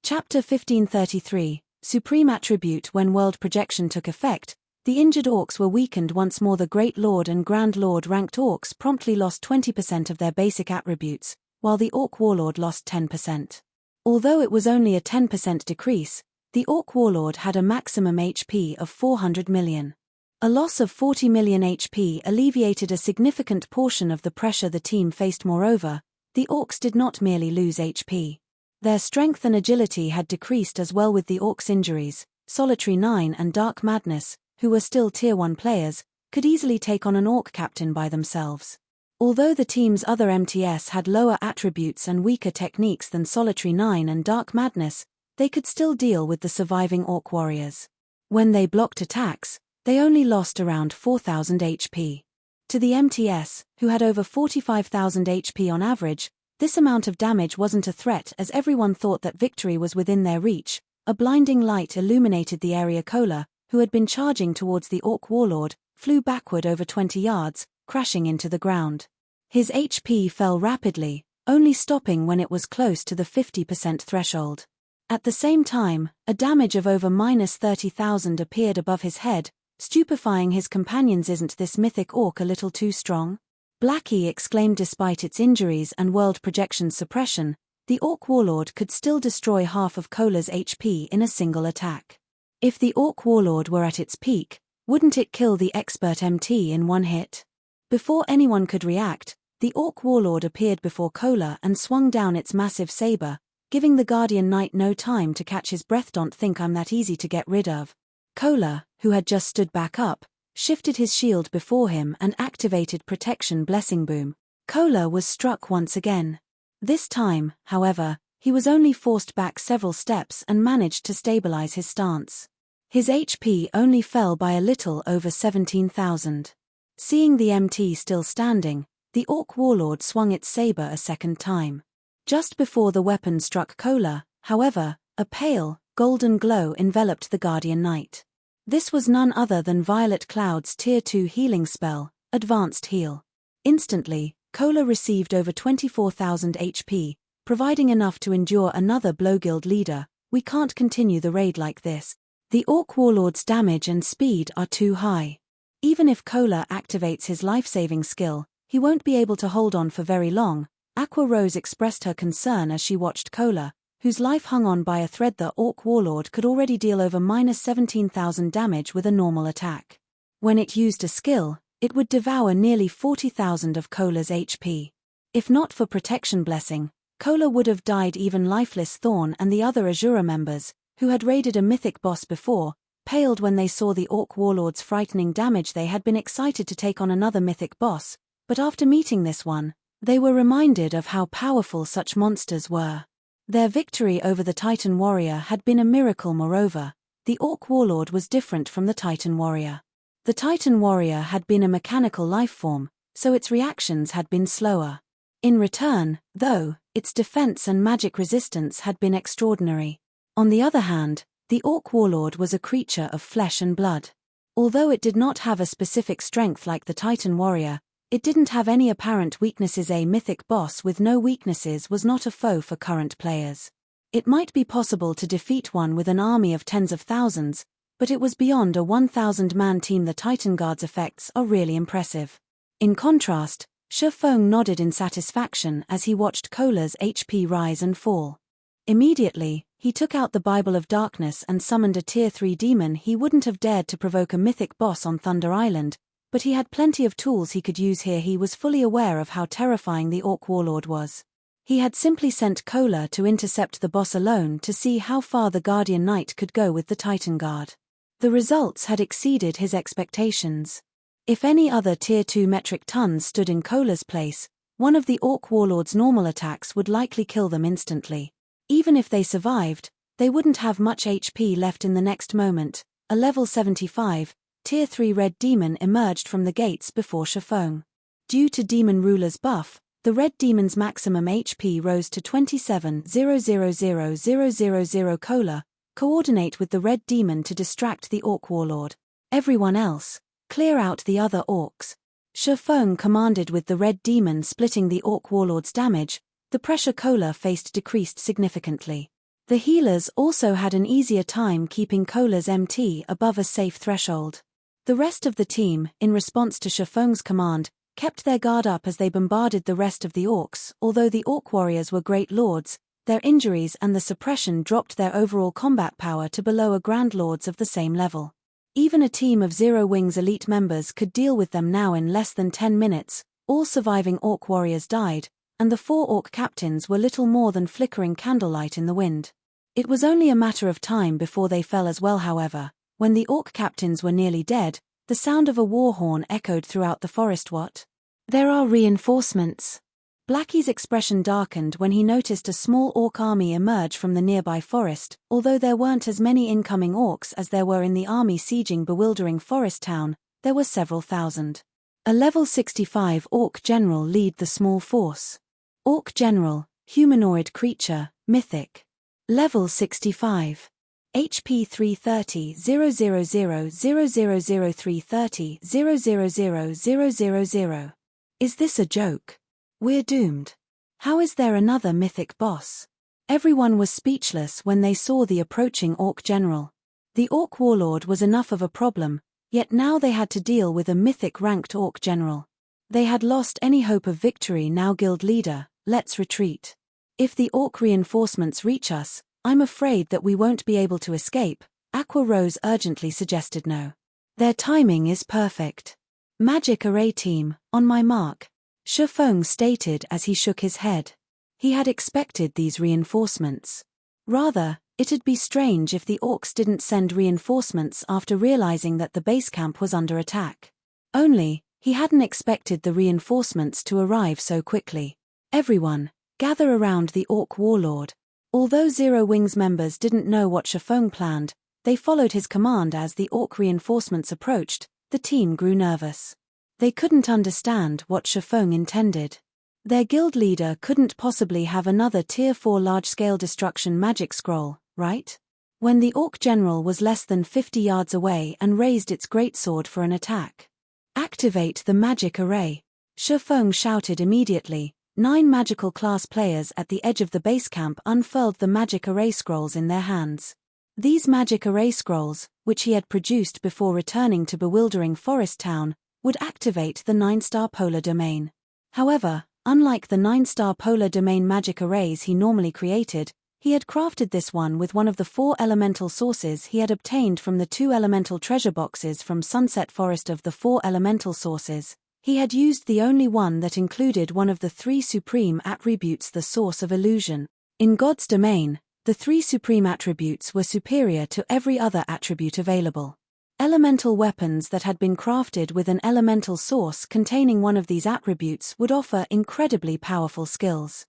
Chapter 1533, Supreme Attribute. When world projection took effect, the injured orcs were weakened once more. The Great Lord and Grand Lord ranked orcs promptly lost 20% of their basic attributes, while the Orc Warlord lost 10%. Although it was only a 10% decrease, the Orc Warlord had a maximum HP of 400 million. A loss of 40 million HP alleviated a significant portion of the pressure the team faced. Moreover, the orcs did not merely lose HP. Their strength and agility had decreased as well. With the orcs' injuries, Solitary 9 and Dark Madness, who were still Tier 1 players, could easily take on an orc captain by themselves. Although the team's other MTS had lower attributes and weaker techniques than Solitary 9 and Dark Madness, they could still deal with the surviving orc warriors. When they blocked attacks, they only lost around 4,000 HP. To the MTS, who had over 45,000 HP on average, this amount of damage wasn't a threat, as everyone thought that victory was within their reach. A blinding light illuminated the area. Cola, who had been charging towards the Orc Warlord, flew backward over 20 yards, crashing into the ground. His HP fell rapidly, only stopping when it was close to the 50% threshold. At the same time, a damage of over -30,000 appeared above his head, stupefying his companions. Isn't this mythic orc a little too strong? Blackie exclaimed. Despite its injuries and world projection suppression, the Orc Warlord could still destroy half of Cola's HP in a single attack. If the Orc Warlord were at its peak, wouldn't it kill the expert MT in one hit? Before anyone could react, the Orc Warlord appeared before Cola and swung down its massive saber, giving the Guardian Knight no time to catch his breath. Don't think I'm that easy to get rid of. Cola, who had just stood back up, shifted his shield before him and activated Protection Blessing Boom. Cola was struck once again. This time, however, he was only forced back several steps and managed to stabilize his stance. His HP only fell by a little over 17,000. Seeing the MT still standing, the Orc Warlord swung its saber a second time. Just before the weapon struck Cola, however, a pale, golden glow enveloped the Guardian Knight. This was none other than Violet Cloud's Tier 2 healing spell, Advanced Heal. Instantly, Cola received over 24,000 HP, providing enough to endure another blow. Guild leader, we can't continue the raid like this. The Orc Warlord's damage and speed are too high. Even if Cola activates his life-saving skill, he won't be able to hold on for very long. Aqua Rose expressed her concern as she watched Cola, whose life hung on by a thread. The Orc Warlord could already deal over -17,000 damage with a normal attack. When it used a skill, it would devour nearly 40,000 of Cola's HP. If not for Protection Blessing, Cola would have died. Even lifeless Thorn and the other Azura members, who had raided a mythic boss before, paled when they saw the Orc Warlord's frightening damage. They had been excited to take on another mythic boss, but after meeting this one, they were reminded of how powerful such monsters were. Their victory over the Titan Warrior had been a miracle. Moreover, the Orc Warlord was different from the Titan Warrior. The Titan Warrior had been a mechanical life form, so its reactions had been slower. In return, though, its defense and magic resistance had been extraordinary. On the other hand, the Orc Warlord was a creature of flesh and blood. Although it did not have a specific strength like the Titan Warrior, it didn't have any apparent weaknesses. A mythic boss with no weaknesses was not a foe for current players. It might be possible to defeat one with an army of tens of thousands, but it was beyond a 1,000-man team. The Titan Guard's effects are really impressive. In contrast, Feng nodded in satisfaction as he watched Cola's HP rise and fall. Immediately, he took out the Bible of Darkness and summoned a Tier 3 demon. He wouldn't have dared to provoke a mythic boss on Thunder Island, but he had plenty of tools he could use here. He was fully aware of how terrifying the Orc Warlord was. He had simply sent Cola to intercept the boss alone to see how far the Guardian Knight could go with the Titan Guard. The results had exceeded his expectations. If any other Tier 2 metric tons stood in Cola's place, one of the Orc Warlord's normal attacks would likely kill them instantly. Even if they survived, they wouldn't have much HP left in the next moment. A level 75, Tier 3 Red Demon emerged from the gates before Feng. Due to Demon Ruler's buff, the Red Demon's maximum HP rose to 27,000,000. Cola, coordinate with the Red Demon to distract the Orc Warlord. Everyone else, clear out the other orcs. Feng commanded with the Red Demon splitting the Orc Warlord's damage. The pressure Cola faced decreased significantly. The healers also had an easier time keeping Cola's MT above a safe threshold. The rest of the team, in response to Feng's command, kept their guard up as they bombarded the rest of the orcs. Although the orc warriors were great lords, their injuries and the suppression dropped their overall combat power to below a grand lords of the same level. Even a team of Zero Wings elite members could deal with them now in less than 10 minutes. All surviving orc warriors died, and the 4 orc captains were little more than flickering candlelight in the wind. It was only a matter of time before they fell as well. However, when the orc captains were nearly dead, the sound of a war horn echoed throughout the forest. What? There are reinforcements. Blackie's expression darkened when he noticed a small orc army emerge from the nearby forest. Although there weren't as many incoming orcs as there were in the army sieging Bewildering Forest Town, there were several thousand. A level 65 orc general lead the small force. Orc general, humanoid creature, mythic. Level 65. HP 330 000 000 330 000 000. Is this a joke? We're doomed. How is there another mythic boss? Everyone was speechless when they saw the approaching orc general. The orc warlord was enough of a problem, yet now they had to deal with a mythic ranked orc general. They had lost any hope of victory now. Guild leader, let's retreat. If the orc reinforcements reach us, I'm afraid that we won't be able to escape. Aqua Rose urgently suggested. No. Their timing is perfect. Magic array team, on my mark. Feng stated as he shook his head. He had expected these reinforcements. Rather, it'd be strange if the orcs didn't send reinforcements after realizing that the base camp was under attack. Only, he hadn't expected the reinforcements to arrive so quickly. Everyone, gather around the orc warlord. Although Zero Wings members didn't know what Feng planned, they followed his command. As the orc reinforcements approached, the team grew nervous. They couldn't understand what Feng intended. Their guild leader couldn't possibly have another Tier 4 large-scale destruction magic scroll, right? When the orc general was less than 50 yards away and raised its greatsword for an attack. Activate the magic array. Feng shouted immediately. 9 magical class players at the edge of the base camp unfurled the magic array scrolls in their hands. These magic array scrolls, which he had produced before returning to Bewildering Forest Town, would activate the 9-star polar domain. However, unlike the 9-star polar domain magic arrays he normally created, he had crafted this one with one of the 4 elemental sources he had obtained from the 2 elemental treasure boxes from Sunset Forest. Of the 4 elemental sources, he had used the only one that included one of the 3 supreme attributes, the source of illusion. In God's domain, the 3 supreme attributes were superior to every other attribute available. Elemental weapons that had been crafted with an elemental source containing one of these attributes would offer incredibly powerful skills.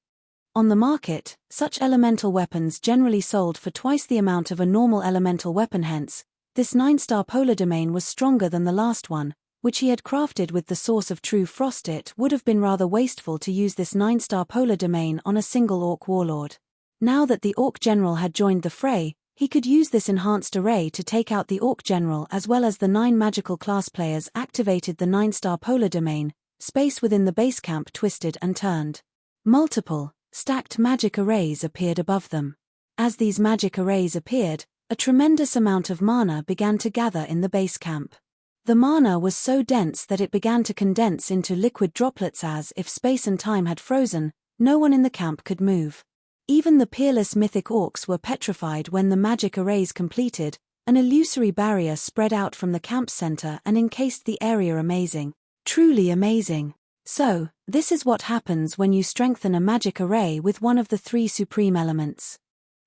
On the market, such elemental weapons generally sold for twice the amount of a normal elemental weapon. Hence, this 9-star polar domain was stronger than the last one, which he had crafted with the source of true frost. It would have been rather wasteful to use this 9-star polar domain on a single orc warlord. Now that the orc general had joined the fray, he could use this enhanced array to take out the orc general as well as the 9 magical class players. Activated the 9-star polar domain. Space within the base camp twisted and turned. Multiple, stacked magic arrays appeared above them. As these magic arrays appeared, a tremendous amount of mana began to gather in the base camp. The mana was so dense that it began to condense into liquid droplets. As if space and time had frozen, no one in the camp could move. Even the peerless mythic orcs were petrified when the magic arrays completed. An illusory barrier spread out from the camp center and encased the area. Amazing. Truly amazing. So, this is what happens when you strengthen a magic array with one of the 3 supreme elements.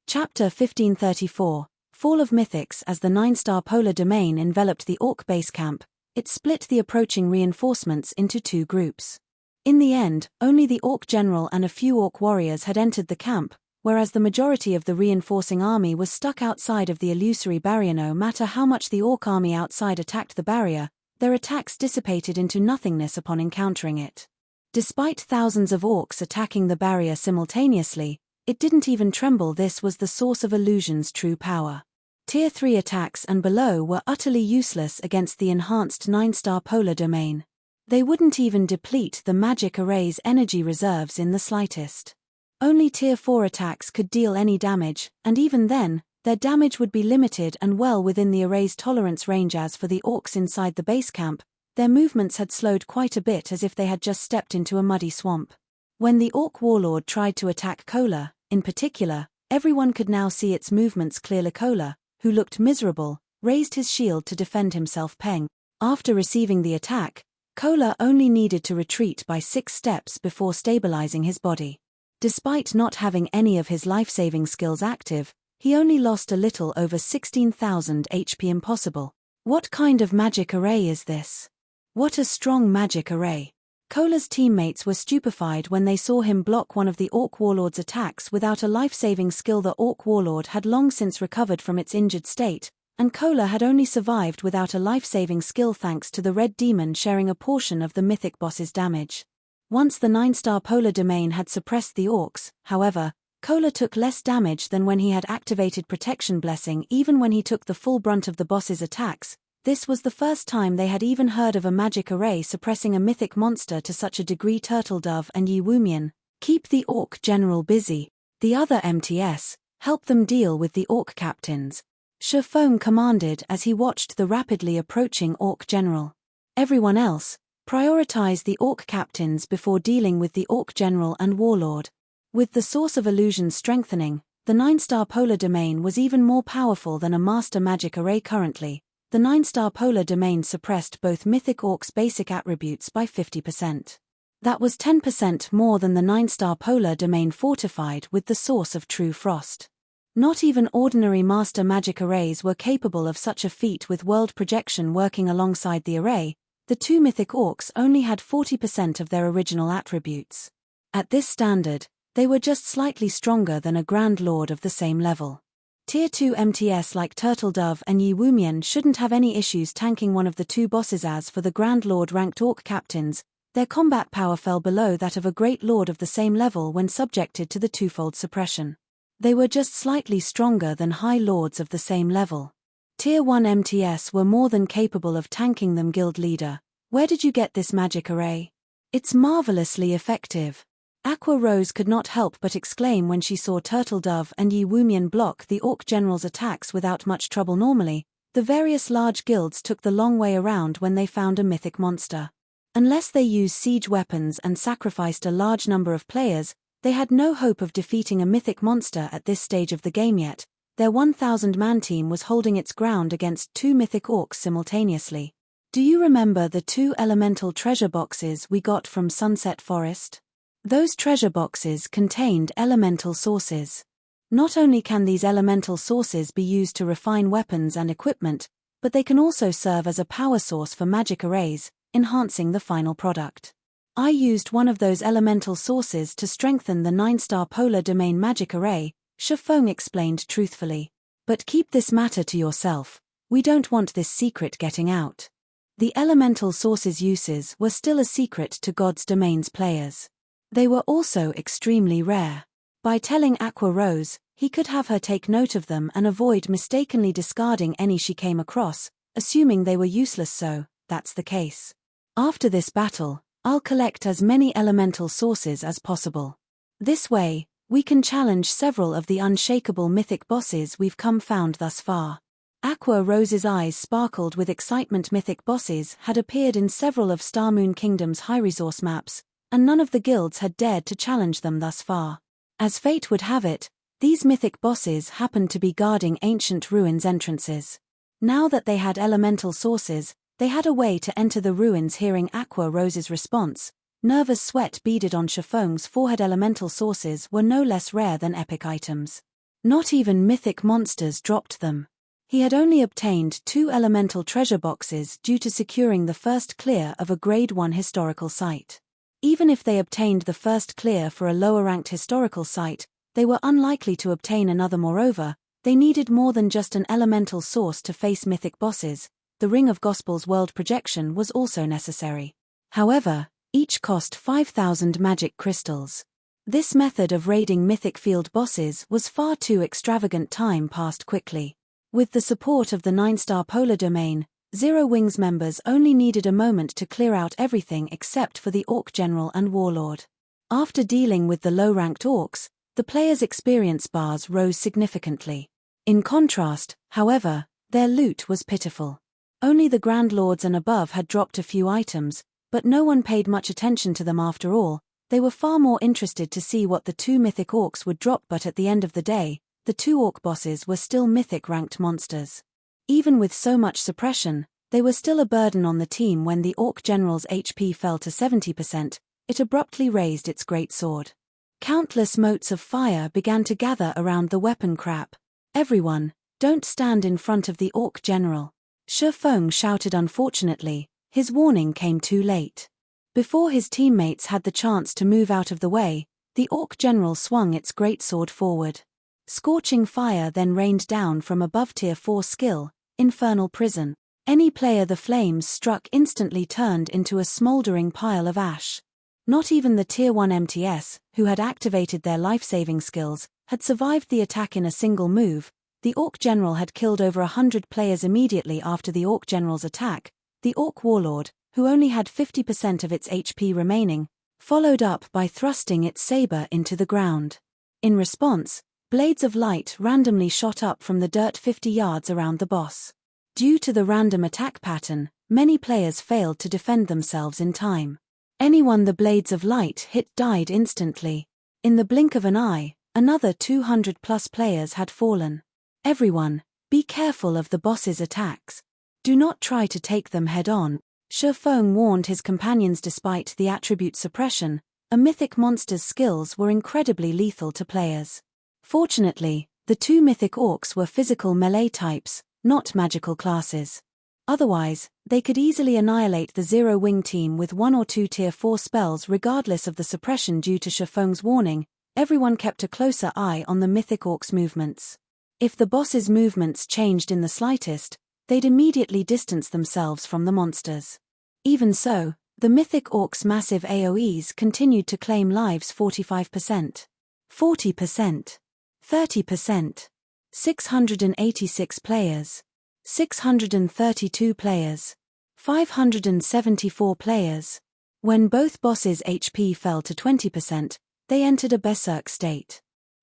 Chapter 1534, Fall of Mythics. As the 9-star polar domain enveloped the orc base camp, it split the approaching reinforcements into 2 groups. In the end, only the orc general and a few orc warriors had entered the camp, whereas the majority of the reinforcing army was stuck outside of the illusory barrier. No matter how much the orc army outside attacked the barrier, their attacks dissipated into nothingness upon encountering it. Despite thousands of orcs attacking the barrier simultaneously, it didn't even tremble. This was the source of illusion's true power. Tier 3 attacks and below were utterly useless against the enhanced 9-star polar domain. They wouldn't even deplete the magic array's energy reserves in the slightest. Only Tier 4 attacks could deal any damage, and even then, their damage would be limited and well within the array's tolerance range. As for the orcs inside the base camp, their movements had slowed quite a bit, as if they had just stepped into a muddy swamp. When the orc warlord tried to attack Kola, in particular, everyone could now see its movements clearly. Kola, who looked miserable, raised his shield to defend himself. Feng. After receiving the attack, Kola only needed to retreat by 6 steps before stabilizing his body. Despite not having any of his life-saving skills active, he only lost a little over 16,000 HP. Impossible. What kind of magic array is this? What a strong magic array. Kola's teammates were stupefied when they saw him block one of the Orc Warlord's attacks without a life-saving skill. The Orc Warlord had long since recovered from its injured state, and Kola had only survived without a life-saving skill thanks to the Red Demon sharing a portion of the Mythic boss's damage. Once the 9-star Polar Domain had suppressed the Orcs, however, Kola took less damage than when he had activated Protection Blessing. Even when he took the full brunt of the boss's attacks, this was the first time they had even heard of a magic array suppressing a mythic monster to such a degree. Turtledove and Yi Wumian, keep the Orc General busy. The other MTS, help them deal with the Orc captains. Feng commanded as he watched the rapidly approaching Orc General. Everyone else, prioritize the Orc captains before dealing with the Orc General and Warlord. With the source of illusion strengthening, the 9-star Polar Domain was even more powerful than a master magic array. Currently, the 9-star Polar Domain suppressed both Mythic Orcs' basic attributes by 50%. That was 10% more than the 9-star Polar Domain fortified with the source of True Frost. Not even ordinary master magic arrays were capable of such a feat. With world projection working alongside the array, the 2 Mythic Orcs only had 40% of their original attributes. At this standard, they were just slightly stronger than a Grand Lord of the same level. Tier 2 MTS like Turtledove and Yi Wumian shouldn't have any issues tanking one of the 2 bosses. As for the Grand Lord ranked Orc captains, their combat power fell below that of a Great Lord of the same level when subjected to the twofold suppression. They were just slightly stronger than High Lords of the same level. Tier 1 MTS were more than capable of tanking them. Guild Leader, where did you get this magic array? It's marvelously effective. Aqua Rose could not help but exclaim when she saw Turtledove and Yi Wumian block the Orc General's attacks without much trouble. Normally, the various large guilds took the long way around when they found a mythic monster. Unless they used siege weapons and sacrificed a large number of players, they had no hope of defeating a mythic monster at this stage of the game. Yet, their 1,000-man team was holding its ground against 2 mythic orcs simultaneously. Do you remember the 2 elemental treasure boxes we got from Sunset Forest? Those treasure boxes contained elemental sources. Not only can these elemental sources be used to refine weapons and equipment, but they can also serve as a power source for magic arrays, enhancing the final product. I used one of those elemental sources to strengthen the 9-star Polar Domain magic array, Feng explained truthfully. But keep this matter to yourself. We don't want this secret getting out. The elemental sources' uses were still a secret to God's Domain's players. They were also extremely rare. By telling Aqua Rose, he could have her take note of them and avoid mistakenly discarding any she came across, assuming they were useless. So, that's the case. After this battle, I'll collect as many elemental sources as possible. This way, we can challenge several of the unshakable mythic bosses we've found thus far. Aqua Rose's eyes sparkled with excitement. Mythic bosses had appeared in several of Starmoon Kingdom's high-resource maps, and none of the guilds had dared to challenge them thus far. As fate would have it, these mythic bosses happened to be guarding ancient ruins entrances. Now that they had elemental sources, they had a way to enter the ruins. Hearing Aqua Rose's response, nervous sweat beaded on Feng's forehead. Elemental sources were no less rare than epic items. Not even mythic monsters dropped them. He had only obtained 2 elemental treasure boxes due to securing the first clear of a Grade 1 historical site. Even if they obtained the first clear for a lower-ranked historical site, they were unlikely to obtain another. Moreover, they needed more than just an elemental source to face mythic bosses. The Ring of Gospel's world projection was also necessary. However, each cost 5,000 magic crystals. This method of raiding mythic field bosses was far too extravagant. Time passed quickly. With the support of the 9-star Polar Domain, Zero Wings members only needed a moment to clear out everything except for the Orc General and Warlord. After dealing with the low-ranked orcs, the players' experience bars rose significantly. In contrast, however, their loot was pitiful. Only the Grand Lords and above had dropped a few items, but no one paid much attention to them after all. They were far more interested to see what the 2 mythic orcs would drop, but at the end of the day, the 2 orc bosses were still mythic-ranked monsters. Even with so much suppression, they were still a burden on the team. When the orc general's HP fell to 70%, it abruptly raised its greatsword. Countless motes of fire began to gather around the weapon crap. "Everyone, don't stand in front of the orc general," Feng shouted. Unfortunately, his warning came too late. Before his teammates had the chance to move out of the way, the orc general swung its greatsword forward. Scorching fire then rained down from above. Tier 4 skill, Infernal Prison. Any player the flames struck instantly turned into a smoldering pile of ash. Not even the Tier 1 MTS, who had activated their life-saving skills, had survived the attack in a single move. The Orc General had killed over 100 players immediately after the Orc General's attack. The Orc Warlord, who only had 50% of its HP remaining, followed up by thrusting its saber into the ground. In response, blades of light randomly shot up from the dirt 50 yards around the boss. Due to the random attack pattern, many players failed to defend themselves in time. Anyone the blades of light hit died instantly. In the blink of an eye, another 200+ players had fallen. "Everyone, be careful of the boss's attacks. Do not try to take them head-on," Feng warned his companions. Despite the attribute Suppression, a mythic monster's skills were incredibly lethal to players. Fortunately, the 2 mythic orcs were physical melee types, not magical classes. Otherwise, they could easily annihilate the Zero Wing team with 1 or 2 Tier 4 spells regardless of the suppression. Due to Feng's warning, everyone kept a closer eye on the mythic orcs' movements. If the boss's movements changed in the slightest, they'd immediately distance themselves from the monsters. Even so, the mythic orcs' massive AoEs continued to claim lives. 45%. 40%. 30%. 686 players. 632 players. 574 players. When both bosses' HP fell to 20%, they entered a berserk state.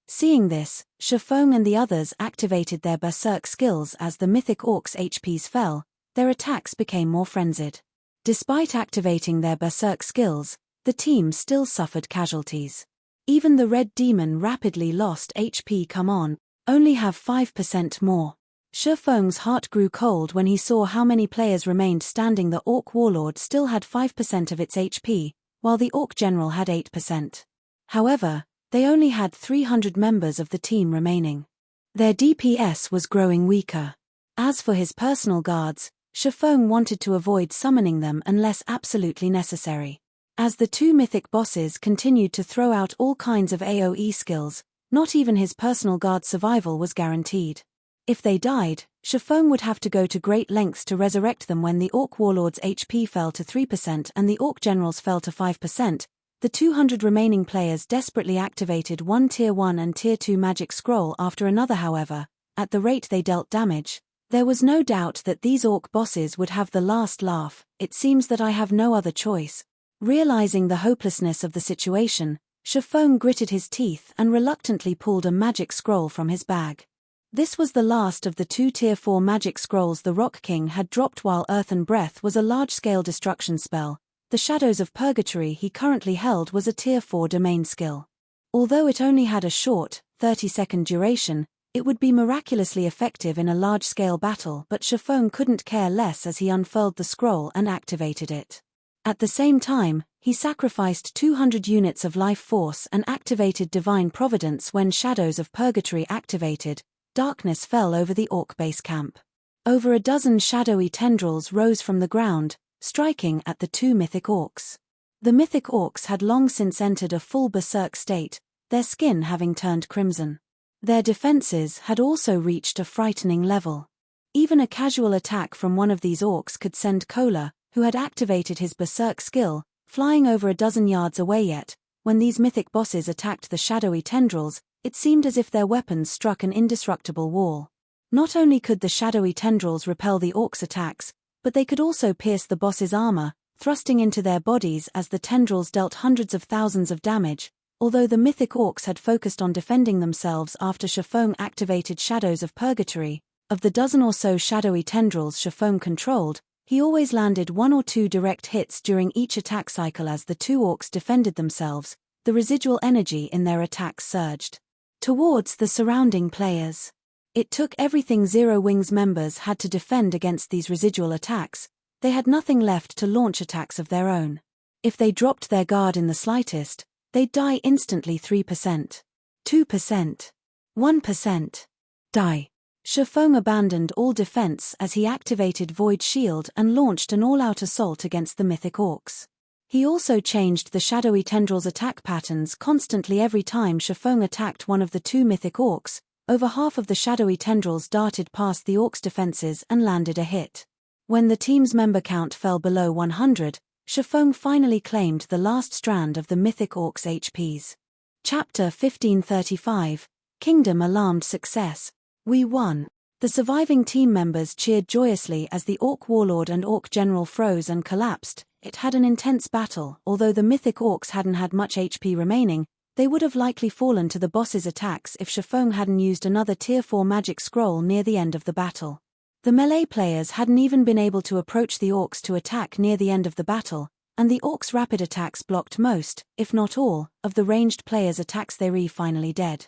Seeing this, Feng and the others activated their berserk skills. As the mythic orcs' HPs fell, their attacks became more frenzied. Despite activating their berserk skills, the team still suffered casualties. Even the red demon rapidly lost HP. "Come on, only have 5% more." Feng's heart grew cold when he saw how many players remained standing. The Orc Warlord still had 5% of its HP, while the Orc General had 8%. However, they only had 300 members of the team remaining. Their DPS was growing weaker. As for his personal guards, Feng wanted to avoid summoning them unless absolutely necessary. As the 2 mythic bosses continued to throw out all kinds of AoE skills, not even his personal guard's survival was guaranteed. If they died, Feng would have to go to great lengths to resurrect them. When the Orc Warlord's HP fell to 3% and the Orc General's fell to 5%, the 200 remaining players desperately activated one Tier 1 and Tier 2 magic scroll after another. However, at the rate they dealt damage, there was no doubt that these Orc bosses would have the last laugh. "It seems that I have no other choice." Realizing the hopelessness of the situation, Feng gritted his teeth and reluctantly pulled a magic scroll from his bag. This was the last of the 2 Tier 4 magic scrolls the Rock King had dropped. While Earth and Breath was a large-scale destruction spell, the Shadows of Purgatory he currently held was a Tier 4 domain skill. Although it only had a short, 30-second duration, it would be miraculously effective in a large-scale battle. But Feng couldn't care less as he unfurled the scroll and activated it. At the same time, he sacrificed 200 units of life force and activated Divine Providence. When Shadows of Purgatory activated, darkness fell over the Orc base camp. Over a dozen shadowy tendrils rose from the ground, striking at the 2 mythic orcs. The mythic orcs had long since entered a full berserk state, their skin having turned crimson. Their defenses had also reached a frightening level. Even a casual attack from one of these orcs could send Kola, who had activated his berserk skill, flying over a dozen yards away. Yet, when these mythic bosses attacked the shadowy tendrils, it seemed as if their weapons struck an indestructible wall. Not only could the shadowy tendrils repel the orcs' attacks, but they could also pierce the boss's armor, thrusting into their bodies as the tendrils dealt hundreds of thousands of damage. Although the mythic orcs had focused on defending themselves after Feng activated Shadows of Purgatory, of the dozen or so shadowy tendrils Feng controlled, he always landed 1 or 2 direct hits during each attack cycle. As the 2 orcs defended themselves, the residual energy in their attacks surged towards the surrounding players. It took everything Zero Wing's members had to defend against these residual attacks. They had nothing left to launch attacks of their own. If they dropped their guard in the slightest, they'd die instantly. 3%, 2%, 1%. Die. Feng abandoned all defense as he activated Void Shield and launched an all-out assault against the mythic orcs. He also changed the shadowy tendrils' attack patterns constantly. Every time Feng attacked one of the 2 mythic orcs, over half of the shadowy tendrils darted past the orcs' defenses and landed a hit. When the team's member count fell below 100, Feng finally claimed the last strand of the mythic orcs' HPs. Chapter 1535, Kingdom Alarmed Success. We won. The surviving team members cheered joyously as the Orc Warlord and Orc General froze and collapsed. It had an intense battle. Although the mythic orcs hadn't had much HP remaining, they would have likely fallen to the boss's attacks if Feng hadn't used another Tier 4 magic scroll near the end of the battle. The melee players hadn't even been able to approach the orcs to attack near the end of the battle, and the orcs' rapid attacks blocked most, if not all, of the ranged players' attacks. They were finally dead.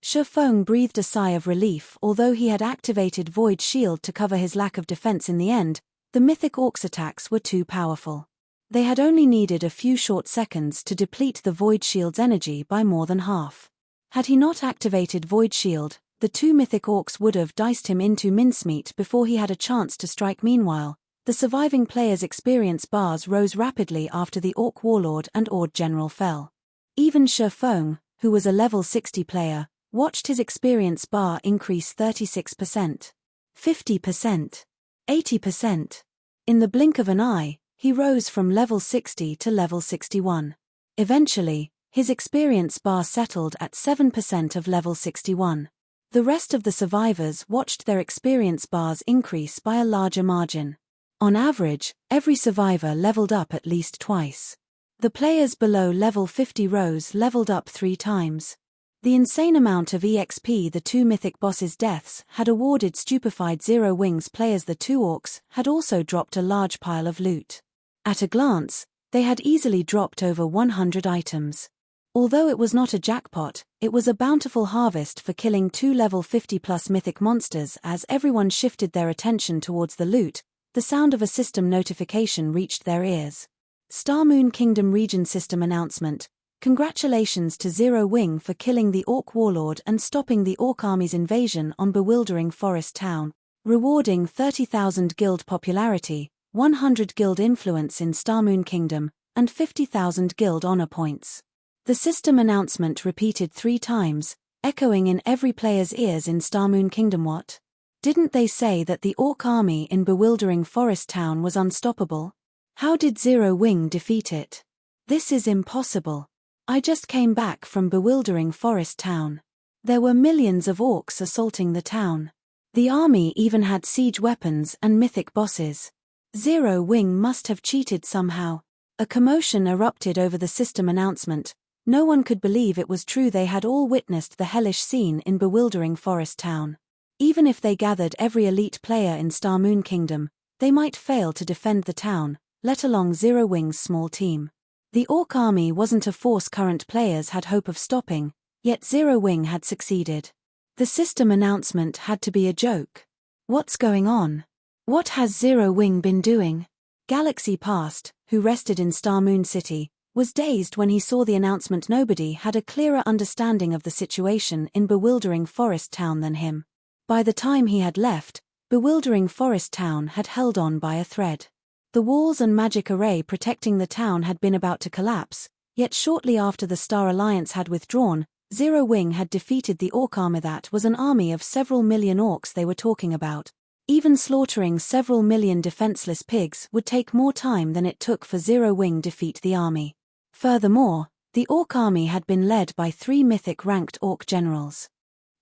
Feng breathed a sigh of relief. Although he had activated Void Shield to cover his lack of defense in the end, the mythic orcs' attacks were too powerful. They had only needed a few short seconds to deplete the Void Shield's energy by more than half. Had he not activated Void Shield, the 2 mythic orcs would have diced him into mincemeat before he had a chance to strike. Meanwhile, the surviving players' experience bars rose rapidly after the Orc Warlord and Orc General fell. Even Feng, who was a level 60 player, watched his experience bar increase 36%, 50%, 80%. In the blink of an eye, he rose from level 60 to level 61. Eventually, his experience bar settled at 7% of level 61. The rest of the survivors watched their experience bars increase by a larger margin. On average, every survivor leveled up at least twice. The players below level 50 rose leveled up 3 times. The insane amount of EXP the 2 mythic bosses' deaths had awarded stupefied Zero Wings players. The 2 orcs had also dropped a large pile of loot. At a glance, they had easily dropped over 100 items. Although it was not a jackpot, it was a bountiful harvest for killing 2 level 50+ mythic monsters. As everyone shifted their attention towards the loot, the sound of a system notification reached their ears. Star Moon Kingdom Region System Announcement. Congratulations to Zero Wing for killing the Orc Warlord and stopping the Orc Army's invasion on Bewildering Forest Town. Rewarding 30,000 guild popularity, 100 guild influence in Star Moon Kingdom, and 50,000 guild honor points. The system announcement repeated 3 times, echoing in every player's ears in Star Moon Kingdom. What? Didn't they say that the Orc Army in Bewildering Forest Town was unstoppable? How did Zero Wing defeat it? This is impossible. I just came back from Bewildering Forest Town. There were millions of orcs assaulting the town. The army even had siege weapons and mythic bosses. Zero Wing must have cheated somehow. A commotion erupted over the system announcement. No one could believe it was true. They had all witnessed the hellish scene in Bewildering Forest Town. Even if they gathered every elite player in Star Moon Kingdom, they might fail to defend the town, let alone Zero Wing's small team. The Orc Army wasn't a force current players had hope of stopping, yet Zero Wing had succeeded. The system announcement had to be a joke. What's going on? What has Zero Wing been doing? Galaxy Past, who rested in Star Moon City, was dazed when he saw the announcement. Nobody had a clearer understanding of the situation in Bewildering Forest Town than him. By the time he had left, Bewildering Forest Town had held on by a thread. The walls and magic array protecting the town had been about to collapse, yet shortly after the Star Alliance had withdrawn, Zero Wing had defeated the Orc Army. That was an army of several million orcs they were talking about. Even slaughtering several million defenseless pigs would take more time than it took for Zero Wing to defeat the army. Furthermore, the Orc Army had been led by 3 mythic ranked orc generals.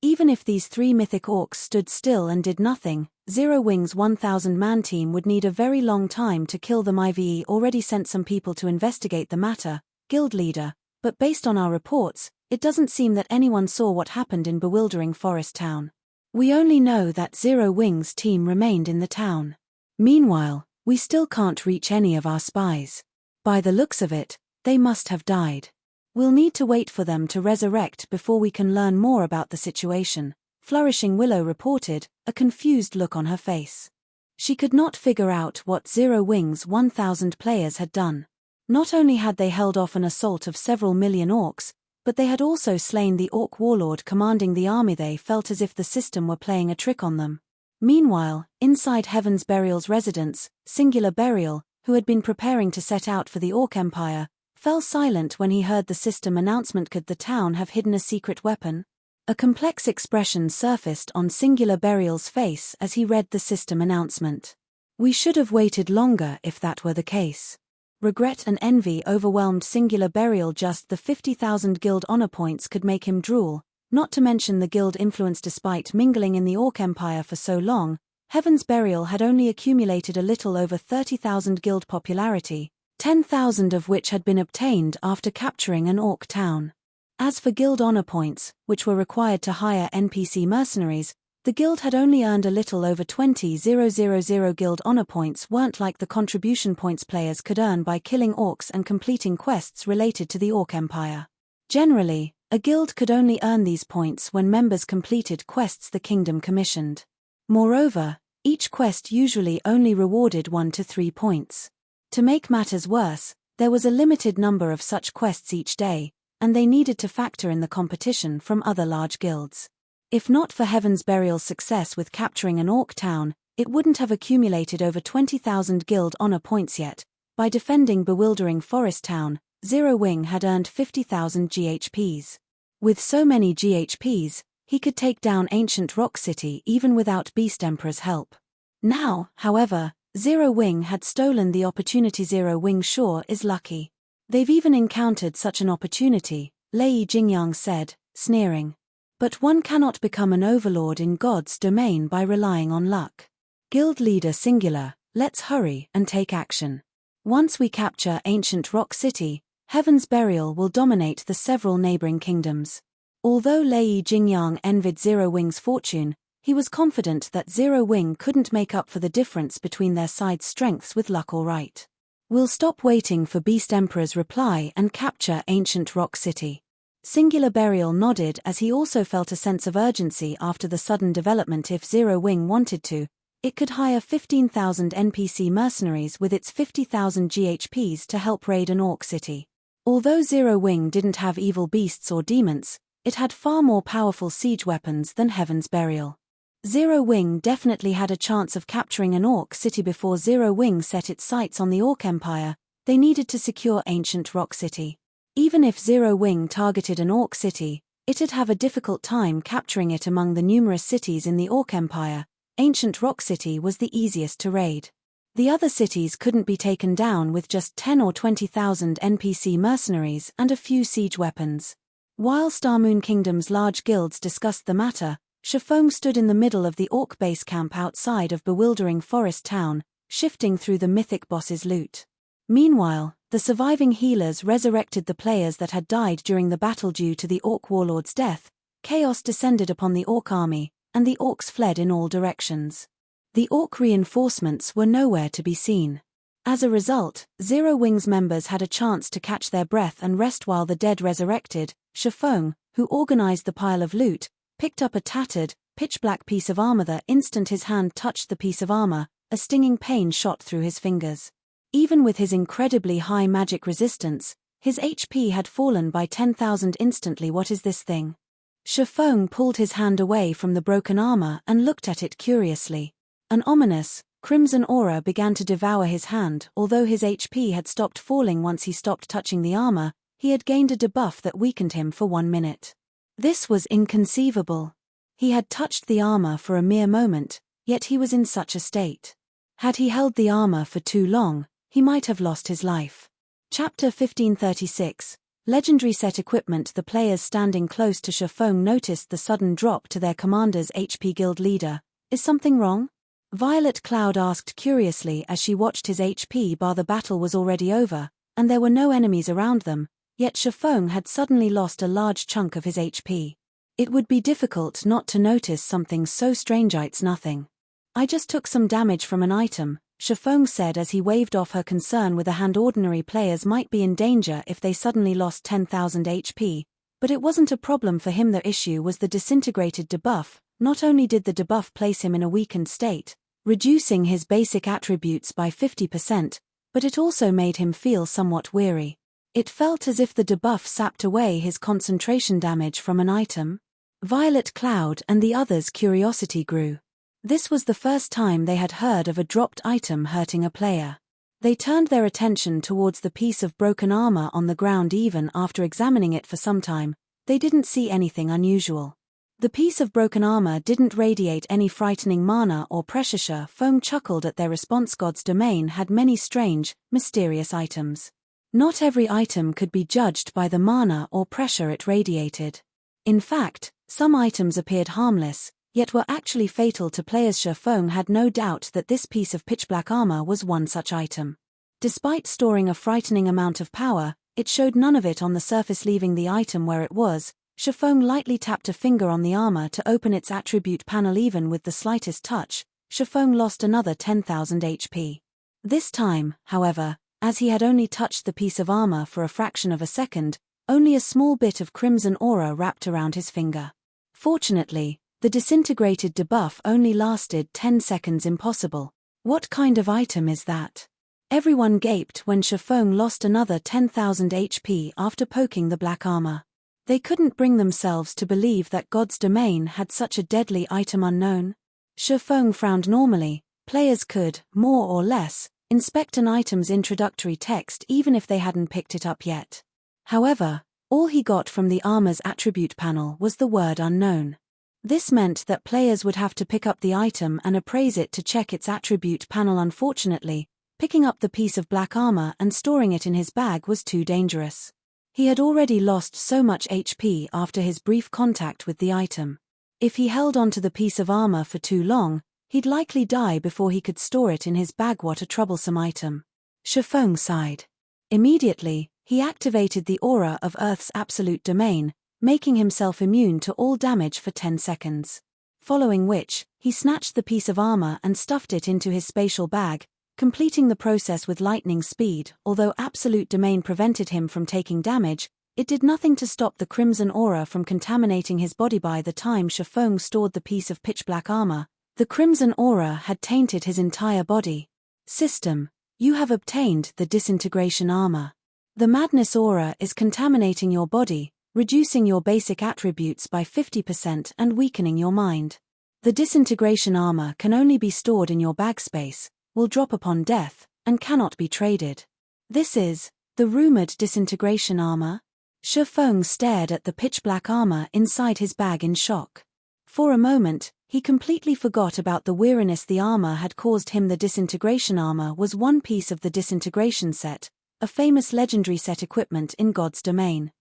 Even if these 3 mythic orcs stood still and did nothing, Zero Wing's 1,000-man team would need a very long time to kill them. IVE already sent some people to investigate the matter, guild leader, but based on our reports, it doesn't seem that anyone saw what happened in Bewildering Forest Town. We only know that Zero Wing's team remained in the town. Meanwhile, we still can't reach any of our spies. By the looks of it, they must have died. We'll need to wait for them to resurrect before we can learn more about the situation, Flourishing Willow reported, a confused look on her face. She could not figure out what Zero Wing's 1,000 players had done. Not only had they held off an assault of several million orcs, but they had also slain the orc warlord commanding the army. They felt as if the system were playing a trick on them. Meanwhile, inside Heaven's Burial's residence, Singular Burial, who had been preparing to set out for the Orc Empire, fell silent when he heard the system announcement. Could the town have hidden a secret weapon? A complex expression surfaced on Singular Burial's face as he read the system announcement. We should have waited longer if that were the case. Regret and envy overwhelmed Singular Burial. Just the 50,000 guild honor points could make him drool, not to mention the guild influence. Despite mingling in the Orc Empire for so long, Heaven's Burial had only accumulated a little over 30,000 guild popularity, 10,000 of which had been obtained after capturing an orc town. As for guild honor points, which were required to hire NPC mercenaries, the guild had only earned a little over 20,000 guild honor points. Weren't like the contribution points players could earn by killing orcs and completing quests related to the Orc Empire. Generally, a guild could only earn these points when members completed quests the kingdom commissioned. Moreover, each quest usually only rewarded 1 to 3 points. To make matters worse, there was a limited number of such quests each day, and they needed to factor in the competition from other large guilds. If not for Heaven's Burial's success with capturing an orc town, it wouldn't have accumulated over 20,000 guild honor points yet. By defending Bewildering Forest Town, Zero Wing had earned 50,000 GHPs. With so many GHPs, he could take down Ancient Rock City even without Beast Emperor's help. Now, however, Zero Wing had stolen the opportunity. Zero Wing sure is lucky. They've even encountered such an opportunity, Lei Jingyang said, sneering. But one cannot become an overlord in God's domain by relying on luck. Guild leader Singular, let's hurry and take action. Once we capture Ancient Rock City, Heaven's Burial will dominate the several neighboring kingdoms. Although Lei Jingyang envied Zero Wing's fortune, he was confident that Zero Wing couldn't make up for the difference between their side's strengths with luck. All right. We'll stop waiting for Beast Emperor's reply and capture Ancient Rock City. Singular Burial nodded as he also felt a sense of urgency after the sudden development. If Zero Wing wanted to, it could hire 15,000 NPC mercenaries with its 50,000 GHPs to help raid an orc city. Although Zero Wing didn't have evil beasts or demons, it had far more powerful siege weapons than Heaven's Burial. Zero Wing definitely had a chance of capturing an orc city. Before Zero Wing set its sights on the Orc Empire, they needed to secure Ancient Rock City. Even if Zero Wing targeted an orc city, it'd have a difficult time capturing it. Among the numerous cities in the Orc Empire, Ancient Rock City was the easiest to raid. The other cities couldn't be taken down with just 10 or 20,000 NPC mercenaries and a few siege weapons. While Starmoon Kingdom's large guilds discussed the matter, Feng stood in the middle of the orc base camp outside of Bewildering Forest Town, shifting through the mythic boss's loot. Meanwhile, the surviving healers resurrected the players that had died during the battle. Due to the orc warlord's death, chaos descended upon the orc army, and the orcs fled in all directions. The orc reinforcements were nowhere to be seen. As a result, Zero Wing's members had a chance to catch their breath and rest while the dead resurrected. Feng, who organized the pile of loot, picked up a tattered, pitch-black piece of armor. The instant his hand touched the piece of armor, a stinging pain shot through his fingers. Even with his incredibly high magic resistance, his HP had fallen by 10,000 instantly. What is this thing? Feng pulled his hand away from the broken armor and looked at it curiously. An ominous, crimson aura began to devour his hand. Although his HP had stopped falling once he stopped touching the armor, he had gained a debuff that weakened him for 1 minute. This was inconceivable. He had touched the armor for a mere moment, yet he was in such a state. Had he held the armor for too long, he might have lost his life. Chapter 1536, Legendary Set Equipment. The players standing close to Feng noticed the sudden drop to their commander's HP. Guild leader, is something wrong? Violet Cloud asked curiously as she watched his HP bar. The battle was already over, and there were no enemies around them, yet Feng had suddenly lost a large chunk of his HP. It would be difficult not to notice something so strange. It's nothing. I just took some damage from an item, Feng said as he waved off her concern with a hand. Ordinary players might be in danger if they suddenly lost 10,000 HP, but it wasn't a problem for him. The issue was the disintegrated debuff. Not only did the debuff place him in a weakened state, reducing his basic attributes by 50%, but it also made him feel somewhat weary. It felt as if the debuff sapped away his concentration damage from an item. Violet Cloud and the others' curiosity grew. This was the first time they had heard of a dropped item hurting a player. They turned their attention towards the piece of broken armor on the ground. Even after examining it for some time, they didn't see anything unusual. The piece of broken armor didn't radiate any frightening mana or pressure. Feng chuckled at their response. God's domain had many strange, mysterious items. Not every item could be judged by the mana or pressure it radiated. In fact, some items appeared harmless, yet were actually fatal to players. Feng had no doubt that this piece of pitch-black armor was one such item. Despite storing a frightening amount of power, it showed none of it on the surface. Leaving the item where it was, Feng lightly tapped a finger on the armor to open its attribute panel. Even with the slightest touch, Feng lost another 10,000 HP. This time, however, as he had only touched the piece of armor for a fraction of a second, only a small bit of crimson aura wrapped around his finger. Fortunately, the disintegrated debuff only lasted 10 seconds. Impossible. What kind of item is that? Everyone gaped when Feng lost another 10,000 HP after poking the black armor. They couldn't bring themselves to believe that God's domain had such a deadly item. Unknown. Feng frowned. Normally, players could, more or less, inspect an item's introductory text even if they hadn't picked it up yet. However, all he got from the armor's attribute panel was the word unknown. This meant that players would have to pick up the item and appraise it to check its attribute panel. Unfortunately, picking up the piece of black armor and storing it in his bag was too dangerous. He had already lost so much HP after his brief contact with the item. If he held onto the piece of armor for too long, he'd likely die before he could store it in his bag. What a troublesome item. Feng sighed. Immediately, he activated the aura of Earth's absolute domain, making himself immune to all damage for 10 seconds. Following which, he snatched the piece of armor and stuffed it into his spatial bag, completing the process with lightning speed. Although absolute domain prevented him from taking damage, it did nothing to stop the crimson aura from contaminating his body. By the time Feng stored the piece of pitch-black armor, the crimson aura had tainted his entire body. System, you have obtained the disintegration armor. The madness aura is contaminating your body, reducing your basic attributes by 50% and weakening your mind. The disintegration armor can only be stored in your bag space, will drop upon death, and cannot be traded. This is the rumored disintegration armor. Feng stared at the pitch-black armor inside his bag in shock. For a moment, he completely forgot about the weariness the armor had caused him. The disintegration armor was one piece of the disintegration set, a famous legendary set equipment in God's domain.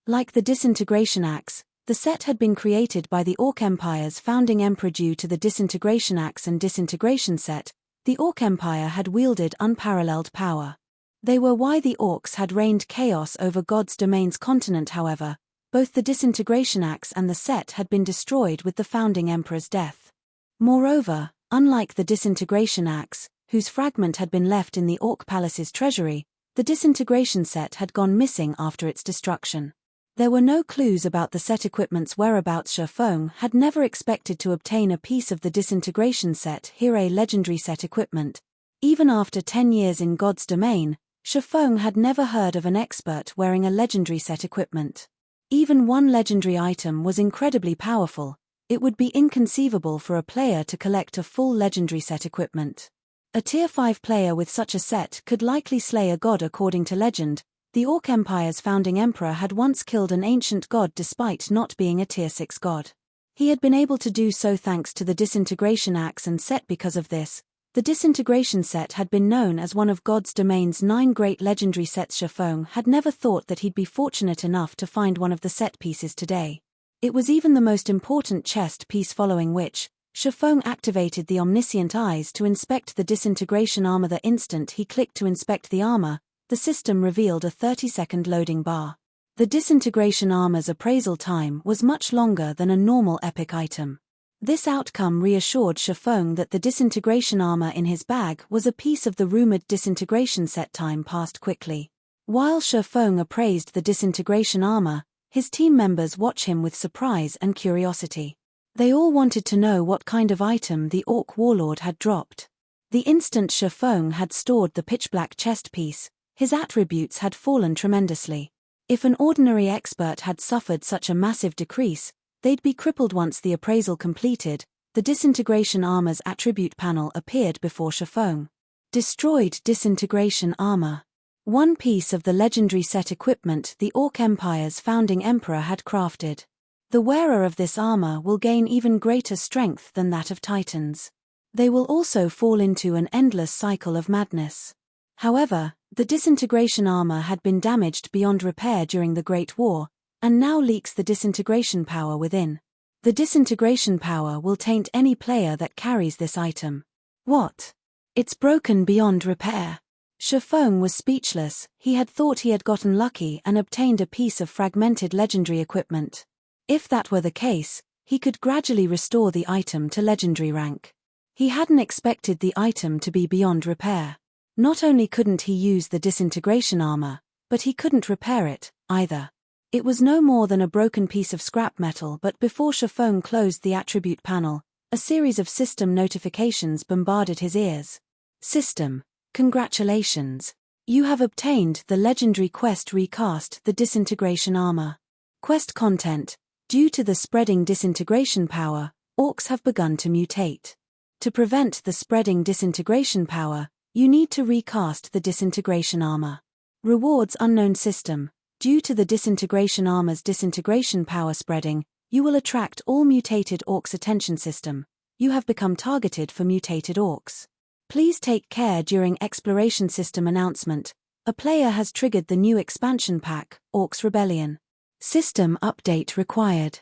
Like the disintegration axe, the set had been created by the Orc Empire's founding emperor. Due to the disintegration axe and disintegration set, the Orc Empire had wielded unparalleled power. They were why the Orcs had reigned chaos over God's domain's continent. However, both the disintegration axe and the set had been destroyed with the founding emperor's death. Moreover, unlike the disintegration axe, whose fragment had been left in the Orc Palace's treasury, the disintegration set had gone missing after its destruction. There were no clues about the set equipment's whereabouts. Feng had never expected to obtain a piece of the disintegration set, Hierarchical legendary set equipment. Even after 10 years in God's domain, Feng had never heard of an expert wearing a legendary set equipment. Even one legendary item was incredibly powerful. It would be inconceivable for a player to collect a full legendary set equipment. A tier 5 player with such a set could likely slay a god. According to legend, the Orc Empire's founding emperor had once killed an ancient god despite not being a tier 6 god. He had been able to do so thanks to the disintegration axe and set. Because of this, the disintegration set had been known as one of God's domain's 9 great legendary sets. Feng had never thought that he'd be fortunate enough to find one of the set pieces today. It was even the most important chest piece, following which, Feng activated the omniscient eyes to inspect the disintegration armor. The instant he clicked to inspect the armor, the system revealed a 30-second loading bar. The disintegration armor's appraisal time was much longer than a normal epic item. This outcome reassured Feng that the disintegration armor in his bag was a piece of the rumored disintegration set. Time passed quickly. While Feng appraised the disintegration armor, his team members watched him with surprise and curiosity. They all wanted to know what kind of item the Orc warlord had dropped. The instant Feng had stored the pitch-black chest piece, his attributes had fallen tremendously. If an ordinary expert had suffered such a massive decrease, they'd be crippled. Once the appraisal completed, the disintegration armor's attribute panel appeared before Feng. Destroyed disintegration armor. One piece of the legendary set equipment the Orc Empire's founding emperor had crafted. The wearer of this armor will gain even greater strength than that of Titans. They will also fall into an endless cycle of madness. However, the disintegration armor had been damaged beyond repair during the Great War, and now leaks the disintegration power within. The disintegration power will taint any player that carries this item. What? It's broken beyond repair. Feng was speechless. He had thought he had gotten lucky and obtained a piece of fragmented legendary equipment. If that were the case, he could gradually restore the item to legendary rank. He hadn't expected the item to be beyond repair. Not only couldn't he use the disintegration armor, but he couldn't repair it, either. It was no more than a broken piece of scrap metal. But before Feng closed the attribute panel, a series of system notifications bombarded his ears. System. Congratulations. You have obtained the legendary quest Recast the Disintegration Armor. Quest content. Due to the spreading disintegration power, orcs have begun to mutate. To prevent the spreading disintegration power, you need to recast the disintegration armor. Rewards unknown system. Due to the disintegration armor's disintegration power spreading, you will attract all mutated orcs' attention system. You have become targeted for mutated orcs. Please take care during exploration system announcement. A player has triggered the new expansion pack, Orcs Rebellion. System update required.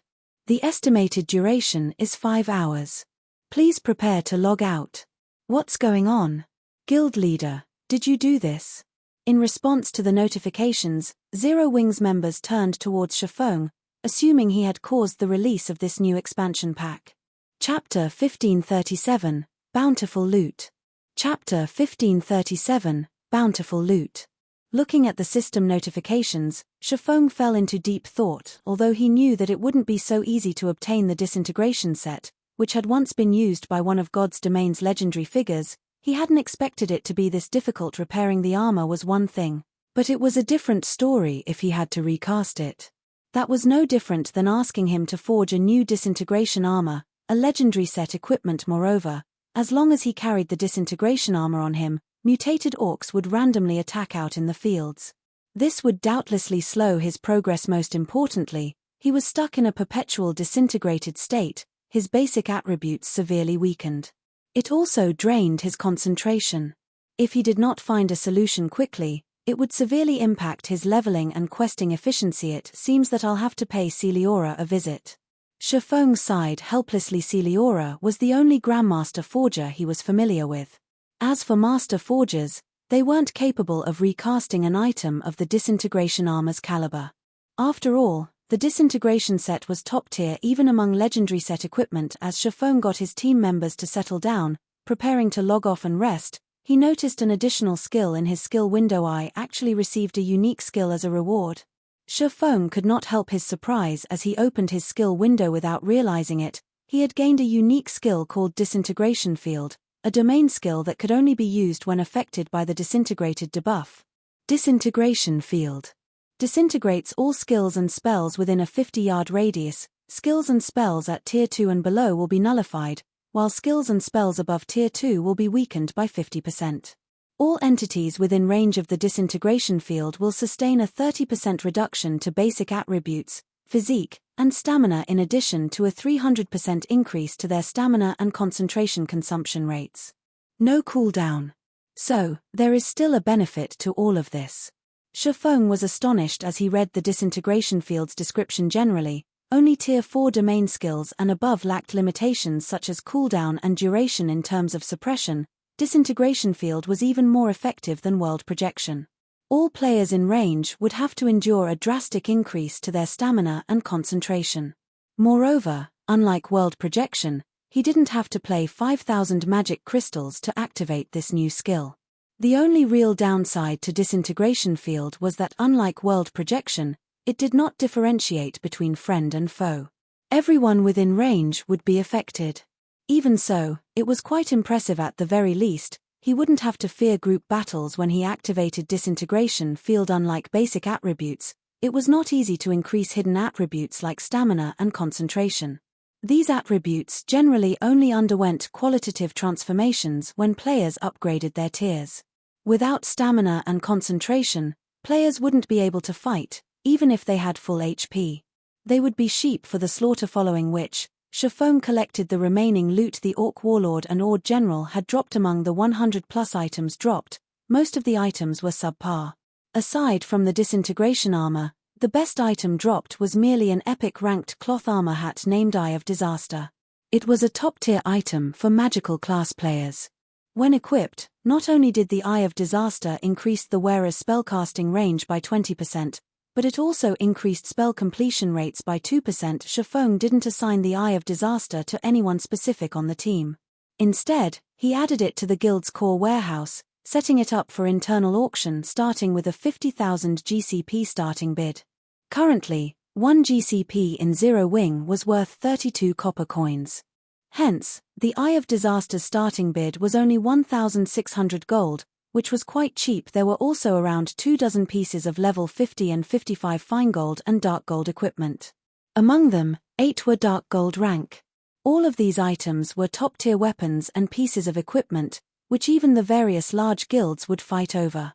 The estimated duration is 5 hours. Please prepare to log out. What's going on? Guild leader, did you do this? In response to the notifications, Zero Wings members turned towards Feng, assuming he had caused the release of this new expansion pack. Chapter 1537, Bountiful Loot. Chapter 1537, Bountiful Loot. Looking at the system notifications, Feng fell into deep thought. Although he knew that it wouldn't be so easy to obtain the disintegration set, which had once been used by one of God's domain's legendary figures, he hadn't expected it to be this difficult. Repairing the armor was one thing, but it was a different story if he had to recast it. That was no different than asking him to forge a new disintegration armor, a legendary set equipment. Moreover, as long as he carried the disintegration armor on him, mutated orcs would randomly attack out in the fields. This would doubtlessly slow his progress. Most importantly, he was stuck in a perpetual disintegrated state, his basic attributes severely weakened. It also drained his concentration. If he did not find a solution quickly, it would severely impact his leveling and questing efficiency. It seems that I'll have to pay Celiora a visit. Feng sighed helplessly. Celiora was the only Grandmaster Forger he was familiar with. As for Master Forgers, they weren't capable of recasting an item of the disintegration armor's caliber. After all, the disintegration set was top tier even among legendary set equipment. As Feng got his team members to settle down, preparing to log off and rest, he noticed an additional skill in his skill window. I actually received a unique skill as a reward. Feng could not help his surprise as he opened his skill window without realizing it. He had gained a unique skill called Disintegration Field, a domain skill that could only be used when affected by the disintegrated debuff. Disintegration Field disintegrates all skills and spells within a 50-yard radius. Skills and spells at Tier 2 and below will be nullified, while skills and spells above Tier 2 will be weakened by 50%. All entities within range of the disintegration field will sustain a 30% reduction to basic attributes, physique, and stamina, in addition to a 300% increase to their stamina and concentration consumption rates. No cooldown. So, there is still a benefit to all of this. Feng was astonished as he read the disintegration field's description. Generally, Only Tier 4 domain skills and above lacked limitations such as cooldown and duration. In terms of suppression, Disintegration Field was even more effective than World Projection. All players in range would have to endure a drastic increase to their stamina and concentration. Moreover, unlike World Projection, he didn't have to play 5,000 magic crystals to activate this new skill. The only real downside to Disintegration Field was that unlike World Projection, it did not differentiate between friend and foe. Everyone within range would be affected. Even so, it was quite impressive. At the very least, he wouldn't have to fear group battles when he activated Disintegration Field. Unlike basic attributes, it was not easy to increase hidden attributes like stamina and concentration. These attributes generally only underwent qualitative transformations when players upgraded their tiers. Without stamina and concentration, players wouldn't be able to fight, even if they had full HP. They would be sheep for the slaughter, following which, Feng collected the remaining loot the Orc Warlord and Ord General had dropped. Among the 100+ items dropped, most of the items were subpar. Aside from the disintegration armor, the best item dropped was merely an epic ranked cloth armor hat named Eye of Disaster. It was a top-tier item for magical class players. When equipped, not only did the Eye of Disaster increase the wearer's spellcasting range by 20%, but it also increased spell completion rates by 2%. Feng didn't assign the Eye of Disaster to anyone specific on the team. Instead, he added it to the guild's core warehouse, setting it up for internal auction starting with a 50,000 GCP starting bid. Currently, 1 GCP in Zero Wing was worth 32 copper coins. Hence, the Eye of Disaster's starting bid was only 1,600 gold, which was quite cheap. There were also around 24 pieces of level 50 and 55 fine gold and dark gold equipment. Among them, 8 were dark gold rank. All of these items were top-tier weapons and pieces of equipment, which even the various large guilds would fight over.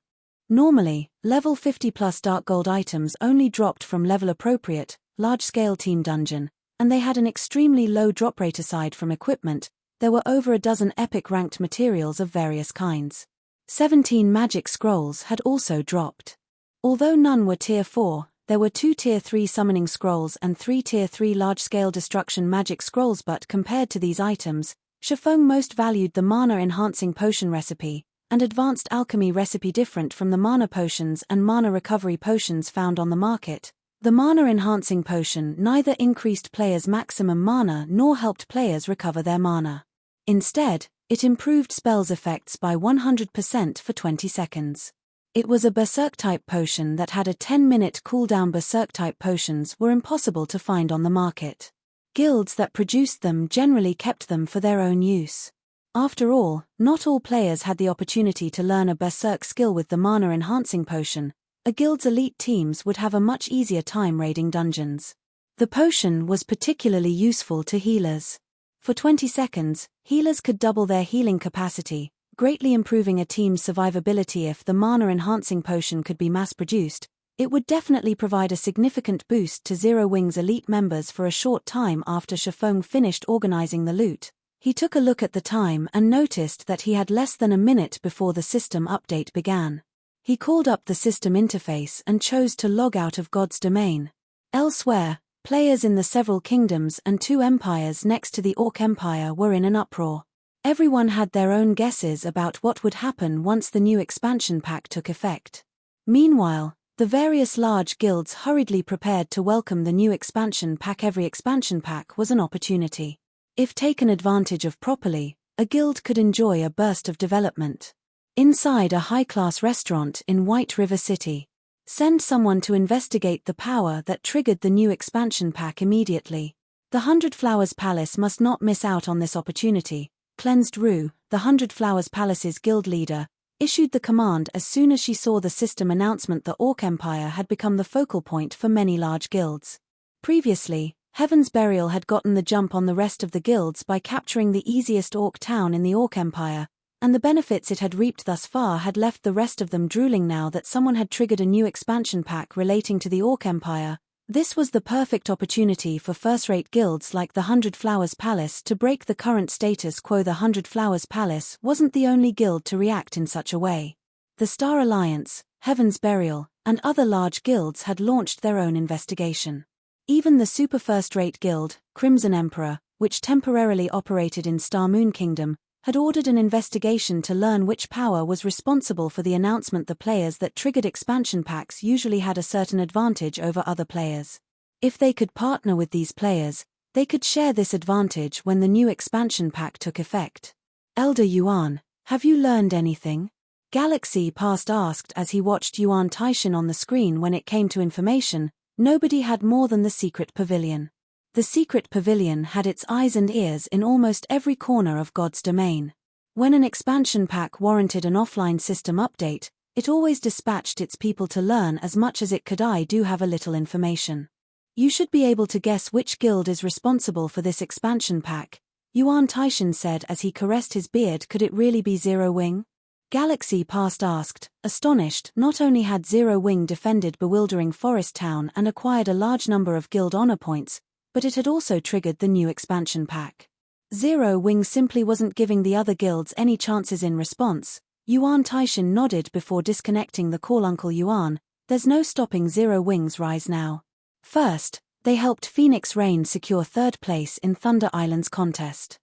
Normally, level 50+ dark gold items only dropped from level-appropriate, large-scale team dungeon, and they had an extremely low drop rate. Aside from equipment, there were over a dozen epic-ranked materials of various kinds. 17 magic scrolls had also dropped. Although none were Tier 4, there were 2 Tier 3 summoning scrolls and 3 Tier 3 large-scale destruction magic scrolls. But compared to these items, Feng most valued the mana-enhancing potion recipe and advanced alchemy recipe. Different from the mana potions and mana recovery potions found on the market, the mana-enhancing potion neither increased players' maximum mana nor helped players recover their mana. Instead, it improved spells' effects by 100% for 20 seconds. It was a Berserk-type potion that had a 10-minute cooldown. Berserk-type potions were impossible to find on the market. Guilds that produced them generally kept them for their own use. After all, not all players had the opportunity to learn a Berserk skill. With the mana-enhancing potion, a guild's elite teams would have a much easier time raiding dungeons. The potion was particularly useful to healers. For 20 seconds, healers could double their healing capacity, greatly improving a team's survivability. If the mana-enhancing potion could be mass-produced, it would definitely provide a significant boost to Zero Wing's elite members. For a short time after Feng finished organizing the loot, he took a look at the time and noticed that he had less than a minute before the system update began. He called up the system interface and chose to log out of God's domain. Elsewhere, players in the several kingdoms and 2 empires next to the Orc Empire were in an uproar. Everyone had their own guesses about what would happen once the new expansion pack took effect. Meanwhile, the various large guilds hurriedly prepared to welcome the new expansion pack. Every expansion pack was an opportunity. If taken advantage of properly, a guild could enjoy a burst of development. Inside a high-class restaurant in White River City, send someone to investigate the power that triggered the new expansion pack immediately. The 100 Flowers Palace must not miss out on this opportunity. Cleansed Rue, the 100 Flowers Palace's guild leader, issued the command as soon as she saw the system announcement. The Orc Empire had become the focal point for many large guilds. Previously, Heaven's Burial had gotten the jump on the rest of the guilds by capturing the easiest orc town in the Orc Empire, and the benefits it had reaped thus far had left the rest of them drooling. Now that someone had triggered a new expansion pack relating to the Orc Empire, this was the perfect opportunity for first-rate guilds like the 100 Flowers Palace to break the current status quo. The 100 Flowers Palace wasn't the only guild to react in such a way. The Star Alliance, Heaven's Burial, and other large guilds had launched their own investigation. Even the super first-rate guild, Crimson Emperor, which temporarily operated in Star Moon Kingdom, had ordered an investigation to learn which power was responsible for the announcement the players that triggered expansion packs usually had a certain advantage over other players. If they could partner with these players, they could share this advantage when the new expansion pack took effect. Elder Yuan, have you learned anything? Galaxy Past asked as he watched Yuan Taishin on the screen. When it came to information, nobody had more than the secret pavilion. The secret pavilion had its eyes and ears in almost every corner of God's domain. When an expansion pack warranted an offline system update, it always dispatched its people to learn as much as it could. I do have a little information. You should be able to guess which guild is responsible for this expansion pack, Yuan Taishin said as he caressed his beard. Could it really be Zero Wing? Galaxy Past asked, astonished. Not only had Zero Wing defended bewildering Forest Town and acquired a large number of guild honor points, but it had also triggered the new expansion pack. Zero Wing simply wasn't giving the other guilds any chances in response. Yuan Taishin nodded before disconnecting the call. Uncle Yuan, there's no stopping Zero Wing's rise now. First, they helped Phoenix Rain secure third place in Thunder Island's contest.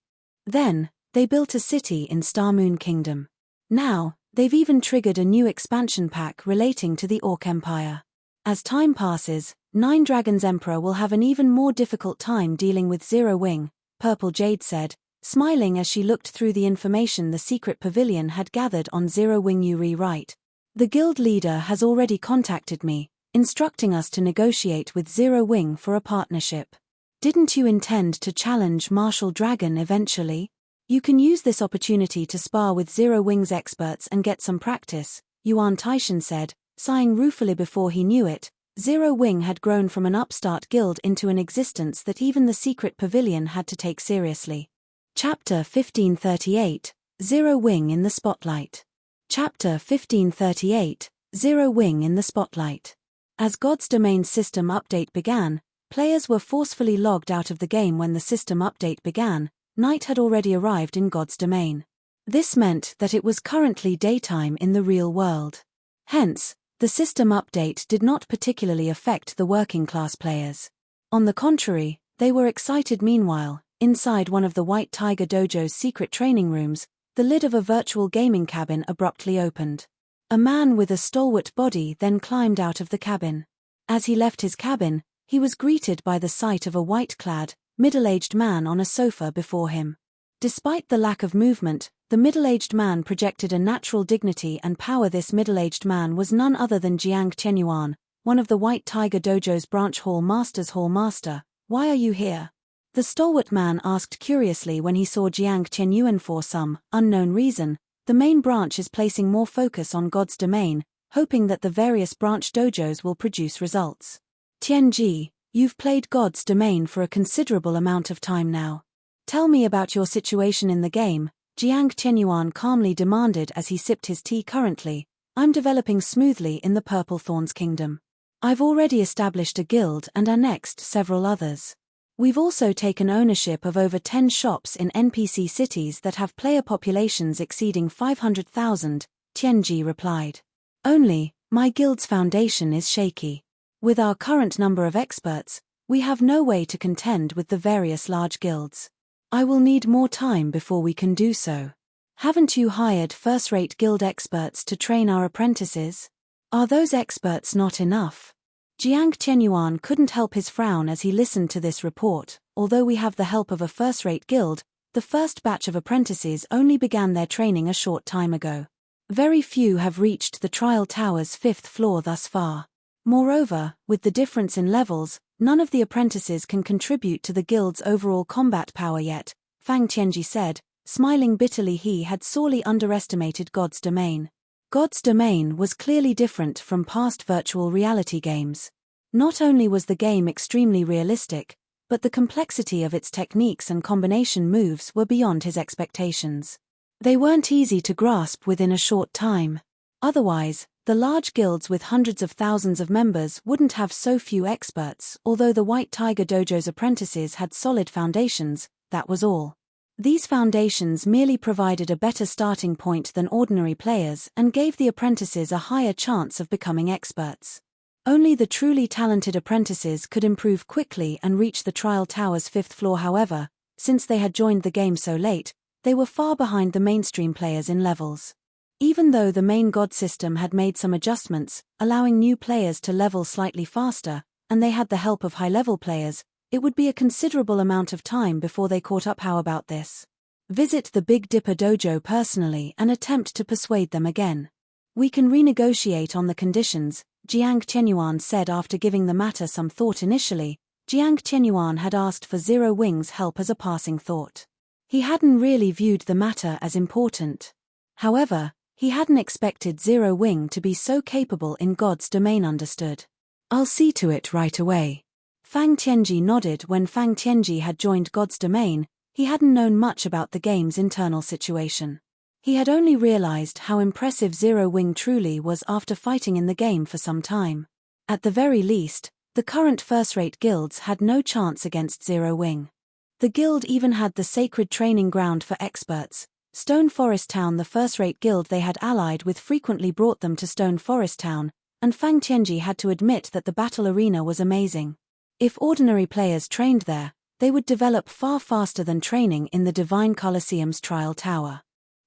Then, they built a city in Star Moon Kingdom. Now, they've even triggered a new expansion pack relating to the Orc Empire. As time passes, Nine Dragons Emperor will have an even more difficult time dealing with Zero Wing, Purple Jade said, smiling as she looked through the information the secret pavilion had gathered on Zero Wing. You rewrite. The guild leader has already contacted me, instructing us to negotiate with Zero Wing for a partnership. Didn't you intend to challenge Martial Dragon eventually? You can use this opportunity to spar with Zero Wing's experts and get some practice, Yuan Taishin said, sighing ruefully. Before he knew it, Zero Wing had grown from an upstart guild into an existence that even the secret pavilion had to take seriously. Chapter 1538, Zero Wing in the Spotlight. Chapter 1538, Zero Wing in the Spotlight. As God's Domain system update began, players were forcefully logged out of the game. When the system update began, night had already arrived in God's Domain. This meant that it was currently daytime in the real world. Hence, the system update did not particularly affect the working-class players. On the contrary, they were excited. Meanwhile, inside one of the White Tiger Dojo's secret training rooms, the lid of a virtual gaming cabin abruptly opened. A man with a stalwart body then climbed out of the cabin. As he left his cabin, he was greeted by the sight of a white-clad, middle-aged man on a sofa before him. Despite the lack of movement, the middle-aged man projected a natural dignity and power. This middle-aged man was none other than Jiang Qianyuan, one of the White Tiger Dojo's branch hall masters. Hall master, why are you here? The stalwart man asked curiously when he saw Jiang Qianyuan. For some unknown reason, the main branch is placing more focus on God's Domain, hoping that the various branch dojos will produce results. Tianji, you've played God's Domain for a considerable amount of time now. Tell me about your situation in the game, Jiang Qianyuan calmly demanded as he sipped his tea. Currently, I'm developing smoothly in the Purple Thorns Kingdom. I've already established a guild and annexed several others. We've also taken ownership of over 10 shops in NPC cities that have player populations exceeding 500,000, Tianji replied. Only, my guild's foundation is shaky. With our current number of experts, we have no way to contend with the various large guilds. I will need more time before we can do so. Haven't you hired first-rate guild experts to train our apprentices? Are those experts not enough? Jiang Qianyuan couldn't help his frown as he listened to this report. Although we have the help of a first-rate guild, the first batch of apprentices only began their training a short time ago. Very few have reached the trial tower's 5th floor thus far. Moreover, with the difference in levels, none of the apprentices can contribute to the guild's overall combat power yet, Feng Tianji said, smiling bitterly. He had sorely underestimated God's Domain. God's Domain was clearly different from past virtual reality games. Not only was the game extremely realistic, but the complexity of its techniques and combination moves were beyond his expectations. They weren't easy to grasp within a short time. Otherwise, the large guilds with hundreds of thousands of members wouldn't have so few experts. Although the White Tiger Dojo's apprentices had solid foundations, that was all. These foundations merely provided a better starting point than ordinary players and gave the apprentices a higher chance of becoming experts. Only the truly talented apprentices could improve quickly and reach the trial tower's 5th floor. However, since they had joined the game so late, they were far behind the mainstream players in levels. Even though the main god system had made some adjustments, allowing new players to level slightly faster, and they had the help of high-level players, it would be a considerable amount of time before they caught up. How about this? Visit the Big Dipper dojo personally and attempt to persuade them again. We can renegotiate on the conditions, Jiang Qianyuan said after giving the matter some thought. Initially, Jiang Qianyuan had asked for Zero Wing's help as a passing thought. He hadn't really viewed the matter as important. However, he hadn't expected Zero Wing to be so capable in God's domain. Understood. I'll see to it right away. Fang Tianji nodded. When Fang Tianji had joined God's domain, he hadn't known much about the game's internal situation. He had only realized how impressive Zero Wing truly was after fighting in the game for some time. At the very least, the current first-rate guilds had no chance against Zero Wing. The guild even had the sacred training ground for experts. Stone Forest Town, the first-rate guild they had allied with, frequently brought them to Stone Forest Town, and Fang Tianji had to admit that the battle arena was amazing. If ordinary players trained there, they would develop far faster than training in the Divine Colosseum's trial tower.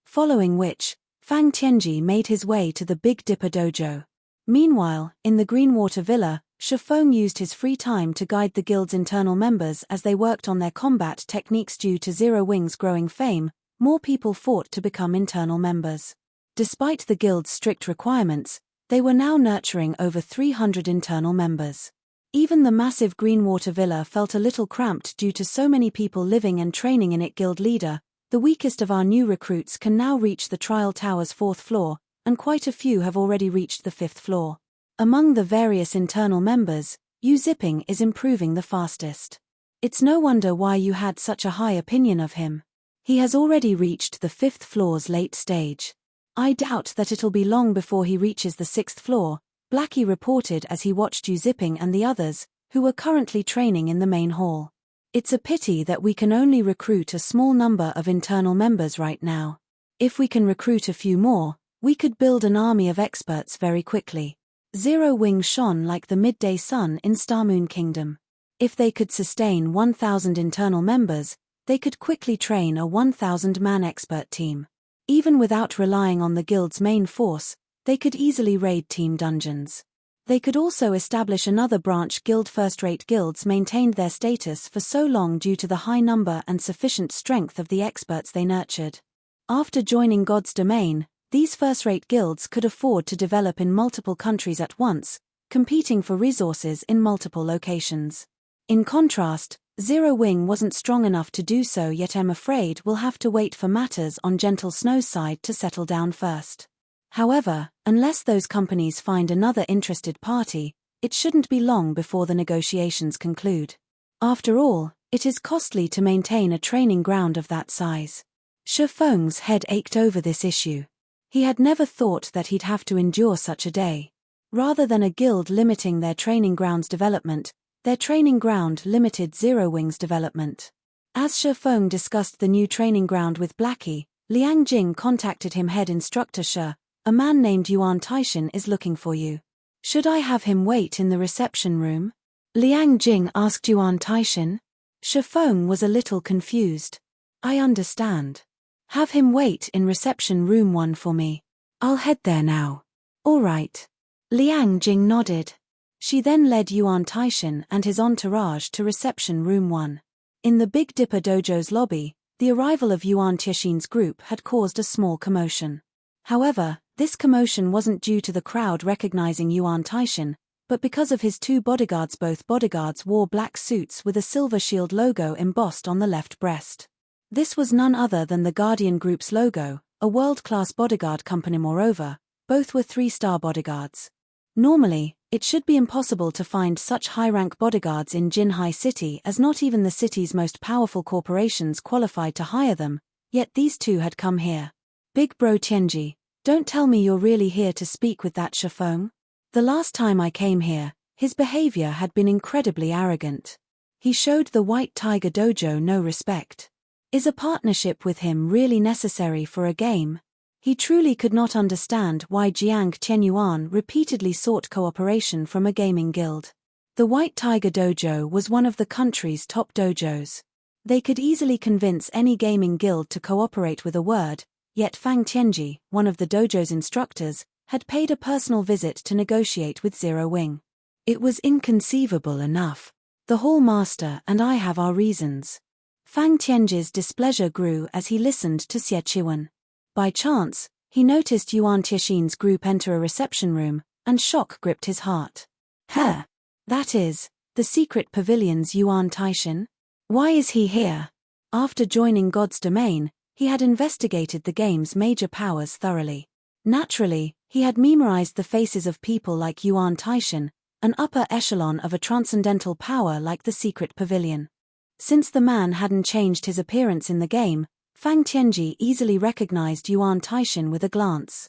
Following which, Fang Tianji made his way to the Big Dipper dojo. Meanwhile, in the Greenwater Villa, Feng used his free time to guide the guild's internal members as they worked on their combat techniques. Due to Zero Wing's growing fame, more people fought to become internal members. Despite the guild's strict requirements, they were now nurturing over 300 internal members. Even the massive Greenwater Villa felt a little cramped due to so many people living and training in it. Guild leader, the weakest of our new recruits can now reach the trial tower's 4th floor, and quite a few have already reached the 5th floor. Among the various internal members, Yu Zipping is improving the fastest. It's no wonder why you had such a high opinion of him. He has already reached the 5th floor's late stage. I doubt that it'll be long before he reaches the 6th floor, Blackie reported as he watched Yu Zipping and the others, who were currently training in the main hall. It's a pity that we can only recruit a small number of internal members right now. If we can recruit a few more, we could build an army of experts very quickly. Zero Wing shone like the midday sun in Starmoon Kingdom. If they could sustain 1,000 internal members, they could quickly train a 1,000-man expert team. Even without relying on the guild's main force, they could easily raid team dungeons. They could also establish another branch guild. First-rate guilds maintained their status for so long due to the high number and sufficient strength of the experts they nurtured. After joining God's domain, these first-rate guilds could afford to develop in multiple countries at once, competing for resources in multiple locations. In contrast, Zero Wing wasn't strong enough to do so yet. I'm afraid we'll have to wait for matters on Gentle Snow's side to settle down first. However, unless those companies find another interested party, it shouldn't be long before the negotiations conclude. After all, it is costly to maintain a training ground of that size. Feng's head ached over this issue. He had never thought that he'd have to endure such a day. Rather than a guild limiting their training ground's development, their training ground limited Zero Wing's development. As Feng discussed the new training ground with Blackie, Liang Jing contacted him. Head instructor Shi, a man named Yuan Taishan is looking for you. Should I have him wait in the reception room? Liang Jing asked Yuan Taishan. Feng was a little confused. I understand. Have him wait in reception room 1 for me. I'll head there now. All right. Liang Jing nodded. She then led Yuan Taishan and his entourage to reception room 1. In the Big Dipper dojo's lobby, the arrival of Yuan Taishan's group had caused a small commotion. However, this commotion wasn't due to the crowd recognizing Yuan Taishan, but because of his 2 bodyguards. Both bodyguards wore black suits with a silver shield logo embossed on the left breast. This was none other than the Guardian Group's logo, a world-class bodyguard company. Moreover, both were 3-star bodyguards. Normally, it should be impossible to find such high-rank bodyguards in Jinhai City, as not even the city's most powerful corporations qualified to hire them, yet these 2 had come here. Big Bro Tianji, don't tell me you're really here to speak with that Feng? The last time I came here, his behavior had been incredibly arrogant. He showed the White Tiger Dojo no respect. Is a partnership with him really necessary for a game? He truly could not understand why Jiang Qianyuan repeatedly sought cooperation from a gaming guild. The White Tiger Dojo was one of the country's top dojos. They could easily convince any gaming guild to cooperate with a word, yet Feng Tianji, one of the dojo's instructors, had paid a personal visit to negotiate with Zero Wing. It was inconceivable enough. The Hall Master and I have our reasons. Feng Tianji's displeasure grew as he listened to Xie Chiwen. By chance, he noticed Yuan Tiexin's group enter a reception room, and shock gripped his heart. That is, the secret pavilion's Yuan Taishin? Why is he here? After joining God's Domain, he had investigated the game's major powers thoroughly. Naturally, he had memorized the faces of people like Yuan Taishin, an upper echelon of a transcendental power like the secret pavilion. Since the man hadn't changed his appearance in the game, Feng Tianji easily recognized Yuan Taishin with a glance.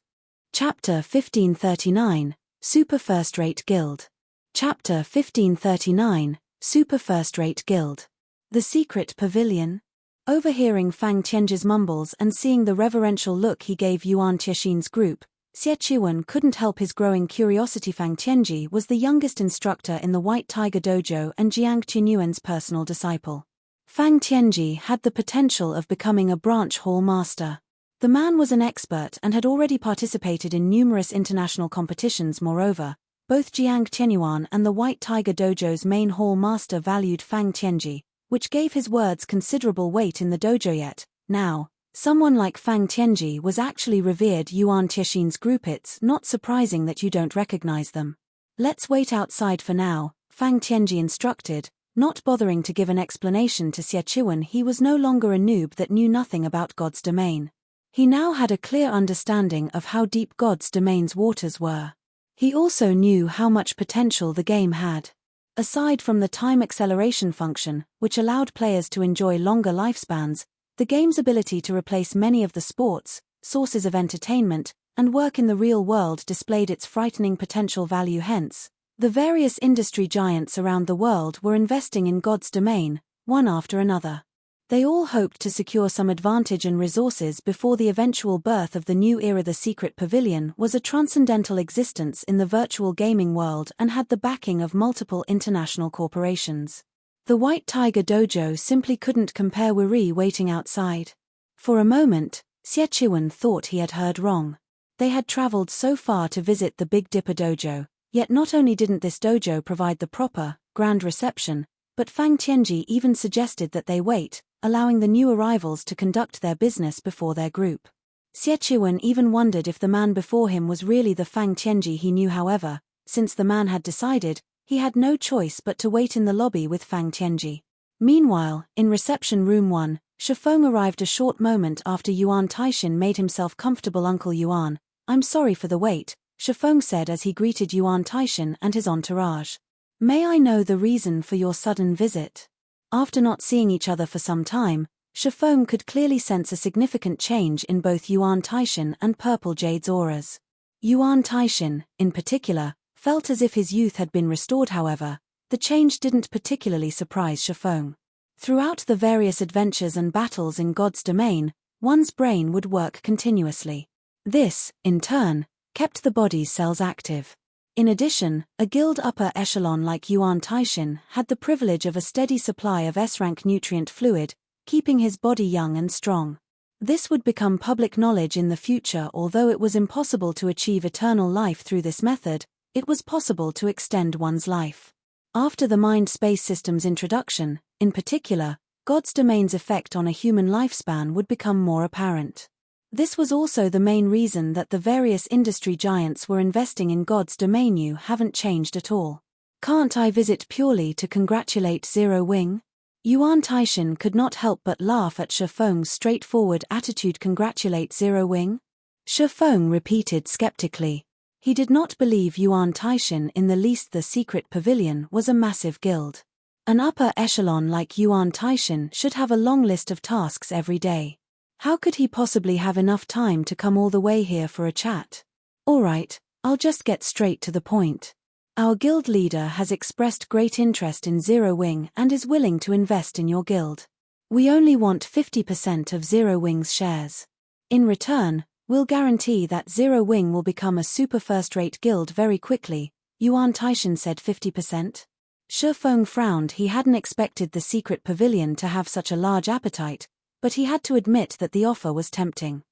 Chapter 1539, Super First-Rate Guild. Chapter 1539, Super First-Rate Guild. The Secret Pavilion? Overhearing Feng Tianji's mumbles and seeing the reverential look he gave Yuan Tiexin's group, Xie Chiwen couldn't help his growing curiosity. Feng Tianji was the youngest instructor in the White Tiger Dojo and Jiang Qianyuan's personal disciple. Feng Tianji had the potential of becoming a branch hall master. The man was an expert and had already participated in numerous international competitions. Moreover, both Jiang Qianyuan and the White Tiger Dojo's main hall master valued Feng Tianji, which gave his words considerable weight in the dojo. Yet, now, someone like Feng Tianji was actually revered Yuan Tiexin's group. It's not surprising that you don't recognize them. Let's wait outside for now, Feng Tianji instructed, not bothering to give an explanation to Xie Chiwen. He was no longer a noob that knew nothing about God's domain. He now had a clear understanding of how deep God's domain's waters were. He also knew how much potential the game had. Aside from the time acceleration function, which allowed players to enjoy longer lifespans, the game's ability to replace many of the sports, sources of entertainment, and work in the real world displayed its frightening potential value. Hence, the various industry giants around the world were investing in God's domain, one after another. They all hoped to secure some advantage and resources before the eventual birth of the new era. The Secret Pavilion was a transcendental existence in the virtual gaming world and had the backing of multiple international corporations. The White Tiger Dojo simply couldn't compare. Waiting outside. For a moment, Xie Chiwen thought he had heard wrong. They had traveled so far to visit the Big Dipper Dojo, yet not only didn't this dojo provide the proper, grand reception, but Feng Tianji even suggested that they wait, allowing the new arrivals to conduct their business before their group. Xie Chiwen even wondered if the man before him was really the Feng Tianji he knew. However, since the man had decided, he had no choice but to wait in the lobby with Feng Tianji. Meanwhile, in reception room 1, Feng arrived a short moment after Yuan Taishin made himself comfortable. Uncle Yuan, I'm sorry for the wait, Feng said as he greeted Yuan Taishin and his entourage. May I know the reason for your sudden visit? After not seeing each other for some time, Feng could clearly sense a significant change in both Yuan Taishin and Purple Jade's auras. Yuan Taishin, in particular, felt as if his youth had been restored. However, the change didn't particularly surprise Feng. Throughout the various adventures and battles in God's domain, one's brain would work continuously. This, in turn, kept the body's cells active. In addition, a guild upper echelon like Yuan Taishin had the privilege of a steady supply of S-rank nutrient fluid, keeping his body young and strong. This would become public knowledge in the future. Although it was impossible to achieve eternal life through this method, it was possible to extend one's life. After the mind-space system's introduction, in particular, God's domain's effect on a human lifespan would become more apparent. This was also the main reason that the various industry giants were investing in God's domain. You haven't changed at all. Can't I visit purely to congratulate Zero Wing? Yuan Taishin could not help but laugh at Feng's straightforward attitude. Congratulate Zero Wing? Feng repeated skeptically. He did not believe Yuan Taishin in the least. The Secret Pavilion was a massive guild. An upper echelon like Yuan Taishin should have a long list of tasks every day. How could he possibly have enough time to come all the way here for a chat? Alright, I'll just get straight to the point. Our guild leader has expressed great interest in Zero Wing and is willing to invest in your guild. We only want 50% of Zero Wing's shares. In return, We'll guarantee that Zero Wing will become a super first-rate guild very quickly, Yuan Taishan said 50%. Shi Feng frowned. He hadn't expected the secret pavilion to have such a large appetite, but he had to admit that the offer was tempting.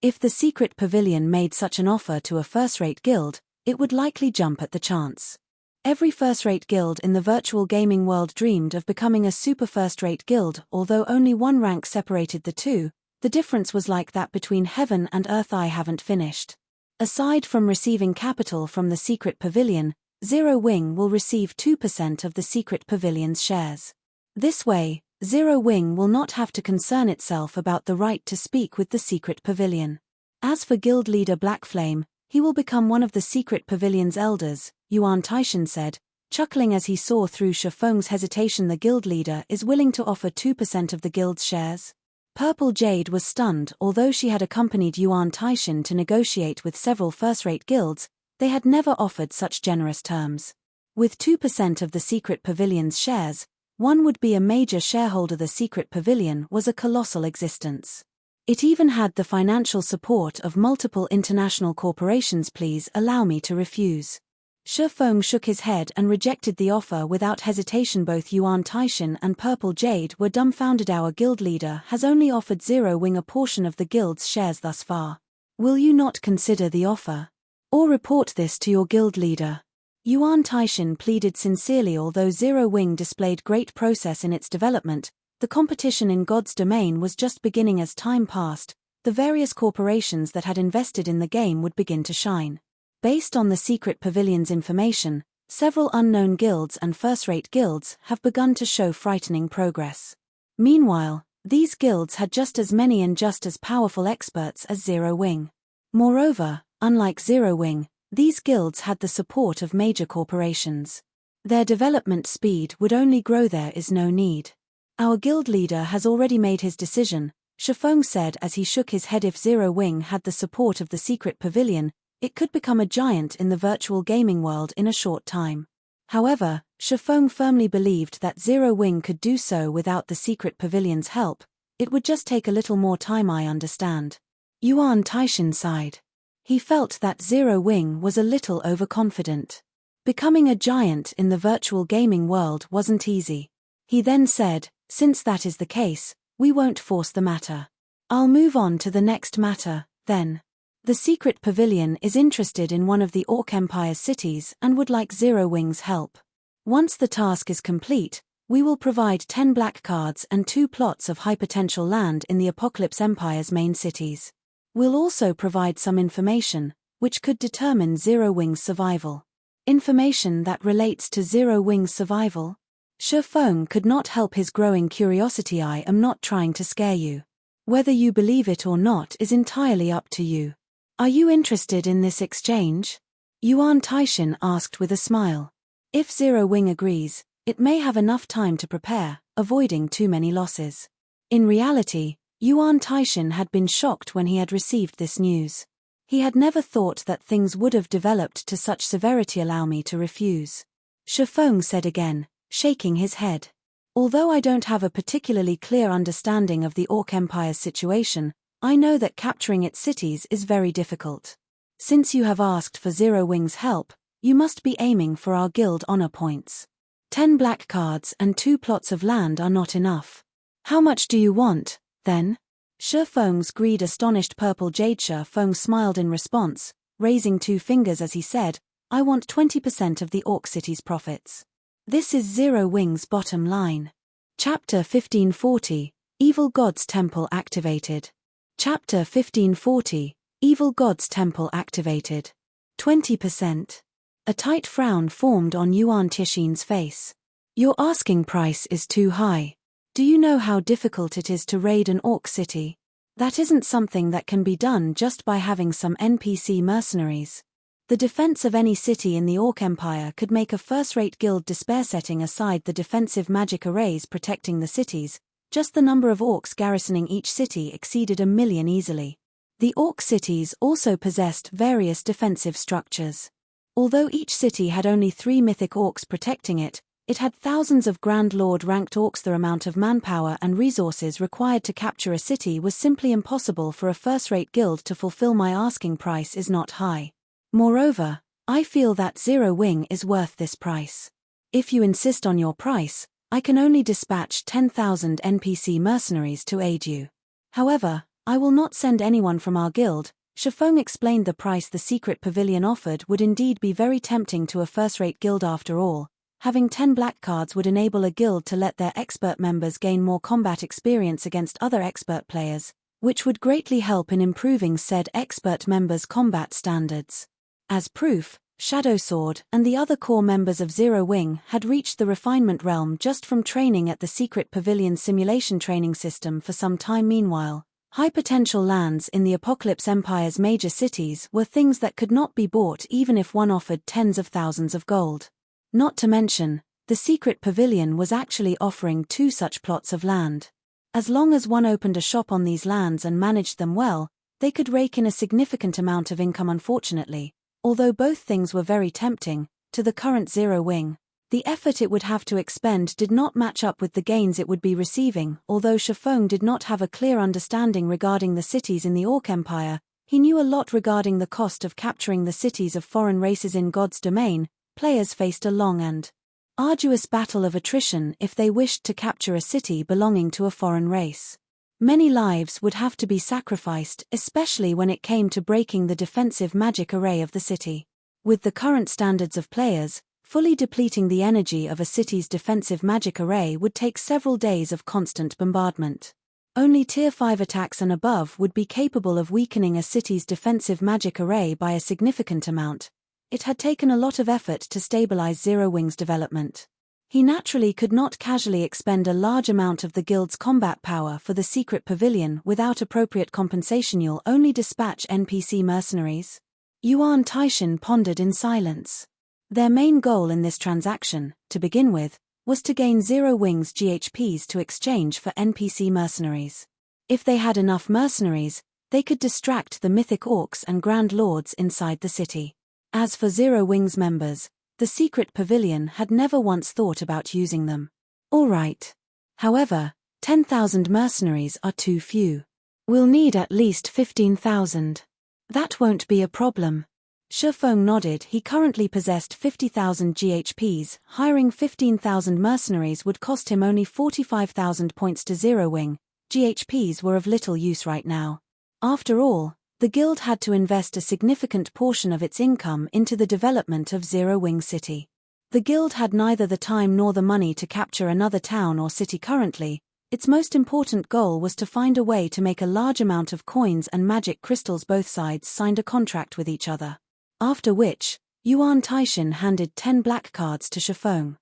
If the secret pavilion made such an offer to a first-rate guild, it would likely jump at the chance. Every first-rate guild in the virtual gaming world dreamed of becoming a super first-rate guild. Although only one rank separated the two, the difference was like that between heaven and earth. I haven't finished. Aside from receiving capital from the secret pavilion, Zero Wing will receive 2% of the secret pavilion's shares. This way, Zero Wing will not have to concern itself about the right to speak with the secret pavilion. As for guild leader Blackflame, he will become one of the secret pavilion's elders, Yuan Taishan said, chuckling as he saw through Shi Feng's hesitation. The guild leader is willing to offer 2% of the guild's shares. Purple Jade was stunned. Although she had accompanied Yuan Taishan to negotiate with several first-rate guilds, they had never offered such generous terms. With 2% of the secret pavilion's shares, one would be a major shareholder. The secret pavilion was a colossal existence. It even had the financial support of multiple international corporations. Please allow me to refuse. Shi Feng shook his head and rejected the offer without hesitation. Both Yuan Taishan and Purple Jade were dumbfounded. Our guild leader has only offered Zero Wing a portion of the guild's shares thus far. Will you not consider the offer? Or report this to your guild leader? Yuan Taishan pleaded sincerely. Although Zero Wing displayed great process in its development, the competition in God's domain was just beginning. As time passed, the various corporations that had invested in the game would begin to shine. Based on the secret pavilion's information, several unknown guilds and first-rate guilds have begun to show frightening progress. Meanwhile, these guilds had just as many and just as powerful experts as Zero Wing. Moreover, unlike Zero Wing, these guilds had the support of major corporations. Their development speed would only grow. There is no need. Our guild leader has already made his decision, Shi Feng said as he shook his head. If Zero Wing had the support of the secret pavilion, it could become a giant in the virtual gaming world in a short time. However, Shi Feng firmly believed that Zero Wing could do so without the secret pavilion's help. It would just take a little more time. I understand. Yuan Taishan sighed. He felt that Zero Wing was a little overconfident. Becoming a giant in the virtual gaming world wasn't easy. He then said, since that is the case, we won't force the matter. I'll move on to the next matter, then. The secret pavilion is interested in one of the Orc Empire's cities and would like Zero Wing's help. Once the task is complete, we will provide 10 black cards and 2 plots of high-potential land in the Apocalypse Empire's main cities. We'll also provide some information, which could determine Zero Wing's survival. Information that relates to Zero Wing's survival? Shi Feng could not help his growing curiosity. I am not trying to scare you. Whether you believe it or not is entirely up to you. Are you interested in this exchange? Yuan Taishan asked with a smile. If Zero Wing agrees, it may have enough time to prepare, avoiding too many losses. In reality, Yuan Taishan had been shocked when he had received this news. He had never thought that things would have developed to such severity. Allow me to refuse. Shi Feng said again, shaking his head. Although I don't have a particularly clear understanding of the Orc Empire's situation, I know that capturing its cities is very difficult. Since you have asked for Zero Wing's help, you must be aiming for our guild honor points. 10 black cards and 2 plots of land are not enough. How much do you want, then? Shi Feng's greed astonished Purple Jade. Shi Feng smiled in response, raising 2 fingers as he said, I want 20% of the Orc City's profits. This is Zero Wing's bottom line. Chapter 1540, Evil God's Temple activated. Chapter 1540, Evil God's Temple activated. 20%. A tight frown formed on Yuan Taishan's face. Your asking price is too high. Do you know how difficult it is to raid an Orc city? That isn't something that can be done just by having some NPC mercenaries. The defense of any city in the Orc Empire could make a first-rate guild despair. Setting aside the defensive magic arrays protecting the cities, just the number of orcs garrisoning each city exceeded 1 million easily. The Orc cities also possessed various defensive structures. Although each city had only 3 mythic orcs protecting it, It had thousands of Grand Lord ranked orcs. The amount of manpower and resources required to capture a city was simply impossible for a first-rate guild to fulfill. My asking price is not high. Moreover, I feel that Zero Wing is worth this price. If you insist on your price, I can only dispatch 10,000 NPC mercenaries to aid you. However, I will not send anyone from our guild. Feng explained. The price the secret pavilion offered would indeed be very tempting to a first-rate guild. After all, having 10 black cards would enable a guild to let their expert members gain more combat experience against other expert players, which would greatly help in improving said expert members' combat standards. As proof, Shadow Sword and the other core members of Zero Wing had reached the refinement realm just from training at the secret pavilion simulation training system for some time. Meanwhile, high-potential lands in the Apocalypse Empire's major cities were things that could not be bought even if one offered tens of thousands of gold. Not to mention, the secret pavilion was actually offering 2 such plots of land. As long as one opened a shop on these lands and managed them well, they could rake in a significant amount of income. Unfortunately, although both things were very tempting, to the current Zero Wing, the effort it would have to expend did not match up with the gains it would be receiving. Although Feng did not have a clear understanding regarding the cities in the Orc Empire, he knew a lot regarding the cost of capturing the cities of foreign races in God's domain. Players faced a long and arduous battle of attrition if they wished to capture a city belonging to a foreign race. Many lives would have to be sacrificed, especially when it came to breaking the defensive magic array of the city. With the current standards of players, fully depleting the energy of a city's defensive magic array would take several days of constant bombardment. Only Tier 5 attacks and above would be capable of weakening a city's defensive magic array by a significant amount. It had taken a lot of effort to stabilize Zero Wing's development. He naturally could not casually expend a large amount of the guild's combat power for the secret pavilion without appropriate compensation. You'll only dispatch NPC mercenaries? Yuan Taishan pondered in silence. Their main goal in this transaction, to begin with, was to gain Zero Wing's GHPs to exchange for NPC mercenaries. If they had enough mercenaries, they could distract the mythic orcs and grand lords inside the city. As for Zero Wing's members, the secret pavilion had never once thought about using them. All right. However, 10,000 mercenaries are too few. We'll need at least 15,000. That won't be a problem. Feng nodded. He currently possessed 50,000 GHPs. Hiring 15,000 mercenaries would cost him only 45,000 points to Zero Wing. GHPs were of little use right now. After all, the guild had to invest a significant portion of its income into the development of Zero Wing City. The guild had neither the time nor the money to capture another town or city currently. Its most important goal was to find a way to make a large amount of coins and magic crystals. Both sides signed a contract with each other. After which, Yuan Taishan handed 10 black cards to Feng.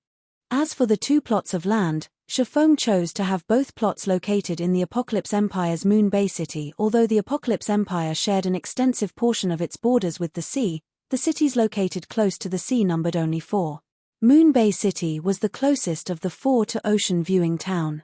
As for the 2 plots of land, Feng chose to have both plots located in the Apocalypse Empire's Moon Bay City. Although the Apocalypse Empire shared an extensive portion of its borders with the sea, the cities located close to the sea numbered only 4. Moon Bay City was the closest of the 4 to ocean viewing town.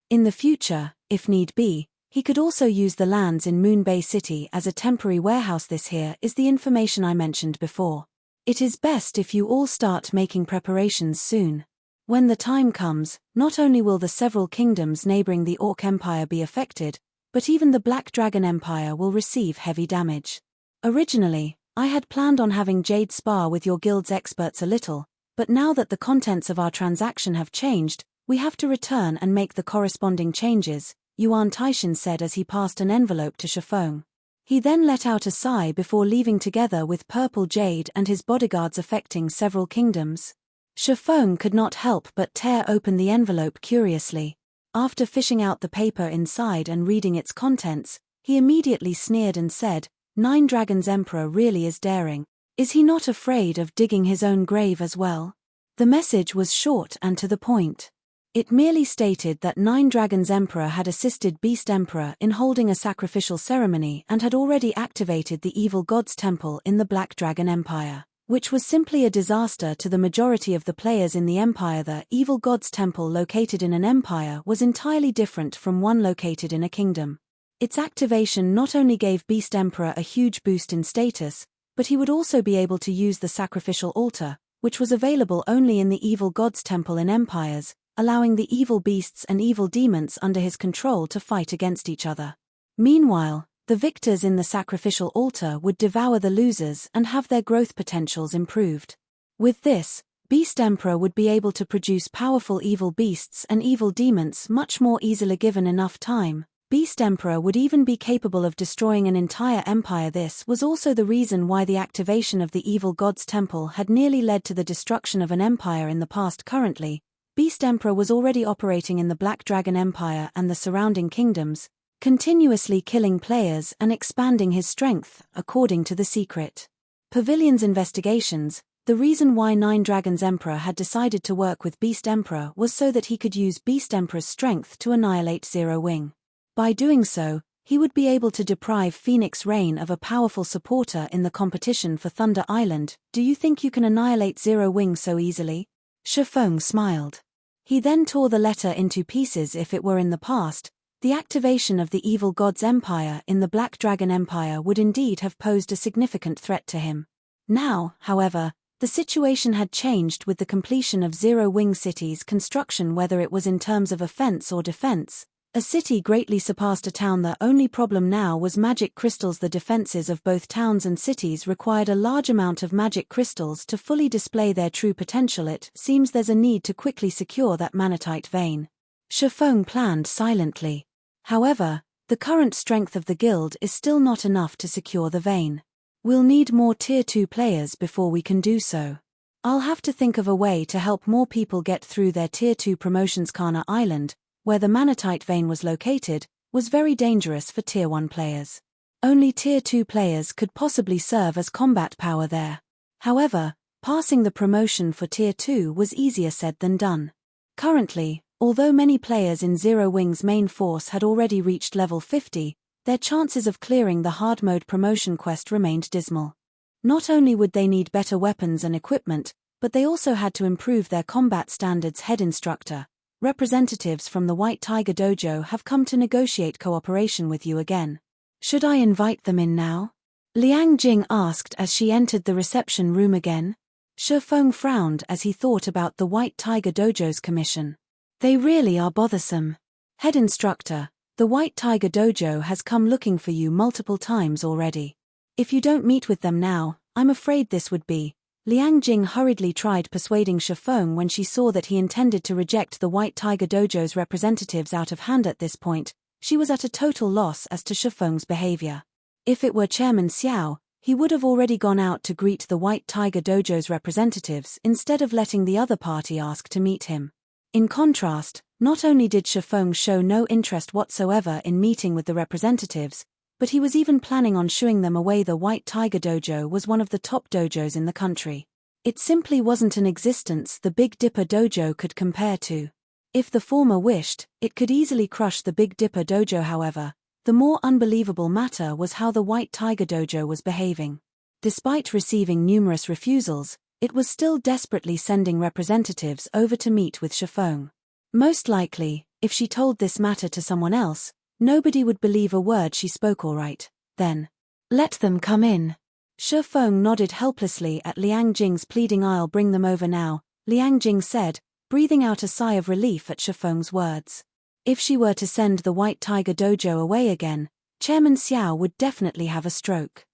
In the future, if need be, he could also use the lands in Moon Bay City as a temporary warehouse. This here is the information I mentioned before. It is best if you all start making preparations soon. When the time comes, not only will the several kingdoms neighboring the Orc Empire be affected, but even the Black Dragon Empire will receive heavy damage. Originally, I had planned on having Jade spar with your guild's experts a little, but now that the contents of our transaction have changed, we have to return and make the corresponding changes, Yuan Taishan said as he passed an envelope to Feng. He then let out a sigh before leaving together with Purple Jade and his bodyguards affecting several kingdoms. Feng could not help but tear open the envelope curiously. After fishing out the paper inside and reading its contents, he immediately sneered and said, "Nine Dragons Emperor really is daring. Is he not afraid of digging his own grave as well?" The message was short and to the point. It merely stated that Nine Dragons Emperor had assisted Beast Emperor in holding a sacrificial ceremony and had already activated the Evil God's Temple in the Black Dragon Empire, which was simply a disaster to the majority of the players in the Empire. The Evil God's Temple located in an empire was entirely different from one located in a kingdom. Its activation not only gave Beast Emperor a huge boost in status, but he would also be able to use the sacrificial altar, which was available only in the evil god's temple in empires, allowing the evil beasts and evil demons under his control to fight against each other. Meanwhile, the victors in the sacrificial altar would devour the losers and have their growth potentials improved. With this, Beast Emperor would be able to produce powerful evil beasts and evil demons much more easily given enough time. Beast Emperor would even be capable of destroying an entire empire. This was also the reason why the activation of the evil god's temple had nearly led to the destruction of an empire in the past. Currently, Beast Emperor was already operating in the Black Dragon Empire and the surrounding kingdoms, continuously killing players and expanding his strength, according to the Secret Pavilion's investigations. The reason why Nine Dragons Emperor had decided to work with Beast Emperor was so that he could use Beast Emperor's strength to annihilate Zero Wing. By doing so, he would be able to deprive Phoenix Rain of a powerful supporter in the competition for Thunder Island. Do you think you can annihilate Zero Wing so easily? Feng smiled. He then tore the letter into pieces. If it were in the past, the activation of the evil god's empire in the Black Dragon Empire would indeed have posed a significant threat to him. Now, however, the situation had changed with the completion of Zero Wing City's construction. Whether it was in terms of offense or defense, a city greatly surpassed a town. The only problem now was magic crystals. The defenses of both towns and cities required a large amount of magic crystals to fully display their true potential. It seems there's a need to quickly secure that manatite vein. Feng planned silently. However, the current strength of the guild is still not enough to secure the vein. We'll need more Tier 2 players before we can do so. I'll have to think of a way to help more people get through their Tier 2 promotions. Kana Island, where the manatite vein was located, was very dangerous for Tier 1 players. Only Tier 2 players could possibly serve as combat power there. However, passing the promotion for Tier 2 was easier said than done. Currently, although many players in Zero Wing's main force had already reached level 50, their chances of clearing the hard mode promotion quest remained dismal. Not only would they need better weapons and equipment, but they also had to improve their combat standards. Head instructor, representatives from the White Tiger Dojo have come to negotiate cooperation with you again. Should I invite them in now? Liang Jing asked as she entered the reception room again. Feng frowned as he thought about the White Tiger Dojo's commission. They really are bothersome. Head instructor, the White Tiger Dojo has come looking for you multiple times already. If you don't meet with them now, I'm afraid this would be. Liang Jing hurriedly tried persuading Feng when she saw that he intended to reject the White Tiger Dojo's representatives out of hand. At this point, she was at a total loss as to Feng's behavior. If it were Chairman Xiao, he would have already gone out to greet the White Tiger Dojo's representatives instead of letting the other party ask to meet him. In contrast, not only did Feng show no interest whatsoever in meeting with the representatives, but he was even planning on shooing them away. The White Tiger Dojo was one of the top dojos in the country. It simply wasn't an existence the Big Dipper Dojo could compare to. If the former wished, it could easily crush the Big Dipper Dojo. However, the more unbelievable matter was how the White Tiger Dojo was behaving. Despite receiving numerous refusals, it was still desperately sending representatives over to meet with Feng. Most likely, if she told this matter to someone else, nobody would believe a word she spoke. All right, then. Let them come in. Feng nodded helplessly at Liang Jing's pleading. I'll bring them over now, Liang Jing said, breathing out a sigh of relief at Feng's words. If she were to send the White Tiger Dojo away again, Chairman Xiao would definitely have a stroke.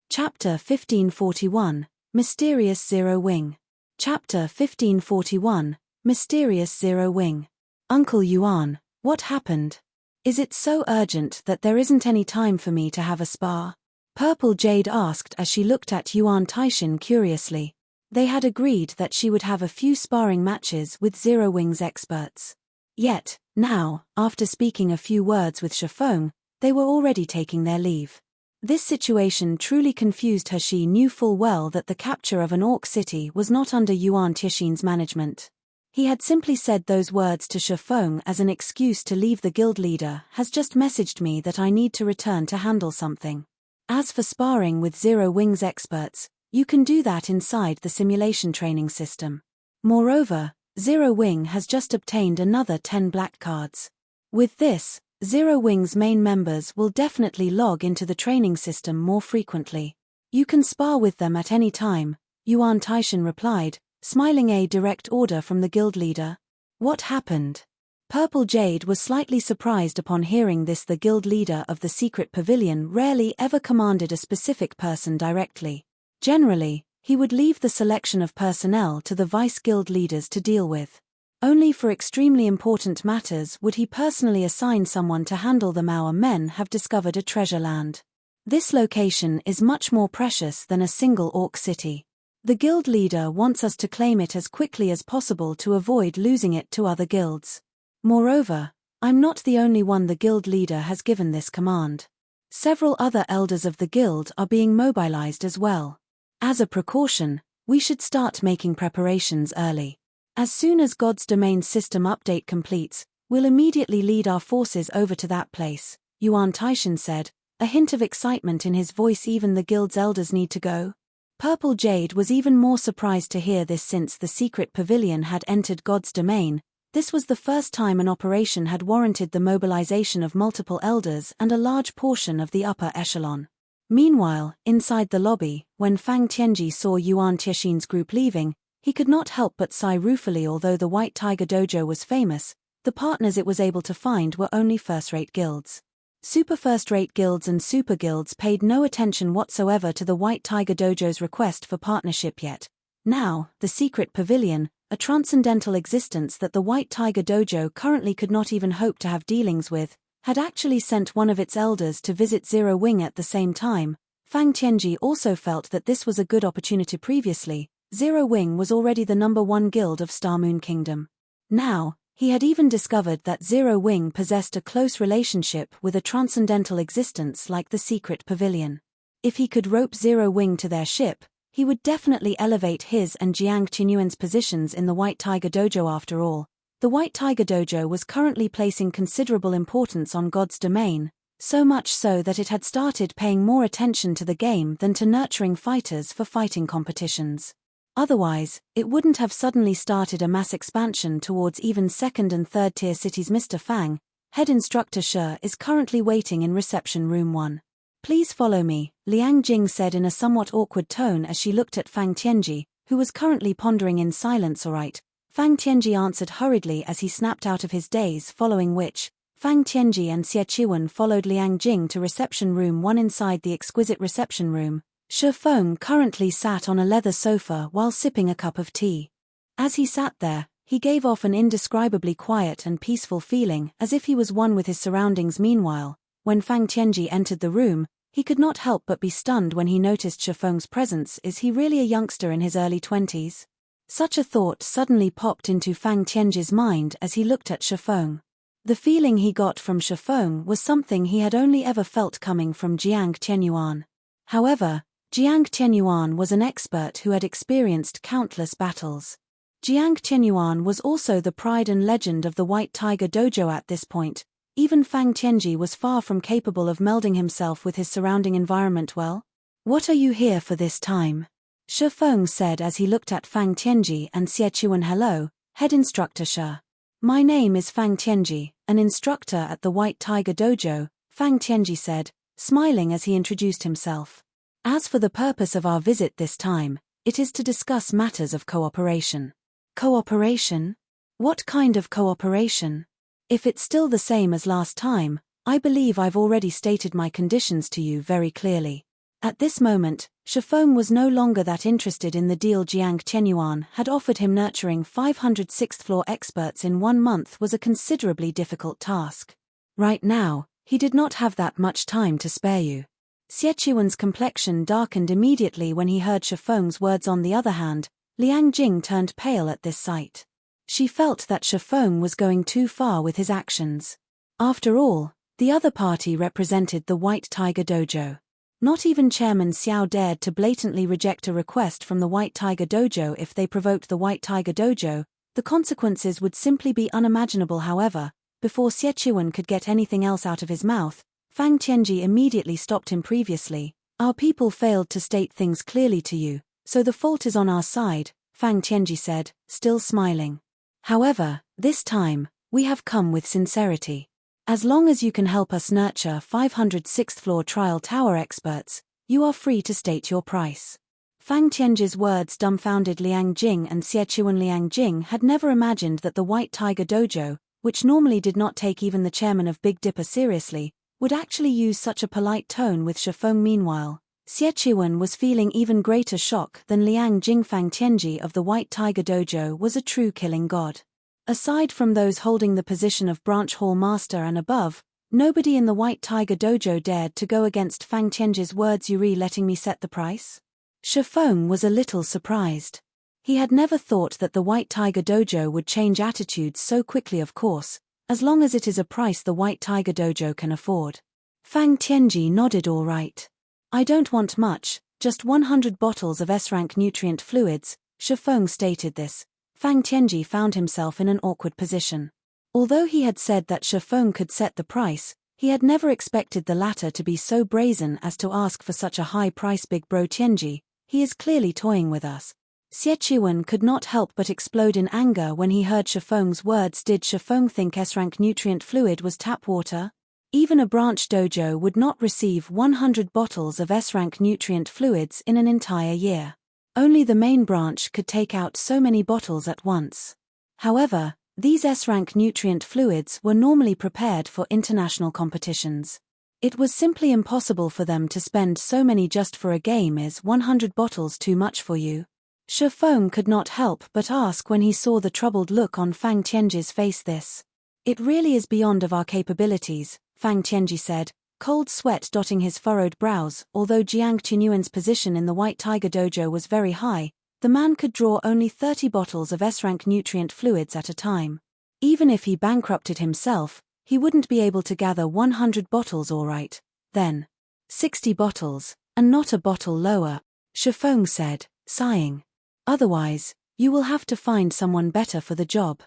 Chapter 1541, Mysterious Zero Wing. Chapter 1541, Mysterious Zero Wing. Uncle Yuan, what happened? Is it so urgent that there isn't any time for me to have a spar? Purple Jade asked as she looked at Yuan Taishin curiously. They had agreed that she would have a few sparring matches with Zero Wing's experts. Yet, now, after speaking a few words with Feng, they were already taking their leave. This situation truly confused her. She knew full well that the capture of an orc city was not under Yuan Taishin's management. He had simply said those words to Feng as an excuse to leave. The guild leader has just messaged me that I need to return to handle something. As for sparring with Zero Wing's experts, you can do that inside the simulation training system. Moreover, Zero Wing has just obtained another 10 black cards. With this, Zero Wing's main members will definitely log into the training system more frequently. You can spar with them at any time, Yuan Taishin replied, smiling. A direct order from the guild leader? What happened? Purple Jade was slightly surprised upon hearing this. The guild leader of the secret pavilion rarely ever commanded a specific person directly. Generally, he would leave the selection of personnel to the vice guild leaders to deal with. Only for extremely important matters would he personally assign someone to handle them. Our men have discovered a treasure land. This location is much more precious than a single orc city. The guild leader wants us to claim it as quickly as possible to avoid losing it to other guilds. Moreover, I'm not the only one. The guild leader has given this command. Several other elders of the guild are being mobilized as well. As a precaution, we should start making preparations early. As soon as God's domain system update completes, we'll immediately lead our forces over to that place, Yuan Taishan said, a hint of excitement in his voice. Even the guild's elders need to go? Purple Jade was even more surprised to hear this. Since the secret pavilion had entered God's domain, this was the first time an operation had warranted the mobilization of multiple elders and a large portion of the upper echelon. Meanwhile, inside the lobby, when Fang Tianji saw Yuan Tianxin's group leaving, he could not help but sigh ruefully. Although the White Tiger Dojo was famous, the partners it was able to find were only first-rate guilds. Super first-rate guilds and super guilds paid no attention whatsoever to the White Tiger Dojo's request for partnership yet. Now, the secret pavilion, a transcendental existence that the White Tiger Dojo currently could not even hope to have dealings with, had actually sent one of its elders to visit Zero Wing at the same time. Fang Tianji also felt that this was a good opportunity. Previously, Zero Wing was already the #1 guild of Star Moon Kingdom. Now, he had even discovered that Zero Wing possessed a close relationship with a transcendental existence like the secret pavilion. If he could rope Zero Wing to their ship, he would definitely elevate his and Jiang Qinyuan's positions in the White Tiger Dojo. After all, the White Tiger Dojo was currently placing considerable importance on God's domain, so much so that it had started paying more attention to the game than to nurturing fighters for fighting competitions. Otherwise, it wouldn't have suddenly started a mass expansion towards even second and third tier cities. Mr. Fang, head instructor Shi, is currently waiting in reception room 1. Please follow me, Liang Jing said in a somewhat awkward tone as she looked at Fang Tianji, who was currently pondering in silence. All right, Fang Tianji answered hurriedly as he snapped out of his daze, following which, Fang Tianji and Xie Qiwen followed Liang Jing to reception room 1. Inside the exquisite reception room, Feng currently sat on a leather sofa while sipping a cup of tea. As he sat there, he gave off an indescribably quiet and peaceful feeling, as if he was one with his surroundings. Meanwhile, when Fang Tianji entered the room, he could not help but be stunned when he noticed Feng's presence. Is he really a youngster in his early 20s? Such a thought suddenly popped into Fang Tianji's mind as he looked at Feng. The feeling he got from Feng was something he had only ever felt coming from Jiang Tianyuan. However, Jiang Tianyuan was an expert who had experienced countless battles. Jiang Tianyuan was also the pride and legend of the White Tiger Dojo at this point. Even Fang Tianji was far from capable of melding himself with his surrounding environment well. What are you here for this time? Feng said as he looked at Fang Tianji and Xie Qiwen. Hello, head instructor Shi. My name is Fang Tianji, an instructor at the White Tiger Dojo, Fang Tianji said, smiling as he introduced himself. As for the purpose of our visit this time, it is to discuss matters of cooperation. Cooperation? What kind of cooperation? If it's still the same as last time, I believe I've already stated my conditions to you very clearly. At this moment, Feng was no longer that interested in the deal. Jiang Tianyuan had offered him. Nurturing 500 sixth-floor experts in 1 month was a considerably difficult task. Right now, he did not have that much time to spare you. Xie Qiwen's complexion darkened immediately when he heard Feng's words. On the other hand, Liang Jing turned pale at this sight. She felt that Feng was going too far with his actions. After all, the other party represented the White Tiger Dojo. Not even Chairman Xiao dared to blatantly reject a request from the White Tiger Dojo. If they provoked the White Tiger Dojo, the consequences would simply be unimaginable. However, before Xie Qiwen could get anything else out of his mouth, Fang Tianji immediately stopped him. Previously, our people failed to state things clearly to you, so the fault is on our side, Fang Tianji said, still smiling. However, this time, we have come with sincerity. As long as you can help us nurture 500 sixth-floor trial tower experts, you are free to state your price. Fang Tianji's words dumbfounded Liang Jing and Xiechuan. Liang Jing had never imagined that the White Tiger Dojo, which normally did not take even the chairman of Big Dipper seriously, would actually use such a polite tone with Shifeng. Meanwhile, Xiechuan was feeling even greater shock than Liang Jing. Fang Tianji of the White Tiger Dojo was a true killing god. Aside from those holding the position of branch hall master and above, nobody in the White Tiger Dojo dared to go against Fang Tianji's words. "You letting me set the price?" Shifeng was a little surprised. He had never thought that the White Tiger Dojo would change attitudes so quickly. Of course, as long as it is a price the White Tiger Dojo can afford. Fang Tianji nodded. "All right. I don't want much, just 100 bottles of S-rank nutrient fluids," Shifeng stated. This. Fang Tianji found himself in an awkward position. Although he had said that Shifeng could set the price, he had never expected the latter to be so brazen as to ask for such a high price. "Big bro Tianji, he is clearly toying with us." Xiechuan could not help but explode in anger when he heard Shifeng's words. Did Shifeng think S-rank nutrient fluid was tap water? Even a branch dojo would not receive 100 bottles of S-rank nutrient fluids in an entire year. Only the main branch could take out so many bottles at once. However, these S-rank nutrient fluids were normally prepared for international competitions. It was simply impossible for them to spend so many just for a game. "Is 100 bottles too much for you?" Shifeng could not help but ask when he saw the troubled look on Fang Tianji's face. "It really is beyond of our capabilities," Fang Tianji said, cold sweat dotting his furrowed brows. Although Jiang Qinyuan's position in the White Tiger Dojo was very high, the man could draw only 30 bottles of S-rank nutrient fluids at a time. Even if he bankrupted himself, he wouldn't be able to gather 100 bottles. "All right, then. 60 bottles, and not a bottle lower," Shifeng said, sighing. "Otherwise, you will have to find someone better for the job."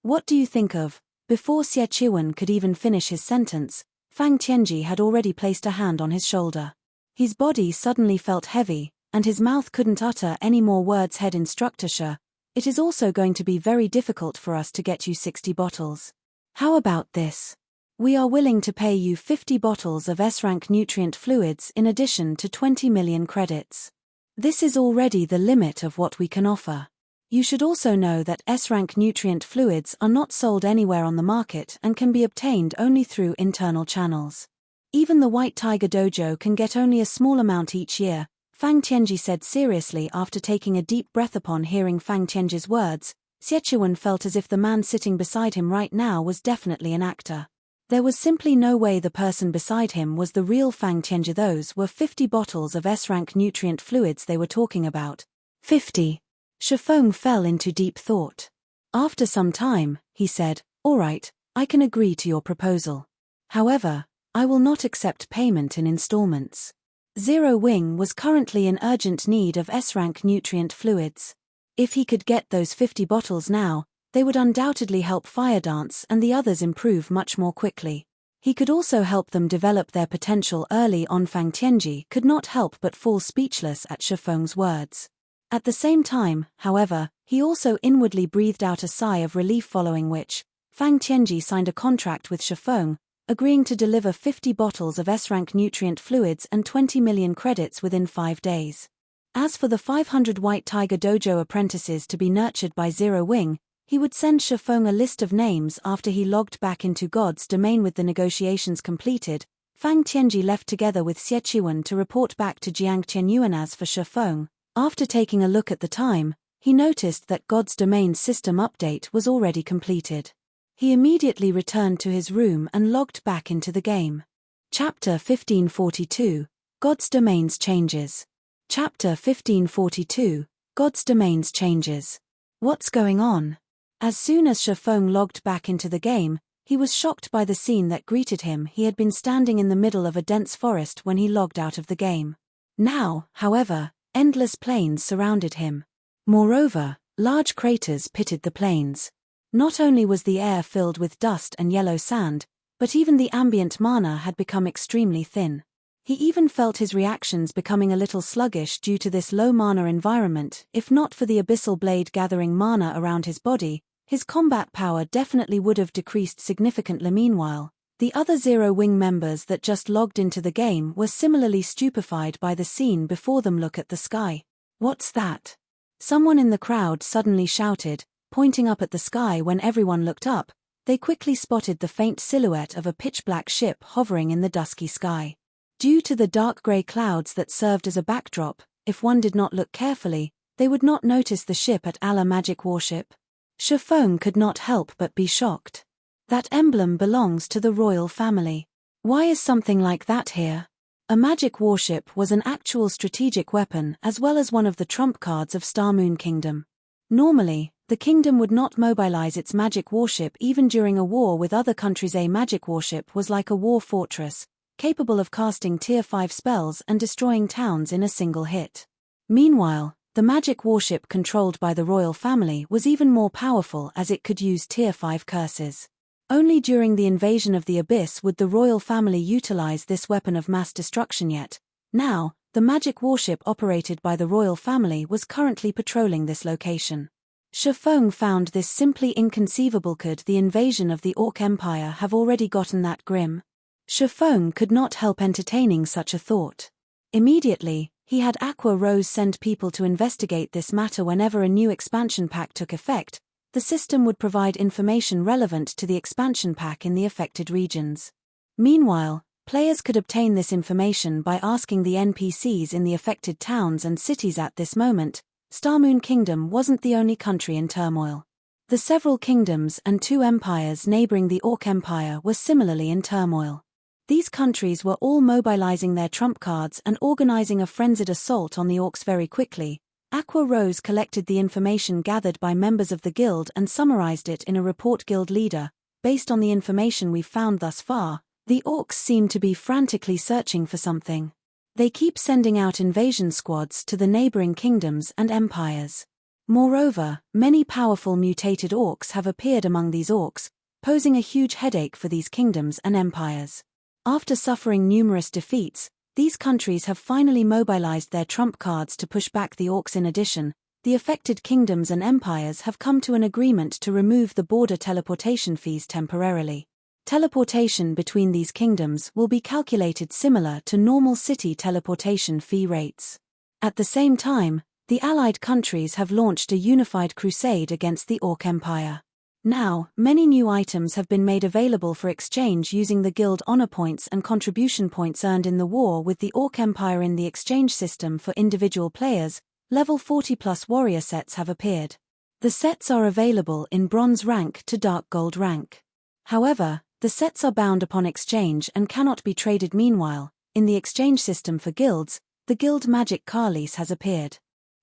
"What do you think of?" Before Xiechuan could even finish his sentence, Fang Tianji had already placed a hand on his shoulder. His body suddenly felt heavy, and his mouth couldn't utter any more words. "Head instructor Sha, it is also going to be very difficult for us to get you 60 bottles. How about this? We are willing to pay you 50 bottles of S-rank nutrient fluids in addition to 20 million credits. This is already the limit of what we can offer. You should also know that S-rank nutrient fluids are not sold anywhere on the market and can be obtained only through internal channels. Even the White Tiger Dojo can get only a small amount each year," Fang Tianji said seriously. After taking a deep breath upon hearing Fang Tianji's words, Xiechuan felt as if the man sitting beside him right now was definitely an actor. There was simply no way the person beside him was the real Fang Tianji. Those were 50 bottles of S-rank nutrient fluids they were talking about. 50. Shifeng fell into deep thought. After some time, he said, "All right, I can agree to your proposal. However, I will not accept payment in installments." Zero Wing was currently in urgent need of S-rank nutrient fluids. If he could get those 50 bottles now, they would undoubtedly help Fire Dance and the others improve much more quickly. He could also help them develop their potential early on. Fang Tianji could not help but fall speechless at Shifeng's words. At the same time, however, he also inwardly breathed out a sigh of relief, following which, Fang Tianji signed a contract with Shifeng, agreeing to deliver 50 bottles of S-rank nutrient fluids and 20 million credits within 5 days. As for the 500 White Tiger Dojo apprentices to be nurtured by Zero Wing, he would send Shifeng a list of names after he logged back into God's domain. With the negotiations completed, Fang Tianji left together with Xiechuan to report back to Jiang Qinyuan. As for Shifeng, after taking a look at the time, he noticed that God's domain's system update was already completed. He immediately returned to his room and logged back into the game. Chapter 1542, God's Domain's Changes. Chapter 1542, God's Domain's Changes. What's going on? As soon as Shifeng logged back into the game, he was shocked by the scene that greeted him. He had been standing in the middle of a dense forest when he logged out of the game. Now, however, endless plains surrounded him. Moreover, large craters pitted the plains. Not only was the air filled with dust and yellow sand, but even the ambient mana had become extremely thin. He even felt his reactions becoming a little sluggish due to this low mana environment. If not for the abyssal blade gathering mana around his body, his combat power definitely would have decreased significantly. Meanwhile, the other Zero Wing members that just logged into the game were similarly stupefied by the scene before them. Look at the sky. What's that? Someone in the crowd suddenly shouted, pointing up at the sky. When everyone looked up, they quickly spotted the faint silhouette of a pitch-black ship hovering in the dusky sky. Due to the dark grey clouds that served as a backdrop, if one did not look carefully, they would not notice the ship at all. A magic warship? Feng could not help but be shocked. That emblem belongs to the royal family. Why is something like that here? A magic warship was an actual strategic weapon as well as one of the trump cards of Star Moon Kingdom. Normally, the kingdom would not mobilize its magic warship even during a war with other countries. A magic warship was like a war fortress, capable of casting Tier 5 spells and destroying towns in a single hit. Meanwhile, the magic warship controlled by the royal family was even more powerful as it could use Tier 5 curses. Only during the invasion of the Abyss would the royal family utilize this weapon of mass destruction. Yet, now, the magic warship operated by the royal family was currently patrolling this location. Feng found this simply inconceivable. Could the invasion of the Orc Empire have already gotten that grim? Feng could not help entertaining such a thought. Immediately, he had Aqua Rose send people to investigate this matter. Whenever a new expansion pack took effect, the system would provide information relevant to the expansion pack in the affected regions. Meanwhile, players could obtain this information by asking the NPCs in the affected towns and cities. At this moment, Star Moon Kingdom wasn't the only country in turmoil. The several kingdoms and 2 empires neighboring the Orc Empire were similarly in turmoil. These countries were all mobilizing their trump cards and organizing a frenzied assault on the Orcs very quickly. Aqua Rose collected the information gathered by members of the guild and summarized it in a report. Guild leader, based on the information we've found thus far, the Orcs seem to be frantically searching for something. They keep sending out invasion squads to the neighboring kingdoms and empires. Moreover, many powerful mutated Orcs have appeared among these Orcs, posing a huge headache for these kingdoms and empires. After suffering numerous defeats, these countries have finally mobilized their trump cards to push back the Orcs. In addition, the affected kingdoms and empires have come to an agreement to remove the border teleportation fees temporarily. Teleportation between these kingdoms will be calculated similar to normal city teleportation fee rates. At the same time, the allied countries have launched a unified crusade against the Orc Empire. Now, many new items have been made available for exchange using the guild honor points and contribution points earned in the war with the Orc Empire. In the exchange system for individual players, level 40+ warrior sets have appeared. The sets are available in bronze rank to dark gold rank. However, the sets are bound upon exchange and cannot be traded. Meanwhile, in the exchange system for guilds, the guild magic car lease has appeared.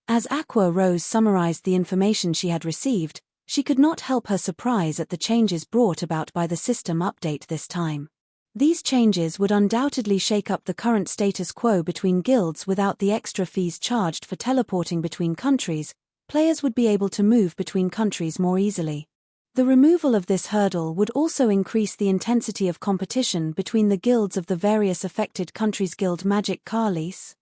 As Aqua Rose summarized the information she had received, she could not help her surprise at the changes brought about by the system update this time. These changes would undoubtedly shake up the current status quo between guilds. Without the extra fees charged for teleporting between countries, players would be able to move between countries more easily. The removal of this hurdle would also increase the intensity of competition between the guilds of the various affected countries. Guild magic car lease?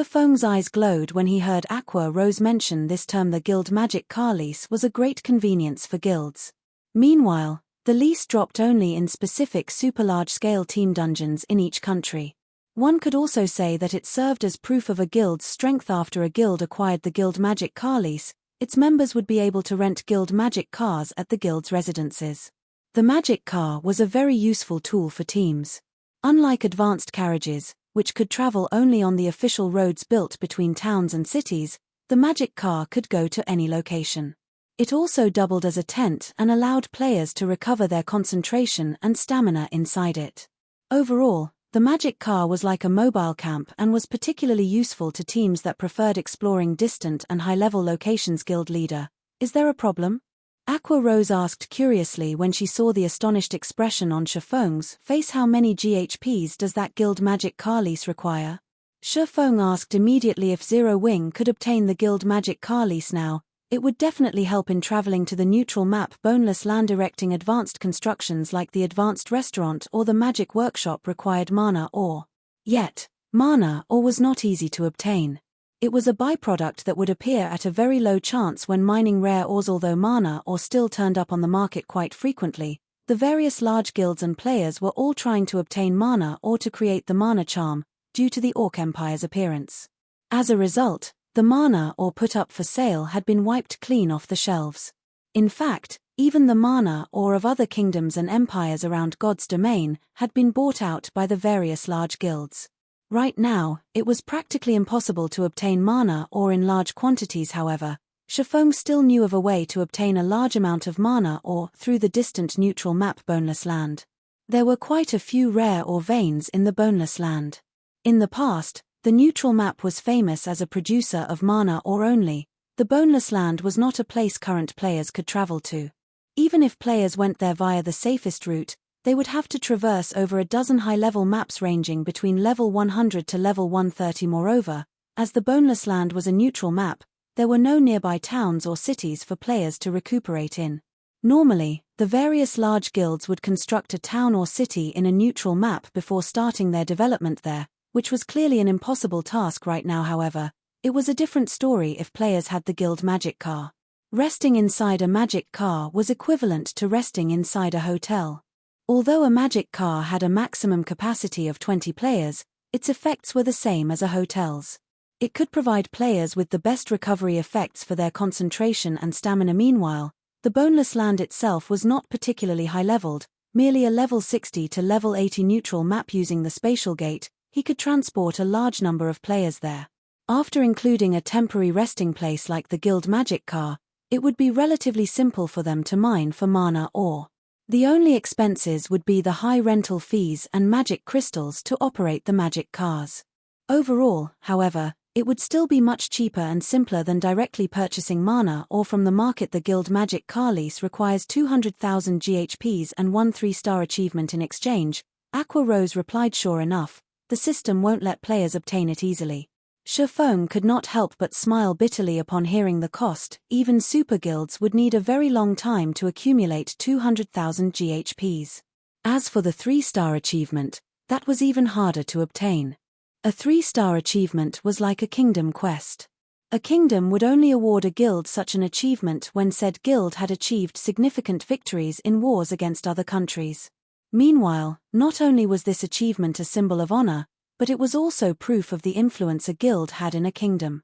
Feng's eyes glowed when he heard Aqua Rose mention this term. The guild magic car lease was a great convenience for guilds. Meanwhile, the lease dropped only in specific super large-scale team dungeons in each country. One could also say that it served as proof of a guild's strength. After a guild acquired the guild magic car lease, its members would be able to rent guild magic cars at the guild's residences. The magic car was a very useful tool for teams. Unlike advanced carriages, which could travel only on the official roads built between towns and cities, the magic car could go to any location. It also doubled as a tent and allowed players to recover their concentration and stamina inside it. Overall, the magic car was like a mobile camp and was particularly useful to teams that preferred exploring distant and high-level locations. Guild leader, is there a problem? Aqua Rose asked curiously when she saw the astonished expression on Feng's face. How many GHPs does that guild magic car lease require? Feng asked immediately if Zero Wing could obtain the guild magic car lease now. It would definitely help in traveling to the neutral map boneless land. Erecting advanced constructions like the advanced restaurant or the magic workshop required mana ore. Yet, mana ore was not easy to obtain. It was a byproduct that would appear at a very low chance when mining rare ores. Although mana ore still turned up on the market quite frequently, the various large guilds and players were all trying to obtain mana ore to create the mana charm, due to the Orc Empire's appearance. As a result, The mana ore put up for sale had been wiped clean off the shelves. In fact, even the mana ore of other kingdoms and empires around God's domain had been bought out by the various large guilds. Right now, it was practically impossible to obtain mana ore in large quantities. However, Feng still knew of a way to obtain a large amount of mana ore through the distant neutral map Boneless Land. There were quite a few rare ore veins in the Boneless Land. In the past, the neutral map was famous as a producer of mana ore only. The Boneless Land was not a place current players could travel to. Even if players went there via the safest route, they would have to traverse over a dozen high-level maps ranging between level 100 to level 130. Moreover, as the Boneless Land was a neutral map, there were no nearby towns or cities for players to recuperate in. Normally, the various large guilds would construct a town or city in a neutral map before starting their development there, which was clearly an impossible task right now. However, it was a different story if players had the guild magic car. Resting inside a magic car was equivalent to resting inside a hotel. Although a magic car had a maximum capacity of 20 players, its effects were the same as a hotel's. It could provide players with the best recovery effects for their concentration and stamina. Meanwhile, the Boneless Land itself was not particularly high-leveled, merely a level 60 to level 80 neutral map. Using the spatial gate, he could transport a large number of players there. After including a temporary resting place like the guild magic car, it would be relatively simple for them to mine for mana ore. The only expenses would be the high rental fees and magic crystals to operate the magic cars. Overall, however, it would still be much cheaper and simpler than directly purchasing mana ore from the market. The guild magic car lease requires 200,000 GHPs and 1 3-star achievement in exchange. Aqua Rose replied, "Sure enough, the system won't let players obtain it easily." Feng could not help but smile bitterly upon hearing the cost. Even super guilds would need a very long time to accumulate 200,000 GHPs. As for the 3-star achievement, that was even harder to obtain. A 3-star achievement was like a kingdom quest. A kingdom would only award a guild such an achievement when said guild had achieved significant victories in wars against other countries. Meanwhile, not only was this achievement a symbol of honor, but it was also proof of the influence a guild had in a kingdom.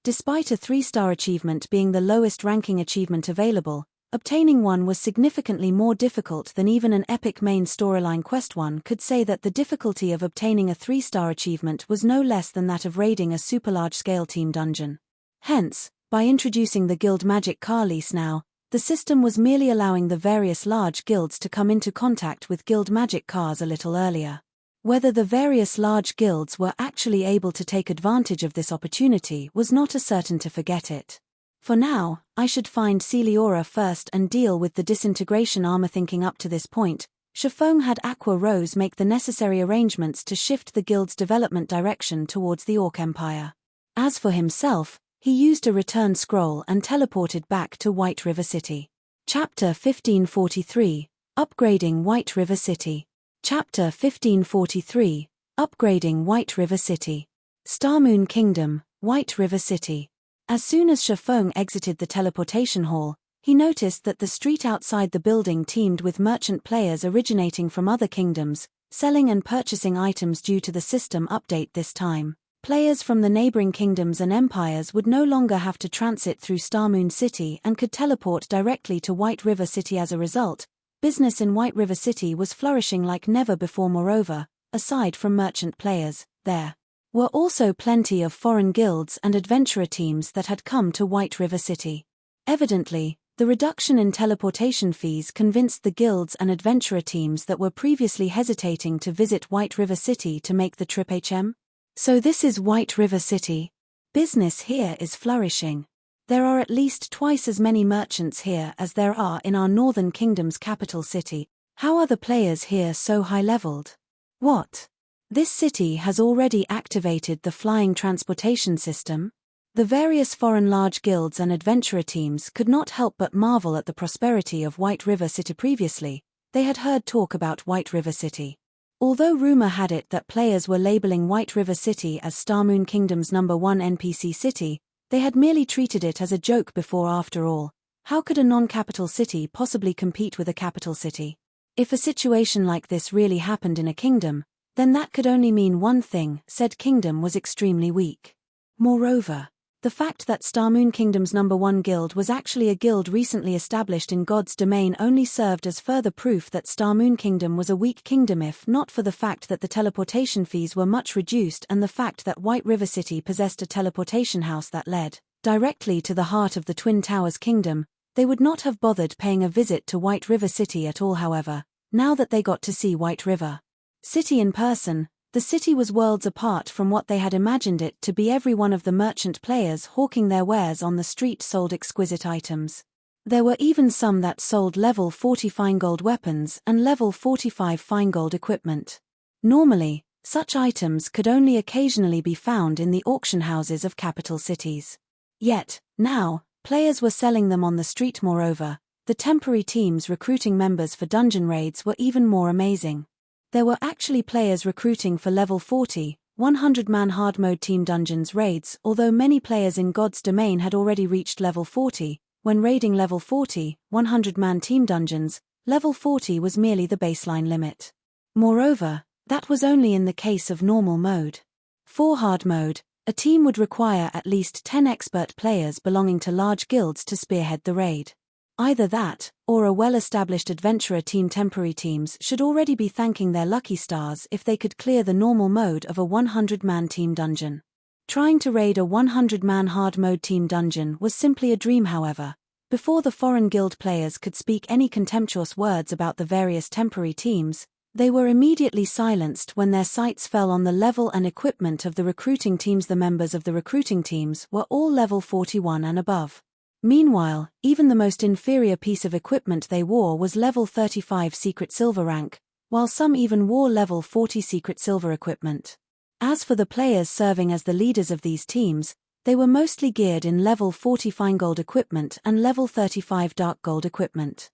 Despite a 3-star achievement being the lowest ranking achievement available, obtaining one was significantly more difficult than even an epic main storyline quest. One could say that the difficulty of obtaining a 3-star achievement was no less than that of raiding a super large-scale team dungeon. Hence, by introducing the guild magic car lease now, the system was merely allowing the various large guilds to come into contact with guild magic cars a little earlier. Whether the various large guilds were actually able to take advantage of this opportunity was not a certain to forget it. For now, I should find Celiora first and deal with the disintegration armor. Thinking up to this point, Feng had Aqua Rose make the necessary arrangements to shift the guild's development direction towards the Orc Empire. As for himself, he used a return scroll and teleported back to White River City. Chapter 1543, Upgrading White River City. Chapter 1543, Upgrading White River City. Starmoon Kingdom, White River City. As soon as Feng exited the teleportation hall, he noticed that the street outside the building teemed with merchant players originating from other kingdoms, selling and purchasing items. Due to the system update this time, players from the neighboring kingdoms and empires would no longer have to transit through Starmoon City and could teleport directly to White River City. As a result, business in White River City was flourishing like never before. Moreover, aside from merchant players, there were also plenty of foreign guilds and adventurer teams that had come to White River City. Evidently, the reduction in teleportation fees convinced the guilds and adventurer teams that were previously hesitating to visit White River City to make the trip. So this is White River City. Business here is flourishing. There are at least twice as many merchants here as there are in our northern kingdom's capital city. How are the players here so high-leveled? What? This city has already activated the flying transportation system? The various foreign large guilds and adventurer teams could not help but marvel at the prosperity of White River City. Previously, they had heard talk about White River City. Although rumor had it that players were labeling White River City as Starmoon Kingdom's #1 NPC city, they had merely treated it as a joke before. After all, how could a non-capital city possibly compete with a capital city? If a situation like this really happened in a kingdom, then that could only mean one thing: said kingdom was extremely weak. Moreover, The fact that Starmoon Kingdom's #1 guild was actually a guild recently established in God's domain only served as further proof that Starmoon Kingdom was a weak kingdom, if not for the fact that the teleportation fees were much reduced and the fact that White River City possessed a teleportation house that led directly to the heart of the Twin Towers Kingdom. They would not have bothered paying a visit to White River City at all. However, now that they got to see White River City in person, the city was worlds apart from what they had imagined it to be. Every one of the merchant players hawking their wares on the street sold exquisite items. There were even some that sold level 40 fine gold weapons and level 45 fine gold equipment. Normally, such items could only occasionally be found in the auction houses of capital cities. Yet, now, players were selling them on the street. Moreover, the temporary teams recruiting members for dungeon raids were even more amazing. There were actually players recruiting for level 40, 100-man hard mode team dungeons raids, although many players in God's domain had already reached level 40. When raiding level 40, 100-man team dungeons, level 40 was merely the baseline limit. Moreover, that was only in the case of normal mode. For hard mode, a team would require at least 10 expert players belonging to large guilds to spearhead the raid. Either that, or a well-established adventurer team. Temporary teams should already be thanking their lucky stars if they could clear the normal mode of a 100-man team dungeon. Trying to raid a 100-man hard mode team dungeon was simply a dream. However, before the foreign guild players could speak any contemptuous words about the various temporary teams, they were immediately silenced when their sights fell on the level and equipment of the recruiting teams. The members of the recruiting teams were all level 41 and above. Meanwhile, even the most inferior piece of equipment they wore was level 35 secret silver rank, while some even wore level 40 secret silver equipment. As for the players serving as the leaders of these teams, they were mostly geared in level 40 fine gold equipment and level 35 dark gold equipment.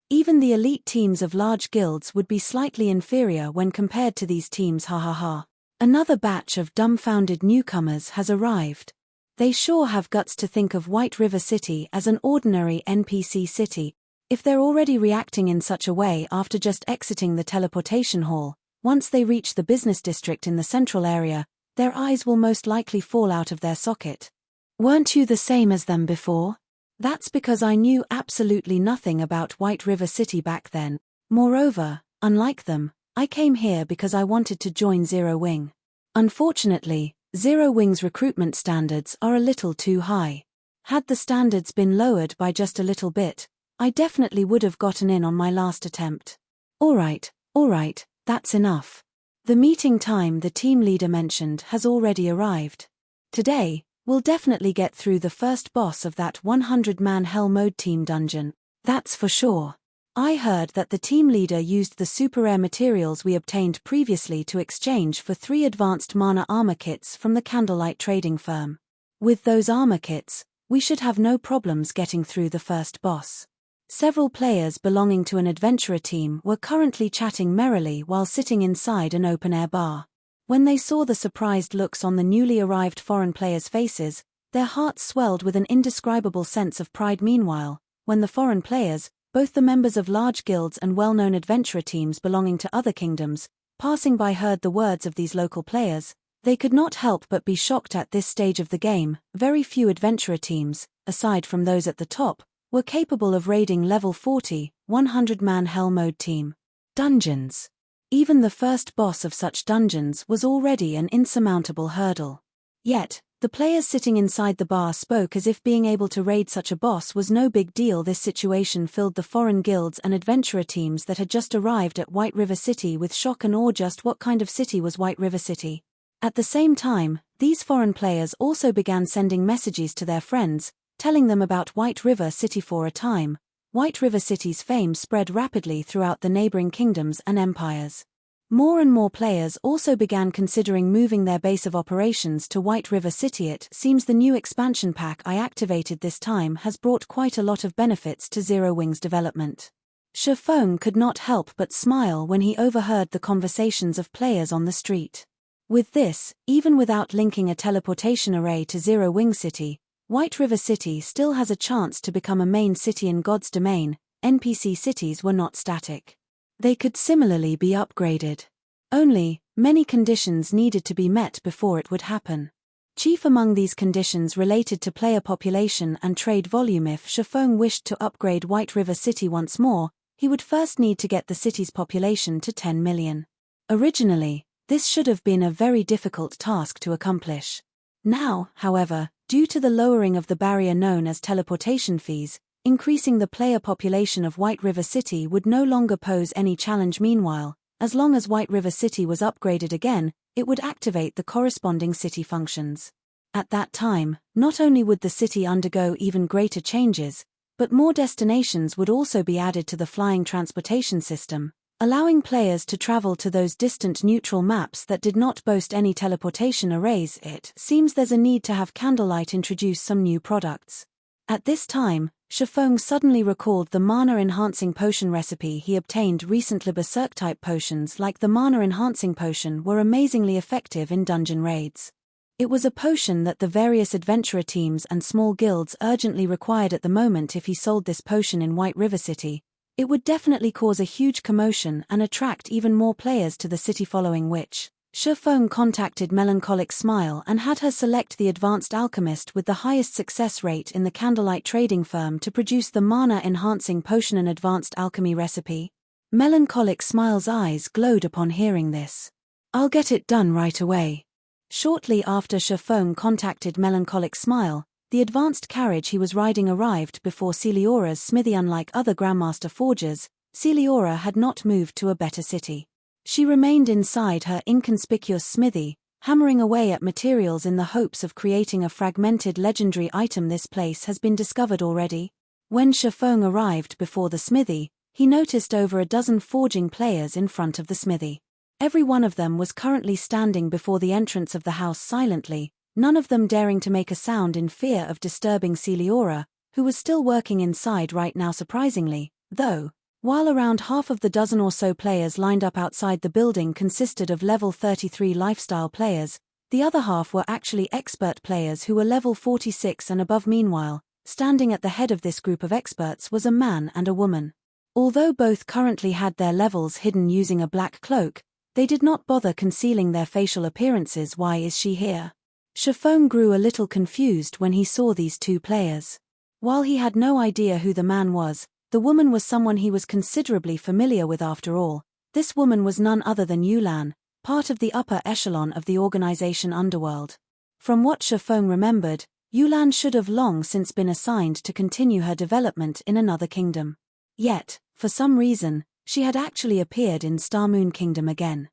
Even the elite teams of large guilds would be slightly inferior when compared to these teams. Ha ha ha. Another batch of dumbfounded newcomers has arrived. They sure have guts to think of White River City as an ordinary NPC city. If they're already reacting in such a way after just exiting the teleportation hall, once they reach the business district in the central area, their eyes will most likely fall out of their socket. Weren't you the same as them before? That's because I knew absolutely nothing about White River City back then. Moreover, unlike them, I came here because I wanted to join Zero Wing. Unfortunately, Zero Wing's recruitment standards are a little too high. Had the standards been lowered by just a little bit, I definitely would have gotten in on my last attempt. Alright, that's enough. The meeting time the team leader mentioned has already arrived. Today, we'll definitely get through the first boss of that 100-man hell mode team dungeon, that's for sure. I heard that the team leader used the super rare materials we obtained previously to exchange for 3 advanced mana armor kits from the Candlelight trading firm. With those armor kits, we should have no problems getting through the first boss. Several players belonging to an adventurer team were currently chatting merrily while sitting inside an open-air bar. When they saw the surprised looks on the newly arrived foreign players' faces, their hearts swelled with an indescribable sense of pride. Meanwhile, when the foreign players, both the members of large guilds and well-known adventurer teams belonging to other kingdoms, passing by heard the words of these local players, they could not help but be shocked. At this stage of the game, very few adventurer teams, aside from those at the top, were capable of raiding level 40, 100-man hell mode team dungeons. Even the first boss of such dungeons was already an insurmountable hurdle. Yet, the players sitting inside the bar spoke as if being able to raid such a boss was no big deal. This situation filled the foreign guilds and adventurer teams that had just arrived at White River City with shock and awe. Just what kind of city was White River City? At the same time, these foreign players also began sending messages to their friends, telling them about White River City. For a time, White River City's fame spread rapidly throughout the neighboring kingdoms and empires. More and more players also began considering moving their base of operations to White River City. It seems the new expansion pack I activated this time has brought quite a lot of benefits to Zero Wing's development. Feng could not help but smile when he overheard the conversations of players on the street. With this, even without linking a teleportation array to Zero Wing City, White River City still has a chance to become a main city in God's domain. NPC cities were not static. They could similarly be upgraded. Only, many conditions needed to be met before it would happen. Chief among these conditions related to player population and trade volume. If Feng wished to upgrade White River City once more, he would first need to get the city's population to 10 million. Originally, this should have been a very difficult task to accomplish. Now, however, due to the lowering of the barrier known as teleportation fees, increasing the player population of White River City would no longer pose any challenge. Meanwhile, as long as White River City was upgraded again, it would activate the corresponding city functions. At that time, not only would the city undergo even greater changes, but more destinations would also be added to the flying transportation system, allowing players to travel to those distant neutral maps that did not boast any teleportation arrays. It seems there's a need to have Candlelight introduce some new products. At this time, Feng suddenly recalled the mana-enhancing potion recipe he obtained recently. Berserk-type potions like the mana-enhancing potion were amazingly effective in dungeon raids. It was a potion that the various adventurer teams and small guilds urgently required at the moment. If he sold this potion in White River City, it would definitely cause a huge commotion and attract even more players to the city, following which, Feng contacted Melancholic Smile and had her select the advanced alchemist with the highest success rate in the Candlelight trading firm to produce the mana-enhancing potion. An advanced alchemy recipe. Melancholic Smile's eyes glowed upon hearing this. "I'll get it done right away." Shortly after Feng contacted Melancholic Smile, the advanced carriage he was riding arrived before Celiora's smithy. Unlike other Grandmaster forgers, Celiora had not moved to a better city. She remained inside her inconspicuous smithy, hammering away at materials in the hopes of creating a fragmented legendary item. "This place has been discovered already." When Feng arrived before the smithy, he noticed over a dozen forging players in front of the smithy. Every one of them was currently standing before the entrance of the house silently, none of them daring to make a sound in fear of disturbing Celiora, who was still working inside right now. Surprisingly, though, while around half of the dozen or so players lined up outside the building consisted of level 33 lifestyle players, the other half were actually expert players who were level 46 and above. Meanwhile, standing at the head of this group of experts was a man and a woman. Although both currently had their levels hidden using a black cloak, they did not bother concealing their facial appearances. "Why is she here?" Feng grew a little confused when he saw these two players. While he had no idea who the man was, the woman was someone he was considerably familiar with. After all, this woman was none other than Yulan, part of the upper echelon of the organization Underworld. From what Feng remembered, Yulan should have long since been assigned to continue her development in another kingdom. Yet, for some reason, she had actually appeared in Starmoon Kingdom again.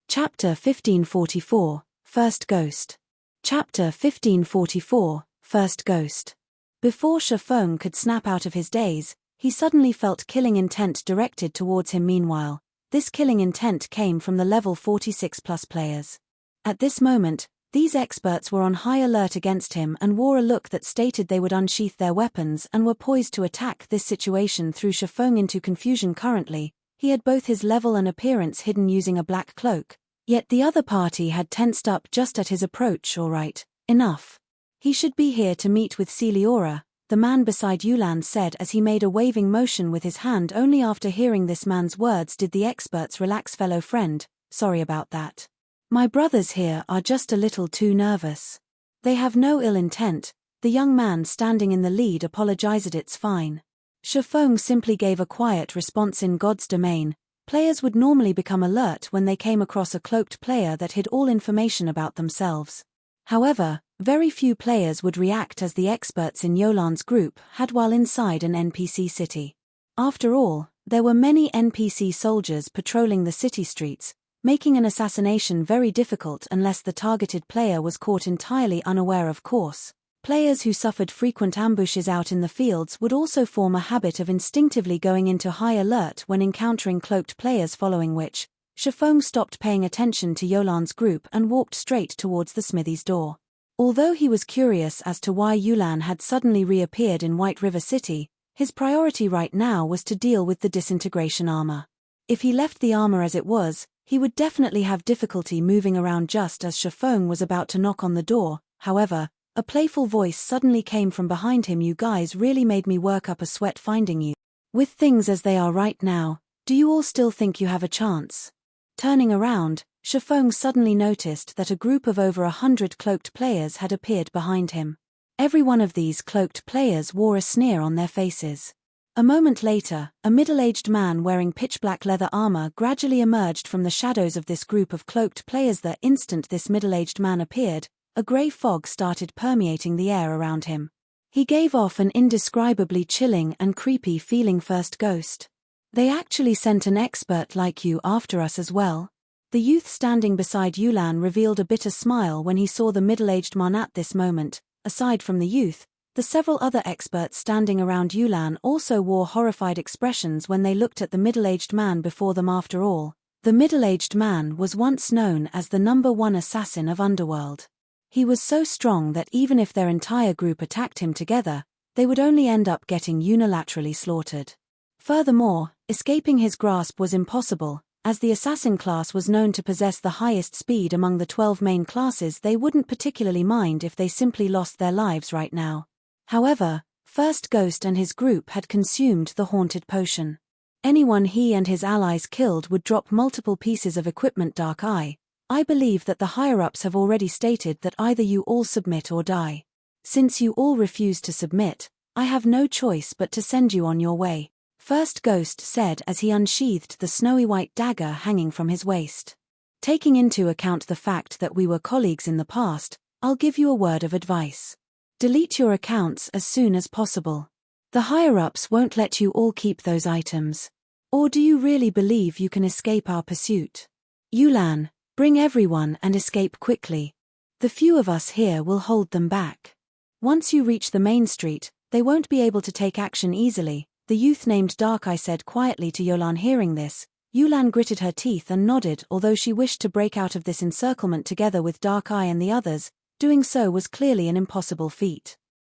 Chapter 1544, First Ghost. Chapter 1544, First Ghost. Before Feng could snap out of his daze, he suddenly felt killing intent directed towards him. Meanwhile, this killing intent came from the level 46+ players. At this moment, these experts were on high alert against him and wore a look that stated they would unsheath their weapons and were poised to attack. This situation threw Feng into confusion. Currently, he had both his level and appearance hidden using a black cloak, yet the other party had tensed up just at his approach. "All right, enough. He should be here to meet with Celiora," the man beside Yulan said as he made a waving motion with his hand. Only after hearing this man's words did the experts relax. "Fellow friend, sorry about that. My brothers here are just a little too nervous. They have no ill intent," the young man standing in the lead apologized. "It's fine." Feng simply gave a quiet response. In God's domain, players would normally become alert when they came across a cloaked player that hid all information about themselves. However, very few players would react as the experts in Yolan's group had while inside an NPC city. After all, there were many NPC soldiers patrolling the city streets, making an assassination very difficult unless the targeted player was caught entirely unaware. Of course, players who suffered frequent ambushes out in the fields would also form a habit of instinctively going into high alert when encountering cloaked players, following which, Feng stopped paying attention to Yolan's group and walked straight towards the smithy's door. Although he was curious as to why Yulan had suddenly reappeared in White River City, his priority right now was to deal with the disintegration armor. If he left the armor as it was, he would definitely have difficulty moving around. Just as Feng was about to knock on the door, however, a playful voice suddenly came from behind him. "You guys really made me work up a sweat finding you. With things as they are right now, do you all still think you have a chance?" Turning around, Feng suddenly noticed that a group of over 100 cloaked players had appeared behind him. Every one of these cloaked players wore a sneer on their faces. A moment later, a middle-aged man wearing pitch-black leather armor gradually emerged from the shadows of this group of cloaked players. The instant this middle-aged man appeared, a grey fog started permeating the air around him. He gave off an indescribably chilling and creepy feeling. First Ghost. They actually sent an expert like you after us as well? The youth standing beside Yulan revealed a bitter smile when he saw the middle-aged man at this moment. Aside from the youth, the several other experts standing around Yulan also wore horrified expressions when they looked at the middle-aged man before them. After all, the middle-aged man was once known as the #1 assassin of Underworld. He was so strong that even if their entire group attacked him together, they would only end up getting unilaterally slaughtered. Furthermore, escaping his grasp was impossible. As the assassin class was known to possess the highest speed among the 12 main classes, they wouldn't particularly mind if they simply lost their lives right now. However, First Ghost and his group had consumed the haunted potion. Anyone he and his allies killed would drop multiple pieces of equipment. Dark Eye, I believe that the higher-ups have already stated that either you all submit or die. Since you all refuse to submit, I have no choice but to send you on your way, First Ghost said as he unsheathed the snowy white dagger hanging from his waist. Taking into account the fact that we were colleagues in the past, I'll give you a word of advice. Delete your accounts as soon as possible. The higher-ups won't let you all keep those items. Or do you really believe you can escape our pursuit? Yulan, bring everyone and escape quickly. The few of us here will hold them back. Once you reach the main street, they won't be able to take action easily, the youth named Dark Eye said quietly to Yulan. Hearing this, Yulan gritted her teeth and nodded. Although she wished to break out of this encirclement together with Dark Eye and the others, doing so was clearly an impossible feat.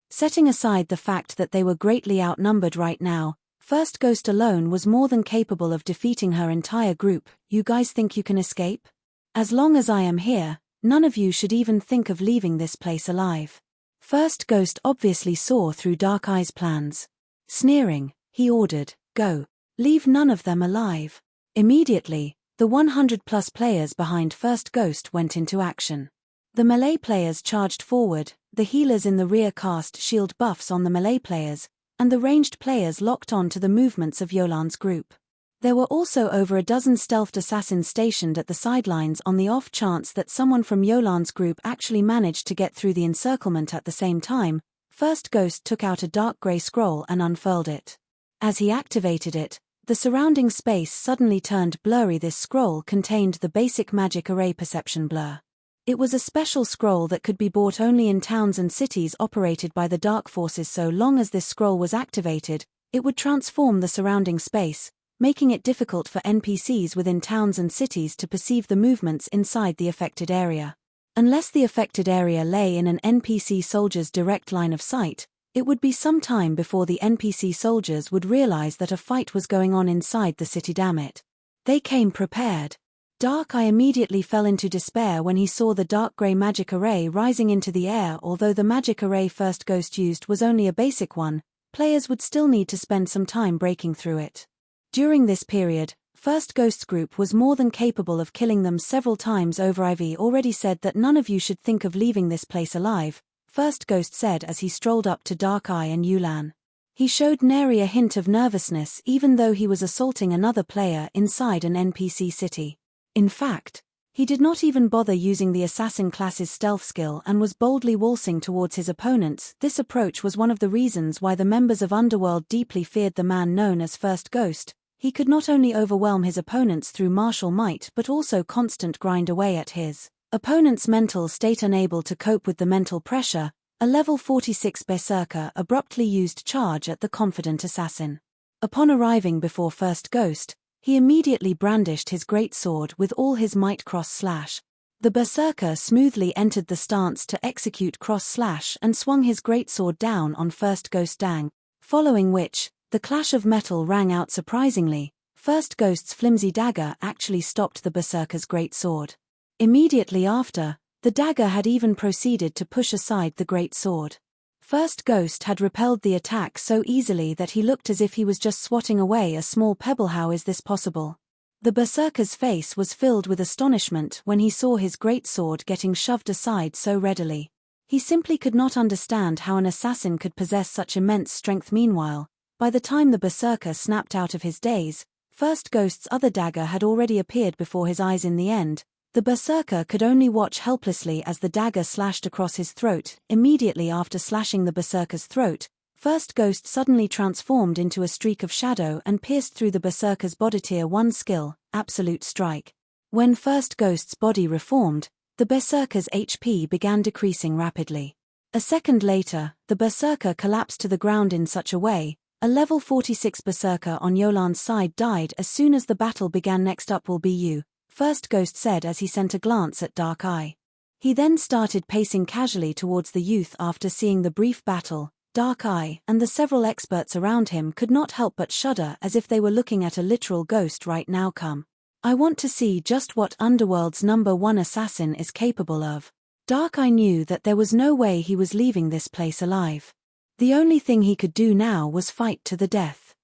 Setting aside the fact that they were greatly outnumbered right now, First Ghost alone was more than capable of defeating her entire group. You guys think you can escape? As long as I am here, none of you should even think of leaving this place alive. First Ghost obviously saw through Dark Eye's plans. Sneering, he ordered, go. Leave none of them alive. Immediately, the 100-plus players behind First Ghost went into action. The melee players charged forward, the healers in the rear cast shield buffs on the melee players, and the ranged players locked on to the movements of Yolan's group. There were also over a dozen stealthed assassins stationed at the sidelines on the off chance that someone from Yolan's group actually managed to get through the encirclement at the same time. First Ghost took out a dark grey scroll and unfurled it. As he activated it, the surrounding space suddenly turned blurry. This scroll contained the basic magic array perception blur. It was a special scroll that could be bought only in towns and cities operated by the dark forces. So long as this scroll was activated, it would transform the surrounding space, making it difficult for NPCs within towns and cities to perceive the movements inside the affected area. Unless the affected area lay in an NPC soldier's direct line of sight, it would be some time before the NPC soldiers would realize that a fight was going on inside the city. Damn it. They came prepared. Dark Eye immediately fell into despair when he saw the dark grey magic array rising into the air. Although the magic array First Ghost used was only a basic one, players would still need to spend some time breaking through it. During this period, First Ghost's group was more than capable of killing them several times over. I've already said that none of you should think of leaving this place alive, First Ghost said as he strolled up to Dark Eye and Yulan. He showed nary a hint of nervousness even though he was assaulting another player inside an NPC city. In fact, he did not even bother using the assassin class's stealth skill and was boldly waltzing towards his opponents. This approach was one of the reasons why the members of Underworld deeply feared the man known as First Ghost. He could not only overwhelm his opponents through martial might but also constant grind away at his opponent's mental state. Unable to cope with the mental pressure, a level 46 berserker abruptly used charge at the confident assassin. Upon arriving before First Ghost, he immediately brandished his great sword with all his might. Cross slash. The berserker smoothly entered the stance to execute cross slash and swung his greatsword down on First Ghost. Dang. Following which, the clash of metal rang out surprisingly. First Ghost's flimsy dagger actually stopped the berserker's greatsword. Immediately after, the dagger had even proceeded to push aside the greatsword. First Ghost had repelled the attack so easily that he looked as if he was just swatting away a small pebble. How is this possible? The berserker's face was filled with astonishment when he saw his greatsword getting shoved aside so readily. He simply could not understand how an assassin could possess such immense strength. Meanwhile, by the time the berserker snapped out of his daze, First Ghost's other dagger had already appeared before his eyes. In the end, the berserker could only watch helplessly as the dagger slashed across his throat. Immediately after slashing the berserker's throat, First Ghost suddenly transformed into a streak of shadow and pierced through the berserker's body. Tier 1 skill, Absolute Strike. When First Ghost's body reformed, the berserker's HP began decreasing rapidly. A second later, the berserker collapsed to the ground in such a way, a level 46 berserker on Yolan's side died as soon as the battle began. Next up will be you, First Ghost said as he sent a glance at Dark Eye. He then started pacing casually towards the youth. After seeing the brief battle, Dark Eye and the several experts around him could not help but shudder as if they were looking at a literal ghost right now. Come. I want to see just what Underworld's #1 assassin is capable of. Dark Eye knew that there was no way he was leaving this place alive. The only thing he could do now was fight to the death.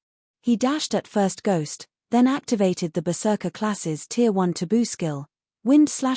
He dashed at First Ghost, then activated the Berserker class's Tier 1 taboo skill.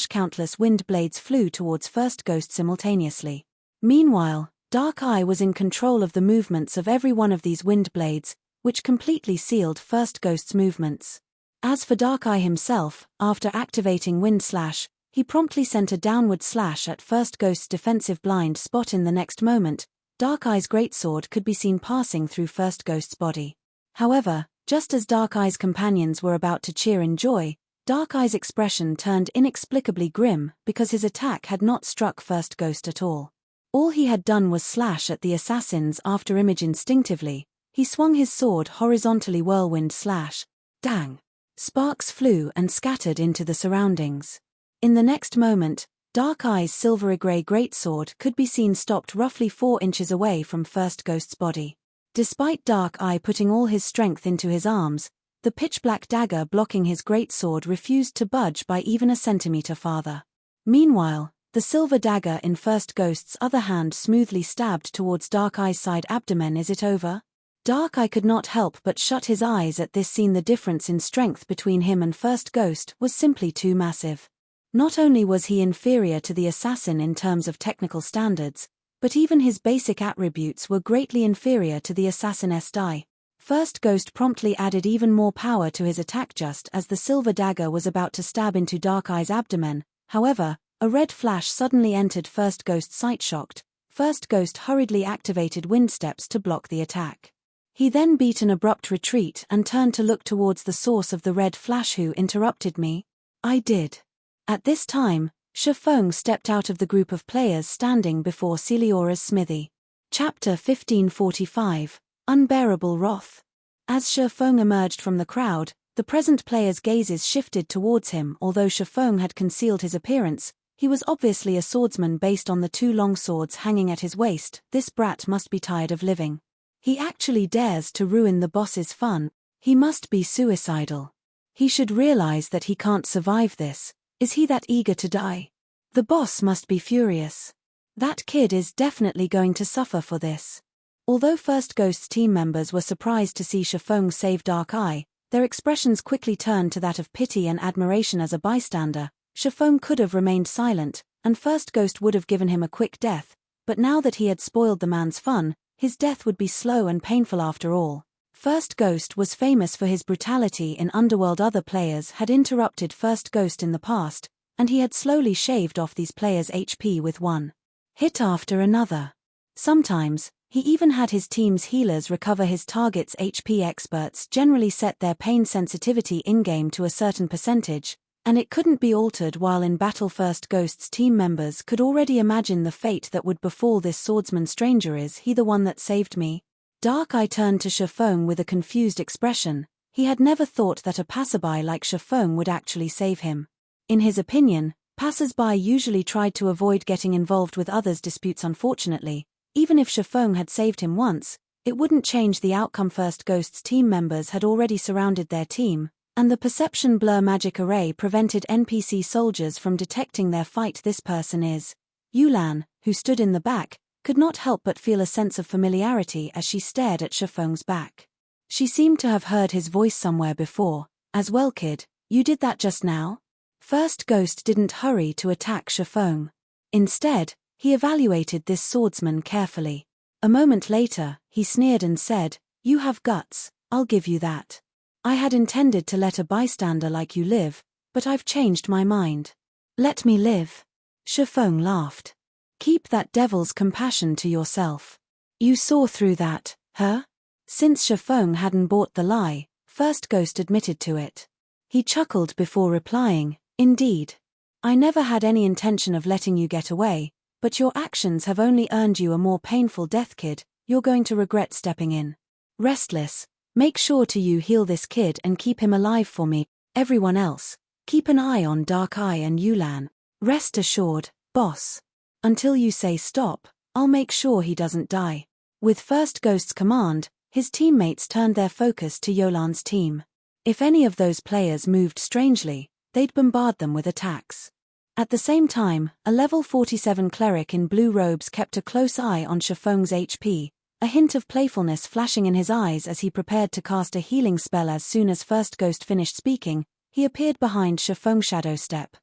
Countless wind blades flew towards First Ghost simultaneously. Meanwhile, Dark Eye was in control of the movements of every one of these wind blades, which completely sealed First Ghost's movements. As for Dark Eye himself, after activating Wind Slash, he promptly sent a downward slash at First Ghost's defensive blind spot. In the next moment, Dark Eye's greatsword could be seen passing through First Ghost's body. However, just as Dark Eye's companions were about to cheer in joy, Dark Eye's expression turned inexplicably grim because his attack had not struck First Ghost at all. All he had done was slash at the assassin's after image. Instinctively, he swung his sword horizontally. Whirlwind slash. Dang! Sparks flew and scattered into the surroundings. In the next moment, Dark Eye's silvery-grey greatsword could be seen stopped roughly 4 inches away from First Ghost's body. Despite Dark Eye putting all his strength into his arms, the pitch-black dagger blocking his greatsword refused to budge by even a centimeter farther. Meanwhile, the silver dagger in First Ghost's other hand smoothly stabbed towards Dark Eye's side abdomen. Is it over? Dark Eye could not help but shut his eyes at this scene. The difference in strength between him and First Ghost was simply too massive. Not only was he inferior to the assassin in terms of technical standards, but even his basic attributes were greatly inferior to the assassin's die. First Ghost promptly added even more power to his attack just as the silver dagger was about to stab into Dark Eye's abdomen. However, a red flash suddenly entered First Ghost's sight. Shocked, First Ghost hurriedly activated wind steps to block the attack. He then beat an abrupt retreat and turned to look towards the source of the red flash. Who interrupted me? I did. At this time, Feng stepped out of the group of players standing before Celiora's smithy. Chapter 1545, Unbearable Wrath. As Feng emerged from the crowd, the present players' gazes shifted towards him. Although Feng had concealed his appearance, he was obviously a swordsman based on the 2 long swords hanging at his waist. This brat must be tired of living. He actually dares to ruin the boss's fun. He must be suicidal. He should realize that he can't survive this. Is he that eager to die? The boss must be furious. That kid is definitely going to suffer for this. Although First Ghost's team members were surprised to see Feng save Dark Eye, their expressions quickly turned to that of pity and admiration. As a bystander, Feng could have remained silent, and First Ghost would have given him a quick death, but now that he had spoiled the man's fun, his death would be slow and painful. After all, First Ghost was famous for his brutality in Underworld. Other players had interrupted First Ghost in the past, and he had slowly shaved off these players' HP with one hit after another. Sometimes, he even had his team's healers recover his target's HP. Experts generally set their pain sensitivity in-game to a certain percentage, and it couldn't be altered while in battle. First Ghost's team members could already imagine the fate that would befall this swordsman. Stranger, is he the one that saved me? Dark Eye turned to Feng with a confused expression. He had never thought that a passerby like Feng would actually save him. In his opinion, passers-by usually tried to avoid getting involved with others' disputes. Unfortunately, even if Feng had saved him once, it wouldn't change the outcome. First Ghost's team members had already surrounded their team, and the perception blur magic array prevented NPC soldiers from detecting their fight. This person is Yulan, who stood in the back, could not help but feel a sense of familiarity as she stared at Feng's back. She seemed to have heard his voice somewhere before. As well, kid, You did that just now? First Ghost didn't hurry to attack Feng. Instead, he evaluated this swordsman carefully. A moment later, he sneered and said, "You have guts, I'll give you that. I had intended to let a bystander like you live, but I've changed my mind. Let me live." Feng laughed. "Keep that devil's compassion to yourself. You saw through that, huh?" Since Feng hadn't bought the lie, First Ghost admitted to it. He chuckled before replying, "Indeed. I never had any intention of letting you get away, but your actions have only earned you a more painful death, kid. You're going to regret stepping in. Restless, make sure to heal this kid and keep him alive for me. Everyone else, keep an eye on Dark Eye and Yulan. Rest assured, boss. Until you say stop, I'll make sure he doesn't die." With First Ghost's command, his teammates turned their focus to Yulan's team. If any of those players moved strangely, they'd bombard them with attacks. At the same time, a level 47 cleric in blue robes kept a close eye on Feng's HP, a hint of playfulness flashing in his eyes as he prepared to cast a healing spell. As soon as First Ghost finished speaking, he appeared behind Feng's shadow step.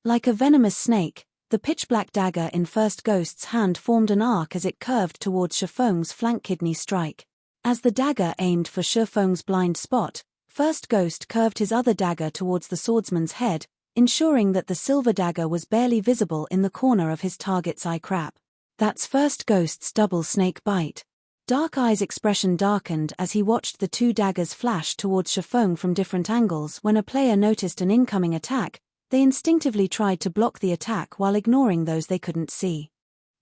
Like a venomous snake, the pitch-black dagger in First Ghost's hand formed an arc as it curved towards Feng's flank kidney strike. As the dagger aimed for Feng's blind spot, First Ghost curved his other dagger towards the swordsman's head, ensuring that the silver dagger was barely visible in the corner of his target's eye. Crap. That's First Ghost's double snake bite. Dark Eye's expression darkened as he watched the two daggers flash towards Feng from different angles. When a player noticed an incoming attack, they instinctively tried to block the attack while ignoring those they couldn't see.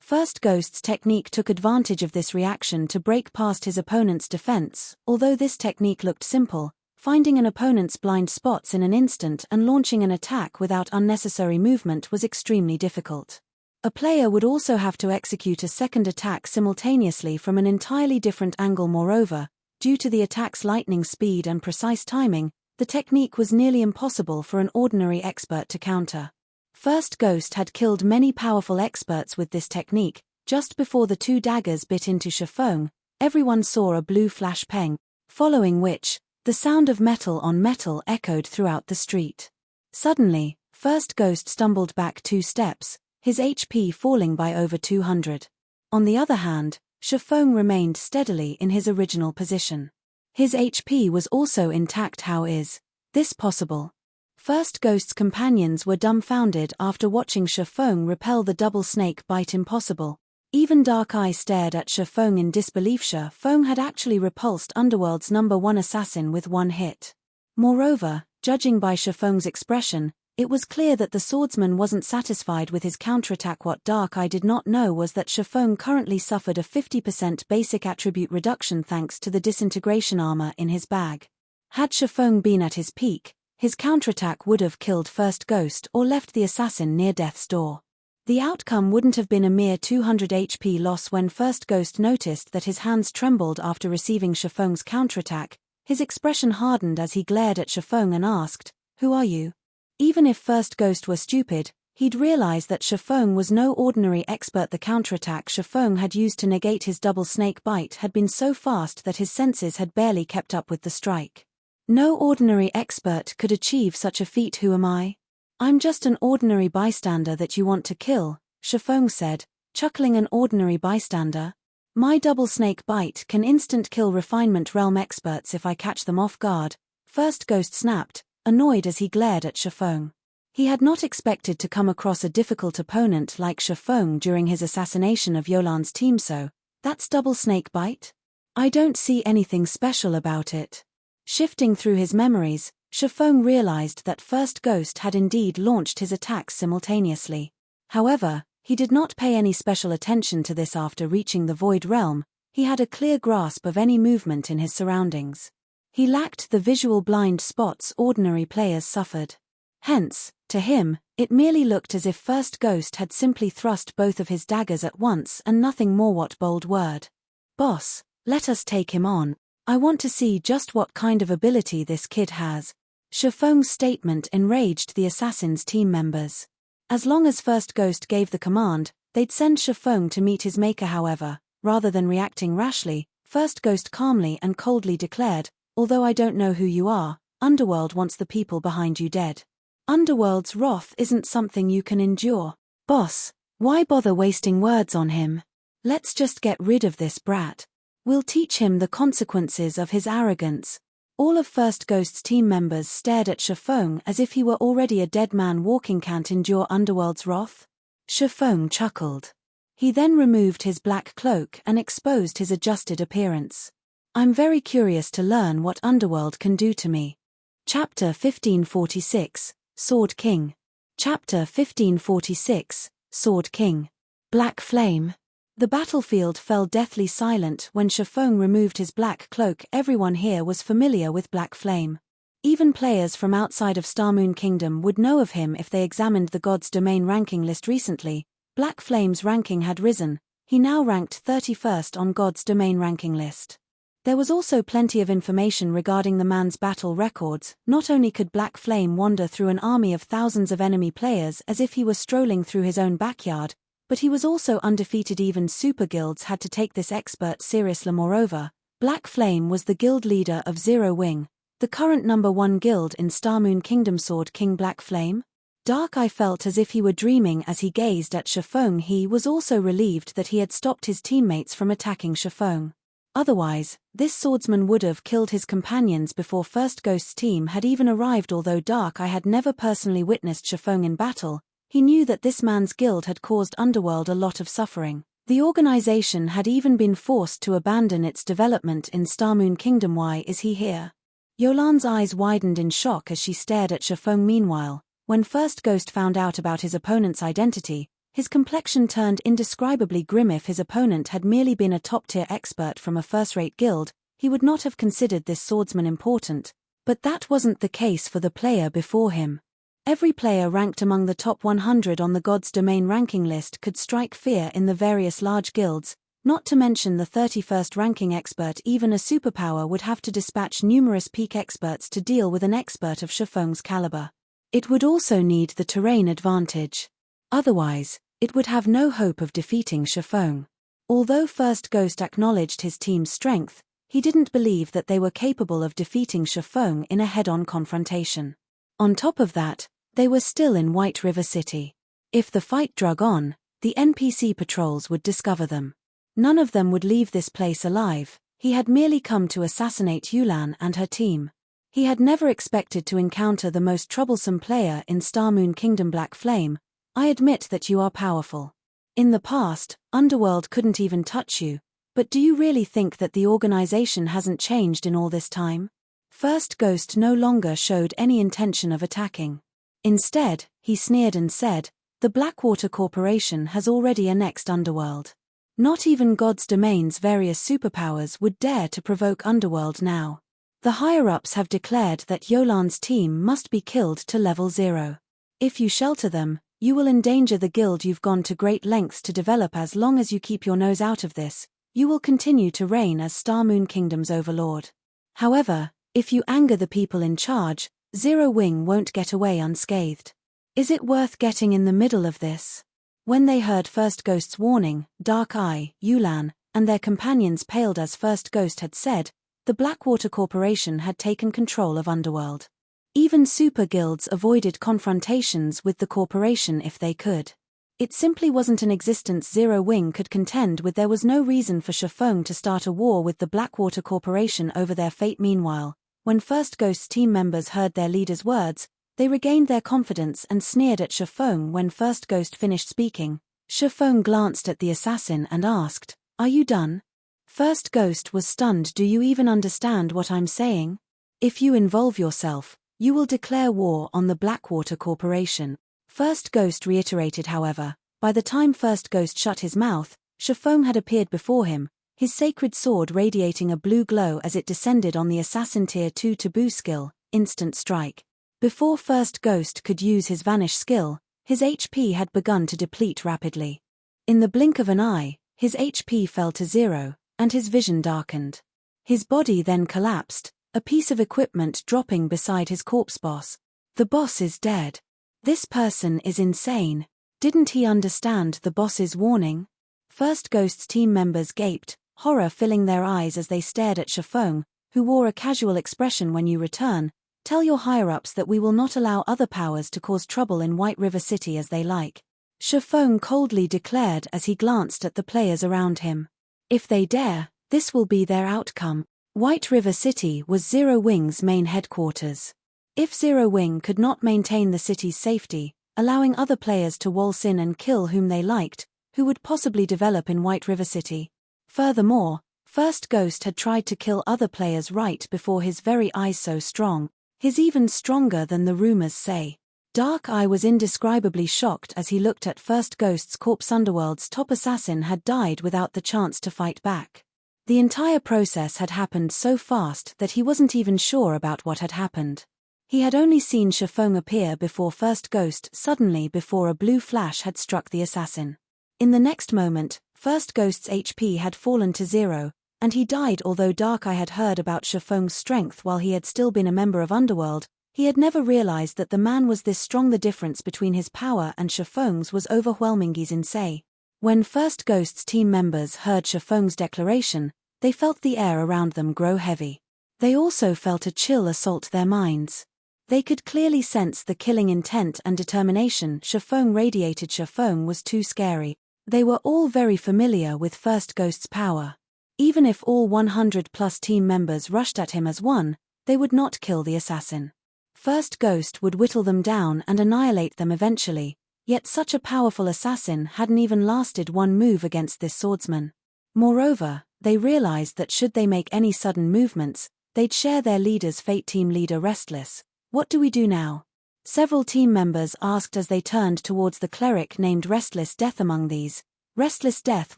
First Ghost's technique took advantage of this reaction to break past his opponent's defense. Although this technique looked simple, finding an opponent's blind spots in an instant and launching an attack without unnecessary movement was extremely difficult. A player would also have to execute a second attack simultaneously from an entirely different angle. Moreover, due to the attack's lightning speed and precise timing, the technique was nearly impossible for an ordinary expert to counter. First Ghost had killed many powerful experts with this technique. Just before the two daggers bit into Feng, everyone saw a blue flash peng, following which, the sound of metal on metal echoed throughout the street. Suddenly, First Ghost stumbled back 2 steps, his HP falling by over 200. On the other hand, Feng remained steadily in his original position. His HP was also intact. How is this possible? First Ghost's companions were dumbfounded after watching Feng repel the double snake bite. Impossible. Even Dark Eye stared at Feng in disbelief. Feng had actually repulsed Underworld's #1 assassin with 1 hit. Moreover, judging by Feng's expression, it was clear that the swordsman wasn't satisfied with his counterattack. What Dark Eye did not know was that Feng currently suffered a 50% basic attribute reduction thanks to the disintegration armor in his bag. Had Feng been at his peak, his counterattack would have killed First Ghost or left the assassin near death's door. The outcome wouldn't have been a mere 200 HP loss. When First Ghost noticed that his hands trembled after receiving Feng's counterattack, his expression hardened as he glared at Feng and asked, "Who are you?" Even if First Ghost were stupid, he'd realize that Feng was no ordinary expert. The counterattack Feng had used to negate his double snake bite had been so fast that his senses had barely kept up with the strike. No ordinary expert could achieve such a feat. Who am I? I'm just an ordinary bystander that you want to kill, Feng said, chuckling. An ordinary bystander? My double snake bite can instant kill Refinement Realm experts if I catch them off guard. First Ghost snapped, annoyed as he glared at Feng. He had not expected to come across a difficult opponent like Feng during his assassination of Yulan's team. So, that's double snake bite? I don't see anything special about it. Shifting through his memories, Feng realized that First Ghost had indeed launched his attacks simultaneously. However, he did not pay any special attention to this. After reaching the Void Realm, he had a clear grasp of any movement in his surroundings. He lacked the visual blind spots ordinary players suffered. Hence, to him, it merely looked as if First Ghost had simply thrust both of his daggers at once and nothing more. What bold word. Boss, let us take him on. I want to see just what kind of ability this kid has. Feng's statement enraged the assassin's team members. As long as First Ghost gave the command, they'd send Feng to meet his maker. However, rather than reacting rashly, First Ghost calmly and coldly declared, "Although I don't know who you are, Underworld wants the people behind you dead. Underworld's wrath isn't something you can endure. Boss, why bother wasting words on him? Let's just get rid of this brat. We'll teach him the consequences of his arrogance. All of First Ghost's team members stared at Feng as if he were already a dead man walking. Can't endure Underworld's wrath? Feng chuckled. He then removed his black cloak and exposed his adjusted appearance. I'm very curious to learn what Underworld can do to me. Chapter 1546, Sword King. Chapter 1546, Sword King. Black Flame. The battlefield fell deathly silent when Feng removed his black cloak. Everyone here was familiar with Black Flame. Even players from outside of Starmoon Kingdom would know of him if they examined the God's Domain ranking list recently. Black Flame's ranking had risen. He now ranked 31st on God's Domain ranking list. There was also plenty of information regarding the man's battle records. Not only could Black Flame wander through an army of thousands of enemy players as if he were strolling through his own backyard, but he was also undefeated. Even super guilds had to take this expert seriously. Moreover, Black Flame was the guild leader of Zero Wing, the current #1 guild in Starmoon Kingdom. Sword King Black Flame? Dark Eye felt as if he were dreaming as he gazed at Feng. He was also relieved that he had stopped his teammates from attacking Feng. Otherwise, this swordsman would have killed his companions before First Ghost's team had even arrived. Although Dark Eye had never personally witnessed Feng in battle, he knew that this man's guild had caused Underworld a lot of suffering. The organization had even been forced to abandon its development in Starmoon Kingdom. Why is he here? Yolan's eyes widened in shock as she stared at Feng. Meanwhile, when First Ghost found out about his opponent's identity, his complexion turned indescribably grim. If his opponent had merely been a top-tier expert from a first-rate guild, he would not have considered this swordsman important. But that wasn't the case for the player before him. Every player ranked among the top 100 on the God's Domain ranking list could strike fear in the various large guilds, not to mention the 31st ranking expert. Even a superpower would have to dispatch numerous peak experts to deal with an expert of Feng's caliber. It would also need the terrain advantage. Otherwise, it would have no hope of defeating Feng. Although First Ghost acknowledged his team's strength, he didn't believe that they were capable of defeating Feng in a head-on confrontation. On top of that, they were still in White River City. If the fight drug on, the NPC patrols would discover them. None of them would leave this place alive. He had merely come to assassinate Yulan and her team. He had never expected to encounter the most troublesome player in Starmoon Kingdom. Black Flame, I admit that you are powerful. In the past, Underworld couldn't even touch you, but do you really think that the organization hasn't changed in all this time? First Ghost no longer showed any intention of attacking. Instead, he sneered and said, the Blackwater Corporation has already annexed Underworld. Not even God's Domain's various superpowers would dare to provoke Underworld now. The higher-ups have declared that Yolan's team must be killed to level 0. If you shelter them, you will endanger the guild you've gone to great lengths to develop. As long as you keep your nose out of this, you will continue to reign as Starmoon Kingdom's overlord. However, if you anger the people in charge, Zero Wing won't get away unscathed. Is it worth getting in the middle of this? When they heard First Ghost's warning, Dark Eye, Yulan, and their companions paled. As First Ghost had said, the Blackwater Corporation had taken control of Underworld. Even super guilds avoided confrontations with the corporation if they could. It simply wasn't an existence Zero Wing could contend with. There was no reason for Feng to start a war with the Blackwater Corporation over their fate. Meanwhile, when First Ghost's team members heard their leader's words, they regained their confidence and sneered at Feng. When First Ghost finished speaking, Feng glanced at the assassin and asked, "Are you done?" First Ghost was stunned. Do you even understand what I'm saying? If you involve yourself, you will declare war on the Blackwater Corporation. First Ghost reiterated. However, by the time First Ghost shut his mouth, Feng had appeared before him, his sacred sword radiating a blue glow as it descended on the assassin tier 2 taboo skill, Instant Strike. Before First Ghost could use his Vanish skill, his HP had begun to deplete rapidly. In the blink of an eye, his HP fell to 0, and his vision darkened. His body then collapsed, a piece of equipment dropping beside his corpse. Boss. The boss is dead. This person is insane. Didn't he understand the boss's warning? First Ghost's team members gaped, horror filling their eyes as they stared at Feng, who wore a casual expression. When you return, Tell your higher-ups that we will not allow other powers to cause trouble in White River City as they like," Feng coldly declared as he glanced at the players around him. "If they dare, this will be their outcome." White River City was Zero Wing's main headquarters. If Zero Wing could not maintain the city's safety, allowing other players to waltz in and kill whom they liked, who would possibly develop in White River City? Furthermore, First Ghost had tried to kill other players right before his very eyes, so strong, his even stronger than the rumors say. Dark Eye was indescribably shocked as he looked at First Ghost's corpse. Underworld's top assassin had died without the chance to fight back. The entire process had happened so fast that he wasn't even sure about what had happened. He had only seen Feng appear before First Ghost suddenly before a blue flash had struck the assassin. In the next moment, First Ghost's HP had fallen to 0, and he died. Although Dark Eye had heard about Feng's strength while he had still been a member of Underworld, he had never realized that the man was this strong. The difference between his power and Feng's was overwhelming. He's insane. When First Ghost's team members heard Feng's declaration, they felt the air around them grow heavy. They also felt a chill assault their minds. They could clearly sense the killing intent and determination Feng radiated. Feng was too scary. They were all very familiar with First Ghost's power. Even if all 100+ team members rushed at him as one, they would not kill the assassin. First Ghost would whittle them down and annihilate them eventually, yet such a powerful assassin hadn't even lasted one move against this swordsman. Moreover, they realized that should they make any sudden movements, they'd share their leader's fate. Team leader Restless, what do we do now? Several team members asked as they turned towards the cleric named Restless Death. Among these, Restless Death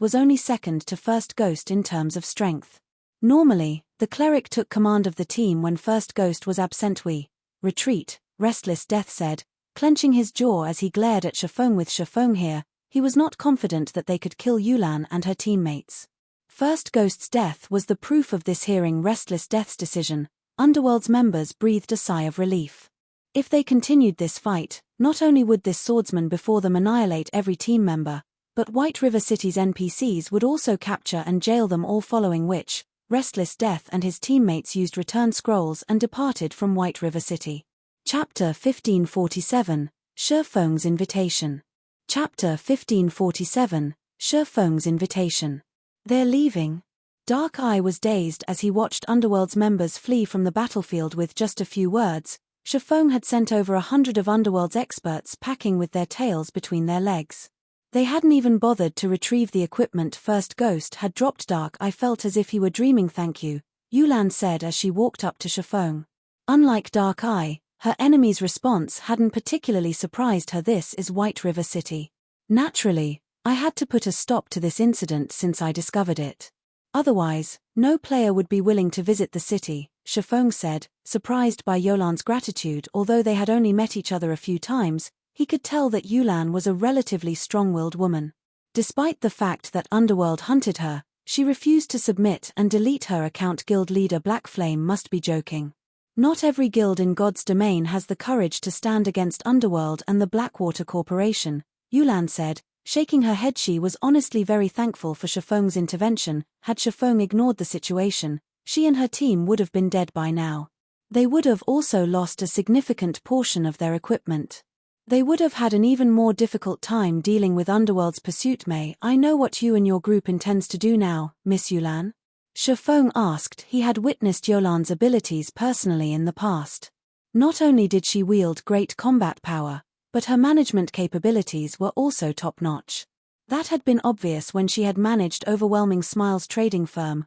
was only second to First Ghost in terms of strength. Normally, the cleric took command of the team when First Ghost was absent. "We retreat," Restless Death said, clenching his jaw as he glared at Feng. With Feng here, he was not confident that they could kill Yulan and her teammates. First Ghost's death was the proof of this. Hearing Restless Death's decision, Underworld's members breathed a sigh of relief. If they continued this fight, not only would this swordsman before them annihilate every team member, but White River City's NPCs would also capture and jail them all, following which, Restless Death and his teammates used return scrolls and departed from White River City. Chapter 1547, Feng's Invitation. Chapter 1547, Feng's Invitation. They're leaving. Dark Eye was dazed as he watched Underworld's members flee from the battlefield. With just a few words, Feng had sent over 100 of Underworld's experts packing with their tails between their legs. They hadn't even bothered to retrieve the equipment First Ghost had dropped. Dark Eye felt as if he were dreaming. "Thank you," Yulan said as she walked up to Feng. Unlike Dark Eye, her enemy's response hadn't particularly surprised her. This is White River City. Naturally, I had to put a stop to this incident since I discovered it. Otherwise, no player would be willing to visit the city, Feng said, surprised by Yulan's gratitude. Although they had only met each other a few times, he could tell that Yulan was a relatively strong-willed woman. Despite the fact that Underworld hunted her, she refused to submit and delete her account. Guild leader Blackflame must be joking. Not every guild in God's domain has the courage to stand against Underworld and the Blackwater Corporation, Yulan said, shaking her head. She was honestly very thankful for Feng's intervention. Had Feng ignored the situation, she and her team would have been dead by now. They would have also lost a significant portion of their equipment. They would have had an even more difficult time dealing with Underworld's pursuit. "May I know what you and your group intends to do now, Miss Yulan?" Feng asked. He had witnessed Yulan's abilities personally in the past. Not only did she wield great combat power, but her management capabilities were also top-notch. That had been obvious when she had managed Overwhelming Trading Firm,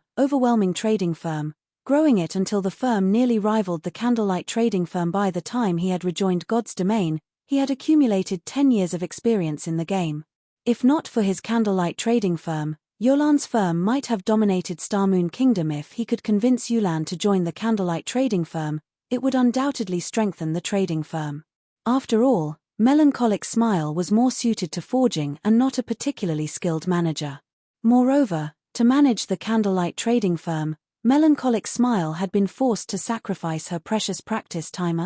growing it until the firm nearly rivaled the Candlelight trading firm. By the time he had rejoined God's domain, he had accumulated 10 years of experience in the game. If not for his Candlelight trading firm, Yulan's firm might have dominated Starmoon Kingdom. If he could convince Yulan to join the Candlelight trading firm, it would undoubtedly strengthen the trading firm. After all, Melancholic Smile was more suited to forging and not a particularly skilled manager. Moreover, to manage the Candlelight trading firm, Melancholic Smile had been forced to sacrifice her precious practice time.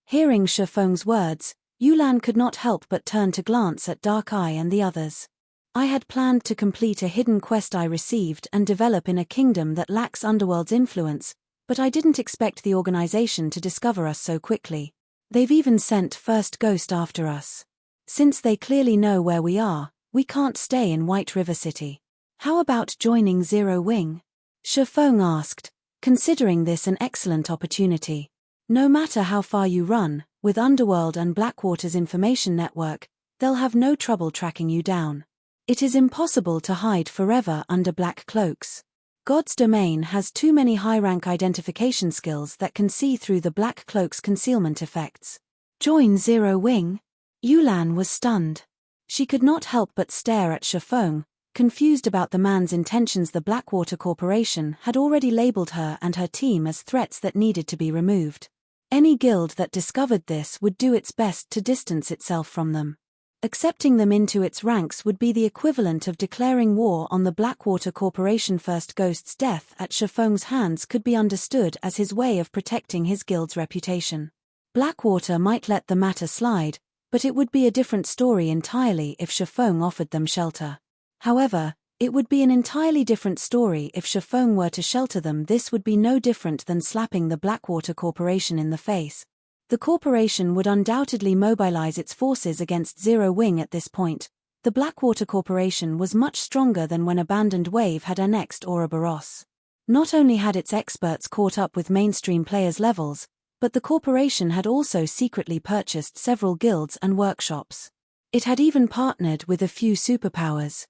Hearing Feng's words, Yulan could not help but turn to glance at Dark Eye and the others. "I had planned to complete a hidden quest I received and develop in a kingdom that lacks Underworld's influence," But I didn't expect the organization to discover us so quickly. They've even sent First Ghost after us. Since they clearly know where we are, we can't stay in White River City. How about joining Zero Wing? Feng asked, considering this an excellent opportunity. No matter how far you run, with Underworld and Blackwater's information network, they'll have no trouble tracking you down. It is impossible to hide forever under black cloaks. God's domain has too many high-rank identification skills that can see through the black cloak's concealment effects. Join Zero Wing? Yulan was stunned. She could not help but stare at Feng, confused about the man's intentions. The Blackwater Corporation had already labeled her and her team as threats that needed to be removed. Any guild that discovered this would do its best to distance itself from them. Accepting them into its ranks would be the equivalent of declaring war on the Blackwater Corporation. First Ghost's death at Feng's hands could be understood as his way of protecting his guild's reputation. Blackwater might let the matter slide, but it would be a different story entirely if Feng offered them shelter. However, it would be an entirely different story if Feng were to shelter them. This would be no different than slapping the Blackwater Corporation in the face. The corporation would undoubtedly mobilize its forces against Zero Wing at this point. The Blackwater Corporation was much stronger than when Abandoned Wave had annexed Ouroboros. Not only had its experts caught up with mainstream players' levels, but the corporation had also secretly purchased several guilds and workshops. It had even partnered with a few superpowers.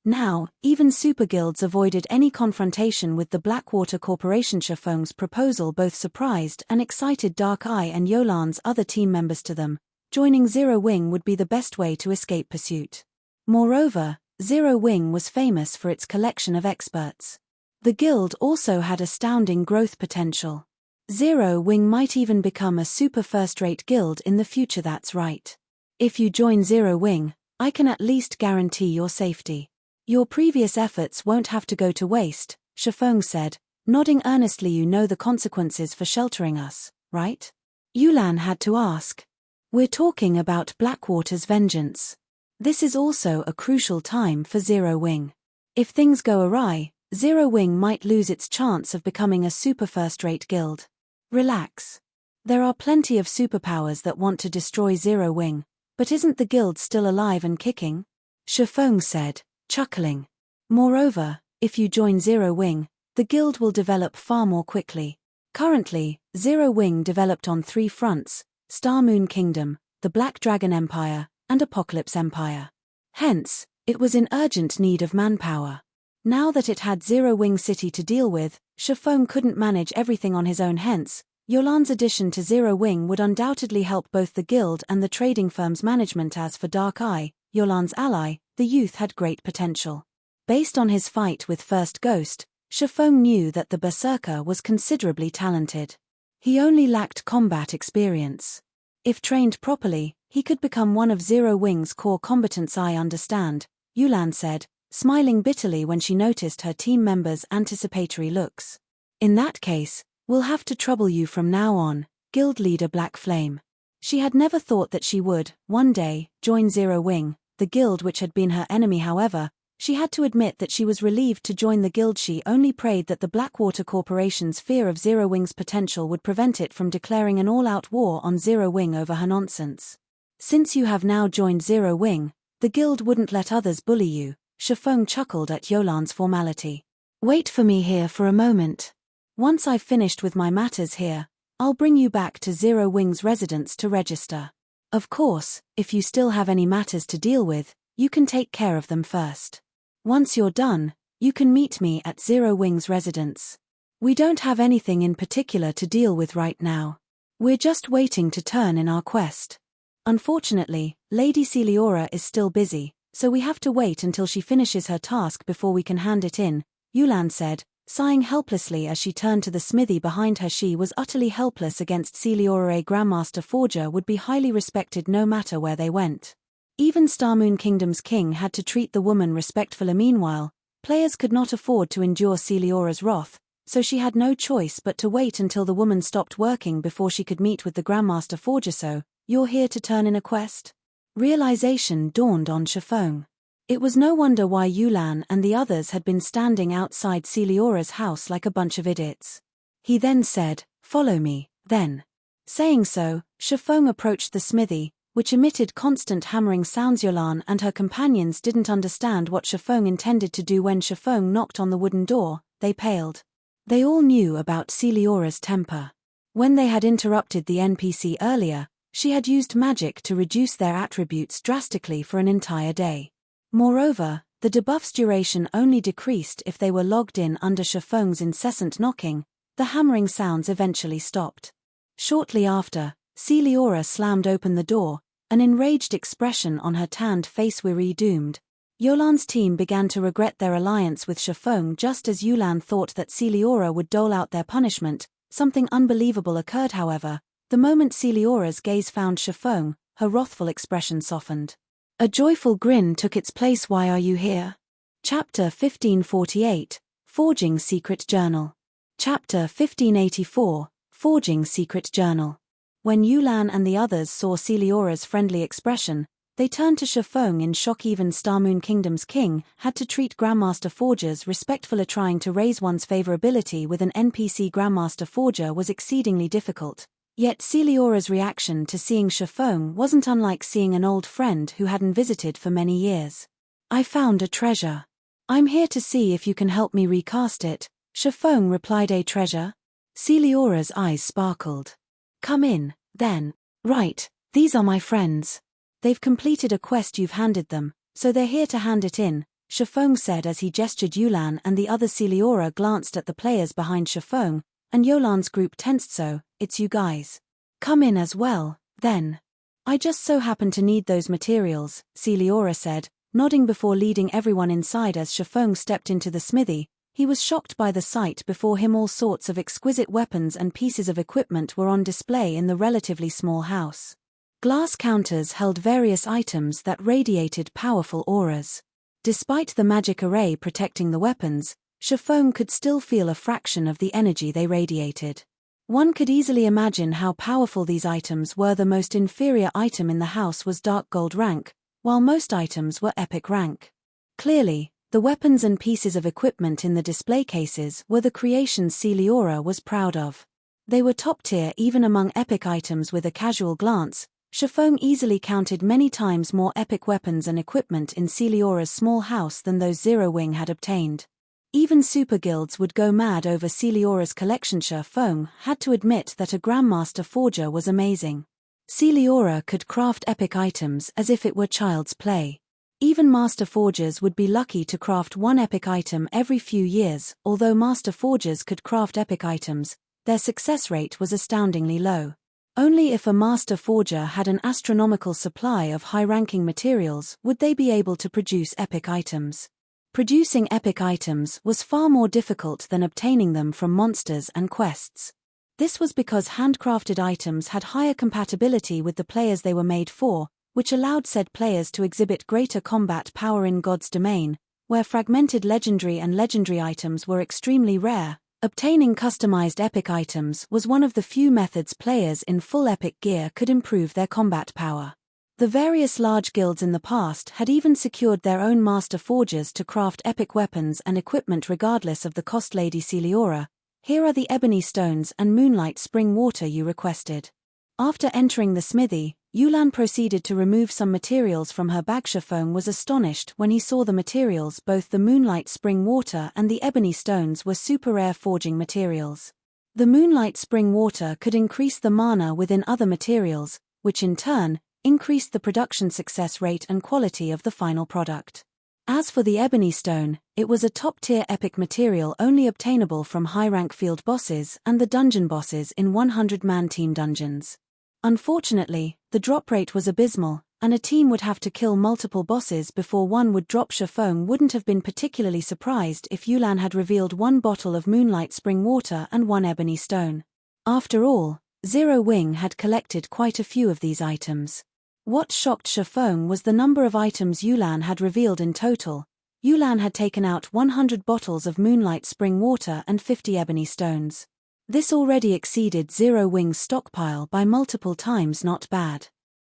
Now, even superguilds avoided any confrontation with the Blackwater Corporation. Feng's proposal both surprised and excited Dark Eye and Yolan's other team members. To them, joining Zero Wing would be the best way to escape pursuit. Moreover, Zero Wing was famous for its collection of experts. The guild also had astounding growth potential. Zero Wing might even become a super first-rate guild in the future. That's right. If you join Zero Wing, I can at least guarantee your safety. Your previous efforts won't have to go to waste, Feng said, nodding earnestly. You know the consequences for sheltering us, right? Yulan had to ask. We're talking about Blackwater's vengeance. This is also a crucial time for Zero Wing. If things go awry, Zero Wing might lose its chance of becoming a super first-rate guild. Relax. There are plenty of superpowers that want to destroy Zero Wing, but isn't the guild still alive and kicking? Feng said, chuckling. Moreover, if you join Zero Wing, the guild will develop far more quickly. Currently, Zero Wing developed on 3 fronts: Star Moon Kingdom, the Black Dragon Empire, and Apocalypse Empire. Hence, it was in urgent need of manpower. Now that it had Zero Wing City to deal with, Feng couldn't manage everything on his own. Hence, Yolan's addition to Zero Wing would undoubtedly help both the guild and the trading firm's management. As for Dark Eye, Yolan's ally, the youth had great potential. Based on his fight with First Ghost, Feng knew that the Berserker was considerably talented. He only lacked combat experience. If trained properly, he could become one of Zero Wing's core combatants. I understand, Yulan said, smiling bitterly when she noticed her team members' anticipatory looks. In that case, we'll have to trouble you from now on, guild leader Black Flame. She had never thought that she would, one day, join Zero Wing, the guild which had been her enemy. However, she had to admit that she was relieved to join the guild. She only prayed that the Blackwater Corporation's fear of Zero Wing's potential would prevent it from declaring an all-out war on Zero Wing over her nonsense. Since you have now joined Zero Wing, the guild wouldn't let others bully you. Feng chuckled at Yolan's formality. Wait for me here for a moment. Once I've finished with my matters here, I'll bring you back to Zero Wing's residence to register. Of course, if you still have any matters to deal with, you can take care of them first. Once you're done, you can meet me at Zero Wing's residence. We don't have anything in particular to deal with right now. We're just waiting to turn in our quest. Unfortunately, Lady Celiora is still busy, so we have to wait until she finishes her task before we can hand it in, Yulan said, sighing helplessly as she turned to the smithy behind her. She was utterly helpless against Celiora. A Grandmaster Forger would be highly respected no matter where they went. Even Starmoon Kingdom's king had to treat the woman respectfully. Meanwhile, players could not afford to endure Celiora's wrath, so she had no choice but to wait until the woman stopped working before she could meet with the Grandmaster Forger. So, you're here to turn in a quest? Realization dawned on Feng. It was no wonder why Yulan and the others had been standing outside Celiora's house like a bunch of idiots. He then said, "Follow me, then." Saying so, Feng approached the smithy, which emitted constant hammering sounds. Yolan and her companions didn't understand what Feng intended to do. When Feng knocked on the wooden door, they paled. They all knew about Celiora's temper. When they had interrupted the NPC earlier, she had used magic to reduce their attributes drastically for an entire day. Moreover, the debuff's duration only decreased if they were logged in. Under Feng's incessant knocking, the hammering sounds eventually stopped. Shortly after, Celiora slammed open the door, an enraged expression on her tanned face. We're doomed. Yolan's team began to regret their alliance with Feng. Just as Yulan thought that Celiora would dole out their punishment, something unbelievable occurred. However, the moment Celiora's gaze found Feng, her wrathful expression softened. A joyful grin took its place. "Why are you here?" Chapter 1548, Forging Secret Journal. Chapter 1584, Forging Secret Journal. When Yulan and the others saw Celiora's friendly expression, they turned to Feng in shock. Even Starmoon Kingdom's king had to treat Grandmaster Forgers respectfully. Trying to raise one's favorability with an NPC Grandmaster Forger was exceedingly difficult. Yet Celiora's reaction to seeing Feng wasn't unlike seeing an old friend who hadn't visited for many years. "I found a treasure. I'm here to see if you can help me recast it," Feng replied. "A treasure?" Celiora's eyes sparkled. "Come in, then." "Right, these are my friends. They've completed a quest you've handed them, so they're here to hand it in," Feng said as he gestured. Yulan and the other Celiora glanced at the players behind Feng, and Yolan's group tensed. "So, it's you guys. Come in as well, then." "I just so happen to need those materials," Celiora said, nodding before leading everyone inside. As Feng stepped into the smithy, he was shocked by the sight before him. All sorts of exquisite weapons and pieces of equipment were on display in the relatively small house. Glass counters held various items that radiated powerful auras. Despite the magic array protecting the weapons, Feng could still feel a fraction of the energy they radiated. One could easily imagine how powerful these items were. The most inferior item in the house was dark gold rank, while most items were epic rank. Clearly, the weapons and pieces of equipment in the display cases were the creations Celiora was proud of. They were top tier even among epic items. With a casual glance, Feng easily counted many times more epic weapons and equipment in Celiora's small house than those Zero Wing had obtained. Even super guilds would go mad over Celiora's collection. Feng had to admit that a Grandmaster Forger was amazing. Celiora could craft epic items as if it were child's play. Even Master Forgers would be lucky to craft one epic item every few years. Although Master Forgers could craft epic items, their success rate was astoundingly low. Only if a Master Forger had an astronomical supply of high-ranking materials would they be able to produce epic items. Producing epic items was far more difficult than obtaining them from monsters and quests. This was because handcrafted items had higher compatibility with the players they were made for, which allowed said players to exhibit greater combat power. In God's domain, where fragmented legendary and legendary items were extremely rare, obtaining customized epic items was one of the few methods players in full epic gear could improve their combat power. The various large guilds in the past had even secured their own Master Forgers to craft epic weapons and equipment regardless of the cost. "Lady Celiora, here are the ebony stones and moonlight spring water you requested." After entering the smithy, Yulan proceeded to remove some materials from her bag. Feng was astonished when he saw the materials. Both the moonlight spring water and the ebony stones were super rare forging materials. The moonlight spring water could increase the mana within other materials, which in turn increased the production success rate and quality of the final product. As for the ebony stone, it was a top-tier epic material only obtainable from high-rank field bosses and the dungeon bosses in 100-man team dungeons. Unfortunately, the drop rate was abysmal, and a team would have to kill multiple bosses before one would drop. Feng wouldn't have been particularly surprised if Yulan had revealed one bottle of moonlight spring water and one ebony stone. After all, Zero Wing had collected quite a few of these items. What shocked Feng was the number of items Yulan had revealed in total. Yulan had taken out 100 bottles of moonlight spring water and 50 ebony stones. This already exceeded Zero Wing's stockpile by multiple times. "Not bad.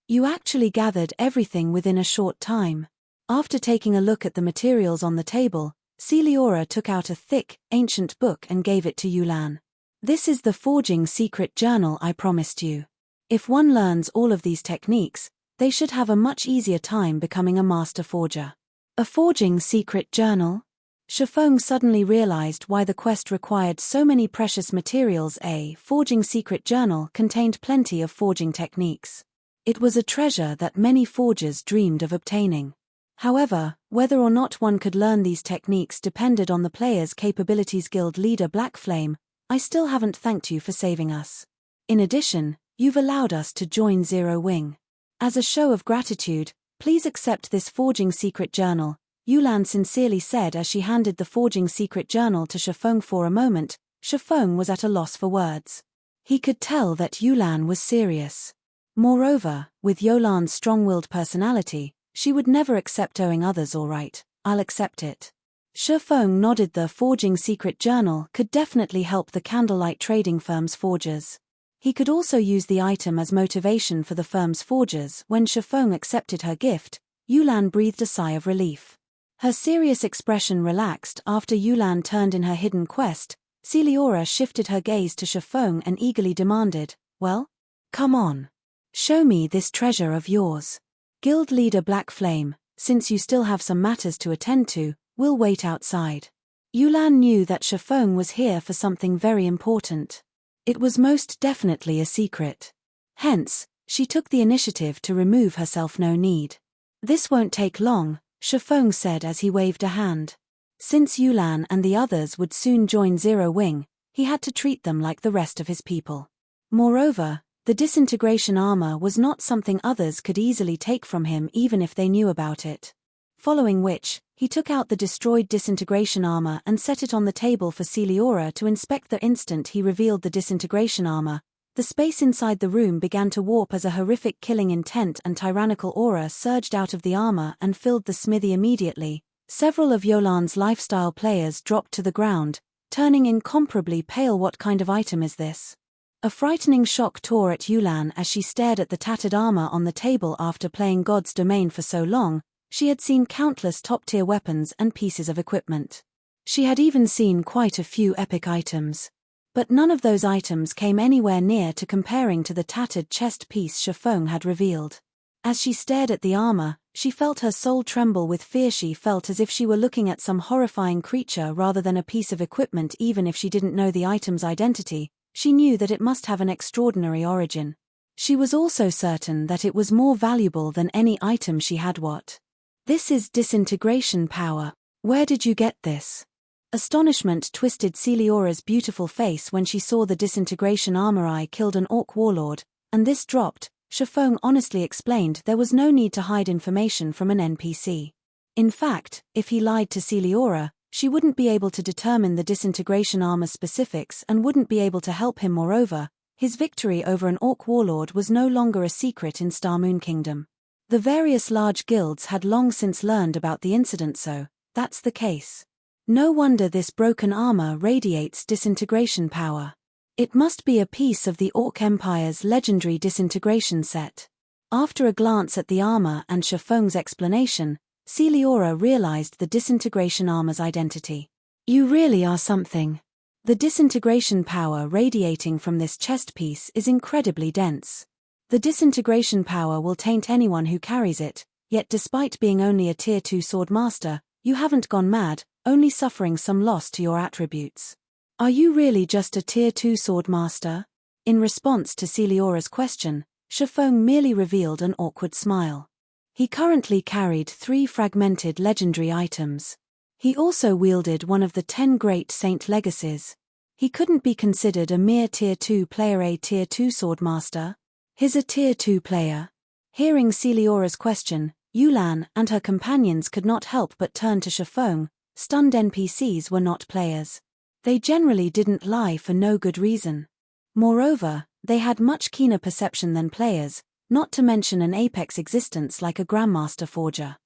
You actually gathered everything within a short time." After taking a look at the materials on the table, Celiora took out a thick, ancient book and gave it to Yulan. This is the forging secret journal I promised you. If one learns all of these techniques, they should have a much easier time becoming a master forger. A forging secret journal? Feng suddenly realized why the quest required so many precious materials. A forging secret journal contained plenty of forging techniques. It was a treasure that many forgers dreamed of obtaining. However, whether or not one could learn these techniques depended on the player's capabilities. Guild leader Blackflame, I still haven't thanked you for saving us. In addition, you've allowed us to join Zero Wing. As a show of gratitude, please accept this forging secret journal, Yulan sincerely said as she handed the forging secret journal to Feng. For a moment, Feng was at a loss for words. He could tell that Yulan was serious. Moreover, with Yolan's strong-willed personality, she would never accept owing others. All right, I'll accept it. Feng nodded. The forging secret journal could definitely help the Candlelight trading firm's forgers. He could also use the item as motivation for the firm's forgers. When Feng accepted her gift, Yulan breathed a sigh of relief. Her serious expression relaxed after Yulan turned in her hidden quest. Celiora shifted her gaze to Feng and eagerly demanded, well? Come on. Show me this treasure of yours. Guild leader Blackflame, since you still have some matters to attend to, we'll wait outside. Yulan knew that Feng was here for something very important. It was most definitely a secret. Hence, she took the initiative to remove herself. No need. This won't take long, Feng said as he waved a hand. Since Yulan and the others would soon join Zero Wing, he had to treat them like the rest of his people. Moreover, the disintegration armor was not something others could easily take from him even if they knew about it. Following which, he took out the destroyed disintegration armor and set it on the table for Celiora to inspect. The instant he revealed the disintegration armor, the space inside the room began to warp as a horrific killing intent and tyrannical aura surged out of the armor and filled the smithy immediately. Several of Yolan's lifestyle players dropped to the ground, turning incomparably pale. What kind of item is this? A frightening shock tore at Yulan as she stared at the tattered armor on the table. After playing God's Domain for so long, she had seen countless top-tier weapons and pieces of equipment. She had even seen quite a few epic items. But none of those items came anywhere near to comparing to the tattered chest piece Feng had revealed. As she stared at the armor, she felt her soul tremble with fear. She felt as if she were looking at some horrifying creature rather than a piece of equipment. Even if she didn't know the item's identity, she knew that it must have an extraordinary origin. She was also certain that it was more valuable than any item she had. What? This is disintegration power. Where did you get this? Astonishment twisted Celiora's beautiful face when she saw the disintegration armor. I killed an orc warlord, and this dropped. Feng honestly explained there was no need to hide information from an NPC. In fact, if he lied to Celiora, she wouldn't be able to determine the disintegration armor specifics and wouldn't be able to help him. Moreover, his victory over an orc warlord was no longer a secret in Starmoon Kingdom. The various large guilds had long since learned about the incident. So, that's the case. No wonder this broken armor radiates disintegration power. It must be a piece of the Orc Empire's legendary disintegration set. After a glance at the armor and Feng's explanation, Celiora realized the disintegration armor's identity. You really are something. The disintegration power radiating from this chest piece is incredibly dense. The disintegration power will taint anyone who carries it, yet despite being only a Tier 2 swordmaster, you haven't gone mad, only suffering some loss to your attributes. Are you really just a Tier 2 swordmaster? In response to Celiora's question, Feng merely revealed an awkward smile. He currently carried 3 fragmented legendary items. He also wielded one of the 10 great saint legacies. He couldn't be considered a mere Tier 2 player. A Tier 2 swordmaster? He's a Tier 2 player. Hearing Celiora's question, Yulan and her companions could not help but turn to Feng. Stunned NPCs were not players. They generally didn't lie for no good reason. Moreover, they had much keener perception than players, not to mention an apex existence like a Grandmaster Forger.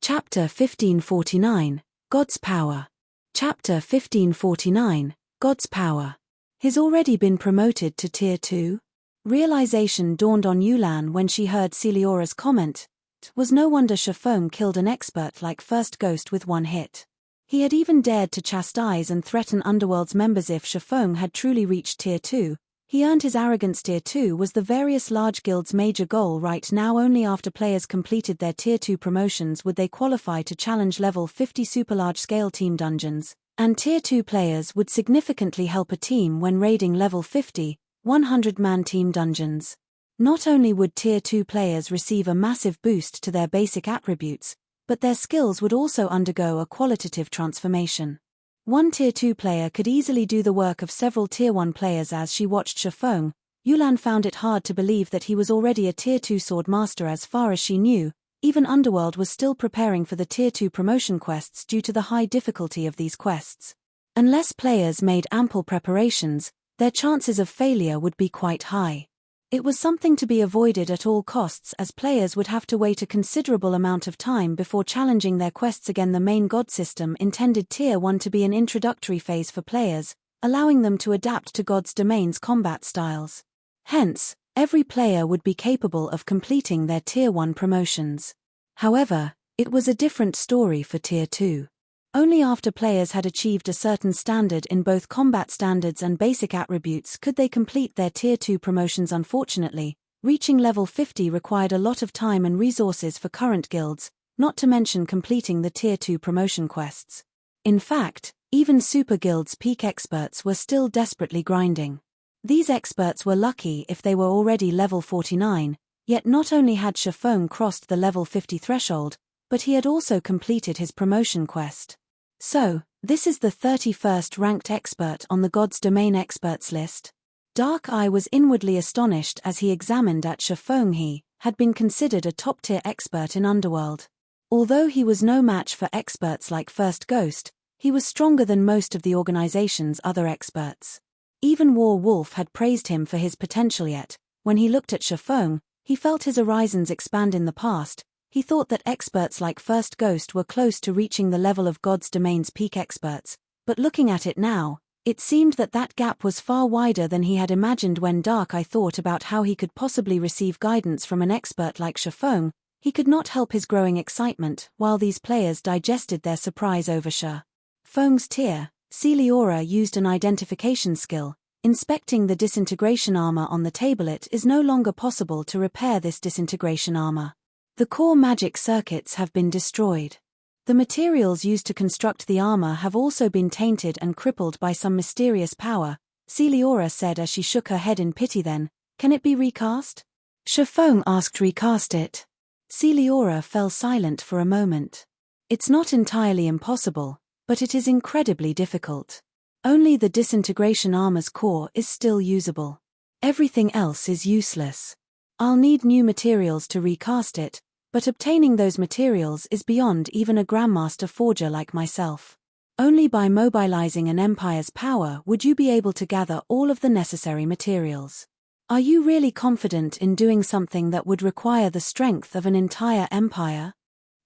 Chapter 1549, God's Power. Chapter 1549, God's Power. He's already been promoted to Tier 2? Realization dawned on Yulan when she heard Celiora's comment. It was no wonder Feng killed an expert like First Ghost with one hit. He had even dared to chastise and threaten Underworld's members if Feng had truly reached Tier 2. He earned his arrogance. Tier 2 was the various large guilds' major goal right now. Only after players completed their Tier 2 promotions would they qualify to challenge level 50 super large-scale team dungeons, and Tier 2 players would significantly help a team when raiding level 50, 100-man team dungeons. Not only would Tier 2 players receive a massive boost to their basic attributes, but their skills would also undergo a qualitative transformation. One Tier 2 player could easily do the work of several Tier 1 players. As she watched Feng, Yulan found it hard to believe that he was already a Tier 2 sword master. As far as she knew, even Underworld was still preparing for the Tier 2 promotion quests due to the high difficulty of these quests. Unless players made ample preparations, their chances of failure would be quite high. It was something to be avoided at all costs, as players would have to wait a considerable amount of time before challenging their quests again. The main god system intended Tier 1 to be an introductory phase for players, allowing them to adapt to God's domain's combat styles. Hence, every player would be capable of completing their Tier 1 promotions. However, it was a different story for Tier 2. Only after players had achieved a certain standard in both combat standards and basic attributes could they complete their Tier 2 promotions. Unfortunately, reaching level 50 required a lot of time and resources for current guilds, not to mention completing the Tier 2 promotion quests. In fact, even super guilds' peak experts were still desperately grinding. These experts were lucky if they were already level 49, yet not only had Feng crossed the level 50 threshold, but he had also completed his promotion quest. So, this is the 31st ranked expert on the God's Domain experts list. Dark Eye was inwardly astonished as he examined at Feng. He had been considered a top-tier expert in Underworld. Although he was no match for experts like First Ghost, he was stronger than most of the organization's other experts. Even War Wolf had praised him for his potential, yet, when he looked at Feng, he felt his horizons expand. In the past, he thought that experts like First Ghost were close to reaching the level of God's Domain's peak experts, but looking at it now, it seemed that that gap was far wider than he had imagined. When Dark Eye thought about how he could possibly receive guidance from an expert like Feng, he could not help his growing excitement while these players digested their surprise over Feng's tier. Celiora used an identification skill, inspecting the disintegration armor on the table. It is no longer possible to repair this disintegration armor. The core magic circuits have been destroyed. The materials used to construct the armor have also been tainted and crippled by some mysterious power, Celiora said as she shook her head in pity. Then, can it be recast? Feng asked. Recast it? Celiora fell silent for a moment. It's not entirely impossible, but it is incredibly difficult. Only the disintegration armor's core is still usable. Everything else is useless. I'll need new materials to recast it, but obtaining those materials is beyond even a Grandmaster forger like myself. Only by mobilizing an empire's power would you be able to gather all of the necessary materials. Are you really confident in doing something that would require the strength of an entire empire?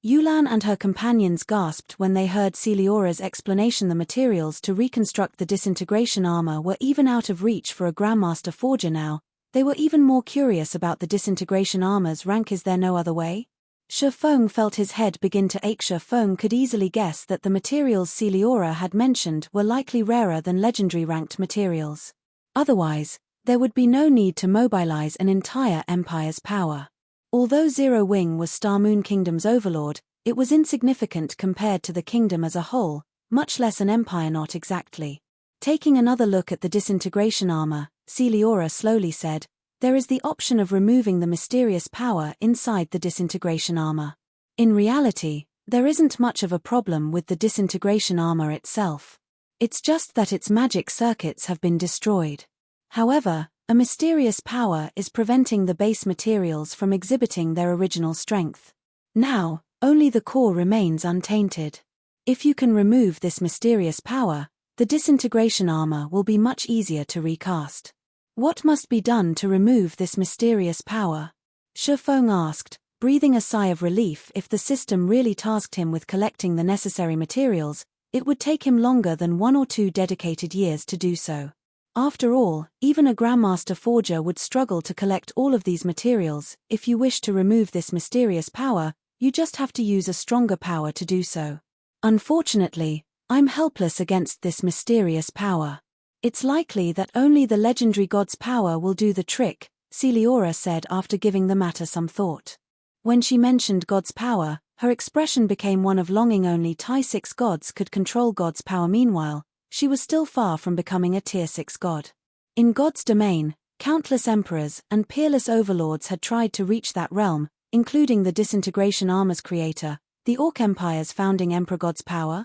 Yulan and her companions gasped when they heard Celiora's explanation. The materials to reconstruct the disintegration armor were even out of reach for a Grandmaster forger now. They were even more curious about the disintegration armor's rank. Is there no other way? Feng felt his head begin to ache. Feng could easily guess that the materials Celiora had mentioned were likely rarer than legendary ranked materials. Otherwise, there would be no need to mobilize an entire empire's power. Although Zero Wing was Star Moon Kingdom's overlord, it was insignificant compared to the kingdom as a whole, much less an empire. Not exactly. Taking another look at the disintegration armor, Celiora slowly said, there is the option of removing the mysterious power inside the disintegration armor. In reality, there isn't much of a problem with the disintegration armor itself. It's just that its magic circuits have been destroyed. However, a mysterious power is preventing the base materials from exhibiting their original strength. Now, only the core remains untainted. If you can remove this mysterious power, the disintegration armor will be much easier to recast. What must be done to remove this mysterious power? Feng asked, breathing a sigh of relief. If the system really tasked him with collecting the necessary materials, it would take him longer than 1 or 2 dedicated years to do so. After all, even a Grandmaster forger would struggle to collect all of these materials. If you wish to remove this mysterious power, you just have to use a stronger power to do so. Unfortunately, I'm helpless against this mysterious power. It's likely that only the legendary god's power will do the trick, Celiora said after giving the matter some thought. When she mentioned God's power, her expression became one of longing. Only Tier 6 gods could control God's power. Meanwhile, she was still far from becoming a Tier 6 god. In God's domain, countless emperors and peerless overlords had tried to reach that realm, including the Disintegration Armor's creator, the Orc Empire's founding emperor. God's power?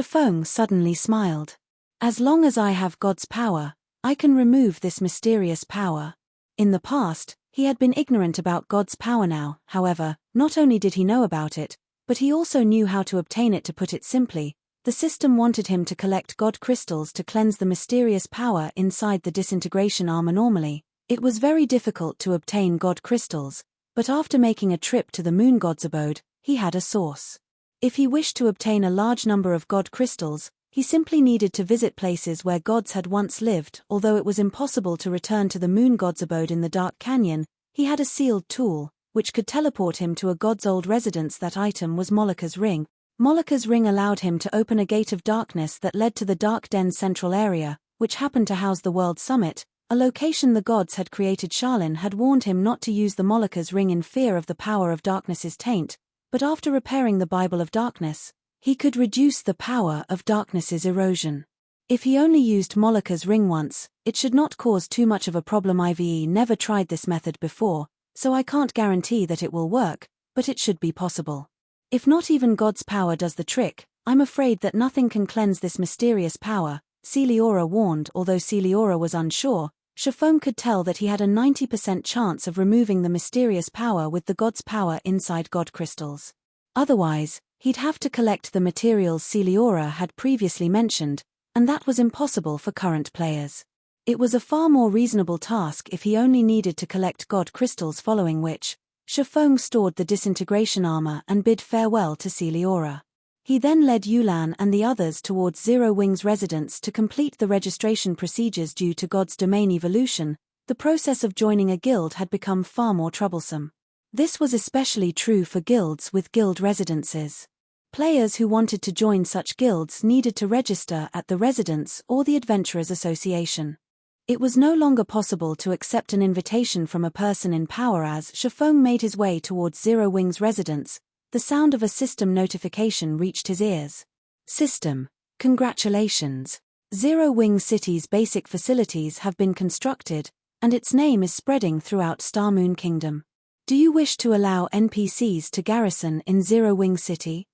Feng suddenly smiled. As long as I have God's power, I can remove this mysterious power. In the past, he had been ignorant about God's power. Now, however, not only did he know about it, but he also knew how to obtain it. To put it simply, the system wanted him to collect God crystals to cleanse the mysterious power inside the disintegration armor. Normally, it was very difficult to obtain God crystals, but after making a trip to the moon god's abode, he had a source. If he wished to obtain a large number of God crystals, he simply needed to visit places where gods had once lived. Although it was impossible to return to the moon god's abode in the dark canyon, he had a sealed tool, which could teleport him to a god's old residence. That item was Moloka's ring. Moloka's ring allowed him to open a gate of darkness that led to the Dark Den's central area, which happened to house the World Summit, a location the gods had created. Charlin had warned him not to use the Moloka's ring in fear of the power of darkness's taint, but after repairing the Bible of Darkness, he could reduce the power of darkness's erosion. If he only used Moloka's ring once, it should not cause too much of a problem. I've never tried this method before, so I can't guarantee that it will work, but it should be possible. If not even God's power does the trick, I'm afraid that nothing can cleanse this mysterious power, Celiora warned. Although Celiora was unsure, Feng could tell that he had a 90% chance of removing the mysterious power with the god's power inside God crystals. Otherwise, he'd have to collect the materials Celiora had previously mentioned, and that was impossible for current players. It was a far more reasonable task if he only needed to collect God crystals, following which, Feng stored the disintegration armor and bid farewell to Celiora. He then led Yulan and the others towards Zero Wing's residence to complete the registration procedures. Due to God's domain evolution, the process of joining a guild had become far more troublesome. This was especially true for guilds with guild residences. Players who wanted to join such guilds needed to register at the residence or the Adventurers Association. It was no longer possible to accept an invitation from a person in power. As Feng made his way towards Zero Wing's residence, the sound of a system notification reached his ears. System, congratulations. Zero Wing City's basic facilities have been constructed, and its name is spreading throughout Star Moon Kingdom. Do you wish to allow NPCs to garrison in Zero Wing City?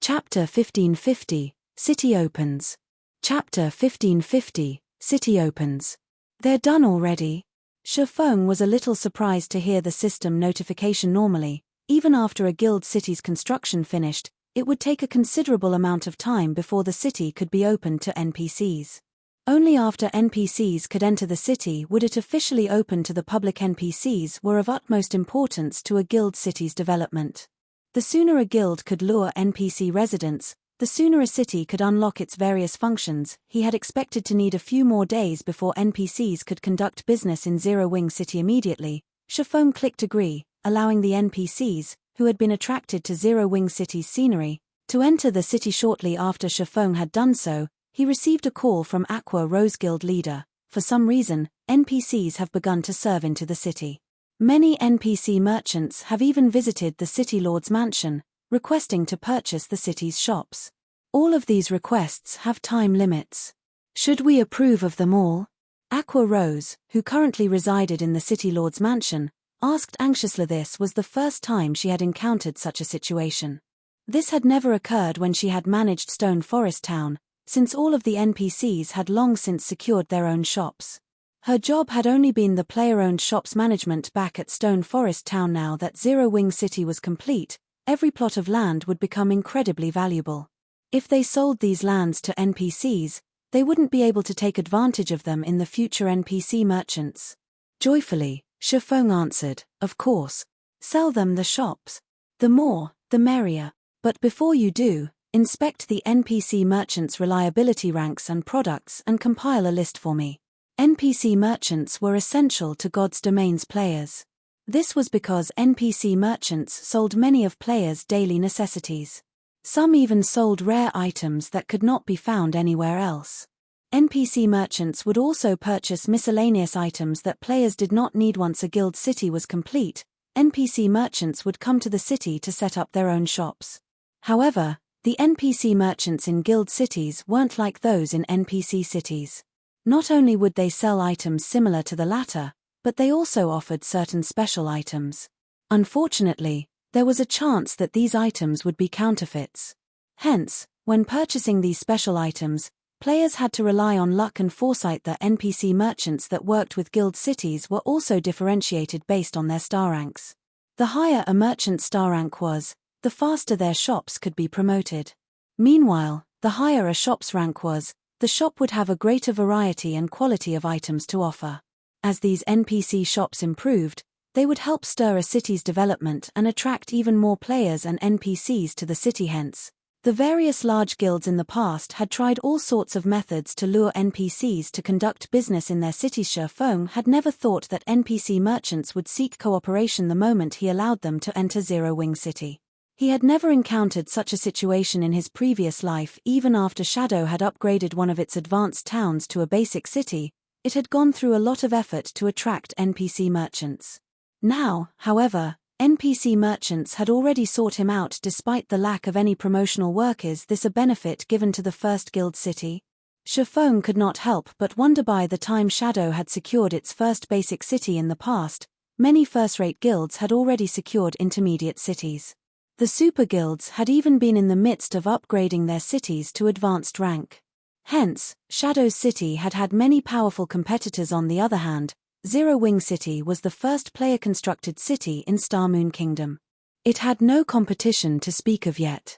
Chapter 1550, City Opens. Chapter 1550, City Opens. They're done already? Feng was a little surprised to hear the system notification. Normally, even after a guild city's construction finished, it would take a considerable amount of time before the city could be opened to NPCs. Only after NPCs could enter the city would it officially open to the public. NPCs were of utmost importance to a guild city's development. The sooner a guild could lure NPC residents, the sooner a city could unlock its various functions. He had expected to need a few more days before NPCs could conduct business in Zero Wing City. Immediately, Feng clicked agree, allowing the NPCs, who had been attracted to Zero Wing City's scenery, to enter the city. Shortly after Feng had done so, he received a call from Aqua, Rose Guild leader. For some reason, NPCs have begun to serve into the city. Many NPC merchants have even visited the City Lord's mansion, requesting to purchase the city's shops. All of these requests have time limits. Should we approve of them all? Aqua Rose, who currently resided in the City Lord's mansion, asked anxiously. This was the first time she had encountered such a situation. This had never occurred when she had managed Stone Forest Town, since all of the NPCs had long since secured their own shops. Her job had only been the player-owned shops management back at Stone Forest Town. Now that Zero Wing City was complete, every plot of land would become incredibly valuable. If they sold these lands to NPCs, they wouldn't be able to take advantage of them in the future. NPC merchants. Joyfully, Feng answered, of course. Sell them the shops. The more, the merrier. But before you do, inspect the NPC merchants' reliability ranks and products and compile a list for me. NPC merchants were essential to God's Domain's players. This was because NPC merchants sold many of players' daily necessities. Some even sold rare items that could not be found anywhere else. NPC merchants would also purchase miscellaneous items that players did not need. Once a guild city was complete, NPC merchants would come to the city to set up their own shops. However, the NPC merchants in guild cities weren't like those in NPC cities. Not only would they sell items similar to the latter, but they also offered certain special items. Unfortunately, there was a chance that these items would be counterfeits. Hence, when purchasing these special items, players had to rely on luck and foresight. The NPC merchants that worked with guild cities were also differentiated based on their star ranks. The higher a merchant's star rank was, the faster their shops could be promoted. Meanwhile, the higher a shop's rank was, the shop would have a greater variety and quality of items to offer. As these NPC shops improved, they would help stir a city's development and attract even more players and NPCs to the city. Hence, the various large guilds in the past had tried all sorts of methods to lure NPCs to conduct business in their cities. Feng had never thought that NPC merchants would seek cooperation the moment he allowed them to enter Zero Wing City. He had never encountered such a situation in his previous life. Even after Shadow had upgraded one of its advanced towns to a basic city, it had gone through a lot of effort to attract NPC merchants. Now, however, NPC merchants had already sought him out despite the lack of any promotional work. Is this a benefit given to the first guild city? Feng could not help but wonder. By the time Shadow had secured its first basic city in the past, many first-rate guilds had already secured intermediate cities. The super guilds had even been in the midst of upgrading their cities to advanced rank. Hence, Shadow's city had had many powerful competitors. On the other hand, Zero Wing City was the first player-constructed city in Star Moon Kingdom. It had no competition to speak of yet.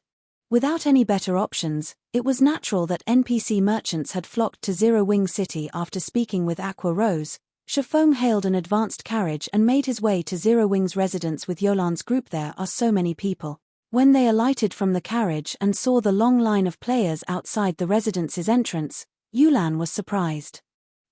Without any better options, it was natural that NPC merchants had flocked to Zero Wing City. After speaking with Aqua Rose, Feng hailed an advanced carriage and made his way to Zero Wing's residence with Yolan's group. There are so many people. When they alighted from the carriage and saw the long line of players outside the residence's entrance, Yolan was surprised.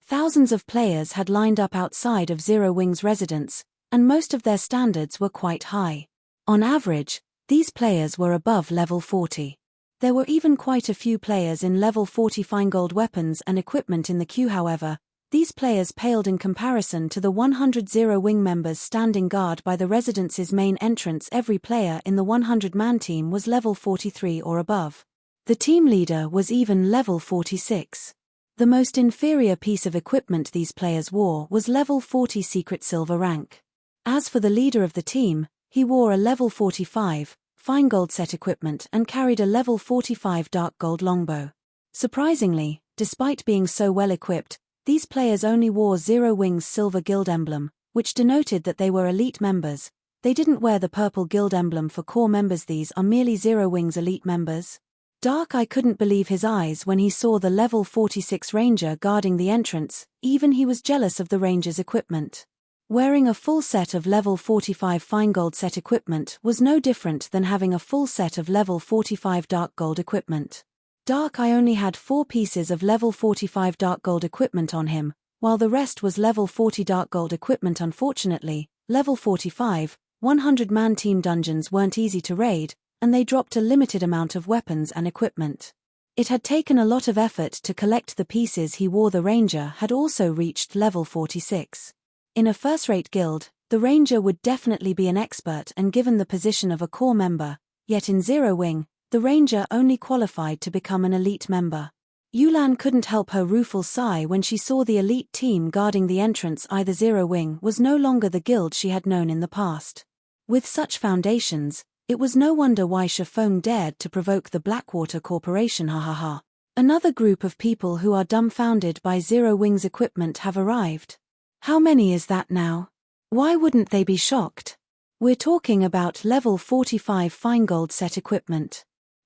Thousands of players had lined up outside of Zero Wing's residence, and most of their standards were quite high. On average, these players were above level 40. There were even quite a few players in level 40 fine gold weapons and equipment in the queue. However, these players paled in comparison to the 100 Zero Wing members standing guard by the residence's main entrance. Every player in the 100-man team was level 43 or above. The team leader was even level 46. The most inferior piece of equipment these players wore was level 40 secret silver rank. As for the leader of the team, he wore a level 45 fine gold set equipment and carried a level 45 dark gold longbow. Surprisingly, despite being so well equipped, these players only wore Zero Wing's silver guild emblem, which denoted that they were elite members. They didn't wear the purple guild emblem for core members. These are merely Zero Wing's elite members. Dark Eye couldn't believe his eyes when he saw the level 46 ranger guarding the entrance. Even he was jealous of the ranger's equipment. Wearing a full set of level 45 fine gold set equipment was no different than having a full set of level 45 dark gold equipment. Dark Eye only had 4 pieces of level 45 dark gold equipment on him, while the rest was level 40 dark gold equipment. Unfortunately, level 45, 100-man team dungeons weren't easy to raid, and they dropped a limited amount of weapons and equipment. It had taken a lot of effort to collect the pieces he wore. The ranger had also reached level 46. In a first-rate guild, the ranger would definitely be an expert and given the position of a core member, yet in Zero Wing, the ranger only qualified to become an elite member. Yolan couldn't help her rueful sigh when she saw the elite team guarding the entrance. Either Zero Wing was no longer the guild she had known in the past. With such foundations, it was no wonder why Feng dared to provoke the Blackwater Corporation. Another group of people who are dumbfounded by Zero Wing's equipment have arrived. How many is that now? Why wouldn't they be shocked? We're talking about level 45 fine gold set equipment.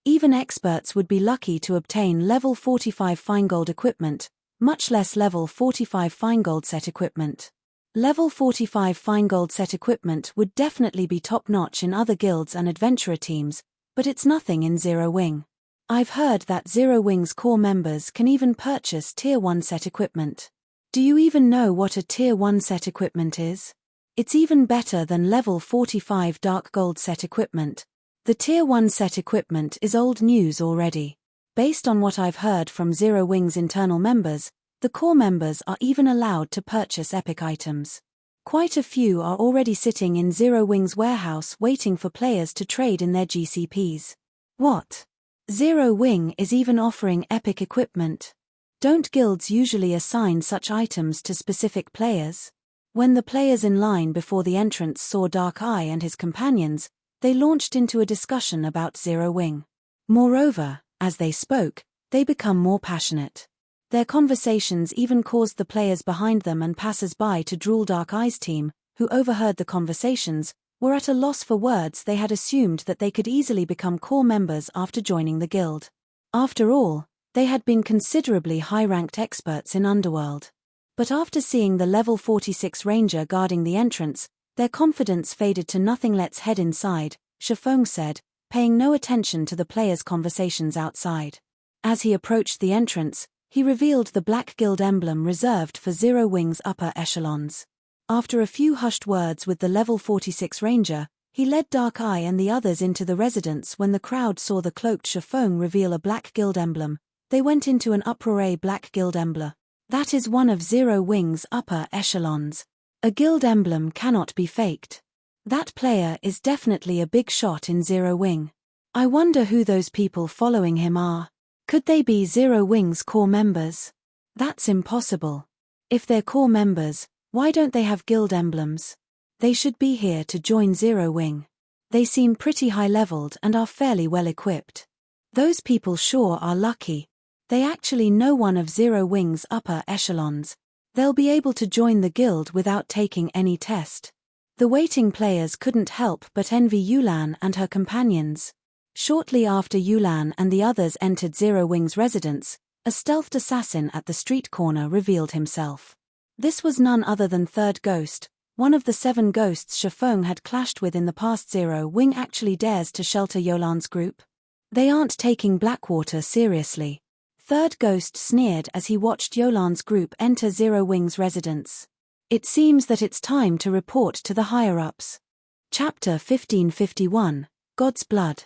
Even experts would be lucky to obtain level 45 fine gold equipment, much less level 45 fine gold set equipment. Level 45 fine gold set equipment would definitely be top-notch in other guilds and adventurer teams, but it's nothing in Zero Wing. I've heard that Zero Wing's core members can even purchase Tier 1 set equipment. Do you even know what a Tier 1 set equipment is? It's even better than level 45 dark gold set equipment. The Tier 1 set equipment is old news already. Based on what I've heard from Zero Wing's internal members, the core members are even allowed to purchase epic items. Quite a few are already sitting in Zero Wing's warehouse waiting for players to trade in their GCPs. What? Zero Wing is even offering epic equipment. Don't guilds usually assign such items to specific players? When the players in line before the entrance saw Dark Eye and his companions, they launched into a discussion about Zero Wing. Moreover, as they spoke, they become more passionate. Their conversations even caused the players behind them and passers-by to drool. Dark Eye's team, who overheard the conversations, were at a loss for words. They had assumed that they could easily become core members after joining the guild. After all, they had been considerably high-ranked experts in Underworld. But after seeing the level 46 ranger guarding the entrance, their confidence faded to nothing. Let's head inside, Feng said, paying no attention to the players' conversations outside. As he approached the entrance, he revealed the Black Guild emblem reserved for Zero Wing's upper echelons. After a few hushed words with the level 46 ranger, he led Dark Eye and the others into the residence. When the crowd saw the cloaked Feng reveal a Black Guild emblem, they went into an uproar. A Black Guild emblem. That is one of Zero Wing's upper echelons. A guild emblem cannot be faked. That player is definitely a big shot in Zero Wing. I wonder who those people following him are. Could they be Zero Wing's core members? That's impossible. If they're core members, why don't they have guild emblems? They should be here to join Zero Wing. They seem pretty high-leveled and are fairly well-equipped. Those people sure are lucky. They actually know one of Zero Wing's upper echelons. They'll be able to join the guild without taking any test. The waiting players couldn't help but envy Yulan and her companions. Shortly after Yulan and the others entered Zero Wing's residence, a stealthed assassin at the street corner revealed himself. This was none other than Third Ghost, one of the 7 ghosts Feng had clashed with in the past. Zero Wing actually dares to shelter Yulan's group? They aren't taking Blackwater seriously. Third Ghost sneered as he watched Yulan's group enter Zero Wing's residence. It seems that it's time to report to the higher-ups. Chapter 1551, God's Blood.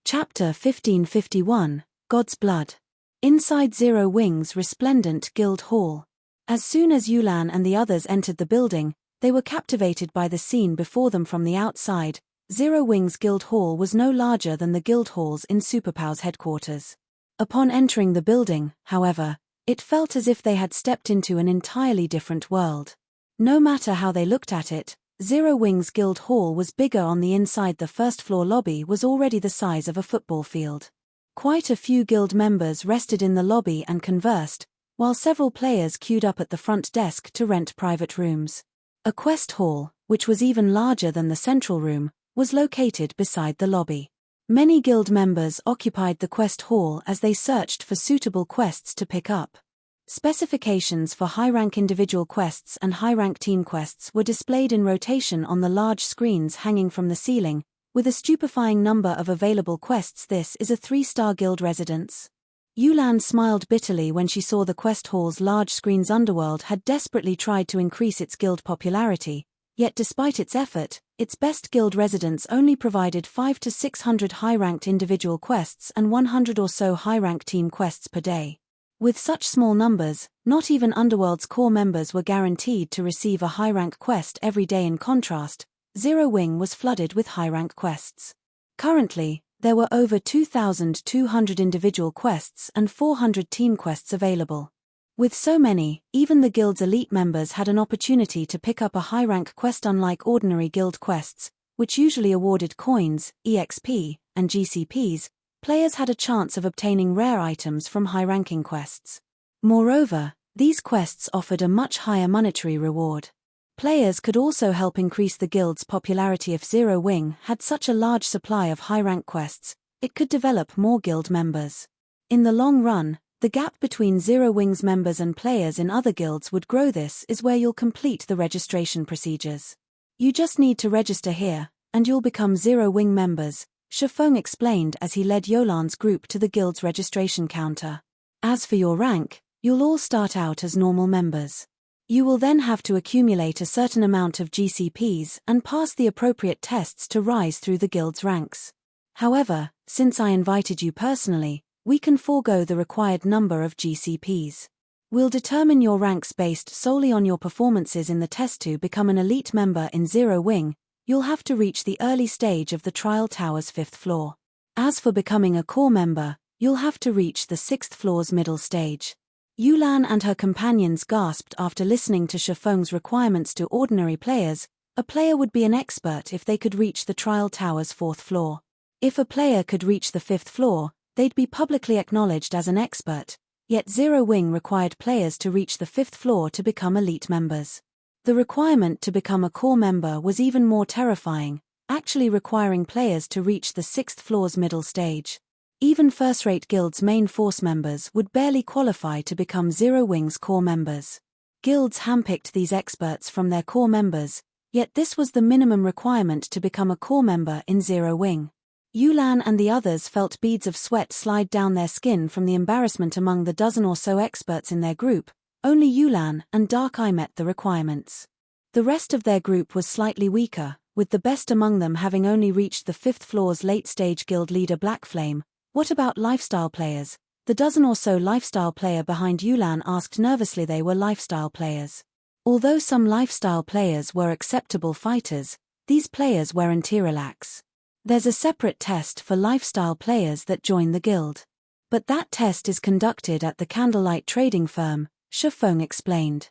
Chapter 1551, God's Blood. Inside Zero Wing's resplendent guild hall. As soon as Yulan and the others entered the building, they were captivated by the scene before them from the outside. Zero Wing's guild hall was no larger than the guild halls in Superpow's headquarters. Upon entering the building, however, it felt as if they had stepped into an entirely different world. No matter how they looked at it, Zero Wing's guild hall was bigger on the inside. The first-floor lobby was already the size of a football field. Quite a few guild members rested in the lobby and conversed, while several players queued up at the front desk to rent private rooms. A quest hall, which was even larger than the central room, was located beside the lobby. Many guild members occupied the quest hall as they searched for suitable quests to pick up. Specifications for high-rank individual quests and high-rank team quests were displayed in rotation on the large screens hanging from the ceiling, with a stupefying number of available quests. This is a 3-star guild residence. Yulan smiled bitterly when she saw the quest hall's large screens. Underworld had desperately tried to increase its guild popularity, yet despite its effort, its best guild residence only provided 500 to 600 high-ranked individual quests and 100 or so high-rank team quests per day. With such small numbers, not even Underworld's core members were guaranteed to receive a high-rank quest every day. In contrast, Zero Wing was flooded with high-rank quests. Currently, there were over 2,200 individual quests and 400 team quests available. With so many, even the guild's elite members had an opportunity to pick up a high-rank quest. Unlike ordinary guild quests, which usually awarded coins, EXP, and GCPs, players had a chance of obtaining rare items from high-ranking quests. Moreover, these quests offered a much higher monetary reward. Players could also help increase the guild's popularity. If Zero Wing had such a large supply of high-rank quests, it could develop more guild members. In the long run, the gap between Zero Wing's members and players in other guilds would grow. This is where you'll complete the registration procedures. You just need to register here, and you'll become Zero Wing members, Feng explained as he led Yulan's group to the guild's registration counter. As for your rank, you'll all start out as normal members. You will then have to accumulate a certain amount of GCPs and pass the appropriate tests to rise through the guild's ranks. However, since I invited you personally, we can forego the required number of GCPs. We'll determine your ranks based solely on your performances in the test. To become an elite member in Zero Wing, you'll have to reach the early stage of the Trial Tower's 5th floor. As for becoming a core member, you'll have to reach the 6th floor's middle stage. Yulan and her companions gasped after listening to Feng's requirements to ordinary players. A player would be an expert if they could reach the Trial Tower's 4th floor. If a player could reach the 5th floor, they'd be publicly acknowledged as an expert, yet Zero Wing required players to reach the 5th floor to become elite members. The requirement to become a core member was even more terrifying, actually requiring players to reach the 6th floor's middle stage. Even first-rate guilds' main force members would barely qualify to become Zero Wing's core members. Guilds handpicked these experts from their core members, yet this was the minimum requirement to become a core member in Zero Wing. Yulan and the others felt beads of sweat slide down their skin from the embarrassment among the dozen or so experts in their group. Only Yulan and Dark Eye met the requirements. The rest of their group was slightly weaker, with the best among them having only reached the 5th floor's late-stage guild leader Blackflame. What about lifestyle players? The dozen or so lifestyle player behind Yulan asked nervously. They were lifestyle players. Although some lifestyle players were acceptable fighters, these players weren't relax. There's a separate test for lifestyle players that join the guild. But that test is conducted at the Candlelight trading firm, Feng explained.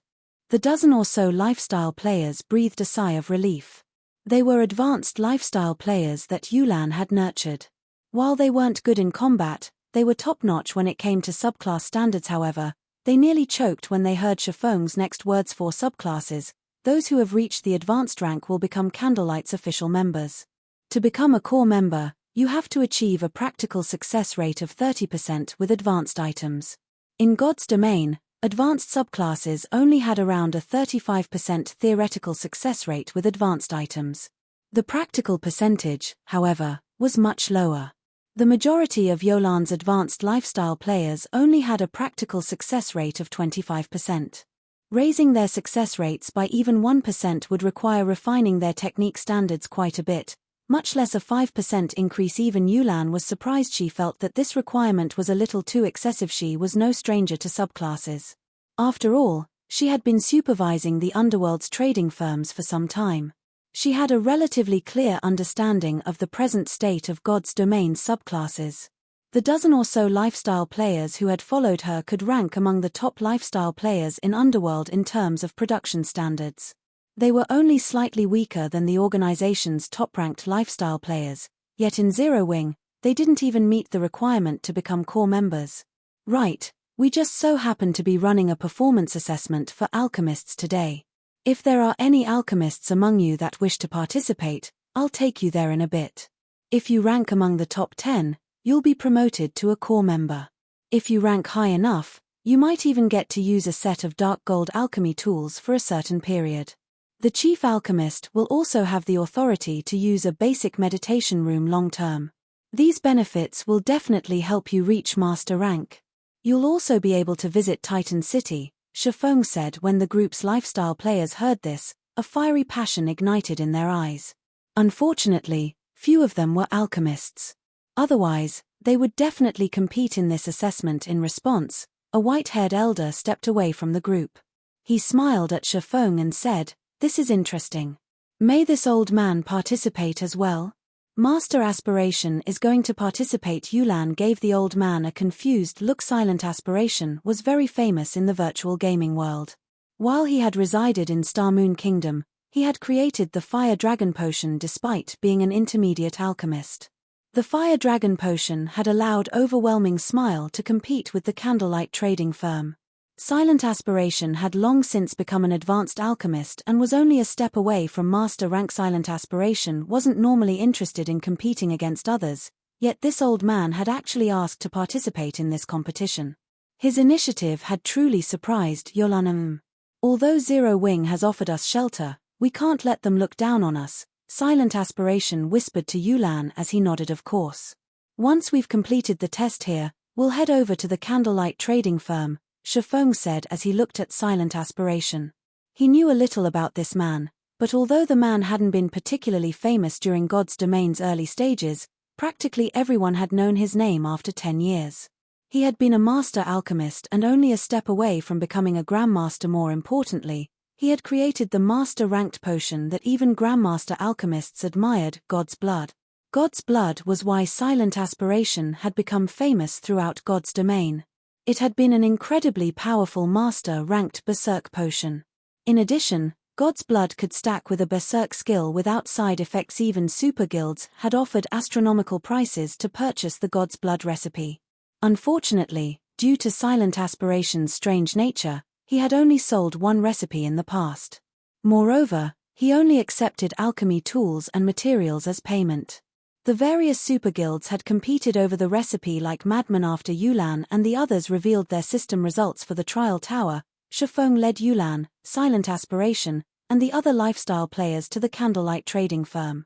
The dozen or so lifestyle players breathed a sigh of relief. They were advanced lifestyle players that Yulan had nurtured. While they weren't good in combat, they were top-notch when it came to subclass standards. However, they nearly choked when they heard Feng's next words: for subclasses, those who have reached the advanced rank will become Candlelight's official members. To become a core member, you have to achieve a practical success rate of 30% with advanced items. In God's domain, advanced subclasses only had around a 35% theoretical success rate with advanced items. The practical percentage, however, was much lower. The majority of Yulan's advanced lifestyle players only had a practical success rate of 25%. Raising their success rates by even 1% would require refining their technique standards quite a bit, much less a 5% increase. Even Yulan was surprised. She felt that this requirement was a little too excessive. She was no stranger to subclasses. After all, she had been supervising the underworld's trading firms for some time. She had a relatively clear understanding of the present state of God's domain's subclasses. The dozen or so lifestyle players who had followed her could rank among the top lifestyle players in Underworld in terms of production standards. They were only slightly weaker than the organization's top-ranked lifestyle players, yet in Zero Wing, they didn't even meet the requirement to become core members. Right, we just so happen to be running a performance assessment for alchemists today. If there are any alchemists among you that wish to participate, I'll take you there in a bit. If you rank among the top 10, you'll be promoted to a core member. If you rank high enough, you might even get to use a set of dark gold alchemy tools for a certain period. The chief alchemist will also have the authority to use a basic meditation room long-term. These benefits will definitely help you reach master rank. You'll also be able to visit Titan City, Feng said. When the group's lifestyle players heard this, a fiery passion ignited in their eyes. Unfortunately, few of them were alchemists. Otherwise, they would definitely compete in this assessment. In response, a white-haired elder stepped away from the group. He smiled at Feng and said, "This is interesting. May this old man participate as well?" "Master Aspiration is going to participate." Yulan gave the old man a confused look. Silent Aspiration was very famous in the virtual gaming world. While he had resided in Star Moon Kingdom, he had created the Fire Dragon Potion despite being an intermediate alchemist. The Fire Dragon Potion had allowed Overwhelming Smile to compete with the Candlelight trading firm. Silent Aspiration had long since become an advanced alchemist and was only a step away from master rank. Silent Aspiration wasn't normally interested in competing against others, yet this old man had actually asked to participate in this competition. His initiative had truly surprised Yulan. "Although Zero Wing has offered us shelter, we can't let them look down on us," Silent Aspiration whispered to Yulan as he nodded. "Of course. Once we've completed the test here, we'll head over to the Candlelight trading firm," Feng said as he looked at Silent Aspiration. He knew a little about this man, but although the man hadn't been particularly famous during God's domain's early stages, Practically everyone had known his name after 10 years. He had been a master alchemist and only a step away from becoming a grandmaster. More importantly, he had created the master-ranked potion that even grandmaster alchemists admired, God's Blood. God's Blood was why silent aspiration had become famous throughout God's domain. It had been an incredibly powerful master-ranked berserk potion. In addition, God's Blood could stack with a berserk skill without side effects. Even super guilds had offered astronomical prices to purchase the God's Blood recipe. Unfortunately, due to silent aspiration's strange nature, he had only sold one recipe in the past. Moreover, he only accepted alchemy tools and materials as payment. The various superguilds had competed over the recipe like madmen. After Yulan and the others revealed their system results for the trial tower, Feng led Yulan, Silent Aspiration, and the other lifestyle players to the Candlelight trading firm.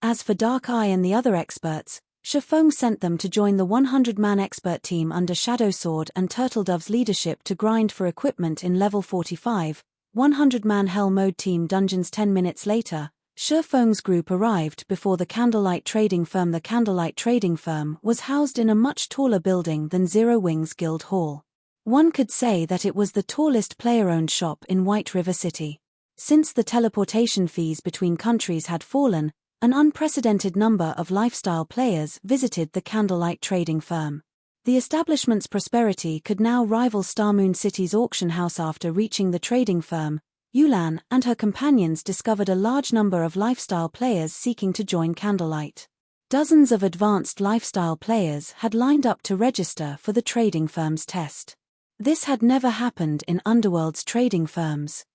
As for Dark Eye and the other experts, Feng sent them to join the 100-man expert team under Shadow Sword and Turtledove's leadership to grind for equipment in level 45, 100-man Hell Mode team dungeons. 10 minutes later, Feng's group arrived before the Candlelight trading firm. The Candlelight trading firm was housed in a much taller building than Zero Wings Guild Hall. One could say that it was the tallest player-owned shop in White River City. Since the teleportation fees between countries had fallen, an unprecedented number of lifestyle players visited the Candlelight trading firm. The establishment's prosperity could now rival Starmoon City's auction house. After reaching the trading firm, Yulan and her companions discovered a large number of lifestyle players seeking to join Candlelight. Dozens of advanced lifestyle players had lined up to register for the trading firm's test. This had never happened in Underworld's trading firms.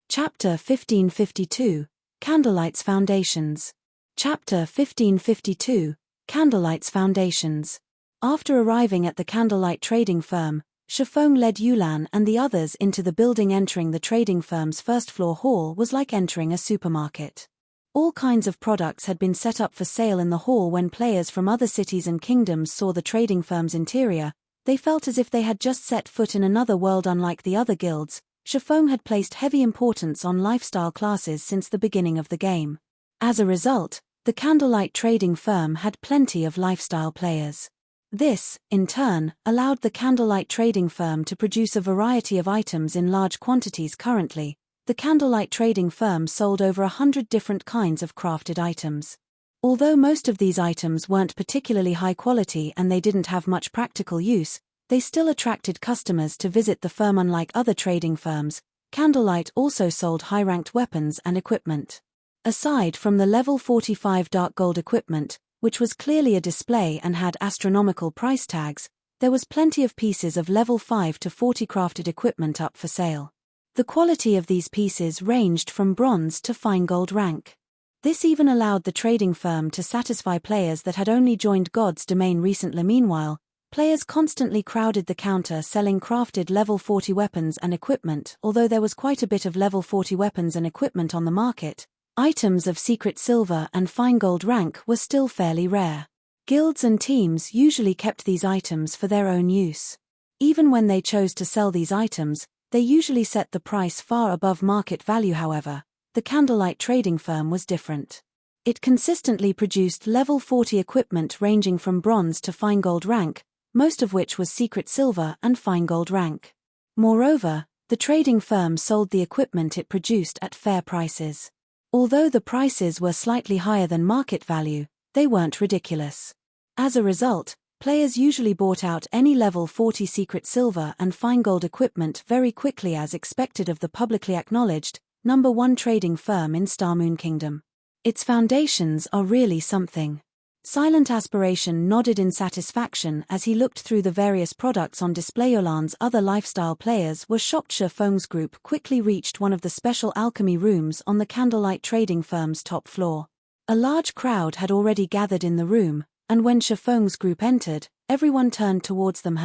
Chapter 1552, Candlelight's Foundations. Chapter 1552, Candlelight's Foundations. After arriving at the Candlelight trading firm, Feng led Yulan and the others into the building. Entering the trading firm's first-floor hall was like entering a supermarket. All kinds of products had been set up for sale in the hall. When players from other cities and kingdoms saw the trading firm's interior, they felt as if they had just set foot in another world. Unlike the other guilds, Feng had placed heavy importance on lifestyle classes since the beginning of the game. As a result, the Candlelight trading firm had plenty of lifestyle players. This, in turn, allowed the Candlelight trading firm to produce a variety of items in large quantities. Currently, the Candlelight trading firm sold over 100 different kinds of crafted items. Although most of these items weren't particularly high quality and they didn't have much practical use, they still attracted customers to visit the firm. Unlike other trading firms, Candlelight also sold high-ranked weapons and equipment. Aside from the level 45 dark gold equipment, which was clearly a display and had astronomical price tags, there was plenty of pieces of level 5 to 40 crafted equipment up for sale. The quality of these pieces ranged from bronze to fine gold rank. This even allowed the trading firm to satisfy players that had only joined God's domain recently. Meanwhile, players constantly crowded the counter selling crafted level 40 weapons and equipment. Although there was quite a bit of level 40 weapons and equipment on the market, items of secret silver and fine gold rank were still fairly rare. Guilds and teams usually kept these items for their own use. Even when they chose to sell these items, they usually set the price far above market value. However, the Candlelight trading firm was different. It consistently produced level 40 equipment ranging from bronze to fine gold rank, most of which was secret silver and fine gold rank. Moreover, the trading firm sold the equipment it produced at fair prices. Although the prices were slightly higher than market value, they weren't ridiculous. As a result, players usually bought out any level 40 secret silver and fine gold equipment very quickly. As expected of the publicly acknowledged, #1 trading firm in Starmoon Kingdom. Its foundations are really something. Silent Aspiration nodded in satisfaction as he looked through the various products on display. Yulan's other lifestyle players were shocked. Feng's group quickly reached one of the special alchemy rooms on the Candlelight trading firm's top floor. A large crowd had already gathered in the room, and when Feng's group entered, everyone turned towards them.